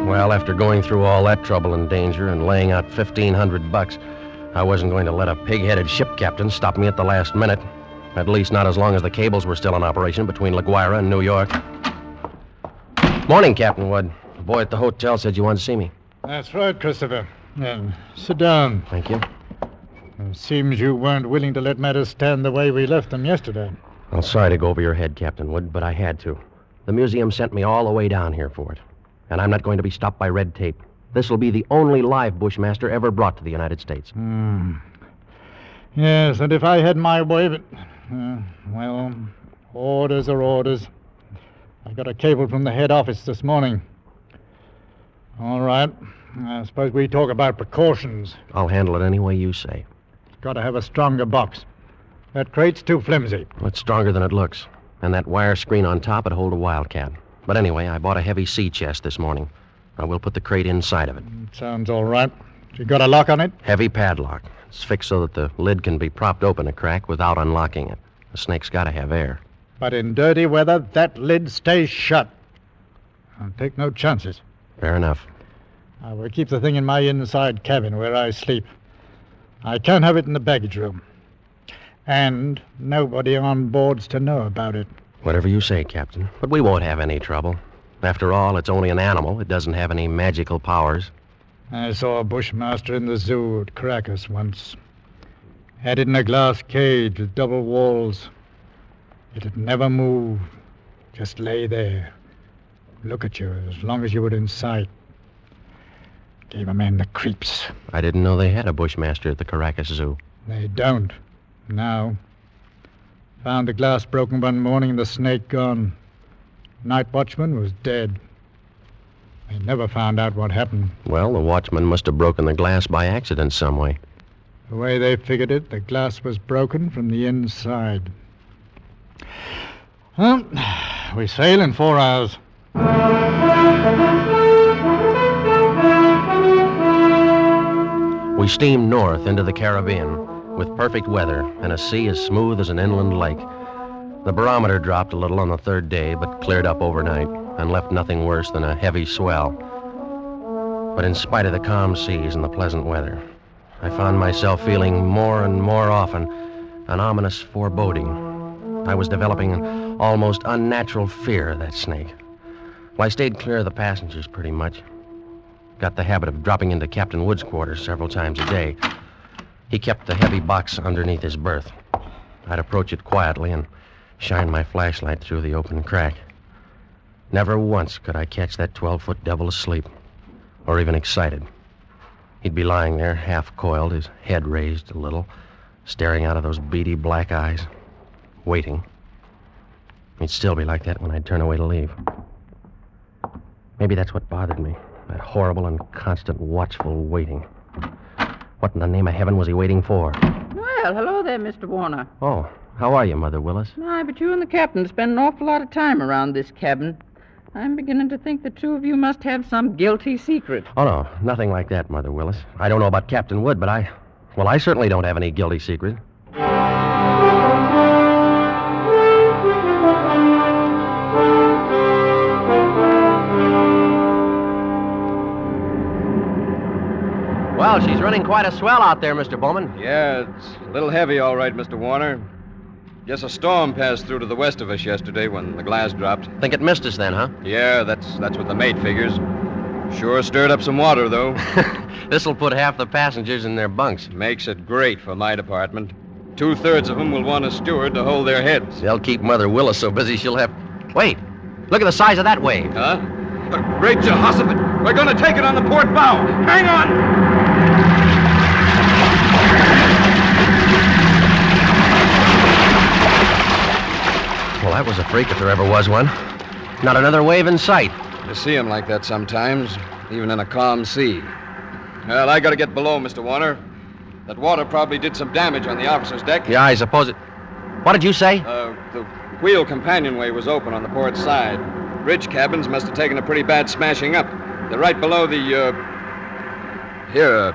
Well, after going through all that trouble and danger and laying out $1,500, I wasn't going to let a pig-headed ship captain stop me at the last minute. At least not as long as the cables were still in operation between La Guaira and New York. Morning, Captain Wood. The boy at the hotel said you wanted to see me. That's right, Christopher. Sit down. Thank you. It seems you weren't willing to let matters stand the way we left them yesterday. Well, sorry to go over your head, Captain Wood, but I had to. The museum sent me all the way down here for it. And I'm not going to be stopped by red tape. This will be the only live Bushmaster ever brought to the United States. Yes, and if I had my way, but... well, orders are orders. I got a cable from the head office this morning. All right. I suppose we talk about precautions. I'll handle it any way you say. Got to have a stronger box. That crate's too flimsy. Well, it's stronger than it looks. And that wire screen on top would hold a wildcat. But anyway, I bought a heavy sea chest this morning. I will put the crate inside of it. Sounds all right. You got a lock on it? Heavy padlock. It's fixed so that the lid can be propped open a crack without unlocking it. The snake's got to have air. But in dirty weather, that lid stays shut. I'll take no chances. Fair enough. I will keep the thing in my inside cabin where I sleep. I can't have it in the baggage room. And nobody on board's to know about it. Whatever you say, Captain. But we won't have any trouble. After all, it's only an animal. It doesn't have any magical powers. I saw a bushmaster in the zoo at Caracas once. Had it in a glass cage with double walls. It'd never move. Just lay there. Look at you as long as you were in sight. Gave a man the creeps. I didn't know they had a bushmaster at the Caracas Zoo. They don't. Now. Found the glass broken one morning and the snake gone. Night watchman was dead. They never found out what happened. Well, the watchman must have broken the glass by accident some way. The way they figured it, the glass was broken from the inside. Well, we sail in 4 hours. We steamed north into the Caribbean with perfect weather and a sea as smooth as an inland lake. The barometer dropped a little on the 3rd day, but cleared up overnight and left nothing worse than a heavy swell. But in spite of the calm seas and the pleasant weather, I found myself feeling more and more often an ominous foreboding. I was developing an almost unnatural fear of that snake. Well, I stayed clear of the passengers pretty much. Got the habit of dropping into Captain Wood's quarters several times a day. He kept the heavy box underneath his berth. I'd approach it quietly and shine my flashlight through the open crack. Never once could I catch that 12-foot devil asleep, or even excited. He'd be lying there, half-coiled, his head raised a little, staring out of those beady black eyes, waiting. He'd still be like that when I'd turn away to leave. Maybe that's what bothered me, that horrible and constant watchful waiting. What in the name of heaven was he waiting for? Well, hello there, Mr. Warner. Oh, how are you, Mother Willis? Aye, but you and the captain spend an awful lot of time around this cabin. I'm beginning to think the two of you must have some guilty secret. Oh, no, nothing like that, Mother Willis. I don't know about Captain Wood, but I certainly don't have any guilty secret. Well, she's running quite a swell out there, Mr. Bowman. Yeah, it's a little heavy, all right, Mr. Warner. Guess a storm passed through to the west of us yesterday when the glass dropped. Think it missed us then, huh? Yeah, that's what the mate figures. Sure stirred up some water, though. This'll put half the passengers in their bunks. Makes it great for my department. 2/3 of them will want a steward to hold their heads. They'll keep Mother Willis so busy she'll have... Wait! Look at the size of that wave. Huh? Great Jehoshaphat! We're going to take it on the port bow! Hang on! Well, that was a freak if there ever was one. Not another wave in sight. You see them like that sometimes, even in a calm sea. Well, I got to get below, Mr. Warner. That water probably did some damage on the officer's deck. Yeah, I suppose it... What did you say? The wheel companionway was open on the port side. Bridge cabins must have taken a pretty bad smashing up. They're right below the, Here,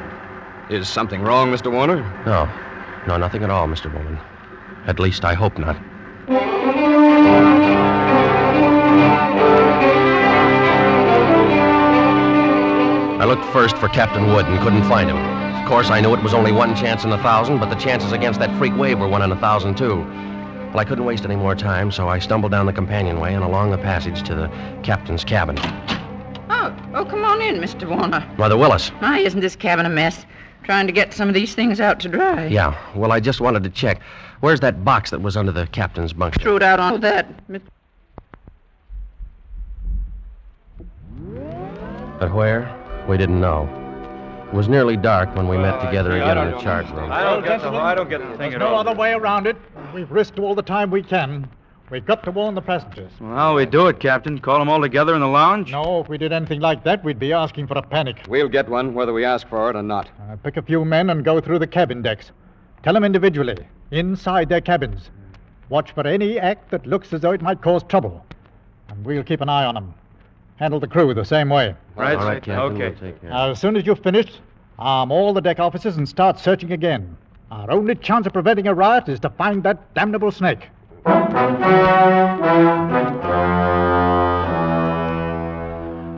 is something wrong, Mr. Warner? No, nothing at all, Mr. Bowman. At least I hope not. I looked first for Captain Wood and couldn't find him. Of course, I knew it was only one chance in 1,000, but the chances against that freak wave were 1 in 1,000, too. Well, I couldn't waste any more time, so I stumbled down the companionway and along the passage to the captain's cabin. Oh, come on in, Mr. Warner. Mother Willis. Isn't this cabin a mess? Trying to get some of these things out to dry. Yeah, well, I just wanted to check. Where's that box that was under the captain's bunk? Threw it out on that. But where? We didn't know. It was nearly dark when we met together again in the chart room. I don't get the thing at all. There's no other way around it. We've risked all the time we can. We've got to warn the passengers. Well, how'll we do it, Captain? Call them all together in the lounge? No, if we did anything like that, we'd be asking for a panic. We'll get one, whether we ask for it or not. Pick a few men and go through the cabin decks. Tell them individually, inside their cabins. Watch for any act that looks as though it might cause trouble. And we'll keep an eye on them. Handle the crew the same way. Right, Captain. Okay. We'll take care. As soon as you've finished, arm all the deck officers and start searching again. Our only chance of preventing a riot is to find that damnable snake.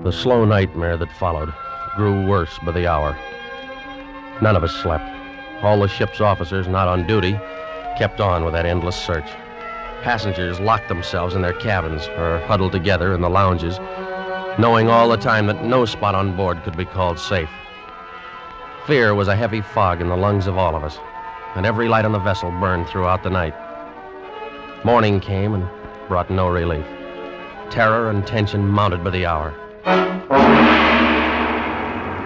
The slow nightmare that followed grew worse by the hour. None of us slept. All the ship's officers not on duty kept on with that endless search. Passengers locked themselves in their cabins or huddled together in the lounges, knowing all the time that no spot on board could be called safe. Fear was a heavy fog in the lungs of all of us, and every light on the vessel burned throughout the night. Morning came and brought no relief. Terror and tension mounted by the hour.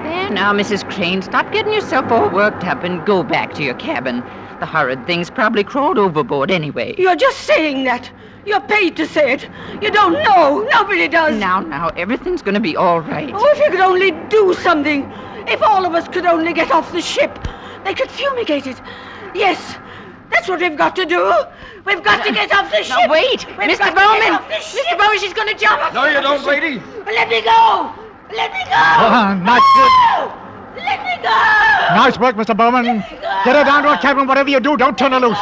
There now, Mrs. Crane, stop getting yourself all worked up and go back to your cabin. The horrid thing's probably crawled overboard anyway. You're just saying that. You're paid to say it. You don't know. Nobody does. Now, everything's going to be all right. Oh, if you could only do something. If all of us could only get off the ship. They could fumigate it. Yes, that's what we've got to do. We've got to get off the ship. Now, wait. Mr. Bowman. Mr. Bowman, she's going to jump. No, you don't, lady. Let me go. Let me go. Nice work. Let me go. Nice work, Mr. Bowman. Get her down to her cabin. Whatever you do, don't turn her loose.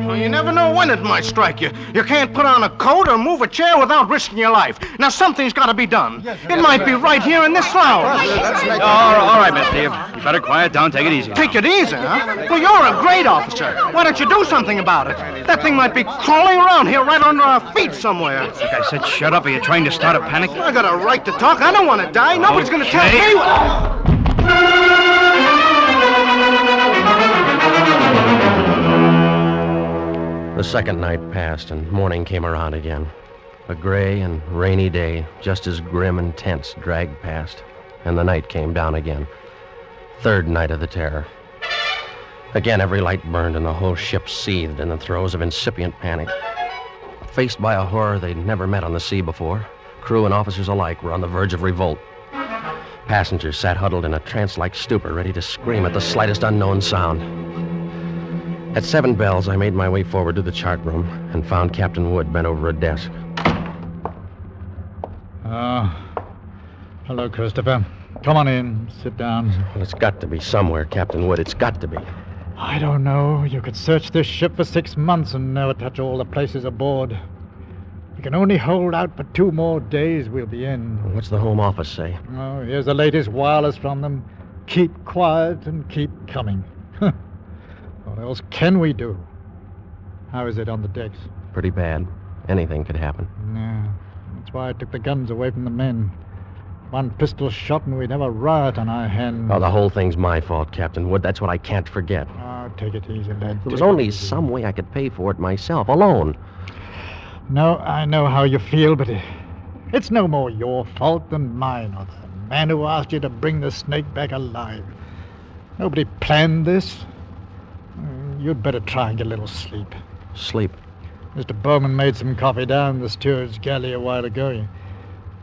Well, you never know when it might strike you. You can't put on a coat or move a chair without risking your life. Now, something's got to be done. It might be right here in this lounge. All right, mister. You better quiet down. Take it easy. Take it easy, huh? Well, you're a great officer. Why don't you do something about it? That thing might be crawling around here right under our feet somewhere. Like I said, shut up. Are you trying to start a panic? I got a right to talk. I don't want to die. Nobody's going to tell me what... The second night passed and morning came around again. A gray and rainy day, just as grim and tense, dragged past, and the night came down again. Third night of the terror. Again, every light burned and the whole ship seethed in the throes of incipient panic. Faced by a horror they'd never met on the sea before, crew and officers alike were on the verge of revolt. Passengers sat huddled in a trance-like stupor, ready to scream at the slightest unknown sound. At 7 bells, I made my way forward to the chart room and found Captain Wood bent over a desk. Hello, Christopher. Come on in. Sit down. Well, it's got to be somewhere, Captain Wood. It's got to be. I don't know. You could search this ship for 6 months and never touch all the places aboard. We can only hold out for 2 more days. We'll be in. What's the Home Office say? Oh, here's the latest wireless from them. Keep quiet and keep coming. What else can we do? How is it on the decks? Pretty bad. Anything could happen. Yeah. That's why I took the guns away from the men. 1 pistol shot and we'd have a riot on our hands. Oh, the whole thing's my fault, Captain Wood. That's what I can't forget. Oh, take it easy, lad. There was only some way I could pay for it myself, alone. No, I know how you feel, but it's no more your fault than mine or the man who asked you to bring the snake back alive. Nobody planned this. You'd better try and get a little sleep. Sleep? Mr. Bowman made some coffee down in the steward's galley a while ago. You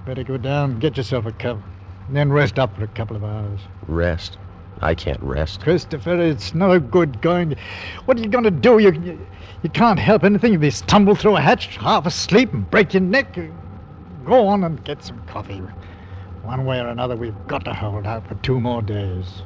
better go down and get yourself a cup. And then rest up for a couple of hours. Rest? I can't rest. Christopher, it's no good going. What are you going to do? You can't help anything if you stumble through a hatch half asleep and break your neck. Go on and get some coffee. One way or another, we've got to hold out for 2 more days.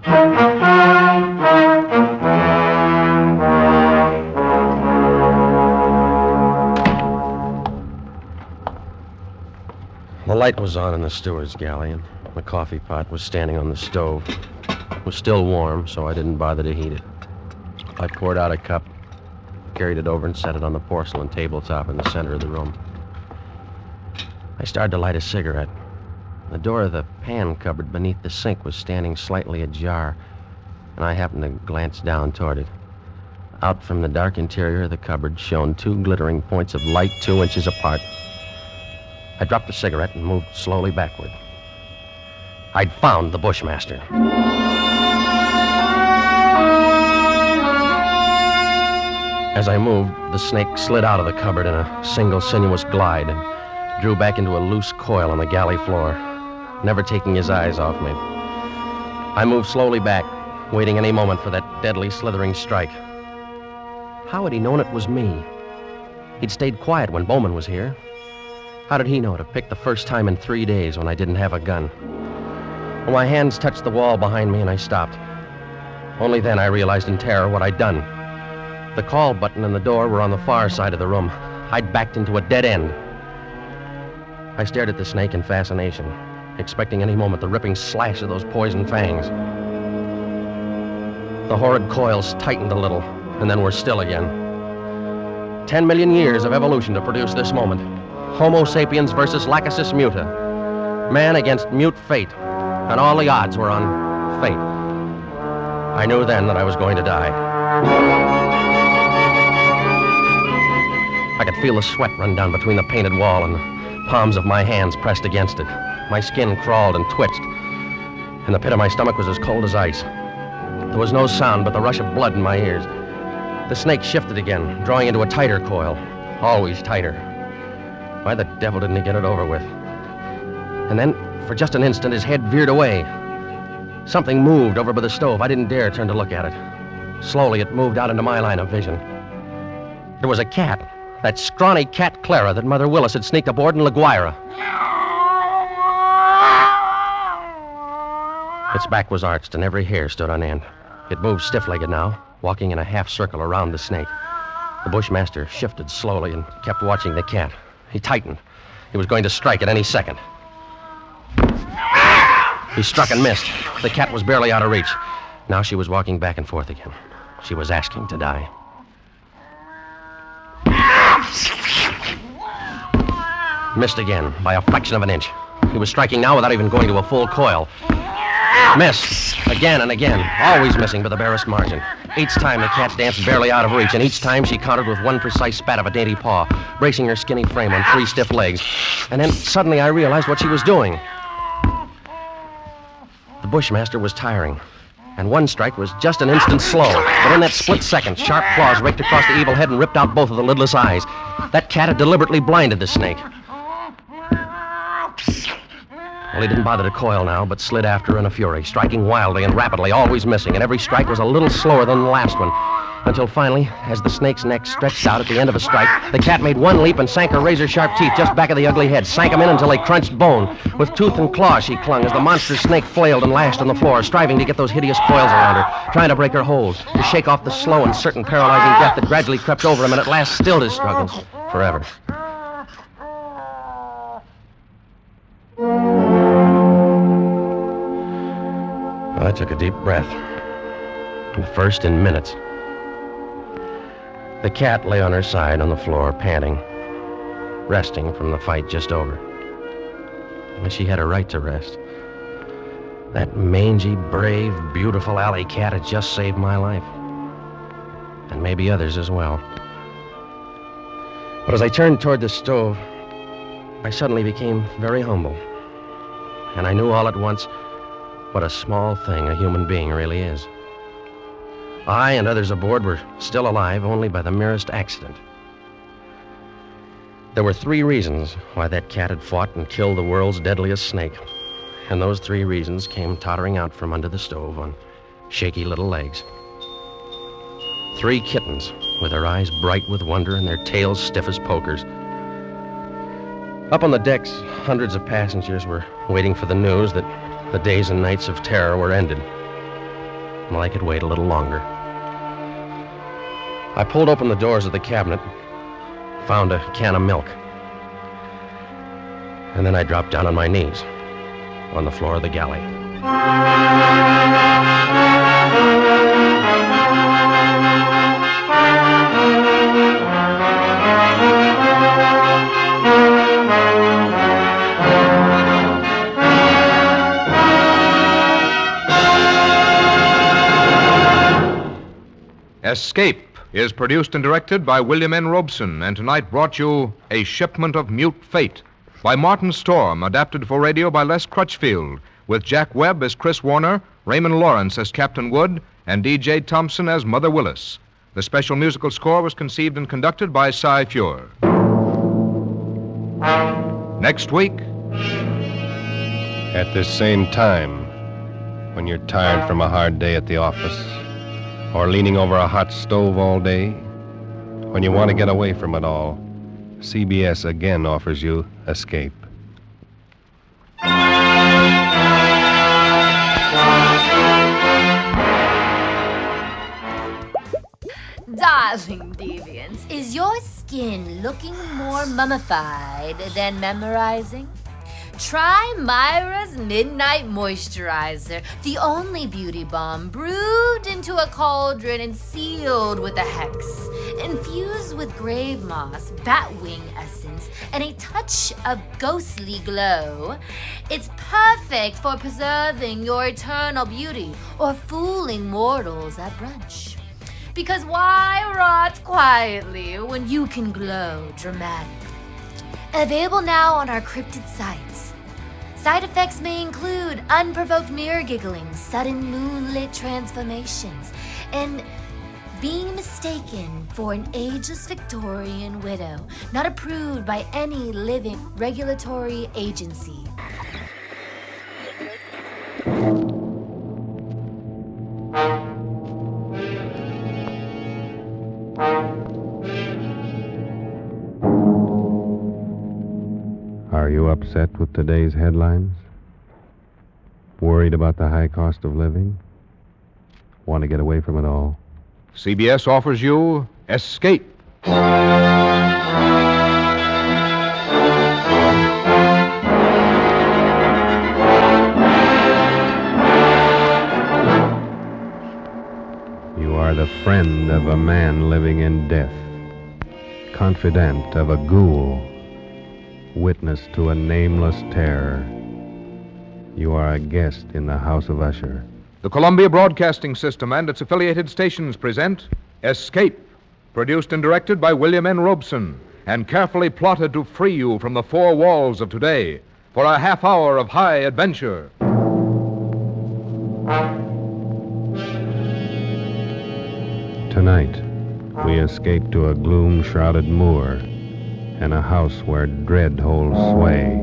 The light was on in the steward's galley, and the coffee pot was standing on the stove. It was still warm, so I didn't bother to heat it. I poured out a cup, carried it over, and set it on the porcelain tabletop in the center of the room. I started to light a cigarette. The door of the pan cupboard beneath the sink was standing slightly ajar, and I happened to glance down toward it. Out from the dark interior of the cupboard shone 2 glittering points of light 2 inches apart. I dropped the cigarette and moved slowly backward. I'd found the Bushmaster. As I moved, the snake slid out of the cupboard in a single sinuous glide and drew back into a loose coil on the galley floor, never taking his eyes off me. I moved slowly back, waiting any moment for that deadly, slithering strike. How had he known it was me? He'd stayed quiet when Bowman was here. How did he know to pick the first time in 3 days when I didn't have a gun? Well, my hands touched the wall behind me and I stopped. Only then I realized in terror what I'd done. The call button and the door were on the far side of the room. I'd backed into a dead end. I stared at the snake in fascination, expecting any moment the ripping slash of those poison fangs. The horrid coils tightened a little, and then were still again. 10 million years of evolution to produce this moment. Homo sapiens versus Lachesis muta. Man against mute fate, and all the odds were on fate. I knew then that I was going to die. I could feel the sweat run down between the painted wall and the palms of my hands pressed against it. My skin crawled and twitched, and the pit of my stomach was as cold as ice. There was no sound but the rush of blood in my ears. The snake shifted again, drawing into a tighter coil, always tighter. Why the devil didn't he get it over with? And then, for just an instant, his head veered away. Something moved over by the stove. I didn't dare turn to look at it. Slowly, it moved out into my line of vision. There was a cat. That scrawny cat Clara that Mother Willis had sneaked aboard in La Guaira. Its back was arched and every hair stood on end. It moved stiff-legged now, walking in a half circle around the snake. The Bushmaster shifted slowly and kept watching the cat. He tightened. He was going to strike at any second. He struck and missed. The cat was barely out of reach. Now she was walking back and forth again. She was asking to die. Missed again, by a fraction of an inch. He was striking now without even going to a full coil. Missed, again and again, always missing by the barest margin. Each time the cat danced barely out of reach, and each time she countered with one precise spat of a dainty paw, bracing her skinny frame on 3 stiff legs. And then suddenly I realized what she was doing. The Bushmaster was tiring, and one strike was just an instant slow. But in that split second, sharp claws raked across the evil head and ripped out both of the lidless eyes. That cat had deliberately blinded the snake. Well, he didn't bother to coil now, but slid after her in a fury, striking wildly and rapidly, always missing, and every strike was a little slower than the last one. Until finally, as the snake's neck stretched out at the end of a strike, the cat made one leap and sank her razor-sharp teeth just back of the ugly head, sank them in until they crunched bone. With tooth and claw she clung as the monstrous snake flailed and lashed on the floor, striving to get those hideous coils around her, trying to break her hold, to shake off the slow and certain paralyzing death that gradually crept over him and at last stilled his struggles forever. I took a deep breath, the first in minutes. The cat lay on her side on the floor, panting, resting from the fight just over. And she had a right to rest. That mangy, brave, beautiful alley cat had just saved my life. And maybe others as well. But as I turned toward the stove, I suddenly became very humble. And I knew all at once what a small thing a human being really is. I and others aboard were still alive only by the merest accident. There were 3 reasons why that cat had fought and killed the world's deadliest snake. And those 3 reasons came tottering out from under the stove on shaky little legs. 3 kittens, with their eyes bright with wonder and their tails stiff as pokers. Up on the decks, hundreds of passengers were waiting for the news that the days and nights of terror were ended. Well, I could wait a little longer. I pulled open the doors of the cabinet, found a can of milk, and then I dropped down on my knees on the floor of the galley. Escape is produced and directed by William N. Robeson, and tonight brought you A Shipment of Mute Fate. by Martin Storm, adapted for radio by Les Crutchfield, with Jack Webb as Chris Warner, Raymond Lawrence as Captain Wood, and D.J. Thompson as Mother Willis. The special musical score was conceived and conducted by Cy Feuer. Next week, at this same time, when you're tired from a hard day at the office, or leaning over a hot stove all day, when you want to get away from it all, CBS again offers you Escape. Darling deviants, is your skin looking more mummified than memorizing? Try Mira's Midnight Moisturizer, the only beauty balm brewed into a cauldron and sealed with a hex, infused with grave moss, batwing essence, and a touch of ghostly glow. It's perfect for preserving your eternal beauty or fooling mortals at brunch. Because why rot quietly when you can glow dramatically? Available now on our cryptid sites. Side effects may include unprovoked mirror giggling, sudden moonlit transformations, and being mistaken for an ageless Victorian widow, not approved by any living regulatory agency. Are you upset with today's headlines? Worried about the high cost of living? Want to get away from it all? CBS offers you Escape. You are the friend of a man living in death, confidant of a ghoul, witness to a nameless terror. You are a guest in the House of Usher. The Columbia Broadcasting System and its affiliated stations present Escape, produced and directed by William N. Robeson, and carefully plotted to free you from the four walls of today for a half hour of high adventure. Tonight, we escape to a gloom-shrouded moor and a house where dread holds sway,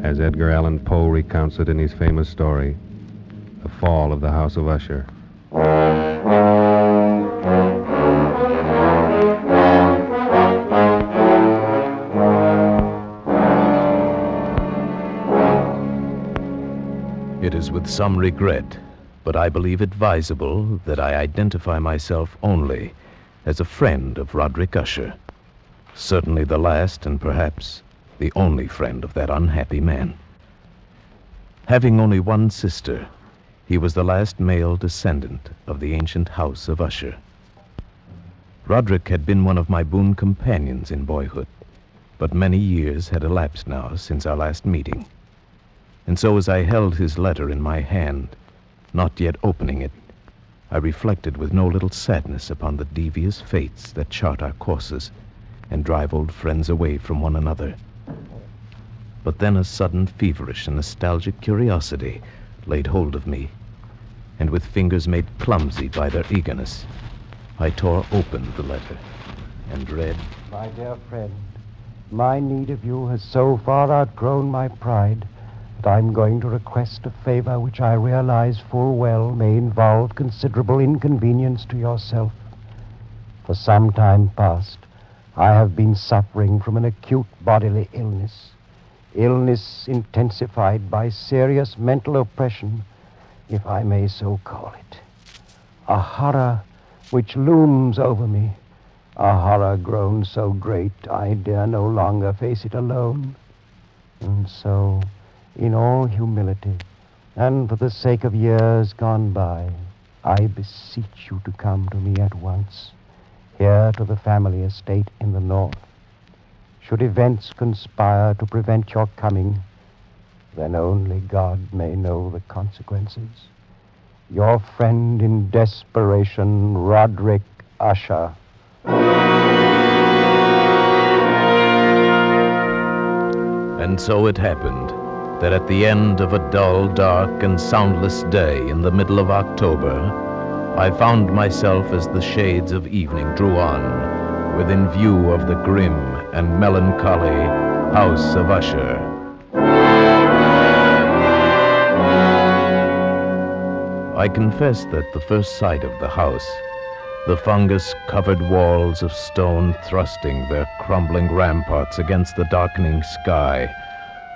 as Edgar Allan Poe recounts it in his famous story, The Fall of the House of Usher. It is with some regret, but I believe advisable that I identify myself only as a friend of Roderick Usher. Certainly the last and perhaps the only friend of that unhappy man. Having only one sister, he was the last male descendant of the ancient house of Usher. Roderick had been one of my boon companions in boyhood, but many years had elapsed now since our last meeting. And so as I held his letter in my hand, not yet opening it, I reflected with no little sadness upon the devious fates that chart our courses and drive old friends away from one another. But then a sudden feverish and nostalgic curiosity laid hold of me, and with fingers made clumsy by their eagerness, I tore open the letter and read, My dear friend, my need of you has so far outgrown my pride that I'm going to request a favor which I realize full well may involve considerable inconvenience to yourself. For some time past, I have been suffering from an acute bodily illness intensified by serious mental oppression, if I may so call it. A horror which looms over me, a horror grown so great I dare no longer face it alone. And so, in all humility, and for the sake of years gone by, I beseech you to come to me at once, here to the family estate in the north. Should events conspire to prevent your coming, then only God may know the consequences. Your friend in desperation, Roderick Usher. And so it happened that at the end of a dull, dark, and soundless day in the middle of October, I found myself as the shades of evening drew on, within view of the grim and melancholy House of Usher. I confess that the first sight of the house, the fungus-covered walls of stone thrusting their crumbling ramparts against the darkening sky,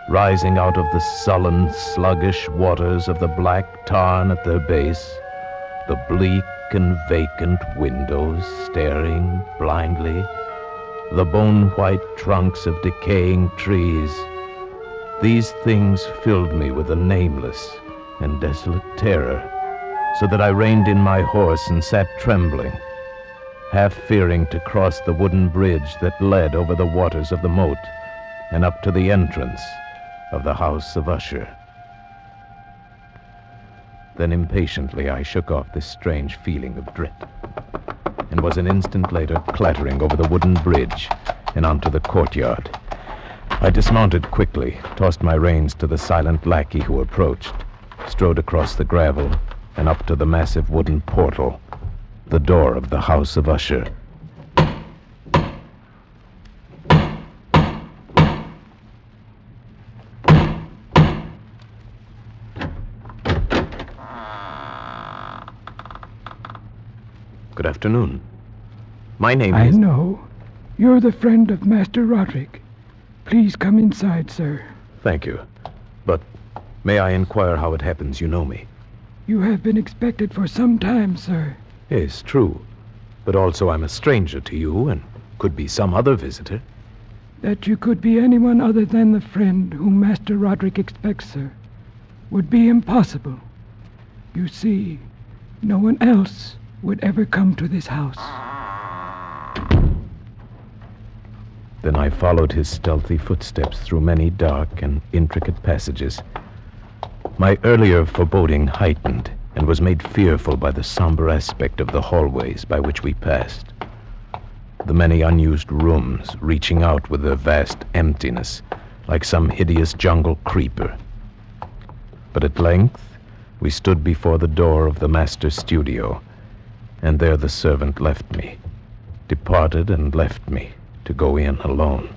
rising out of the sullen, sluggish waters of the black tarn at their base, the bleak and vacant windows staring blindly, the bone-white trunks of decaying trees, these things filled me with a nameless and desolate terror, so that I reined in my horse and sat trembling, half fearing to cross the wooden bridge that led over the waters of the moat and up to the entrance of the House of Usher. Then impatiently I shook off this strange feeling of dread, and was an instant later clattering over the wooden bridge and onto the courtyard. I dismounted quickly, tossed my reins to the silent lackey who approached, strode across the gravel and up to the massive wooden portal, the door of the House of Usher. Good afternoon. My name is... I know. You're the friend of Master Roderick. Please come inside, sir. Thank you. But may I inquire how it happens you know me? You have been expected for some time, sir. Yes, true. But also I'm a stranger to you and could be some other visitor. That you could be anyone other than the friend whom Master Roderick expects, sir, would be impossible. You see, no one else would ever come to this house. Then I followed his stealthy footsteps through many dark and intricate passages. My earlier foreboding heightened and was made fearful by the somber aspect of the hallways by which we passed. The many unused rooms reaching out with their vast emptiness like some hideous jungle creeper. But at length we stood before the door of the master's studio, and there the servant left me, departed and left me to go in alone.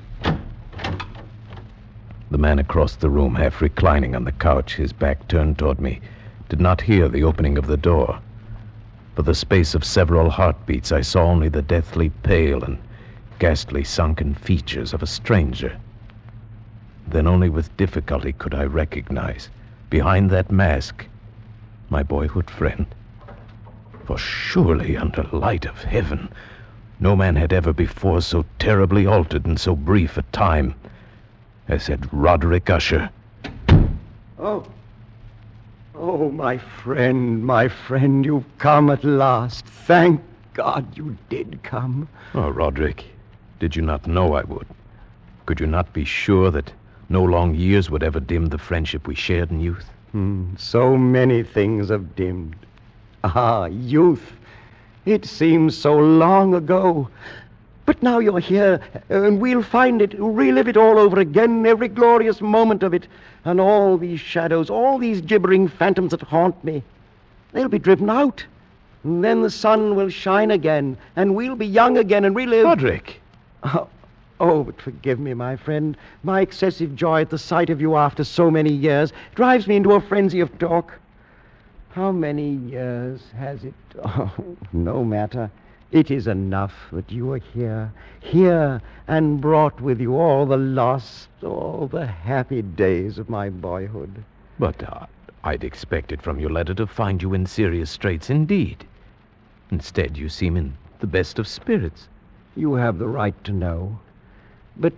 The man across the room, half reclining on the couch, his back turned toward me, did not hear the opening of the door. For the space of several heartbeats, I saw only the deathly pale and ghastly sunken features of a stranger. Then only with difficulty could I recognize, behind that mask, my boyhood friend. For surely, under light of heaven, no man had ever before so terribly altered in so brief a time as had Roderick Usher. Oh, my friend, you've come at last. Thank God you did come. Oh, Roderick, did you not know I would? Could you not be sure that no long years would ever dim the friendship we shared in youth? So many things have dimmed. Ah, youth. It seems so long ago. But now you're here, and we'll find it, relive it all over again, every glorious moment of it. And all these shadows, all these gibbering phantoms that haunt me, they'll be driven out. And then the sun will shine again, and we'll be young again and relive... Roderick! Oh, but forgive me, my friend. My excessive joy at the sight of you after so many years drives me into a frenzy of talk. How many years has it? Oh, no matter. It is enough that you are here, and brought with you all the lost, all the happy days of my boyhood. But I'd expected from your letter to find you in serious straits indeed. Instead, you seem in the best of spirits. You have the right to know. But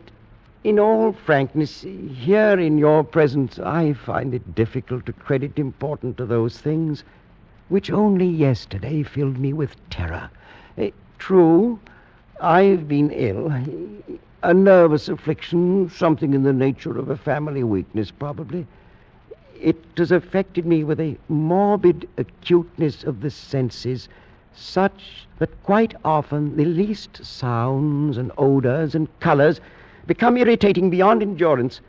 in all frankness, here in your presence, I find it difficult to credit importance to those things which only yesterday filled me with terror. True, I've been ill. A nervous affliction, something in the nature of a family weakness, probably. It has affected me with a morbid acuteness of the senses, such that quite often the least sounds and odors and colors become irritating beyond endurance.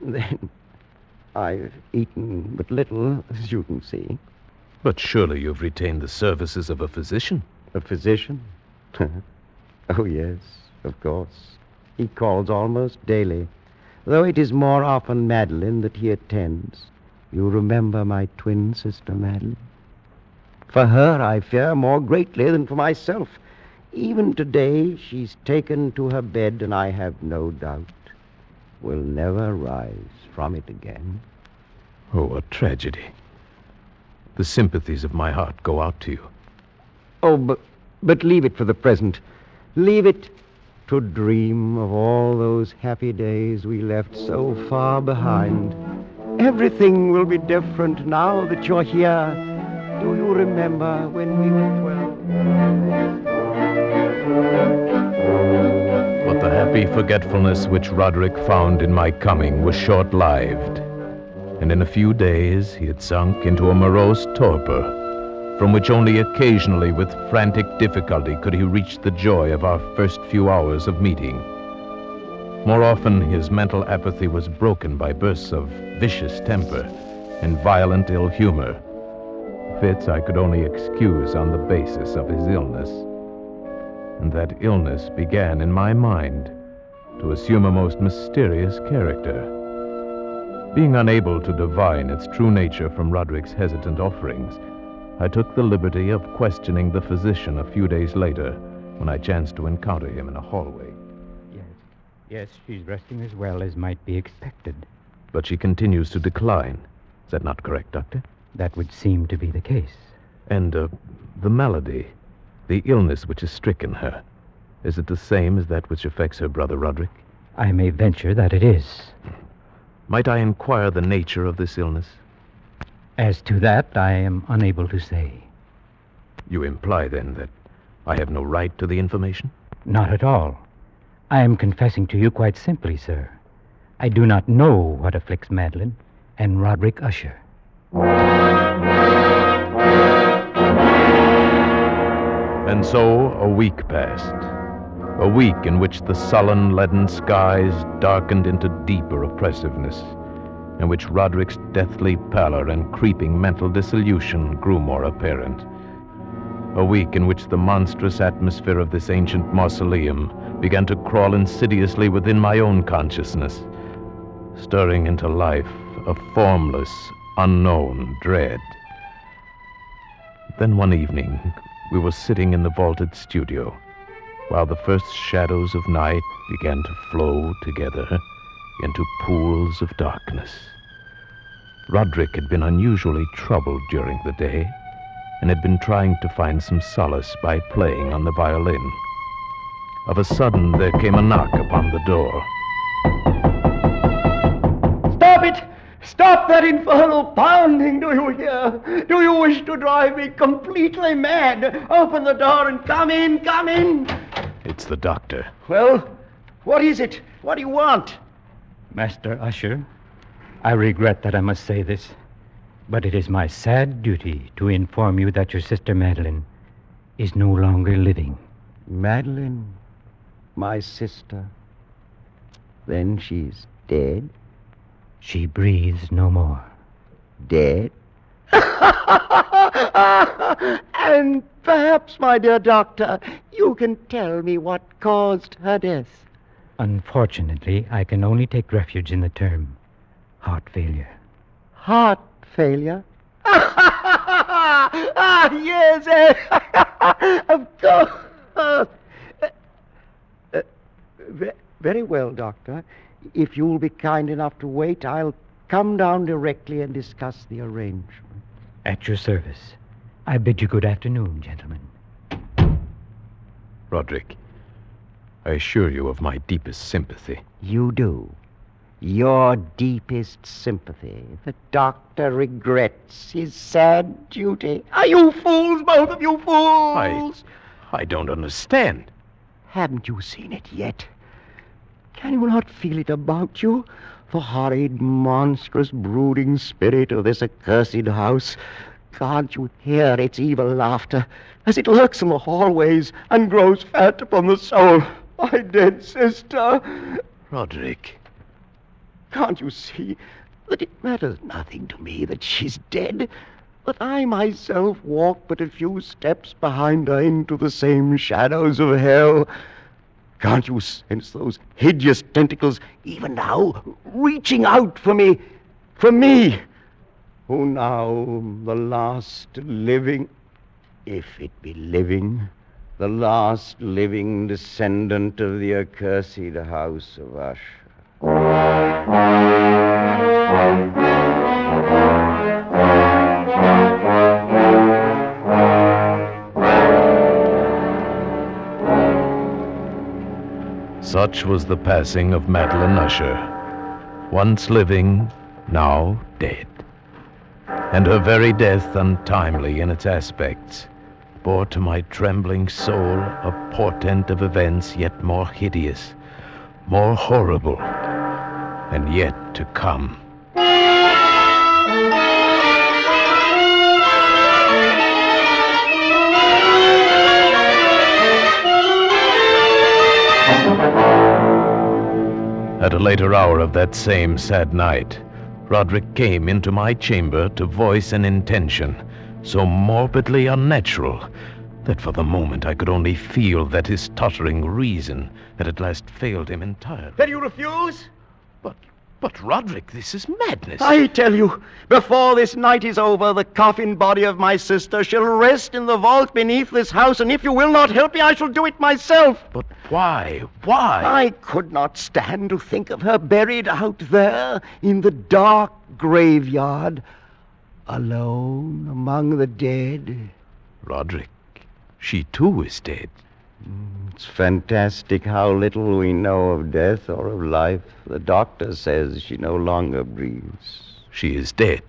Then I've eaten but little, as you can see. But surely you've retained the services of a physician. A physician? Oh, yes, of course. He calls almost daily, though it is more often Madeline that he attends. You remember my twin sister, Madeline? For her I fear more greatly than for myself. Even today she's taken to her bed, and I have no doubt will never rise from it again. Oh, a tragedy. The sympathies of my heart go out to you. Oh, but leave it for the present. Leave it to dream of all those happy days we left so far behind. Everything will be different now that you're here. Do you remember when we were 12? But the happy forgetfulness which Roderick found in my coming was short-lived, and in a few days he had sunk into a morose torpor, from which only occasionally with frantic difficulty could he reach the joy of our first few hours of meeting. More often his mental apathy was broken by bursts of vicious temper and violent ill humor. Fits I could only excuse on the basis of his illness. And that illness began in my mind to assume a most mysterious character. Being unable to divine its true nature from Roderick's hesitant offerings, I took the liberty of questioning the physician a few days later when I chanced to encounter him in a hallway. Yes, she's resting as well as might be expected. But she continues to decline. Is that not correct, Doctor? That would seem to be the case. And the malady, the illness which has stricken her, is it the same as that which affects her brother Roderick? I may venture that it is. Might I inquire the nature of this illness? As to that, I am unable to say. You imply, then, that I have no right to the information? Not at all. I am confessing to you quite simply, sir. I do not know what afflicts Madeline and Roderick Usher. And so a week passed. A week in which the sullen, leaden skies darkened into deeper oppressiveness, in which Roderick's deathly pallor and creeping mental dissolution grew more apparent. A week in which the monstrous atmosphere of this ancient mausoleum began to crawl insidiously within my own consciousness, stirring into life a formless, unknown dread. Then one evening, we were sitting in the vaulted studio, while the first shadows of night began to flow together into pools of darkness. Roderick had been unusually troubled during the day, and had been trying to find some solace by playing on the violin. Of a sudden, there came a knock upon the door. Stop it! Stop that infernal pounding, do you hear? Do you wish to drive me completely mad? Open the door and come in, come in! It's the doctor. Well, what is it? What do you want? Master Usher, I regret that I must say this, but it is my sad duty to inform you that your sister Madeline is no longer living. Madeline, my sister. Then she's dead? She breathes no more. Dead? And perhaps, my dear doctor, you can tell me what caused her death. Unfortunately, I can only take refuge in the term heart failure. Heart failure? Yes, of course. Very well, Doctor. If you'll be kind enough to wait, I'll come down directly and discuss the arrangement. At your service. I bid you good afternoon, gentlemen. Roderick, I assure you of my deepest sympathy. You do. Your deepest sympathy. The doctor regrets his sad duty. Are you fools, both of you fools? I don't understand. Haven't you seen it yet? Can you not feel it about you? The horrid, monstrous, brooding spirit of this accursed house. Can't you hear its evil laughter as it lurks in the hallways and grows fat upon the soul? My dead sister. Roderick. Can't you see that it matters nothing to me that she's dead? That I myself walk but a few steps behind her into the same shadows of hell? Can't you sense those hideous tentacles even now reaching out for me? For me, who now the last living, if it be living, the last living descendant of the accursed house of Usher. Such was the passing of Madeline Usher, once living, now dead. And her very death, untimely in its aspects, bore to my trembling soul a portent of events yet more hideous, more horrible, and yet to come. At a later hour of that same sad night, Roderick came into my chamber to voice an intention so morbidly unnatural that for the moment I could only feel that his tottering reason had at last failed him entirely. Then you refuse? But Roderick, this is madness. I tell you, before this night is over, the coffin body of my sister shall rest in the vault beneath this house, and if you will not help me, I shall do it myself. But why? Why? I could not stand to think of her buried out there in the dark graveyard, alone among the dead. Roderick, she too is dead. It's fantastic how little we know of death or of life. The doctor says she no longer breathes. She is dead.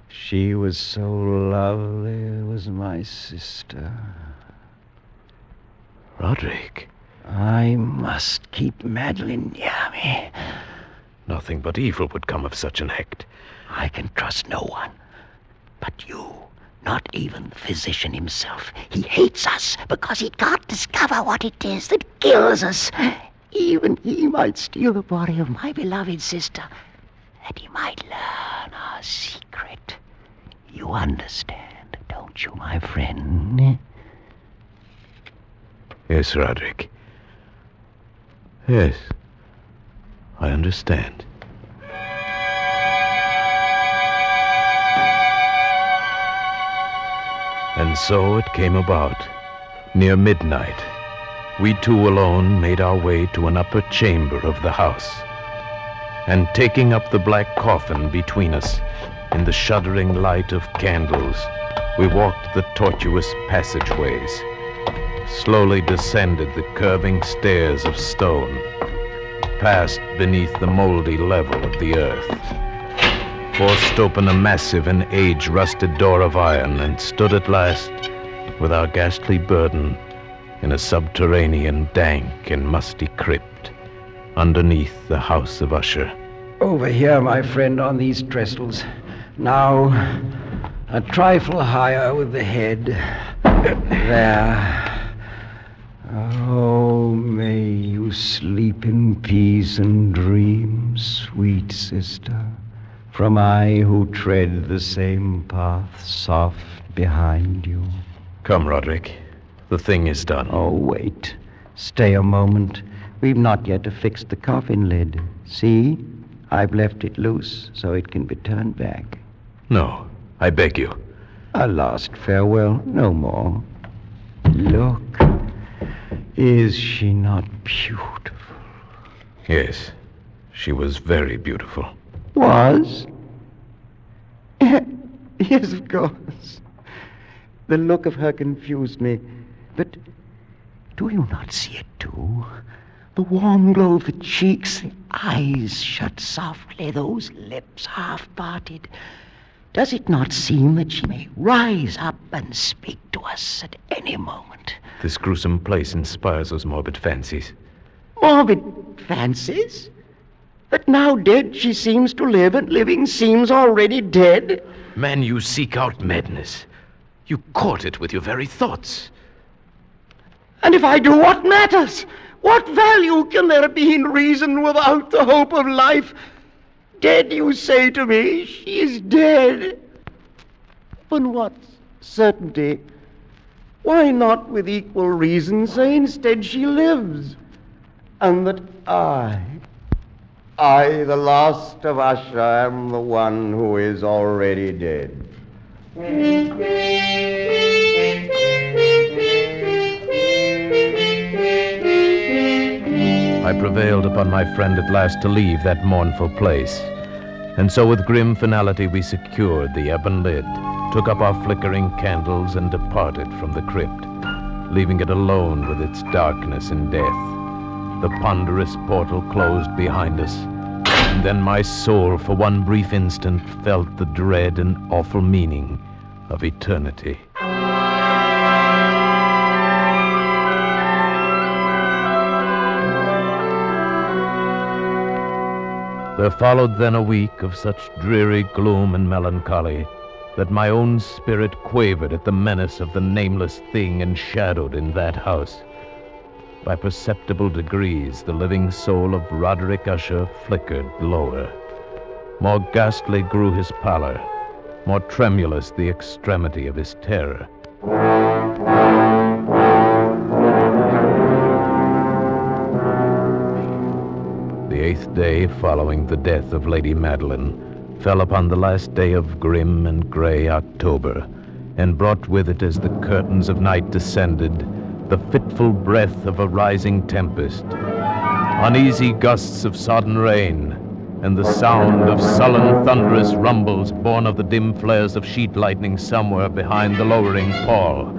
She was so lovely, was my sister. Roderick. I must keep Madeline near me. Nothing but evil would come of such an act. I can trust no one but you. Not even the physician himself. He hates us because he can't discover what it is that kills us. Even he might steal the body of my beloved sister, that he might learn our secret. You understand, don't you, my friend? Yes, Roderick. Yes, I understand. And so it came about. Near midnight, we two alone made our way to an upper chamber of the house. And taking up the black coffin between us, in the shuddering light of candles, we walked the tortuous passageways, slowly descended the curving stairs of stone, passed beneath the moldy level of the earth, forced open a massive and age-rusted door of iron, and stood at last, with our ghastly burden, in a subterranean, dank and musty crypt, underneath the house of Usher. Over here, my friend, on these trestles. Now, a trifle higher with the head. There. Oh, may you sleep in peace and dream, sweet sister, from I who tread the same path soft behind you. Come, Roderick. The thing is done. Oh, wait. Stay a moment. We've not yet affixed the coffin lid. See? I've left it loose so it can be turned back. No, I beg you. A last farewell, no more. Look. Is she not beautiful? Yes, she was very beautiful. Was? Yes, of course. The look of her confused me. But do you not see it, too? The warm glow of the cheeks, the eyes shut softly, those lips half-parted. Does it not seem that she may rise up and speak to us at any moment? This gruesome place inspires those morbid fancies. Morbid fancies? That now dead she seems to live, and living seems already dead? Man, you seek out madness. You court it with your very thoughts. And if I do, what matters? What value can there be in reason without the hope of life? Dead, you say to me, she is dead. But what certainty? Why not with equal reason say instead she lives? And that I, the last of Usher, am the one who is already dead. I prevailed upon my friend at last to leave that mournful place. And so with grim finality we secured the ebon lid, took up our flickering candles, and departed from the crypt, leaving it alone with its darkness and death. The ponderous portal closed behind us, and then my soul for one brief instant felt the dread and awful meaning of eternity. There followed then a week of such dreary gloom and melancholy that my own spirit quavered at the menace of the nameless thing enshadowed in that house. By perceptible degrees, the living soul of Roderick Usher flickered lower. More ghastly grew his pallor, more tremulous the extremity of his terror. The 8th day following the death of Lady Madeline fell upon the last day of grim and gray October, and brought with it, as the curtains of night descended, the fitful breath of a rising tempest, uneasy gusts of sodden rain, and the sound of sullen thunderous rumbles born of the dim flares of sheet lightning somewhere behind the lowering pall.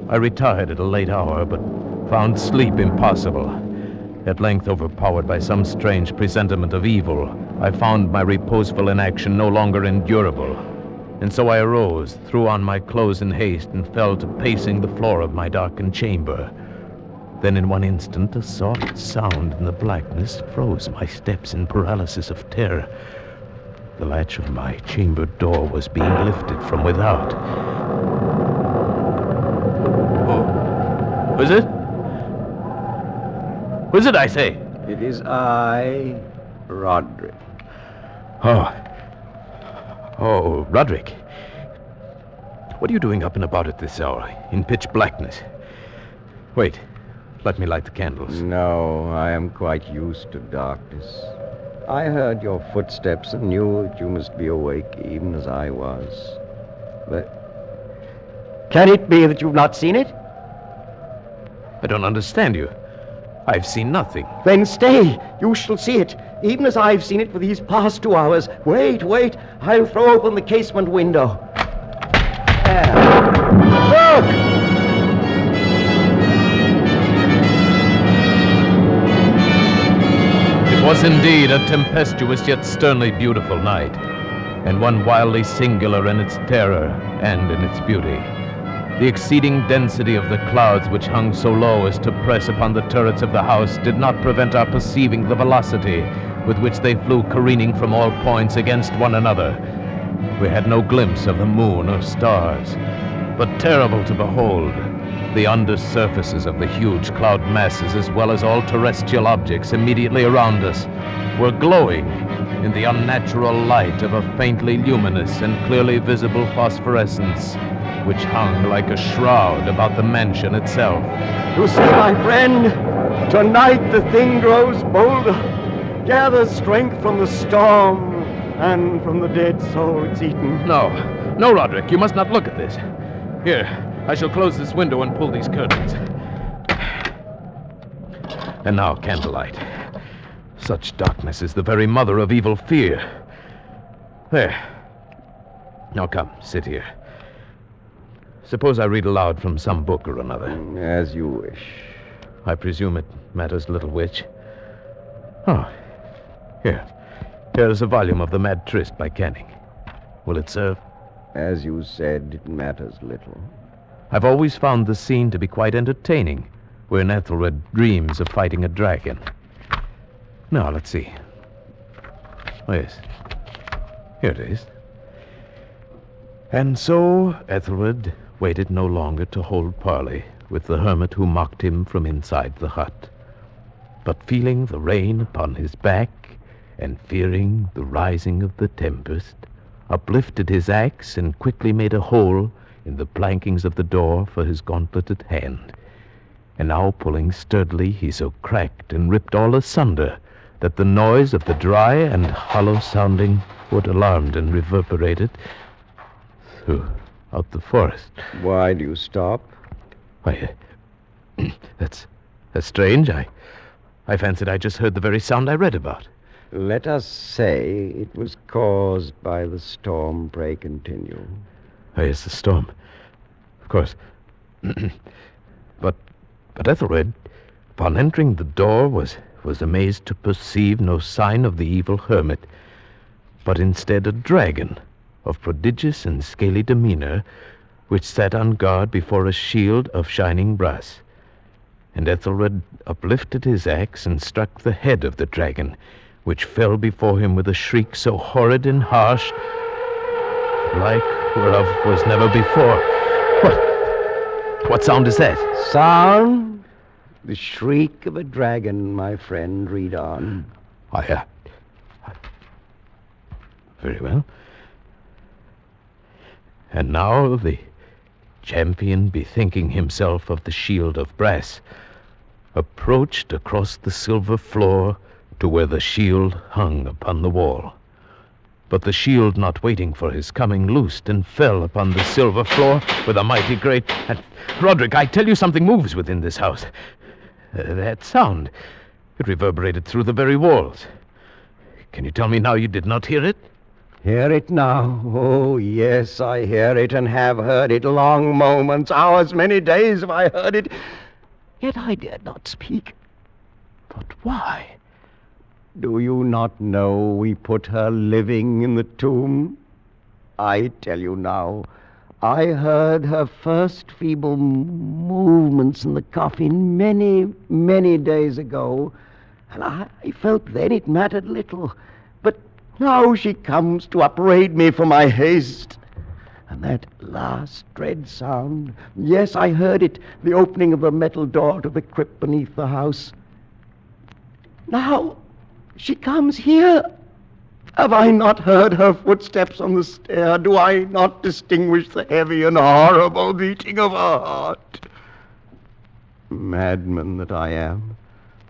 I retired at a late hour, but found sleep impossible. At length, overpowered by some strange presentiment of evil, I found my reposeful inaction no longer endurable. And so I arose, threw on my clothes in haste, and fell to pacing the floor of my darkened chamber. Then in one instant, a soft sound in the blackness froze my steps in paralysis of terror. The latch of my chamber door was being lifted from without. Oh, was it? Was it, I say? It is I, Roderick. Oh, Roderick. What are you doing up and about at this hour, in pitch blackness? Wait, let me light the candles. No, I am quite used to darkness. I heard your footsteps and knew that you must be awake, even as I was. But can it be that you've not seen it? I don't understand you. I've seen nothing. Then stay. You shall see it, even as I've seen it for these past 2 hours. Wait. I'll throw open the casement window. There. Look! It was indeed a tempestuous yet sternly beautiful night, and one wildly singular in its terror and in its beauty. The exceeding density of the clouds which hung so low as to press upon the turrets of the house did not prevent our perceiving the velocity with which they flew careening from all points against one another. We had no glimpse of the moon or stars, but terrible to behold, the undersurfaces of the huge cloud masses, as well as all terrestrial objects immediately around us, were glowing in the unnatural light of a faintly luminous and clearly visible phosphorescence, which hung like a shroud about the mansion itself. You see, my friend, tonight the thing grows bolder, gathers strength from the storm and from the dead soul it's eaten. No, Roderick, you must not look at this. Here, I shall close this window and pull these curtains. And now, candlelight. Such darkness is the very mother of evil fear. There. Now come, sit here. Suppose I read aloud from some book or another. As you wish. I presume it matters little which. Oh, here. Here is a volume of The Mad Tryst by Canning. Will it serve? As you said, it matters little. I've always found the scene to be quite entertaining, wherein Ethelred dreams of fighting a dragon. Now, let's see. Oh, yes. Here it is. And so Ethelred waited no longer to hold parley with the hermit who mocked him from inside the hut. But feeling the rain upon his back, and fearing the rising of the tempest, uplifted his axe and quickly made a hole in the plankings of the door for his gauntleted hand. And now pulling sturdily, he so cracked and ripped all asunder that the noise of the dry and hollow-sounding wood alarmed and reverberated throughout the forest. Why do you stop? Why, that's strange. I fancied I just heard the very sound I read about. Let us say it was caused by the storm. Pray continue. Oh, yes, the storm. Of course. But Ethelred, upon entering the door, was amazed to perceive no sign of the evil hermit, but instead a dragon of prodigious and scaly demeanor, which sat on guard before a shield of shining brass. And Ethelred uplifted his axe and struck the head of the dragon, which fell before him with a shriek so horrid and harsh, like whereof was never before. What sound is that? Sound? The shriek of a dragon, my friend. Read on. Very well. And now the champion, bethinking himself of the shield of brass, approached across the silver floor to where the shield hung upon the wall. But the shield, not waiting for his coming, loosed and fell upon the silver floor with a mighty great... Roderick, I tell you something moves within this house. That sound, it reverberated through the very walls. Can you tell me now you did not hear it? Hear it now? Oh, yes, I hear it and have heard it. Long moments, hours, many days have I heard it. Yet I dared not speak. But why? Do you not know we put her living in the tomb? I tell you now, I heard her first feeble movements in the coffin many, many days ago, and I felt then it mattered little. But now she comes to upbraid me for my haste. And that last dread sound, yes, I heard it, the opening of the metal door to the crypt beneath the house. Now she comes here. Have I not heard her footsteps on the stair? Do I not distinguish the heavy and horrible beating of her heart? Madman that I am,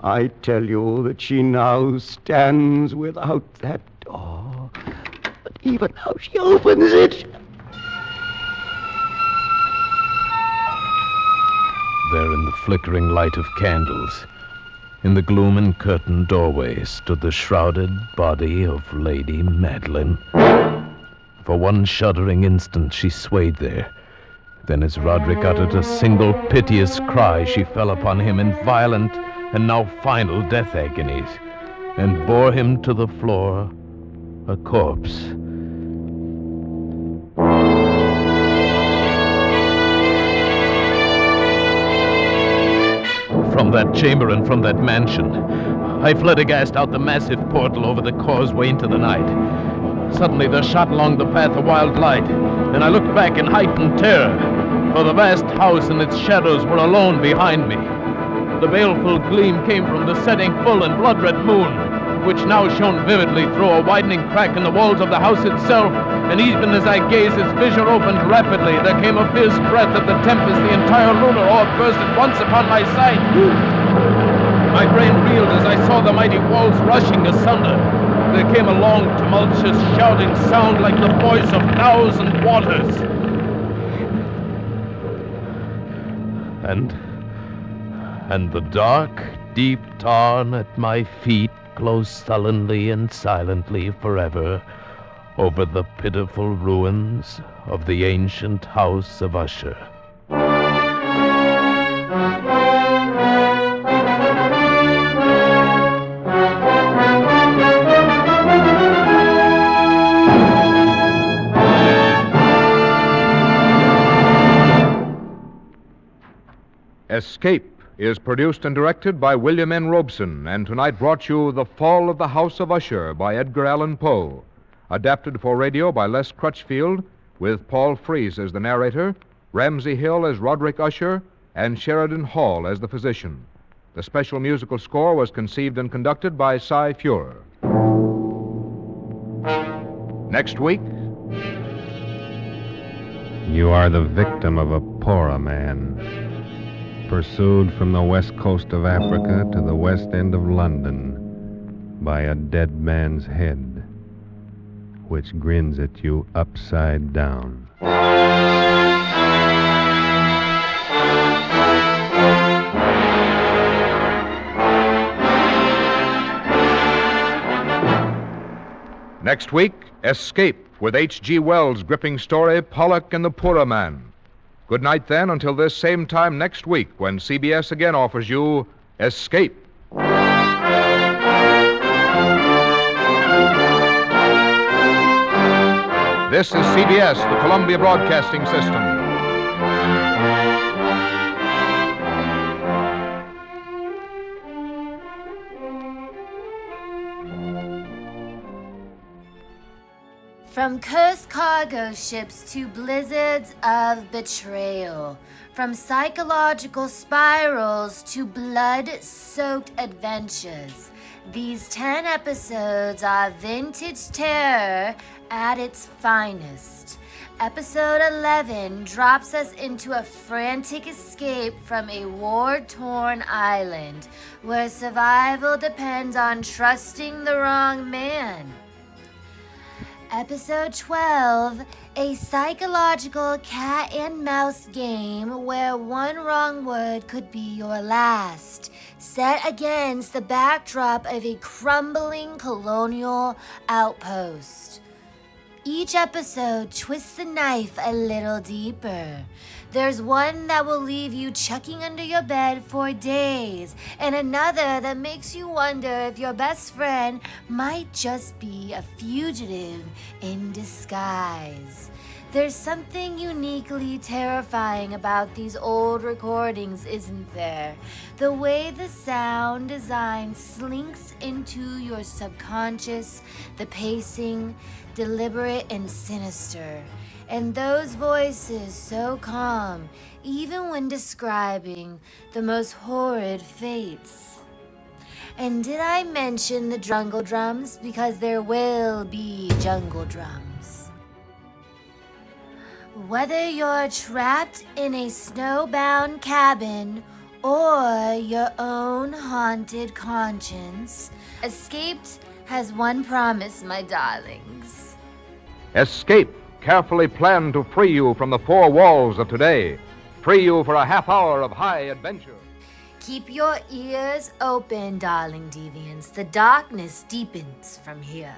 I tell you that she now stands without that door. But even now she opens it. There in the flickering light of candles, in the gloom and curtained doorway, stood the shrouded body of Lady Madeline. For one shuddering instant she swayed there. Then as Roderick uttered a single piteous cry, she fell upon him in violent and now final death agonies, and bore him to the floor, a corpse. From that chamber and from that mansion, I fled aghast out the massive portal over the causeway into the night. Suddenly there shot along the path a wild light, and I looked back in heightened terror, for the vast house and its shadows were alone behind me. The baleful gleam came from the setting full and blood-red moon, which now shone vividly through a widening crack in the walls of the house itself, and even as I gazed, its vision opened rapidly. There came a fierce breath of the tempest. The entire lunar orb burst at once upon my sight. My brain reeled as I saw the mighty walls rushing asunder. There came a long, tumultuous, shouting sound like the voice of 1,000 waters. And the dark, deep tarn at my feet closed sullenly and silently forever over the pitiful ruins of the ancient house of Usher. Escape is produced and directed by William N. Robeson, and tonight brought you The Fall of the House of Usher by Edgar Allan Poe. Adapted for radio by Les Crutchfield, with Paul Frees as the narrator, Ramsey Hill as Roderick Usher, and Sheridan Hall as the physician. The special musical score was conceived and conducted by Cy Fuhrer. Next week... You are the victim of a Pora man, pursued from the west coast of Africa to the west end of London by a dead man's head, which grins at you upside down. Next week, Escape, with H.G. Wells' gripping story, Pollock and the Poorer Man. Good night, then, until this same time next week, when CBS again offers you Escape. This is CBS, the Columbia Broadcasting System. From cursed cargo ships to blizzards of betrayal, from psychological spirals to blood-soaked adventures, these 10 episodes are vintage terror at its finest. Episode 11 drops us into a frantic escape from a war-torn island where survival depends on trusting the wrong man. Episode 12, a psychological cat and mouse game where one wrong word could be your last, set against the backdrop of a crumbling colonial outpost. Each episode twists the knife a little deeper. There's one that will leave you chucking under your bed for days, and another that makes you wonder if your best friend might just be a fugitive in disguise. There's something uniquely terrifying about these old recordings, isn't there? The way the sound design slinks into your subconscious, the pacing, deliberate and sinister. And those voices so calm, even when describing the most horrid fates. And did I mention the jungle drums? Because there will be jungle drums. Whether you're trapped in a snowbound cabin or your own haunted conscience, Escaped has one promise, my darlings. Escape, carefully planned to free you from the four walls of today. Free you for a half hour of high adventure. Keep your ears open, darling deviants. The darkness deepens from here.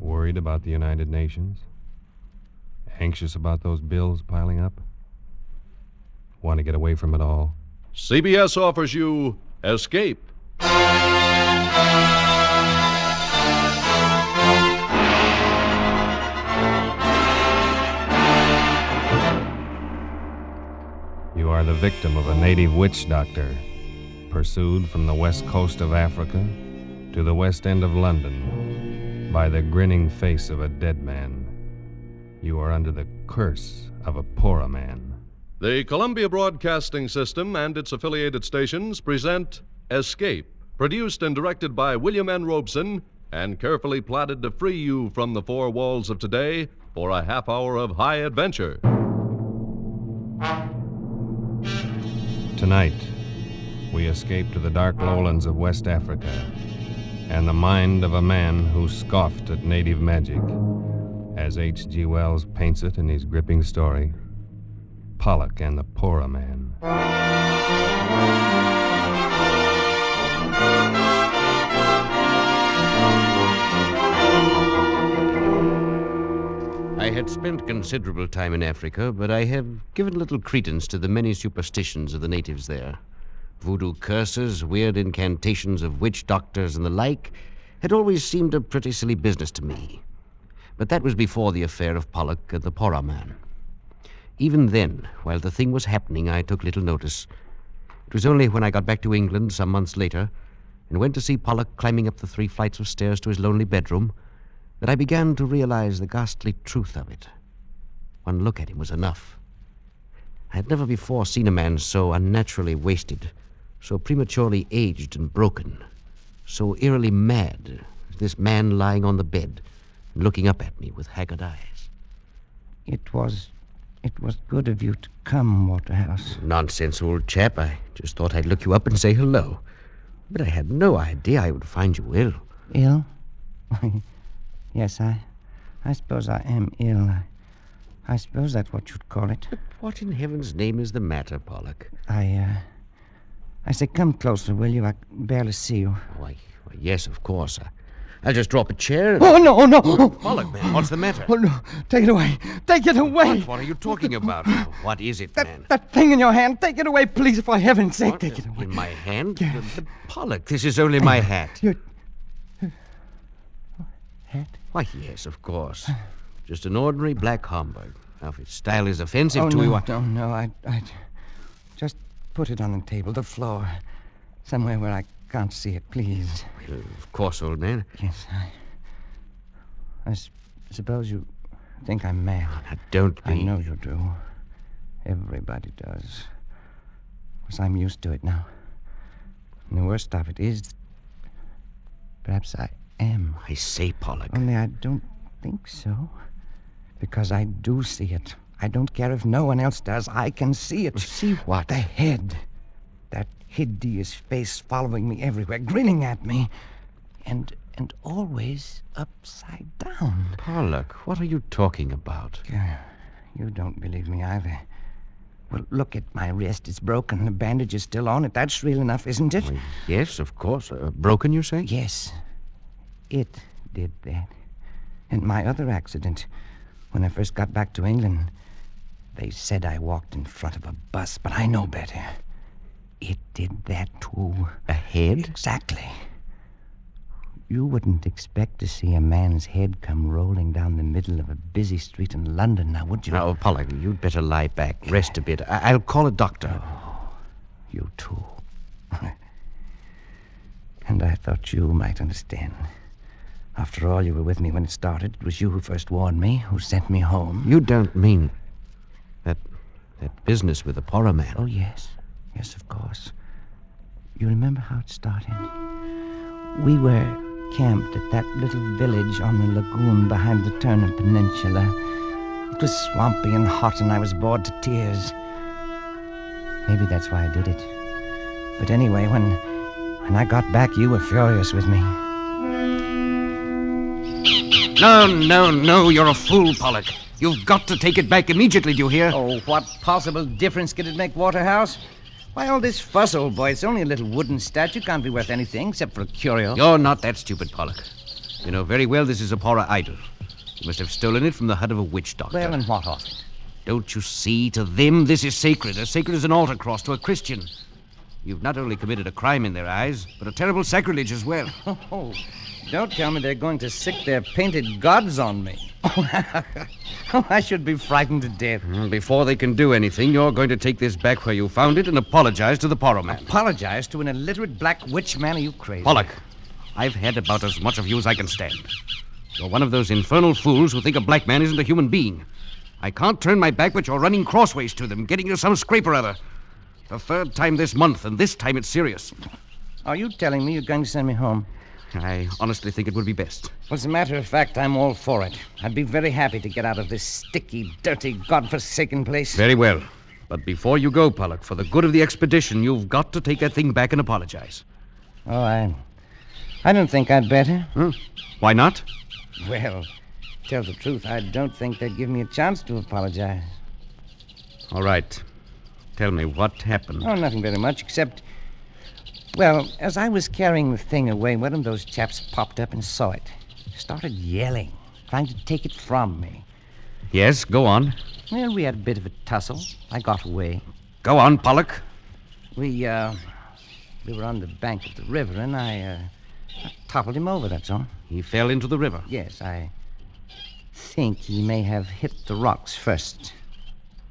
Worried about the United Nations? Anxious about those bills piling up? Want to get away from it all? CBS offers you Escape. You are the victim of a native witch doctor, pursued from the west coast of Africa to the west end of London by the grinning face of a dead man. You are under the curse of a Pora man. The Columbia Broadcasting System and its affiliated stations present Escape, produced and directed by William N. Robeson and carefully plotted to free you from the four walls of today for a half hour of high adventure. Tonight, we escape to the dark lowlands of West Africa and the mind of a man who scoffed at native magic, as H.G. Wells paints it in his gripping story, Pollock and the Pora Man. I had spent considerable time in Africa, but I have given little credence to the many superstitions of the natives there. Voodoo curses, weird incantations of witch doctors, and the like had always seemed a pretty silly business to me. But that was before the affair of Pollock and the Pora Man. Even then, while the thing was happening, I took little notice. It was only when I got back to England some months later and went to see Pollock climbing up the 3 flights of stairs to his lonely bedroom that I began to realize the ghastly truth of it. One look at him was enough. I had never before seen a man so unnaturally wasted, so prematurely aged and broken, so eerily mad as this man lying on the bed and looking up at me with haggard eyes. It was good of you to come, Waterhouse. Nonsense, old chap. I just thought I'd look you up and say hello. But I had no idea I would find you ill. Ill? Yes, I suppose I am ill. I suppose that's what you'd call it. But what in heaven's name is the matter, Pollock? I say, come closer, will you? I can barely see you. Why, yes, of course. I'll just drop a chair and... Oh, no! Oh, Pollock, man, what's the matter? Oh, no. Take it away. Take it away. What are you talking about? What is it, man? That thing in your hand. Take it away, please, for heaven's sake. What? Take it away. In my hand? Pollock, this is only my hat. Your hat? Why, yes, of course. Just an ordinary black Homburg. Now, if its style is offensive to you... No, I just put it on the table, the floor. Somewhere where I can't see it, please. Well, of course, old man. Yes, I suppose you think I'm mad. Now, don't be. I know you do. Everybody does. Because I'm used to it now. And the worst of it is... perhaps I am. I say, Pollock. Only I don't think so. Because I do see it. I don't care if no one else does. I can see it. See what? The head. That hideous face following me everywhere, grinning at me. And always upside down. Pollock, what are you talking about? You don't believe me either. Well, look at my wrist. It's broken. The bandage is still on it. That's real enough, isn't it? Well, yes, of course. Broken, you say? Yes. It did that. And my other accident... when I first got back to England, they said I walked in front of a bus, but I know better. It did that, too. A head? Exactly. You wouldn't expect to see a man's head come rolling down the middle of a busy street in London, now, would you? Now, Pollock, you'd better lie back, rest a bit. I'll call a doctor. Oh, you too. And I thought you might understand. After all, you were with me when it started. It was you who first warned me, who sent me home. You don't mean that business with the Porra man? Oh, yes. Yes, of course. You remember how it started? We were camped at that little village on the lagoon behind the Turner Peninsula. It was swampy and hot, and I was bored to tears. Maybe that's why I did it. But anyway, when I got back, you were furious with me. No, you're a fool, Pollock. You've got to take it back immediately, do you hear? Oh, what possible difference could it make, Waterhouse? Why all this fuss, old boy? It's only a little wooden statue. Can't be worth anything except for a curio. You're not that stupid, Pollock. You know very well this is a Porra idol. You must have stolen it from the hut of a witch doctor. Well, and what of it? Don't you see? To them, this is sacred. As sacred as an altar cross to a Christian. You've not only committed a crime in their eyes, but a terrible sacrilege as well. Oh, don't tell me they're going to sick their painted gods on me. Oh, I should be frightened to death. Before they can do anything, you're going to take this back where you found it and apologize to the Porra man. Apologize to an illiterate black witch man? Are you crazy? Pollock, I've had about as much of you as I can stand. You're one of those infernal fools who think a black man isn't a human being. I can't turn my back, but you're running crossways to them, getting into some scrape or other. The 3rd time this month, and this time it's serious. Are you telling me you're going to send me home? I honestly think it would be best. Well, as a matter of fact, I'm all for it. I'd be very happy to get out of this sticky, dirty, godforsaken place. Very well. But before you go, Pollock, for the good of the expedition, you've got to take that thing back and apologize. Oh, I don't think I'd better. Why not? Well, tell the truth, I don't think they'd give me a chance to apologize. All right. Tell me, what happened? Oh, nothing very much, except... well, as I was carrying the thing away, one of those chaps popped up and saw it. Started yelling, trying to take it from me. Yes, go on. Well, we had a bit of a tussle. I got away. Go on, Pollock. We were on the bank of the river, and I toppled him over, that's all. He fell into the river? Yes, I think he may have hit the rocks first.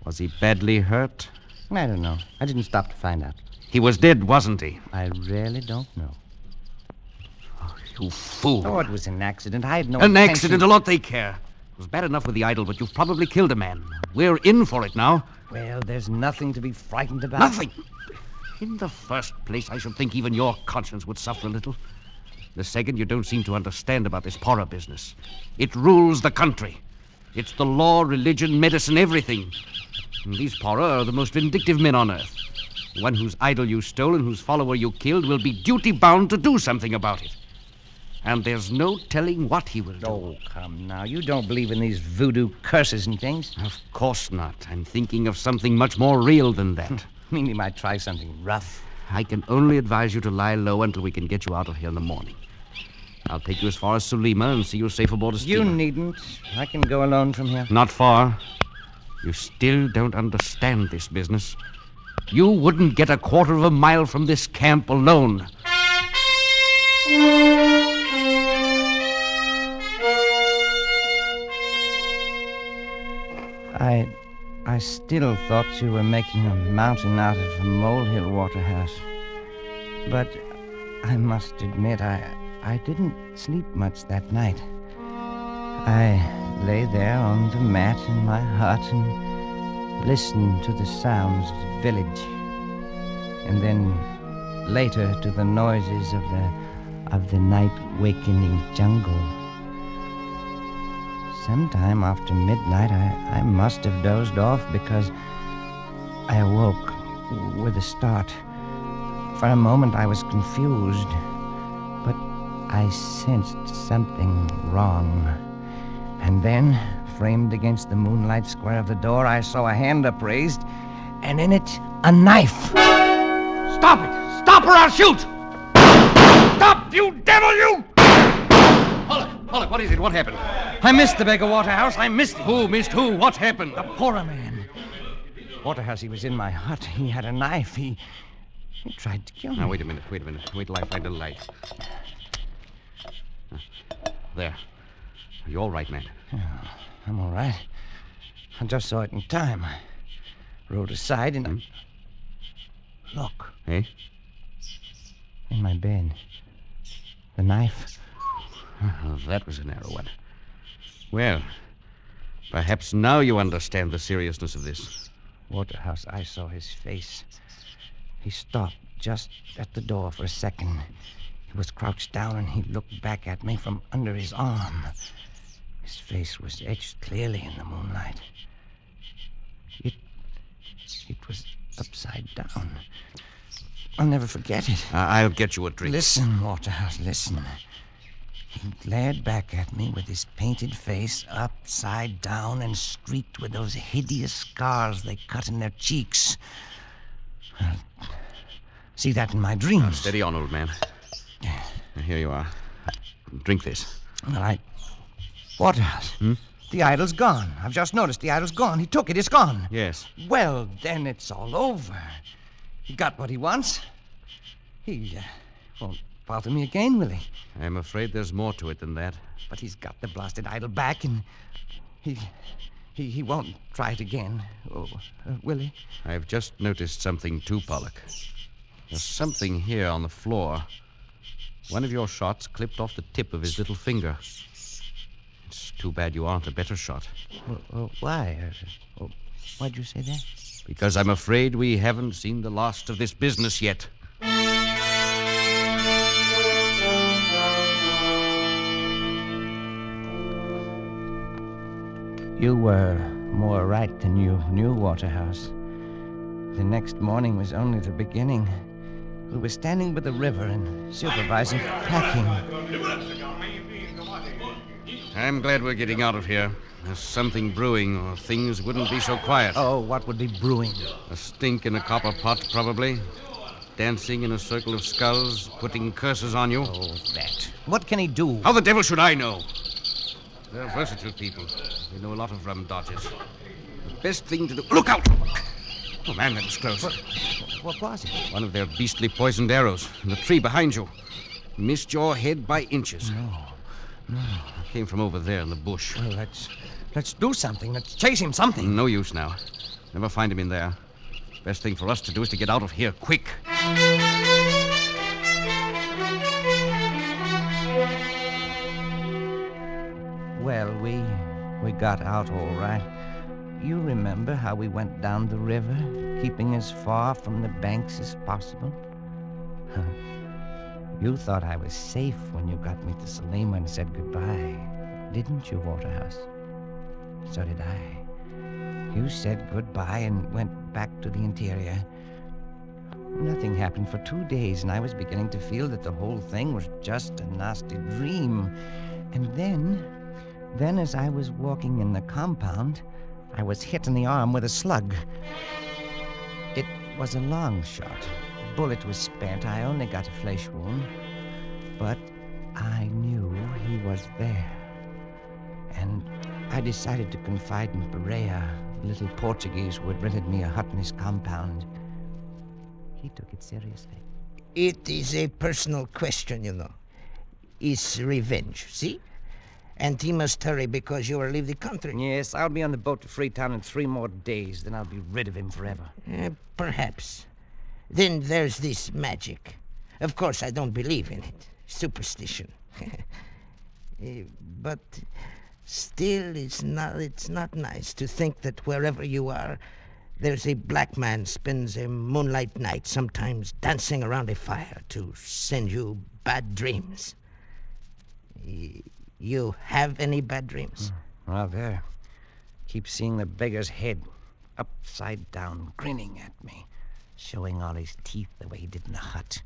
Was he badly hurt? I don't know. I didn't stop to find out. He was dead, wasn't he? I really don't know. Oh, you fool. Oh, it was an accident. I had no An intention. accident, a lot they care. It was bad enough with the idol, but you've probably killed a man. We're in for it now. Well, there's nothing to be frightened about. Nothing. In the first place, I should think even your conscience would suffer a little. The second, you don't seem to understand about this Porra business. It rules the country. It's the law, religion, medicine, everything. And these Porra are the most vindictive men on earth. The one whose idol you stole and whose follower you killed will be duty-bound to do something about it. And there's no telling what he will do. Oh, come now. You don't believe in these voodoo curses and things? Of course not. I'm thinking of something much more real than that. I mean, he might try something rough. I can only advise you to lie low until we can get you out of here in the morning. I'll take you as far as Sulima and see you safe aboard a steamer. You needn't. I can go alone from here. Not far. You still don't understand this business. You wouldn't get a quarter of a mile from this camp alone. I still thought you were making a mountain out of a molehill, Waterhouse. But I must admit, I didn't sleep much that night. I lay there on the mat in my hut and listened to the sounds of the village. And then later to the noises of the night-wakening jungle. Sometime after midnight, I must have dozed off because I awoke with a start. For a moment, I was confused, but I sensed something wrong. And then, framed against the moonlight square of the door, I saw a hand upraised, and in it, a knife. Stop it! Stop or I'll shoot! Stop, you devil, you! Pollock, what is it? What happened? I missed the beggar, Waterhouse. I missed him. Who missed who? What happened? The Porra man. Waterhouse, he was in my hut. He had a knife. He tried to kill me. Now, wait a minute. Wait till I find a light. There. Are you all right, man? Oh, I'm all right. I just saw it in time. I rode aside and... Look. Eh? In my bed. The knife. Oh, that was a narrow one. Well, perhaps now you understand the seriousness of this. Waterhouse, I saw his face. He stopped just at the door for a second. He was crouched down and he looked back at me from under his arm. His face was etched clearly in the moonlight. It was upside down. I'll never forget it. I'll get you a drink. Listen, Waterhouse, listen. He glared back at me with his painted face upside down and streaked with those hideous scars they cut in their cheeks. See that in my dreams. Now, steady on, old man. Now, here you are. Drink this. Well, Waterhouse. The idol's gone. I've just noticed the idol's gone. He took it. It's gone. Yes. Well, then it's all over. He got what he wants. He won't bother me again, will he? I'm afraid there's more to it than that. But he's got the blasted idol back, and he won't try it again. Oh, will he? I've just noticed something too, Pollock. There's something here on the floor. One of your shots clipped off the tip of his little finger. It's too bad you aren't a better shot. Why? Why'd you say that? Because I'm afraid we haven't seen the last of this business yet. You were more right than you knew, Waterhouse. The next morning was only the beginning. We were standing by the river and supervising packing. I'm glad we're getting out of here. There's something brewing, or things wouldn't be so quiet. Oh, what would be brewing? A stink in a copper pot, probably. Dancing in a circle of skulls, putting curses on you. Oh, that. What can he do? How the devil should I know? They're versatile people. They know a lot of rum dodges. The best thing to do... Look out! Oh, man, that was close. What was it? One of their beastly poisoned arrows in the tree behind you. Missed your head by inches. No. Came from over there in the bush. Well, let's do something. Let's chase him something. No use now. Never find him in there. Best thing for us to do is to get out of here quick. Well, we got out all right. You remember how we went down the river, keeping as far from the banks as possible? You thought I was safe when you got me to Salima and said goodbye, didn't you, Waterhouse? So did I. You said goodbye and went back to the interior. Nothing happened for 2 days, and I was beginning to feel that the whole thing was just a nasty dream. And then as I was walking in the compound, I was hit in the arm with a slug. It was a long shot. The bullet was spent. I only got a flesh wound. But I knew he was there. And I decided to confide in Pereira, the little Portuguese who had rented me a hut in his compound. He took it seriously. It is a personal question, you know. It's revenge, see? And he must hurry because you will leave the country. Yes, I'll be on the boat to Freetown in 3 more days. Then I'll be rid of him forever. Perhaps. Then there's this magic. Of course, I don't believe in it. Superstition. But still, it's not nice to think that wherever you are, there's a black man spends a moonlight night, sometimes dancing around a fire to send you bad dreams. You have any bad dreams? Well, there. Keep seeing the beggar's head, upside down, grinning at me, showing all his teeth the way he did in the hut.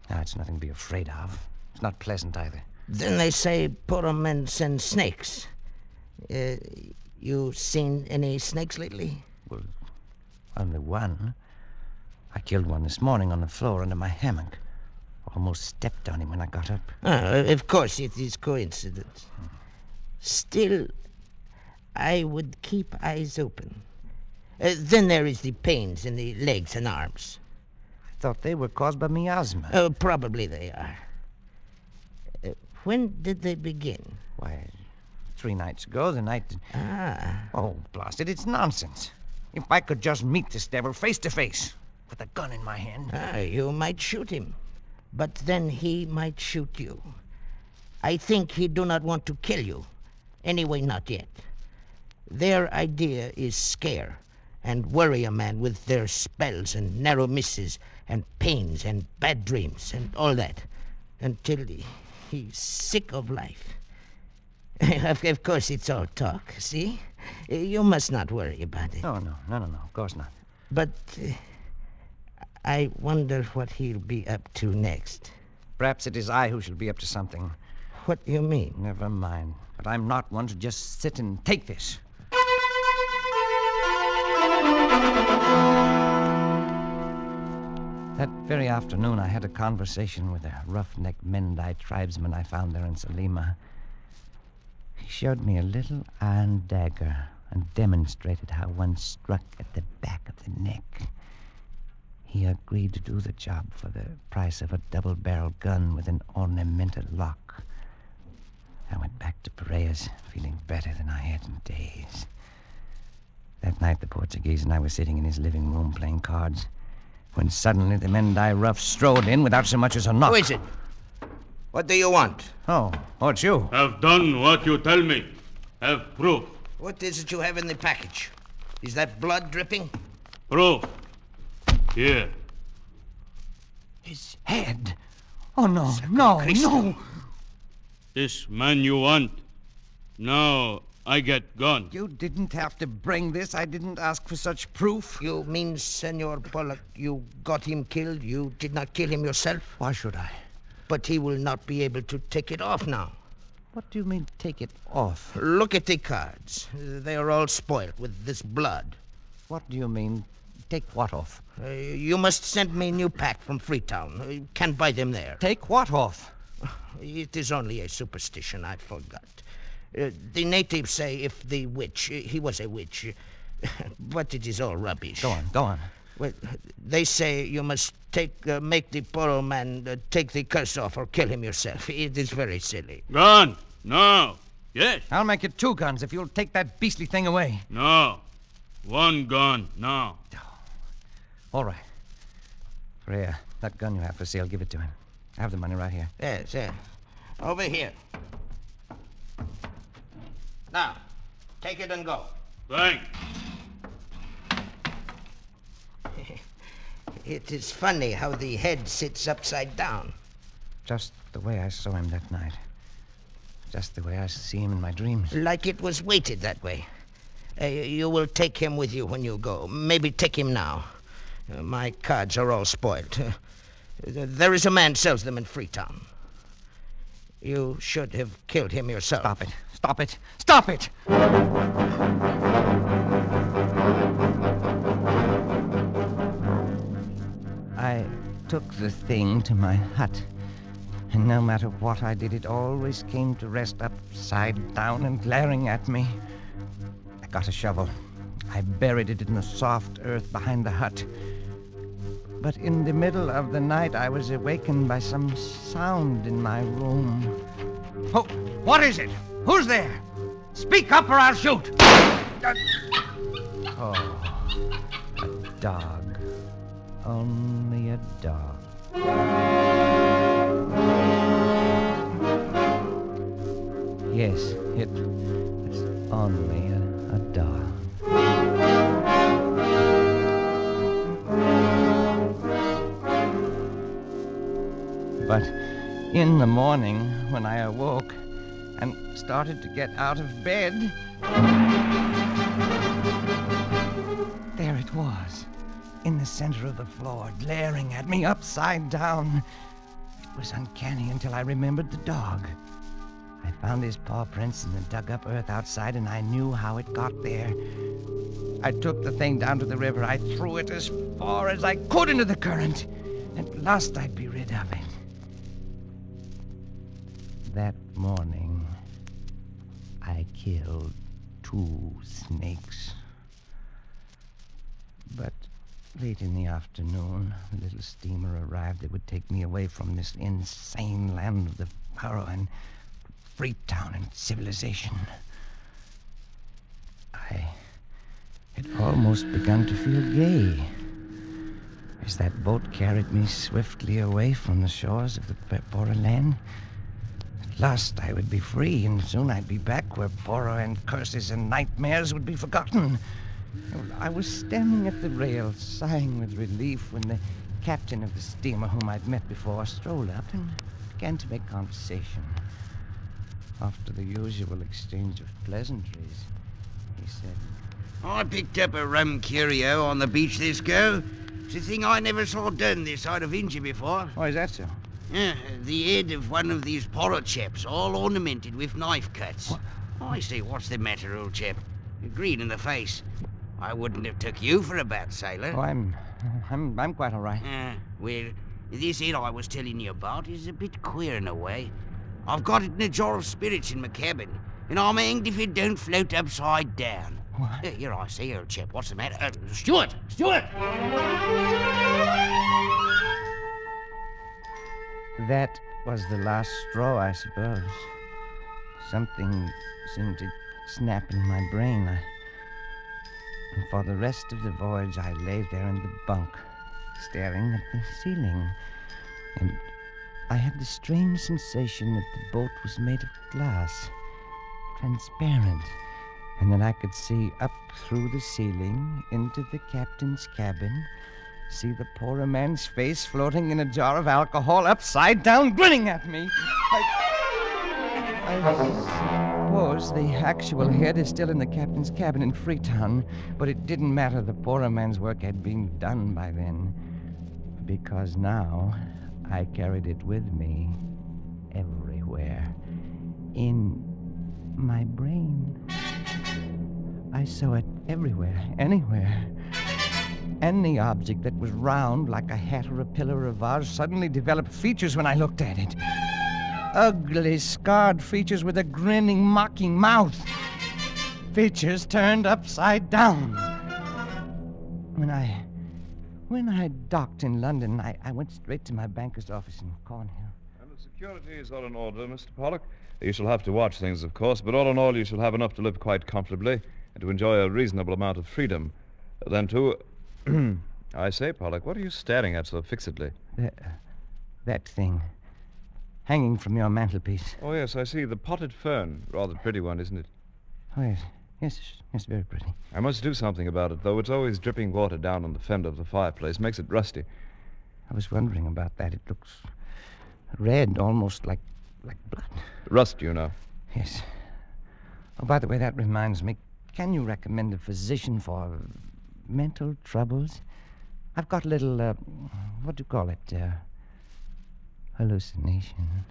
Now, it's nothing to be afraid of. It's not pleasant either. Then they say poor men send snakes. You seen any snakes lately? Well, only one. I killed one this morning on the floor under my hammock. Almost stepped on him when I got up. Of course, it is coincidence. Still, I would keep eyes open. Then there is the pains in the legs and arms. I thought they were caused by miasma. Oh, probably they are. When did they begin? Why, 3 nights ago, the night... Oh, blast it, it's nonsense. If I could just meet this devil face to face, with a gun in my hand... You might shoot him. But then he might shoot you. I think he do not want to kill you. Anyway, not yet. Their idea is scare and worry a man with their spells and narrow misses and pains and bad dreams and all that until he's sick of life. Of course, it's all talk, see? You must not worry about it. Oh, no, of course not. But... I wonder what he'll be up to next. Perhaps it is I who shall be up to something. What do you mean? Never mind. But I'm not one to just sit and take this. That very afternoon, I had a conversation with a roughneck Mendai tribesman I found there in Salima. He showed me a little iron dagger and demonstrated how one struck at the back of the neck. He agreed to do the job for the price of a double-barreled gun with an ornamental lock. I went back to Pereira's, feeling better than I had in days. That night, the Portuguese and I were sitting in his living room playing cards, when suddenly the Mendai rough strode in without so much as a knock. Who is it? What do you want? Oh, it's you. Have done what you tell me. Have proof. What is it you have in the package? Is that blood dripping? Proof. Here. His head. Oh, no. This man you want. Now I get gone. You didn't have to bring this. I didn't ask for such proof. You mean, Senor Pollock, you got him killed? You did not kill him yourself? Why should I? But he will not be able to take it off now. What do you mean, take it off? Look at the cards. They are all spoiled with this blood. What do you mean, take what off? You must send me a new pack from Freetown. You can buy them there. Take what off? It is only a superstition, I forgot. The natives say if the witch... he was a witch. But it is all rubbish. Go on. Well, they say you must make the poor old man take the curse off or kill him yourself. It is very silly. Gun! No. Yes. I'll make it 2 guns if you'll take that beastly thing away. No. One gun, now. All right. Freya, that gun you have for sale, give it to him. I have the money right here. There, sir. Over here. Now, take it and go. Thanks. It is funny how the head sits upside down. Just the way I saw him that night. Just the way I see him in my dreams. Like it was weighted that way. You will take him with you when you go. Maybe take him now. My cards are all spoiled. There is a man sells them in Freetown. You should have killed him yourself. Stop it. Stop it. Stop it! I took the thing to my hut, and no matter what I did, it always came to rest upside down and glaring at me. I got a shovel. I buried it in the soft earth behind the hut. But in the middle of the night, I was awakened by some sound in my room. Oh, what is it? Who's there? Speak up or I'll shoot. Oh, a dog. Only a dog. Yes, it's only a dog. But in the morning, when I awoke and started to get out of bed, there it was, in the center of the floor, glaring at me upside down. It was uncanny until I remembered the dog. I found his paw prints in the dug-up earth outside, and I knew how it got there. I took the thing down to the river. I threw it as far as I could into the current. At last I'd be rid of it. That morning, I killed 2 snakes. But late in the afternoon, a little steamer arrived that would take me away from this insane land of the Pharaoh and Freetown and civilization. I had almost begun to feel gay as that boat carried me swiftly away from the shores of the Bora land. At last I would be free, and soon I'd be back where Bora and curses and nightmares would be forgotten. I was standing at the rail, sighing with relief, when the captain of the steamer, whom I'd met before, strolled up and began to make conversation. After the usual exchange of pleasantries, he said, I picked up a rum curio on the beach this go. It's a thing I never saw done this side of India before. Why is that so? Yeah, the head of one of these porra chaps, all ornamented with knife cuts. What? I say, what's the matter, old chap? You're green in the face. I wouldn't have took you for a bad sailor. Oh, I'm quite all right. Well, this head I was telling you about is a bit queer in a way. I've got it in a jar of spirits in my cabin, and I'm hanged if it don't float upside down. What? Here I say, old chap, what's the matter? Stuart! Stuart! That was the last straw, I suppose. Something seemed to snap in my brain. And for the rest of the voyage, I lay there in the bunk, staring at the ceiling. And I had the strange sensation that the boat was made of glass, transparent, and that I could see up through the ceiling into the captain's cabin, see the poor man's face floating in a jar of alcohol upside down, grinning at me. I suppose the actual head is still in the captain's cabin in Freetown, but it didn't matter. The poor man's work had been done by then, because now I carried it with me everywhere, in my brain. I saw it everywhere, anywhere. Any object that was round, like a hat or a pillar or a vase, suddenly developed features when I looked at it. Ugly, scarred features with a grinning, mocking mouth. Features turned upside down. When I docked in London, I went straight to my banker's office in Cornhill. And the security is all in order, Mr. Pollock. You shall have to watch things, of course, but all in all, you shall have enough to live quite comfortably. and to enjoy a reasonable amount of freedom than to... I say, Pollock, what are you staring at so fixedly? That thing. Hanging from your mantelpiece. Oh, yes, I see. The potted fern. Rather pretty one, isn't it? Oh, yes. Yes, very pretty. I must do something about it, though. It's always dripping water down on the fender of the fireplace. Makes it rusty. I was wondering about that. It looks red, almost like blood. Rust, you know. Yes. Oh, by the way, that reminds me. Can you recommend a physician for mental troubles? I've got a little, what do you call it? Hallucination.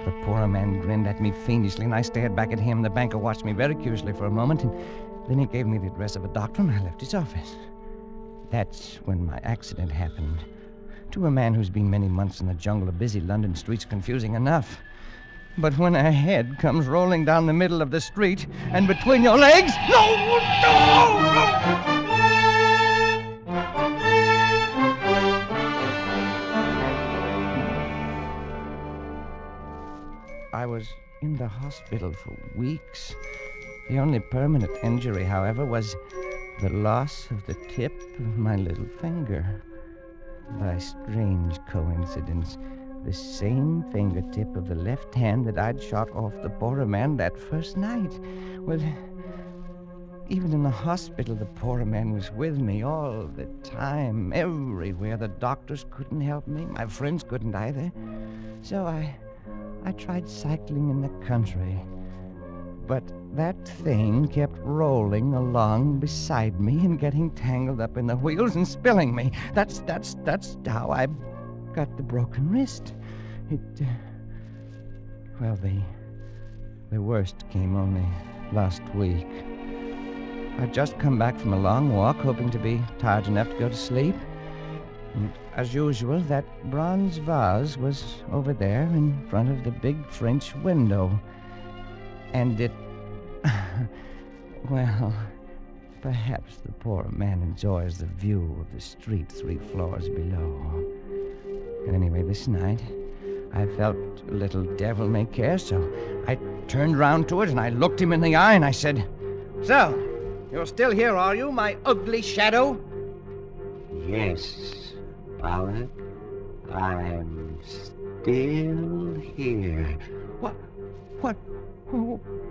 The poor man grinned at me fiendishly, and I stared back at him. The banker watched me very curiously for a moment, and then he gave me the address of a doctor, and I left his office. That's when my accident happened. To a man who's been many months in the jungle of busy London streets, confusing enough. But when a head comes rolling down the middle of the street, and between your legs... No! I was in the hospital for weeks. The only permanent injury, however, was the loss of the tip of my little finger. By strange coincidence, the same fingertip of the left hand that I'd shot off the poorer man that first night. Well, even in the hospital, the poorer man was with me all the time, everywhere. The doctors couldn't help me. My friends couldn't either. So I tried cycling in the country. But that thing kept rolling along beside me and getting tangled up in the wheels and spilling me. That's how I got the broken wrist. Well, the worst came only last week. I'd just come back from a long walk, hoping to be tired enough to go to sleep. And as usual, that bronze vase was over there in front of the big French window. And it... well, perhaps the poor man enjoys the view of the street 3 floors below. Anyway, this night, I felt a little devil-may-care, so I turned round to it and I looked him in the eye and I said, "So, you're still here, are you, my ugly shadow?" Yes, Pollock. I'm still here.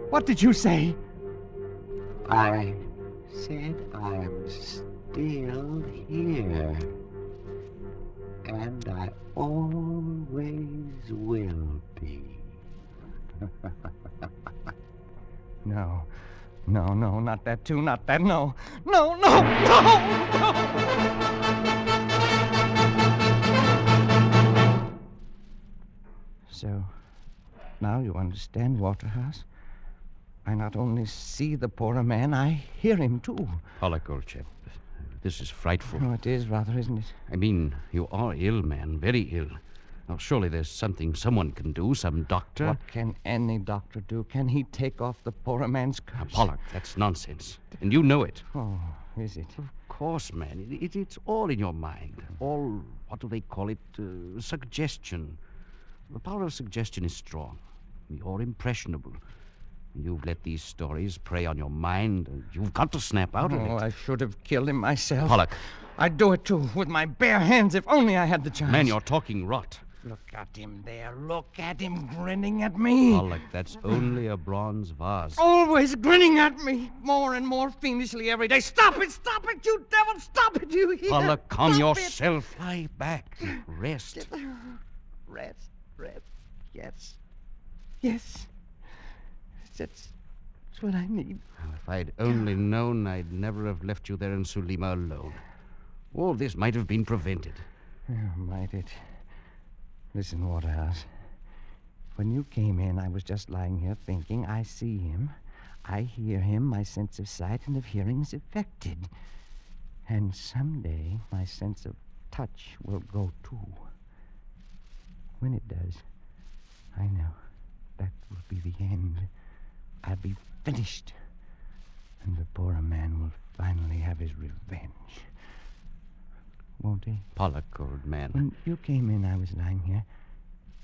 What did you say? I said I'm still here. And I always will be. No, not that too, not that, no. So, now you understand, Waterhouse? I not only see the poorer man, I hear him, too. Pollock, old chap, this is frightful. Oh, it is rather, isn't it? I mean, you are ill, man, very ill. Now, surely there's something someone can do, some doctor. What can any doctor do? Can he take off the poorer man's curse? Now, Pollock, that's nonsense. And you know it. Oh, is it? Of course, man. It's all in your mind. All, what do they call it? Suggestion. The power of suggestion is strong. You're impressionable. You've let these stories prey on your mind. You've got to snap out of it. Oh, I should have killed him myself. Pollock. I'd do it, too, with my bare hands, if only I had the chance. Man, you're talking rot. Look at him there. Look at him grinning at me. Pollock, that's only a bronze vase. Always grinning at me, more and more fiendishly every day. Stop it, you devil, stop it, you hear? Pollock, calm Stop yourself. Lie back. Rest. Rest, yes. That's what I need. Well, if I'd only known, I'd never have left you there in Sulima alone. All this might have been prevented. Oh, might it? Listen, Waterhouse. When you came in, I was just lying here thinking, I see him, I hear him, my sense of sight and of hearing is affected. And someday, my sense of touch will go, too. When it does, I know that will be the end. I'll be finished. And the poorer man will finally have his revenge. Won't he? Pollock, old man. When you came in, I was lying here,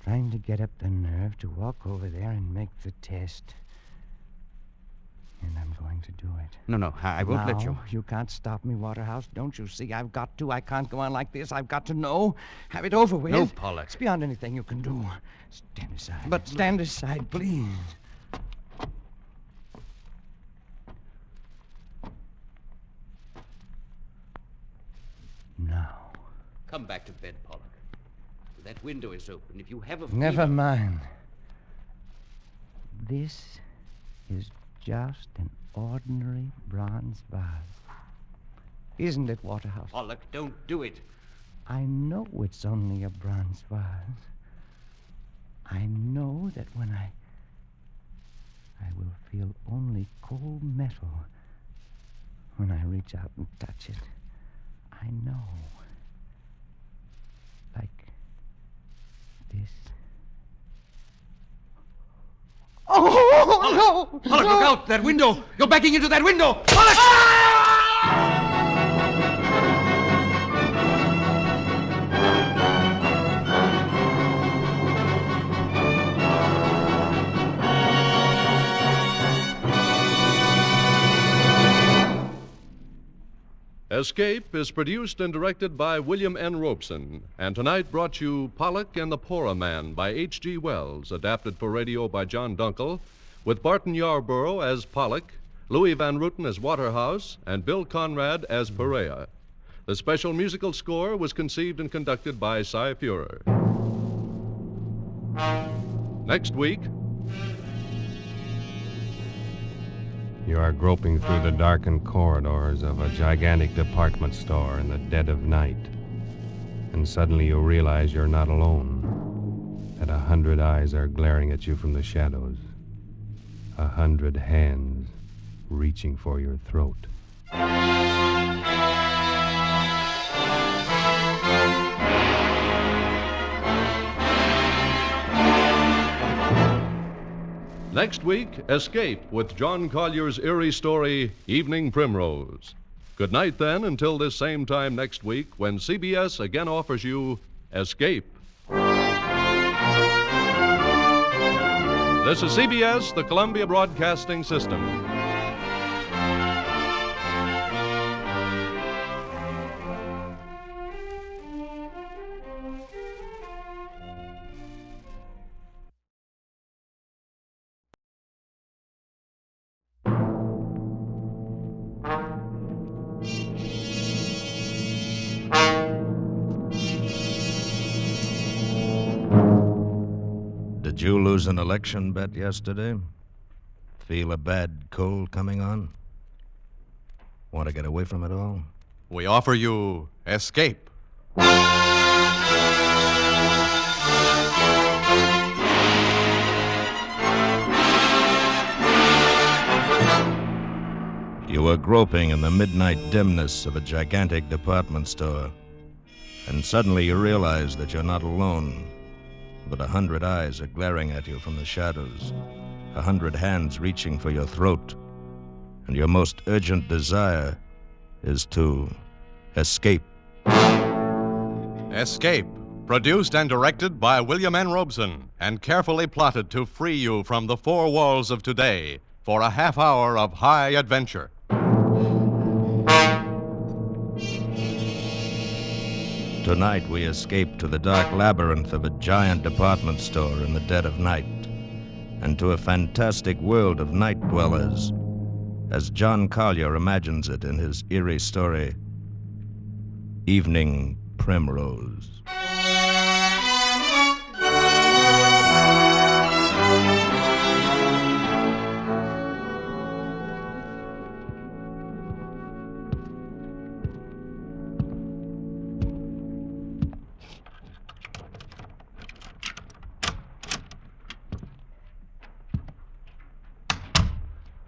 trying to get up the nerve to walk over there and make the test. And I'm going to do it. No, I won't let you. You can't stop me, Waterhouse. Don't you see? I've got to. I can't go on like this. I've got to know. Have it over with. No, Pollock. It's beyond anything you can do. Stand aside. But stand aside, please. Now. Come back to bed, Pollock. That window is open. If you have a... Never mind. This is just an ordinary bronze vase. Isn't it, Waterhouse? Pollock, don't do it. I know it's only a bronze vase. I know that when I will feel only cold metal when I reach out and touch it. I know. Like this. Oh, no! Pollock, look out! That window! You're backing into that window! Pollock! Escape is produced and directed by William N. Robeson, and tonight brought you Pollock and the Poorer Man by H.G. Wells, adapted for radio by John Dunkel, with Barton Yarborough as Pollock, Louis Van Rooten as Waterhouse, and Bill Conrad as Perea. The special musical score was conceived and conducted by Cy Fuhrer. Next week... You are groping through the darkened corridors of a gigantic department store in the dead of night. And suddenly you realize you're not alone. That 100 eyes are glaring at you from the shadows. 100 hands reaching for your throat. Next week, Escape with John Collier's eerie story, Evening Primrose. Good night, then, until this same time next week when CBS again offers you Escape. This is CBS, the Columbia Broadcasting System. Did you lose an election bet yesterday? Feel a bad cold coming on? Want to get away from it all? We offer you Escape. You were groping in the midnight dimness of a gigantic department store, and suddenly you realize that you're not alone. But 100 eyes are glaring at you from the shadows, 100 hands reaching for your throat, and your most urgent desire is to escape. Escape, produced and directed by William N. Robeson, and carefully plotted to free you from the four walls of today for a half hour of high adventure. Tonight we escape to the dark labyrinth of a giant department store in the dead of night, and to a fantastic world of night dwellers, as John Collier imagines it in his eerie story, Evening Primrose.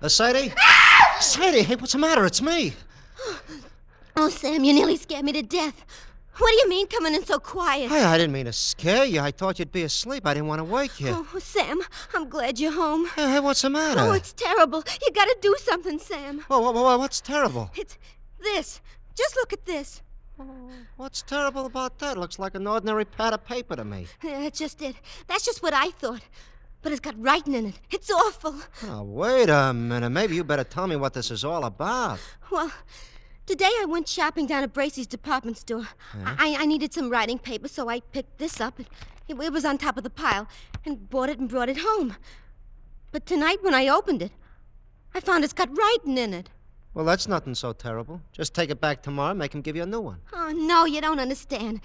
Sadie? Sadie, hey, what's the matter? It's me. Oh, Sam, you nearly scared me to death. What do you mean coming in so quiet? Hey, I didn't mean to scare you. I thought you'd be asleep. I didn't want to wake you. Oh, Sam, I'm glad you're home. Hey, what's the matter? Oh, it's terrible. You gotta do something, Sam. What's terrible? It's this. Just look at this. What's terrible about that? Looks like an ordinary pad of paper to me. That's just it. That's just what I thought. But it's got writing in it. It's awful. Oh, wait a minute. Maybe you better tell me what this is all about. Well, today I went shopping down at Bracey's department store. Yeah? I needed some writing paper, so I picked this up. It was on top of the pile, and bought it and brought it home. But tonight, when I opened it, I found it's got writing in it. Well, that's nothing so terrible. Just take it back tomorrow and make him give you a new one. Oh, no, you don't understand.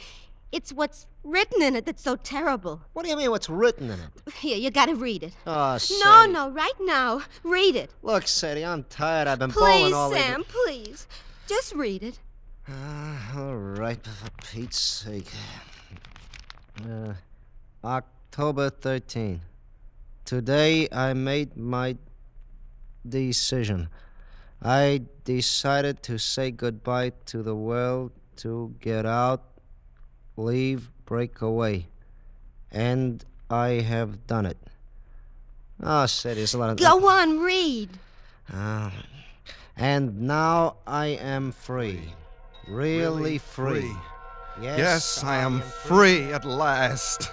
It's what's written in it that's so terrible. What do you mean, what's written in it? Here, you gotta read it. Oh, Sadie. No, right now. Read it. Look, Sadie, I'm tired. I've been bowling all Please, evening. Sam, please. Just read it. All right, for Pete's sake. October 13. Today I made my decision. I decided to say goodbye to the world, to get out, leave, break away. And I have done it. Oh, Sadie, there's a lot of... Go on, read. And now I am free. Really free. Yes, I am free at last.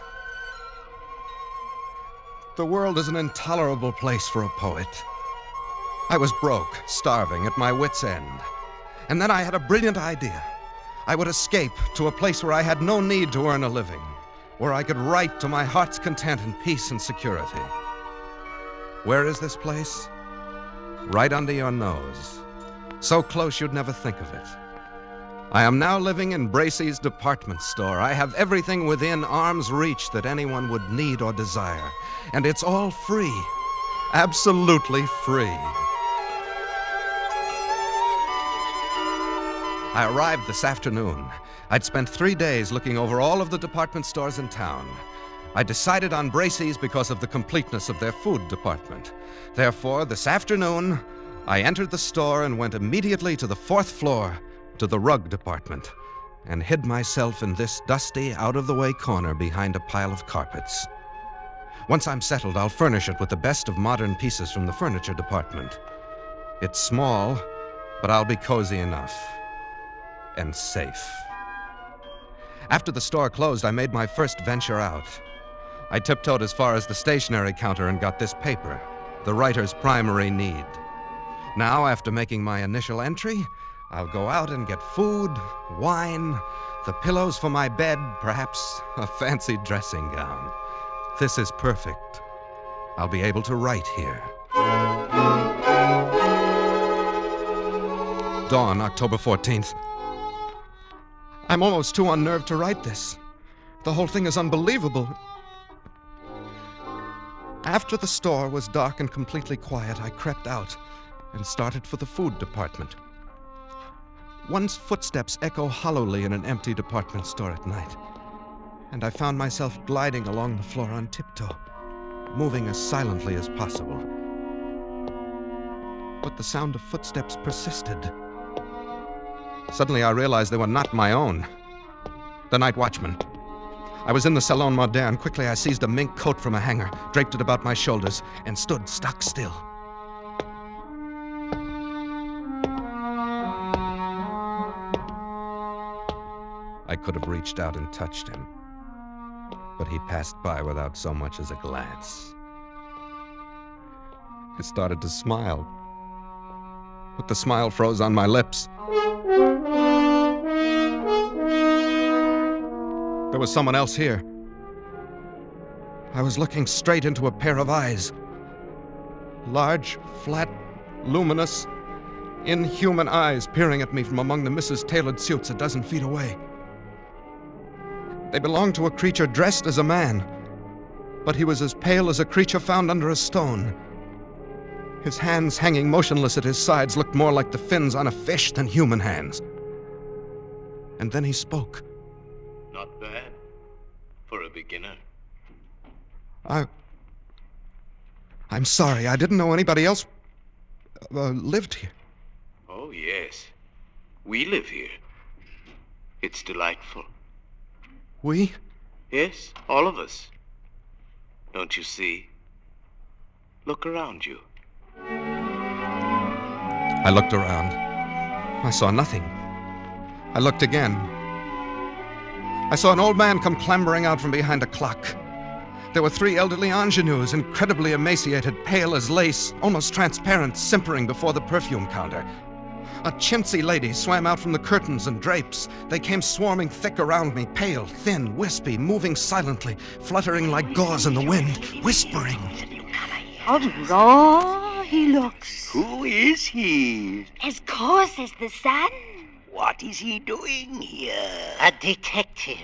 The world is an intolerable place for a poet. I was broke, starving, at my wits' end. And then I had a brilliant idea. I would escape to a place where I had no need to earn a living, where I could write to my heart's content in peace and security. Where is this place? Right under your nose. So close you'd never think of it. I am now living in Bracey's department store. I have everything within arm's reach that anyone would need or desire. And it's all free. Absolutely free. I arrived this afternoon. I'd spent 3 days looking over all of the department stores in town. I decided on Bracey's because of the completeness of their food department. Therefore, this afternoon, I entered the store and went immediately to the 4th floor, to the rug department, and hid myself in this dusty, out-of-the-way corner behind a pile of carpets. Once I'm settled, I'll furnish it with the best of modern pieces from the furniture department. It's small, but I'll be cozy enough. And safe. After the store closed, I made my first venture out. I tiptoed as far as the stationery counter and got this paper, the writer's primary need. Now, after making my initial entry, I'll go out and get food, wine, the pillows for my bed, perhaps a fancy dressing gown. This is perfect. I'll be able to write here. Dawn, October 14th. I'm almost too unnerved to write this. The whole thing is unbelievable. After the store was dark and completely quiet, I crept out and started for the food department. One's footsteps echo hollowly in an empty department store at night, and I found myself gliding along the floor on tiptoe, moving as silently as possible. But the sound of footsteps persisted. Suddenly I realized they were not my own. The night watchman. I was in the Salon Moderne. Quickly I seized a mink coat from a hanger, draped it about my shoulders, and stood stock still. I could have reached out and touched him, but he passed by without so much as a glance. I started to smile, but the smile froze on my lips. There was someone else here. I was looking straight into a pair of eyes. Large, flat, luminous, inhuman eyes peering at me from among the Mrs. Tailored suits a dozen feet away. They belonged to a creature dressed as a man, but he was as pale as a creature found under a stone. His hands hanging motionless at his sides looked more like the fins on a fish than human hands. And then he spoke. Not bad for a beginner. I'm sorry. I didn't know anybody else lived here. Oh, yes. We live here. It's delightful. We? Yes, all of us. Don't you see? Look around you. I looked around. I saw nothing. I looked again. I saw an old man come clambering out from behind a clock. There were 3 elderly ingenues, incredibly emaciated, pale as lace, almost transparent, simpering before the perfume counter. A chintzy lady swam out from the curtains and drapes. They came swarming thick around me, pale, thin, wispy, moving silently, fluttering like gauze in the wind, whispering. How raw he looks. Who is he? As coarse as the sun. What is he doing here? A detective.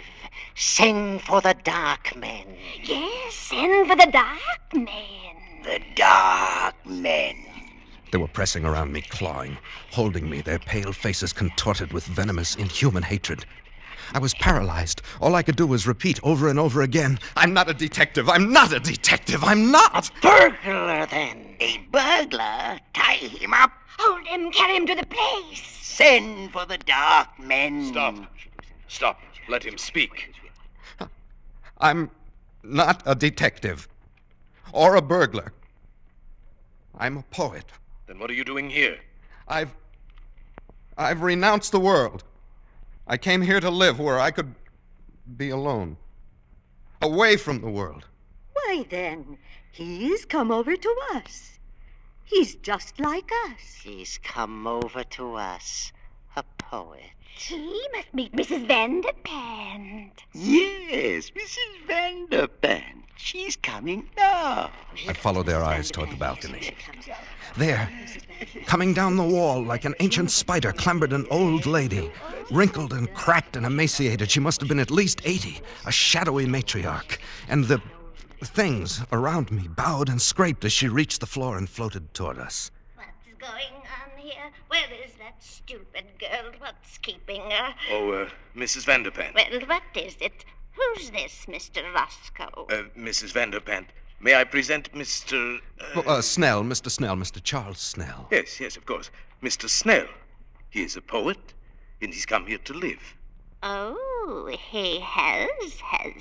Send for the dark men. Yes, send for the dark men. The dark men. They were pressing around me, clawing, holding me, their pale faces contorted with venomous, inhuman hatred. I was paralyzed. All I could do was repeat over and over again, I'm not a detective, I'm not a detective, I'm not! A burglar, then. A burglar? Tie him up. Hold him, carry him to the place. Send for the dark men. Stop. Let him speak. I'm not a detective. Or a burglar. I'm a poet. Then what are you doing here? I've renounced the world. I came here to live where I could be alone. Away from the world. Why, then, he's come over to us. He's just like us. He's come over to us, a poet. He must meet Mrs. Vanderpant. Yes, Mrs. Vanderpant. She's coming now. I followed their eyes toward the balcony. There, coming down the wall like an ancient spider, clambered an old lady. Wrinkled and cracked and emaciated, she must have been at least 80, a shadowy matriarch. And the things around me bowed and scraped as she reached the floor and floated toward us. What's going on here? Where is that stupid girl? What's keeping her? Oh, Mrs. Vanderpant. Well, what is it? Who's this, Mr. Roscoe? Mrs. Vanderpant, may I present Mr. Snell, Mr. Snell, Mr. Charles Snell. Yes, of course. Mr. Snell. He is a poet, and he's come here to live. Oh, he has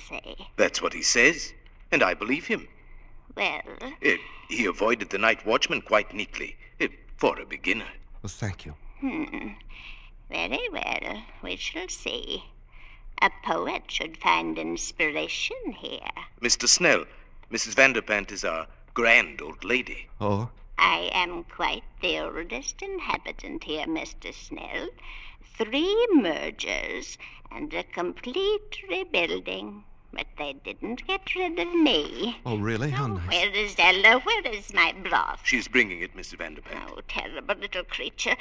he? That's what he says, and I believe him. Well... he avoided the night watchman quite neatly, for a beginner. Well, thank you. Very well. We shall see. A poet should find inspiration here. Mr. Snell, Mrs. Vanderpant is our grand old lady. Oh? I am quite the oldest inhabitant here, Mr. Snell. 3 mergers and a complete rebuilding. But they didn't get rid of me. Oh, really? How nice. Where is Ella? Where is my broth? She's bringing it, Mr. Vanderpant. Oh, terrible little creature.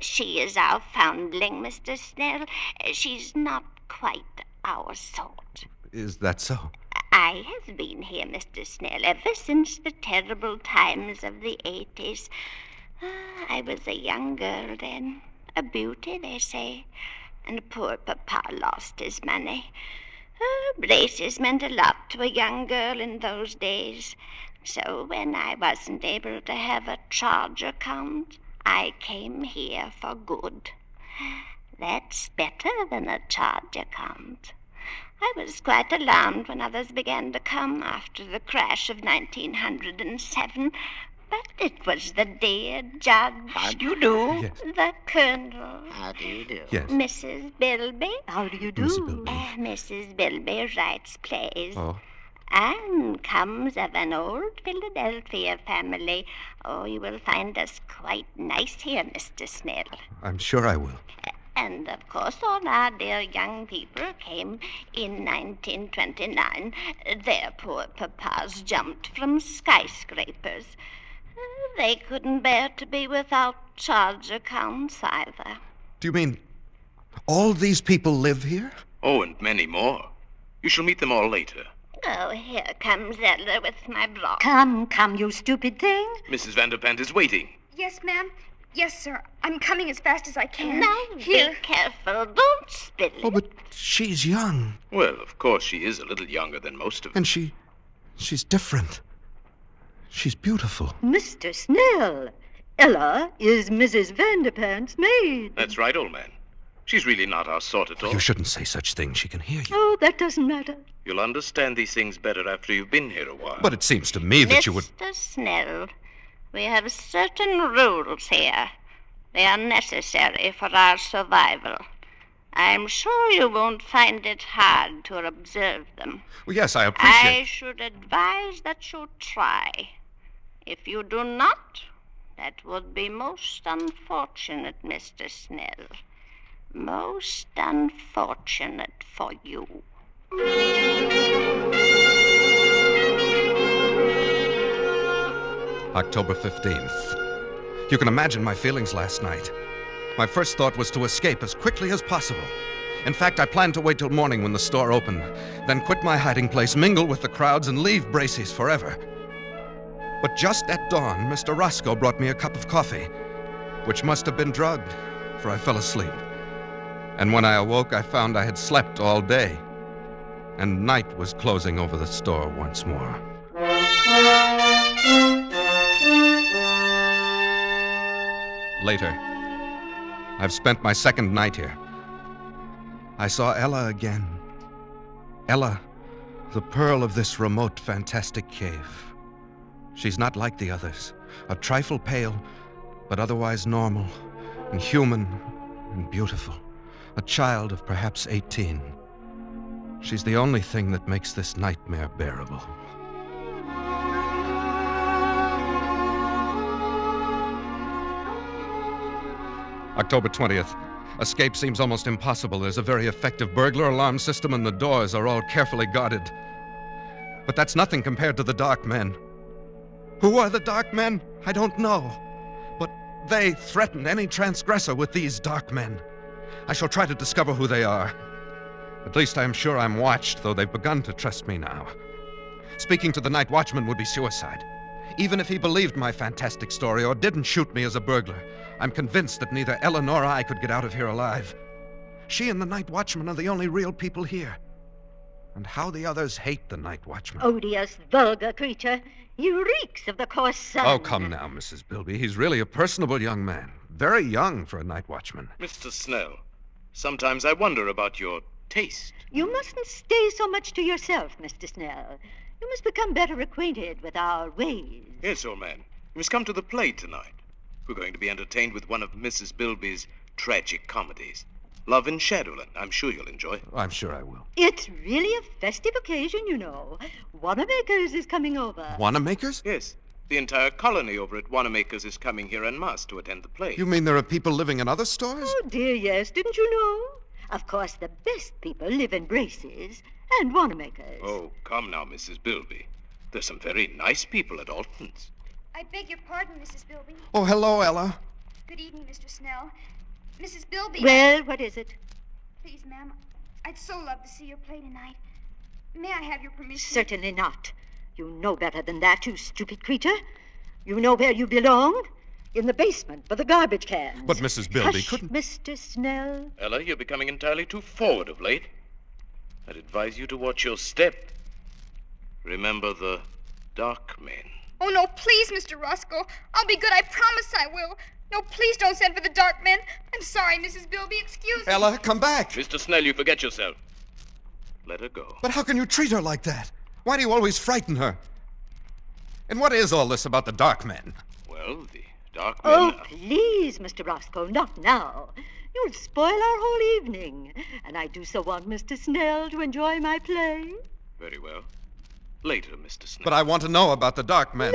She is our foundling, Mr. Snell. She's not quite our sort. Is that so? I have been here, Mr. Snell, ever since the terrible times of the 80s. I was a young girl then. A beauty, they say. And poor Papa lost his money. Braces meant a lot to a young girl in those days. So when I wasn't able to have a charge account, I came here for good. That's better than a charge account. I was quite alarmed when others began to come after the crash of 1907. But it was the dear judge. How do you do? Yes. The colonel. How do you do? Yes. Mrs. Bilby. How do you do? Mrs. Bilby. Mrs. Bilby writes plays. Oh. And comes of an old Philadelphia family. Oh, you will find us quite nice here, Mr. Snell. I'm sure I will. And, of course, all our dear young people came in 1929. Their poor papas jumped from skyscrapers. They couldn't bear to be without charge accounts either. Do you mean all these people live here? Oh, and many more. You shall meet them all later. Oh, here comes Ella with my broth. Come, you stupid thing. Mrs. Vanderpant is waiting. Yes, ma'am. Yes, sir. I'm coming as fast as I can. Now, Here. be careful. Don't spill it. Oh, but she's young. Well, of course, she is a little younger than most of them. And she's different. She's beautiful. Mr. Snell, Ella is Mrs. Vanderpant's maid. That's right, old man. She's really not our sort at all. You shouldn't say such things. She can hear you. Oh, that doesn't matter. You'll understand these things better after you've been here a while. But it seems to me that you would... Mr. Snell, we have certain rules here. They are necessary for our survival. I'm sure you won't find it hard to observe them. Well, yes, I I appreciate... should advise that you try. If you do not, that would be most unfortunate, Mr. Snell. Most unfortunate for you. October 15th. You can imagine my feelings last night. My first thought was to escape as quickly as possible. In fact, I planned to wait till morning when the store opened, then quit my hiding place, mingle with the crowds, and leave Bracey's forever. But just at dawn, Mr. Roscoe brought me a cup of coffee, which must have been drugged, for I fell asleep. And when I awoke, I found I had slept all day, and night was closing over the store once more. Later, I've spent my second night here. I saw Ella again. Ella, the pearl of this remote, fantastic cave. She's not like the others, a trifle pale, but otherwise normal and human and beautiful. A child of perhaps 18. She's the only thing that makes this nightmare bearable. October 20th. Escape seems almost impossible. There's a very effective burglar alarm system and the doors are all carefully guarded. But that's nothing compared to the Dark Men. Who are the Dark Men? I don't know. But they threaten any transgressor with these Dark Men. I shall try to discover who they are. At least I am sure I'm watched, though they've begun to trust me now. Speaking to the night watchman would be suicide. Even if he believed my fantastic story or didn't shoot me as a burglar, I'm convinced that neither Ella nor I could get out of here alive. She and the night watchman are the only real people here. And how the others hate the night watchman. Odious, vulgar creature. He reeks of the coarse sun. Oh, come now, Mrs. Bilby. He's really a personable young man. Very young for a night watchman. Mr. Snell, sometimes I wonder about your taste. You mustn't stay so much to yourself, Mr. Snell. You must become better acquainted with our ways. Yes, old man. You must come to the play tonight. We're going to be entertained with one of Mrs. Bilby's tragic comedies. Love in Shadowland. I'm sure you'll enjoy it. I'm sure I will. It's really a festive occasion, you know. Wanamaker's is coming over. Wanamaker's? Yes. The entire colony over at Wanamaker's is coming here en masse to attend the play. You mean there are people living in other stores? Oh, dear, yes. Didn't you know? Of course, the best people live in Bracey's and Wanamaker's. Oh, come now, Mrs. Bilby. There's some very nice people at Alton's. I beg your pardon, Mrs. Bilby. Oh, hello, Ella. Good evening, Mr. Snell. Mrs. Bilby. Well, what is it? Please, ma'am, I'd so love to see your play tonight. May I have your permission? Certainly not. You know better than that, you stupid creature. You know where you belong. In the basement with the garbage cans. But Mrs. Bilby Hush, couldn't... Mr. Snell. Ella, you're becoming entirely too forward of late. I'd advise you to watch your step. Remember the Dark Men. Oh, no, please, Mr. Roscoe. I'll be good. I promise I will. No, please don't send for the Dark Men. I'm sorry, Mrs. Bilby. Excuse me. Ella, come back. Mr. Snell, you forget yourself. Let her go. But how can you treat her like that? Why do you always frighten her? And what is all this about the Dark Men? Well, the Dark Men... Oh, please, Mr. Roscoe, not now. You'll spoil our whole evening. And I do so want Mr. Snell to enjoy my play. Very well. Later, Mr. Snell. But I want to know about the Dark Men.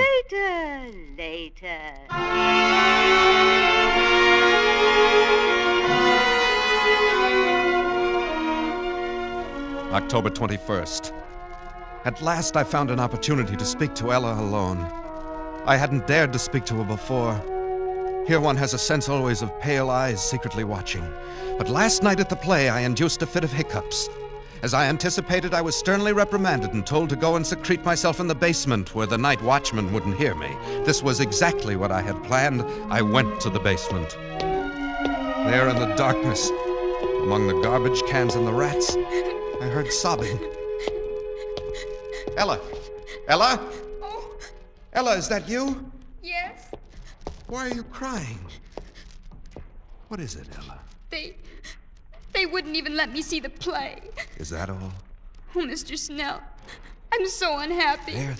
Later. October 21st. At last I found an opportunity to speak to Ella alone. I hadn't dared to speak to her before. Here one has a sense always of pale eyes secretly watching. But last night at the play I induced a fit of hiccups. As I anticipated, I was sternly reprimanded and told to go and secrete myself in the basement where the night watchman wouldn't hear me. This was exactly what I had planned. I went to the basement. There in the darkness, among the garbage cans and the rats, I heard sobbing. Ella! Ella! Oh. Ella, is that you? Yes? Why are you crying? What is it, Ella? They wouldn't even let me see the play. Is that all? Oh, Mr. Snell, I'm so unhappy. There.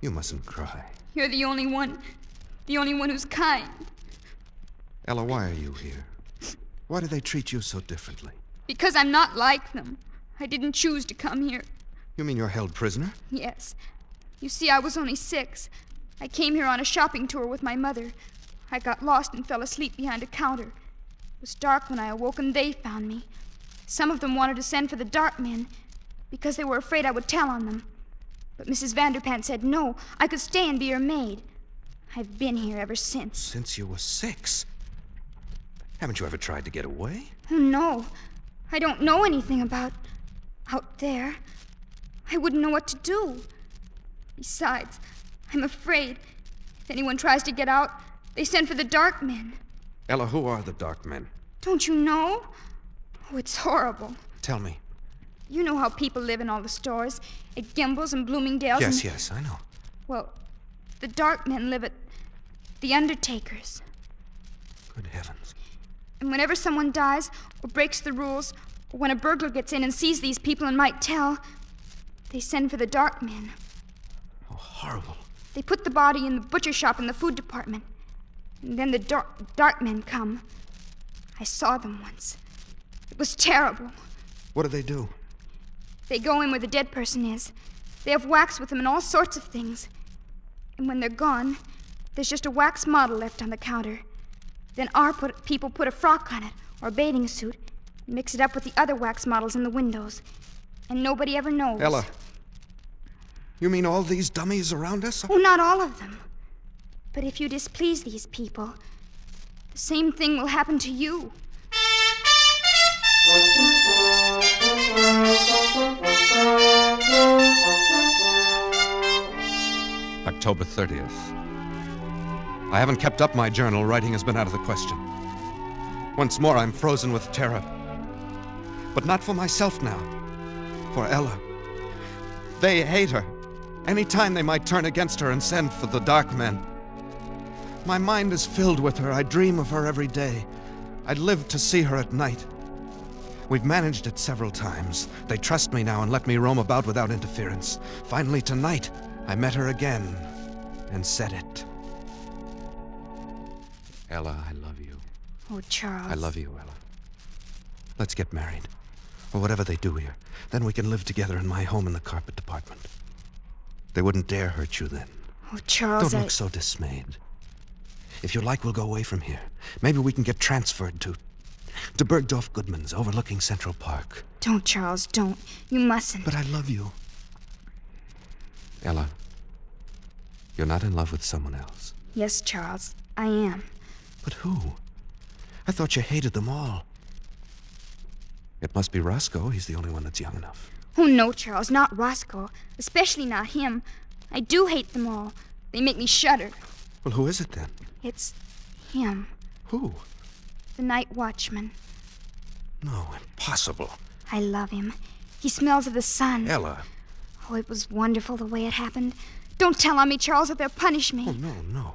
You mustn't cry. You're the only one who's kind. Ella, why are you here? Why do they treat you so differently? Because I'm not like them. I didn't choose to come here. You mean you're held prisoner? Yes. You see, I was only 6. I came here on a shopping tour with my mother. I got lost and fell asleep behind a counter. It was dark when I awoke and they found me. Some of them wanted to send for the dark men because they were afraid I would tell on them. But Mrs. Vanderpant said no, I could stay and be her maid. I've been here ever since. Since you were 6? Haven't you ever tried to get away? Oh, no. I don't know anything about out there. I wouldn't know what to do. Besides, I'm afraid if anyone tries to get out, they send for the dark men. Ella, who are the dark men? Don't you know? Oh, it's horrible. Tell me. You know how people live in all the stores, at Gimbel's and Bloomingdale's. Yes, I know. Well, the dark men live at the Undertaker's. Good heavens. And whenever someone dies or breaks the rules, or when a burglar gets in and sees these people and might tell, they send for the dark men. Oh, horrible. They put the body in the butcher shop in the food department. And then the dark men come. I saw them once. It was terrible. What do they do? They go in where the dead person is. They have wax with them and all sorts of things. And when they're gone, there's just a wax model left on the counter. Then people put a frock on it, or a bathing suit, and mix it up with the other wax models in the windows. And nobody ever knows. Ella, you mean all these dummies around us? Oh, not all of them. But if you displease these people, the same thing will happen to you. October 30th. I haven't kept up my journal. Writing has been out of the question. Once more, I'm frozen with terror. But not for myself now. For Ella. They hate her. Any time they might turn against her and send for the dark men. My mind is filled with her. I dream of her every day. I'd live to see her at night. We've managed it several times. They trust me now and let me roam about without interference. Finally, tonight, I met her again and said it. Ella, I love you. Oh, Charles. I love you, Ella. Let's get married. Or whatever they do here. Then we can live together in my home in the carpet department. They wouldn't dare hurt you then. Oh, Charles, Don't look so dismayed. If you like, we'll go away from here. Maybe we can get transferred to Bergdorf Goodman's, overlooking Central Park. Don't, Charles, don't. You mustn't. But I love you. Ella, you're not in love with someone else. Yes, Charles, I am. But who? I thought you hated them all. It must be Roscoe. He's the only one that's young enough. Oh, no, Charles, not Roscoe. Especially not him. I do hate them all. They make me shudder. Well, who is it then? It's him. Who? The night watchman. No, impossible. I love him. He smells of the sun. Ella. Oh, it was wonderful the way it happened. Don't tell on me, Charles, or they'll punish me. Oh, no.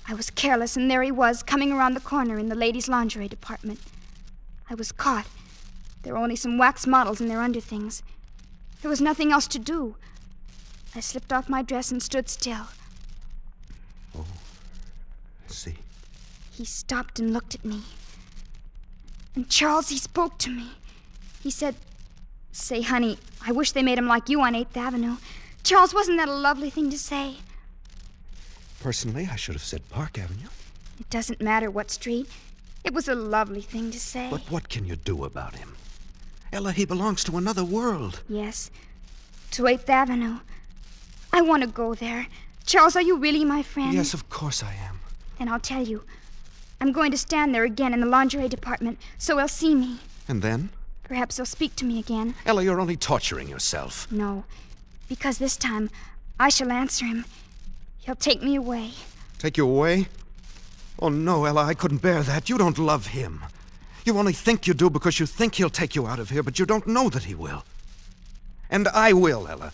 I was careless, and there he was, coming around the corner in the ladies' lingerie department. I was caught. There were only some wax models in their underthings. There was nothing else to do. I slipped off my dress and stood still. Oh, I see. He stopped and looked at me. And Charles, he spoke to me. He said, "Say, honey, I wish they made him like you on 8th Avenue. Charles, wasn't that a lovely thing to say? Personally, I should have said Park Avenue. It doesn't matter what street. It was a lovely thing to say. But what can you do about him? Ella, he belongs to another world. Yes, to 8th Avenue. I want to go there. Charles, are you really my friend? Yes, of course I am. Then I'll tell you. I'm going to stand there again in the lingerie department, so he'll see me. And then? Perhaps he'll speak to me again. Ella, you're only torturing yourself. No, because this time I shall answer him. He'll take me away. Take you away? Oh, no, Ella, I couldn't bear that. You don't love him. You only think you do because you think he'll take you out of here, but you don't know that he will. And I will, Ella.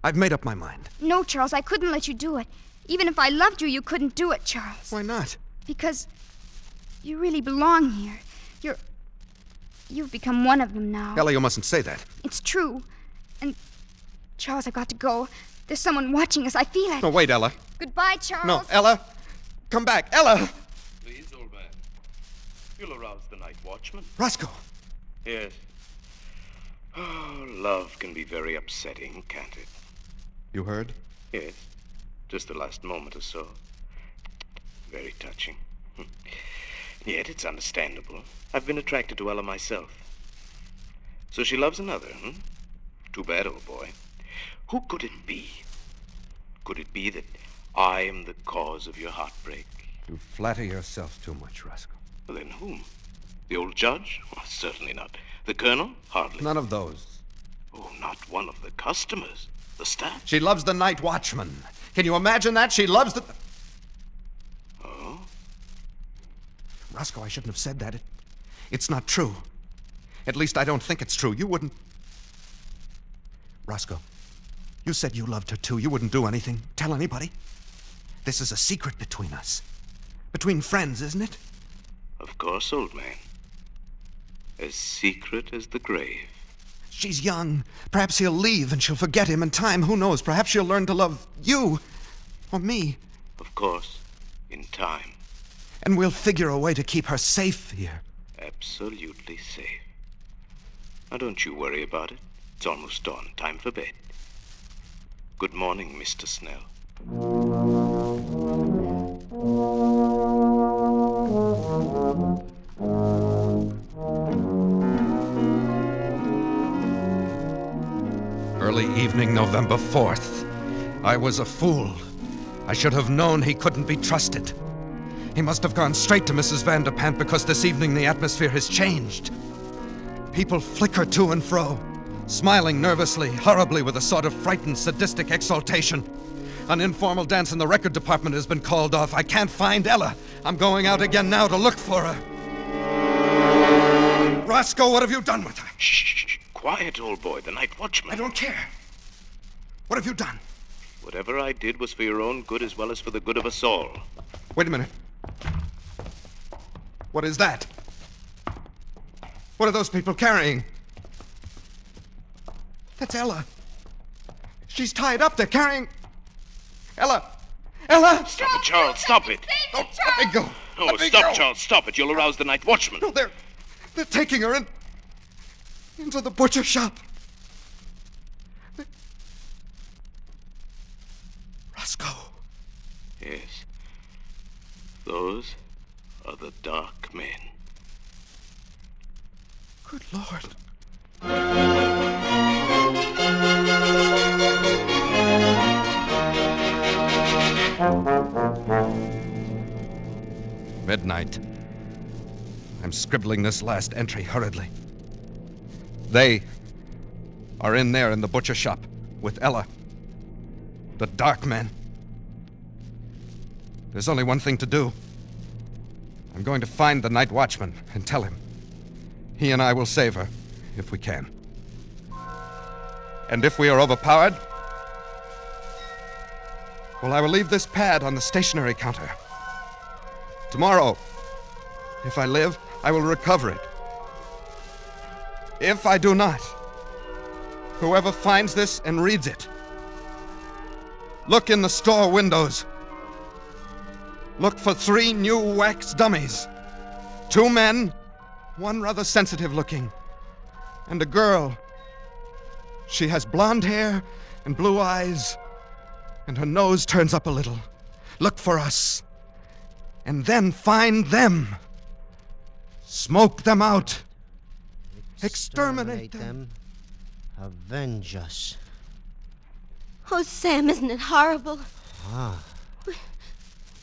I've made up my mind. No, Charles, I couldn't let you do it. Even if I loved you, you couldn't do it, Charles. Why not? Because you really belong here. You've become one of them now. Ella, you mustn't say that. It's true. And, Charles, I've got to go. There's someone watching us. I feel it. No, wait, Ella. Goodbye, Charles. No, Ella. Come back. Ella! Please, old man. You'll arouse the night watchman. Roscoe. Yes. Oh, love can be very upsetting, can't it? You heard? Yes. Just the last moment or so. Very touching. Yet it's understandable. I've been attracted to Ella myself. So she loves another, Too bad, old boy. Who could it be? Could it be that I am the cause of your heartbreak? You flatter yourself too much, Roscoe. Well, then whom? The old judge? Well, certainly not. The colonel? Hardly. None of those. Oh, not one of the customers. The staff? She loves the night watchman. Can you imagine that? She loves the... Oh? Roscoe, I shouldn't have said that. It's not true. At least I don't think it's true. You wouldn't... Roscoe, you said you loved her too. You wouldn't do anything. Tell anybody. This is a secret between us. Between friends, isn't it? Of course, old man. As secret as the grave. She's young. Perhaps he'll leave and she'll forget him in time. Who knows? Perhaps she'll learn to love you. Or me. Of course. In time. And we'll figure a way to keep her safe here. Absolutely safe. Now, don't you worry about it. It's almost dawn. Time for bed. Good morning, Mr. Snell. Early evening, November 4th. I was a fool. I should have known he couldn't be trusted. He must have gone straight to Mrs. Vanderpant because this evening the atmosphere has changed. People flicker to and fro, smiling nervously, horribly with a sort of frightened, sadistic exultation. An informal dance in the record department has been called off. I can't find Ella. I'm going out again now to look for her. Roscoe, what have you done with her? Shh. Quiet, old boy. The night watchman. I don't care. What have you done? Whatever I did was for your own good as well as for the good of us all. Wait a minute. What is that? What are those people carrying? That's Ella. She's tied up. They're carrying... Ella! Ella! Stop it, Charles. Stop it. Oh, let me go. Oh, Let me stop, go. Charles. Stop it. You'll arouse the night watchman. No, they're taking her into the butcher shop. Roscoe. Yes. Those are the dark men. Good Lord. Midnight. I'm scribbling this last entry hurriedly. They are in there in the butcher shop with Ella. The dark men. There's only one thing to do. I'm going to find the night watchman and tell him. He and I will save her, if we can. And if we are overpowered, well, I will leave this pad on the stationery counter. Tomorrow, if I live, I will recover it. If I do not, whoever finds this and reads it, look in the store windows. Look for 3 new wax dummies. 2 men, 1 rather sensitive looking, and a girl. She has blonde hair and blue eyes, and her nose turns up a little. Look for us, and then find them. Smoke them out. Exterminate them. Avenge us. Oh, Sam, isn't it horrible? Ah.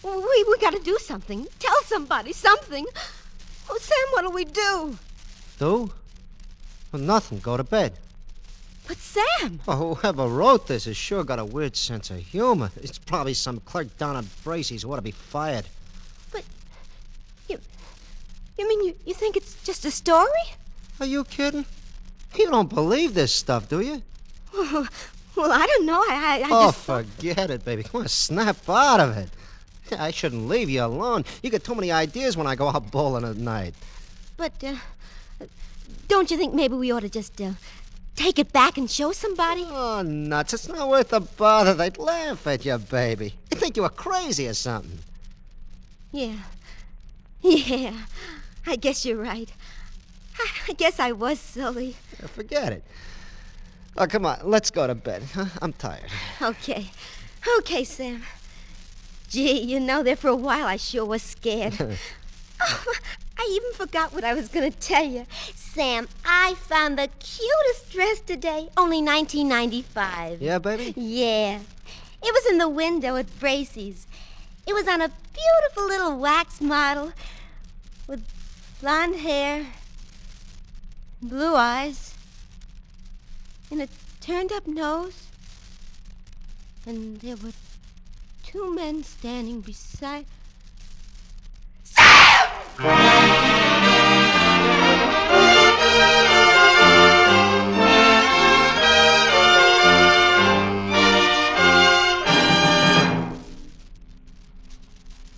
We gotta do something. Tell somebody something. Oh, Sam, what'll we do? Do? Well, nothing. Go to bed. But Sam! Oh, whoever wrote this has sure got a weird sense of humor. It's probably some clerk down at Bracey's who ought to be fired. But you mean you think it's just a story? Are you kidding? You don't believe this stuff, do you? Well, I don't know. I Oh, just... forget it, baby. Come on, snap out of it. I shouldn't leave you alone. You get too many ideas when I go out bowling at night. But, don't you think maybe we ought to just, take it back and show somebody? Oh, nuts. It's not worth the bother. They'd laugh at you, baby. They'd think you were crazy or something. Yeah, I guess you're right. I guess I was silly. Forget it. Oh, come on. Let's go to bed. Huh? I'm tired. Okay. Okay, Sam. Gee, you know, there for a while I sure was scared. Oh, I even forgot what I was going to tell you. Sam, I found the cutest dress today. Only $19.95. Yeah, baby? Yeah. It was in the window at Bracey's. It was on a beautiful little wax model with blonde hair, blue eyes, and a turned-up nose. And there were two men standing beside...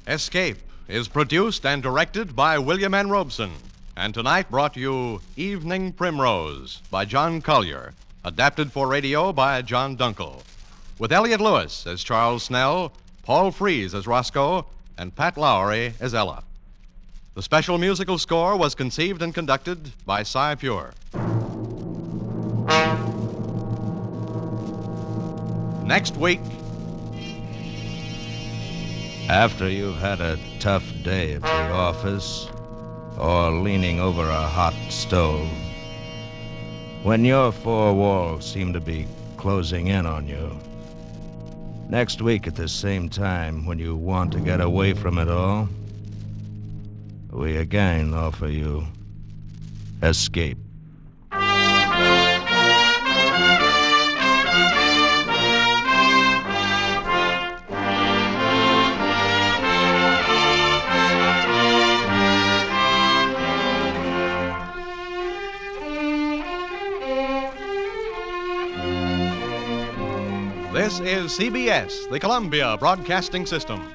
Escape is produced and directed by William N. Robeson, and tonight brought you Evening Primrose by John Collier, adapted for radio by John Dunkel, with Elliot Lewis as Charles Snell, Paul Frees as Roscoe, and Pat Lowry as Ella. The special musical score was conceived and conducted by Cy Pure. Next week, after you've had a tough day at the office or leaning over a hot stove, when your four walls seem to be closing in on you, next week at the same time when you want to get away from it all, we again offer you Escape. This is CBS, the Columbia Broadcasting System.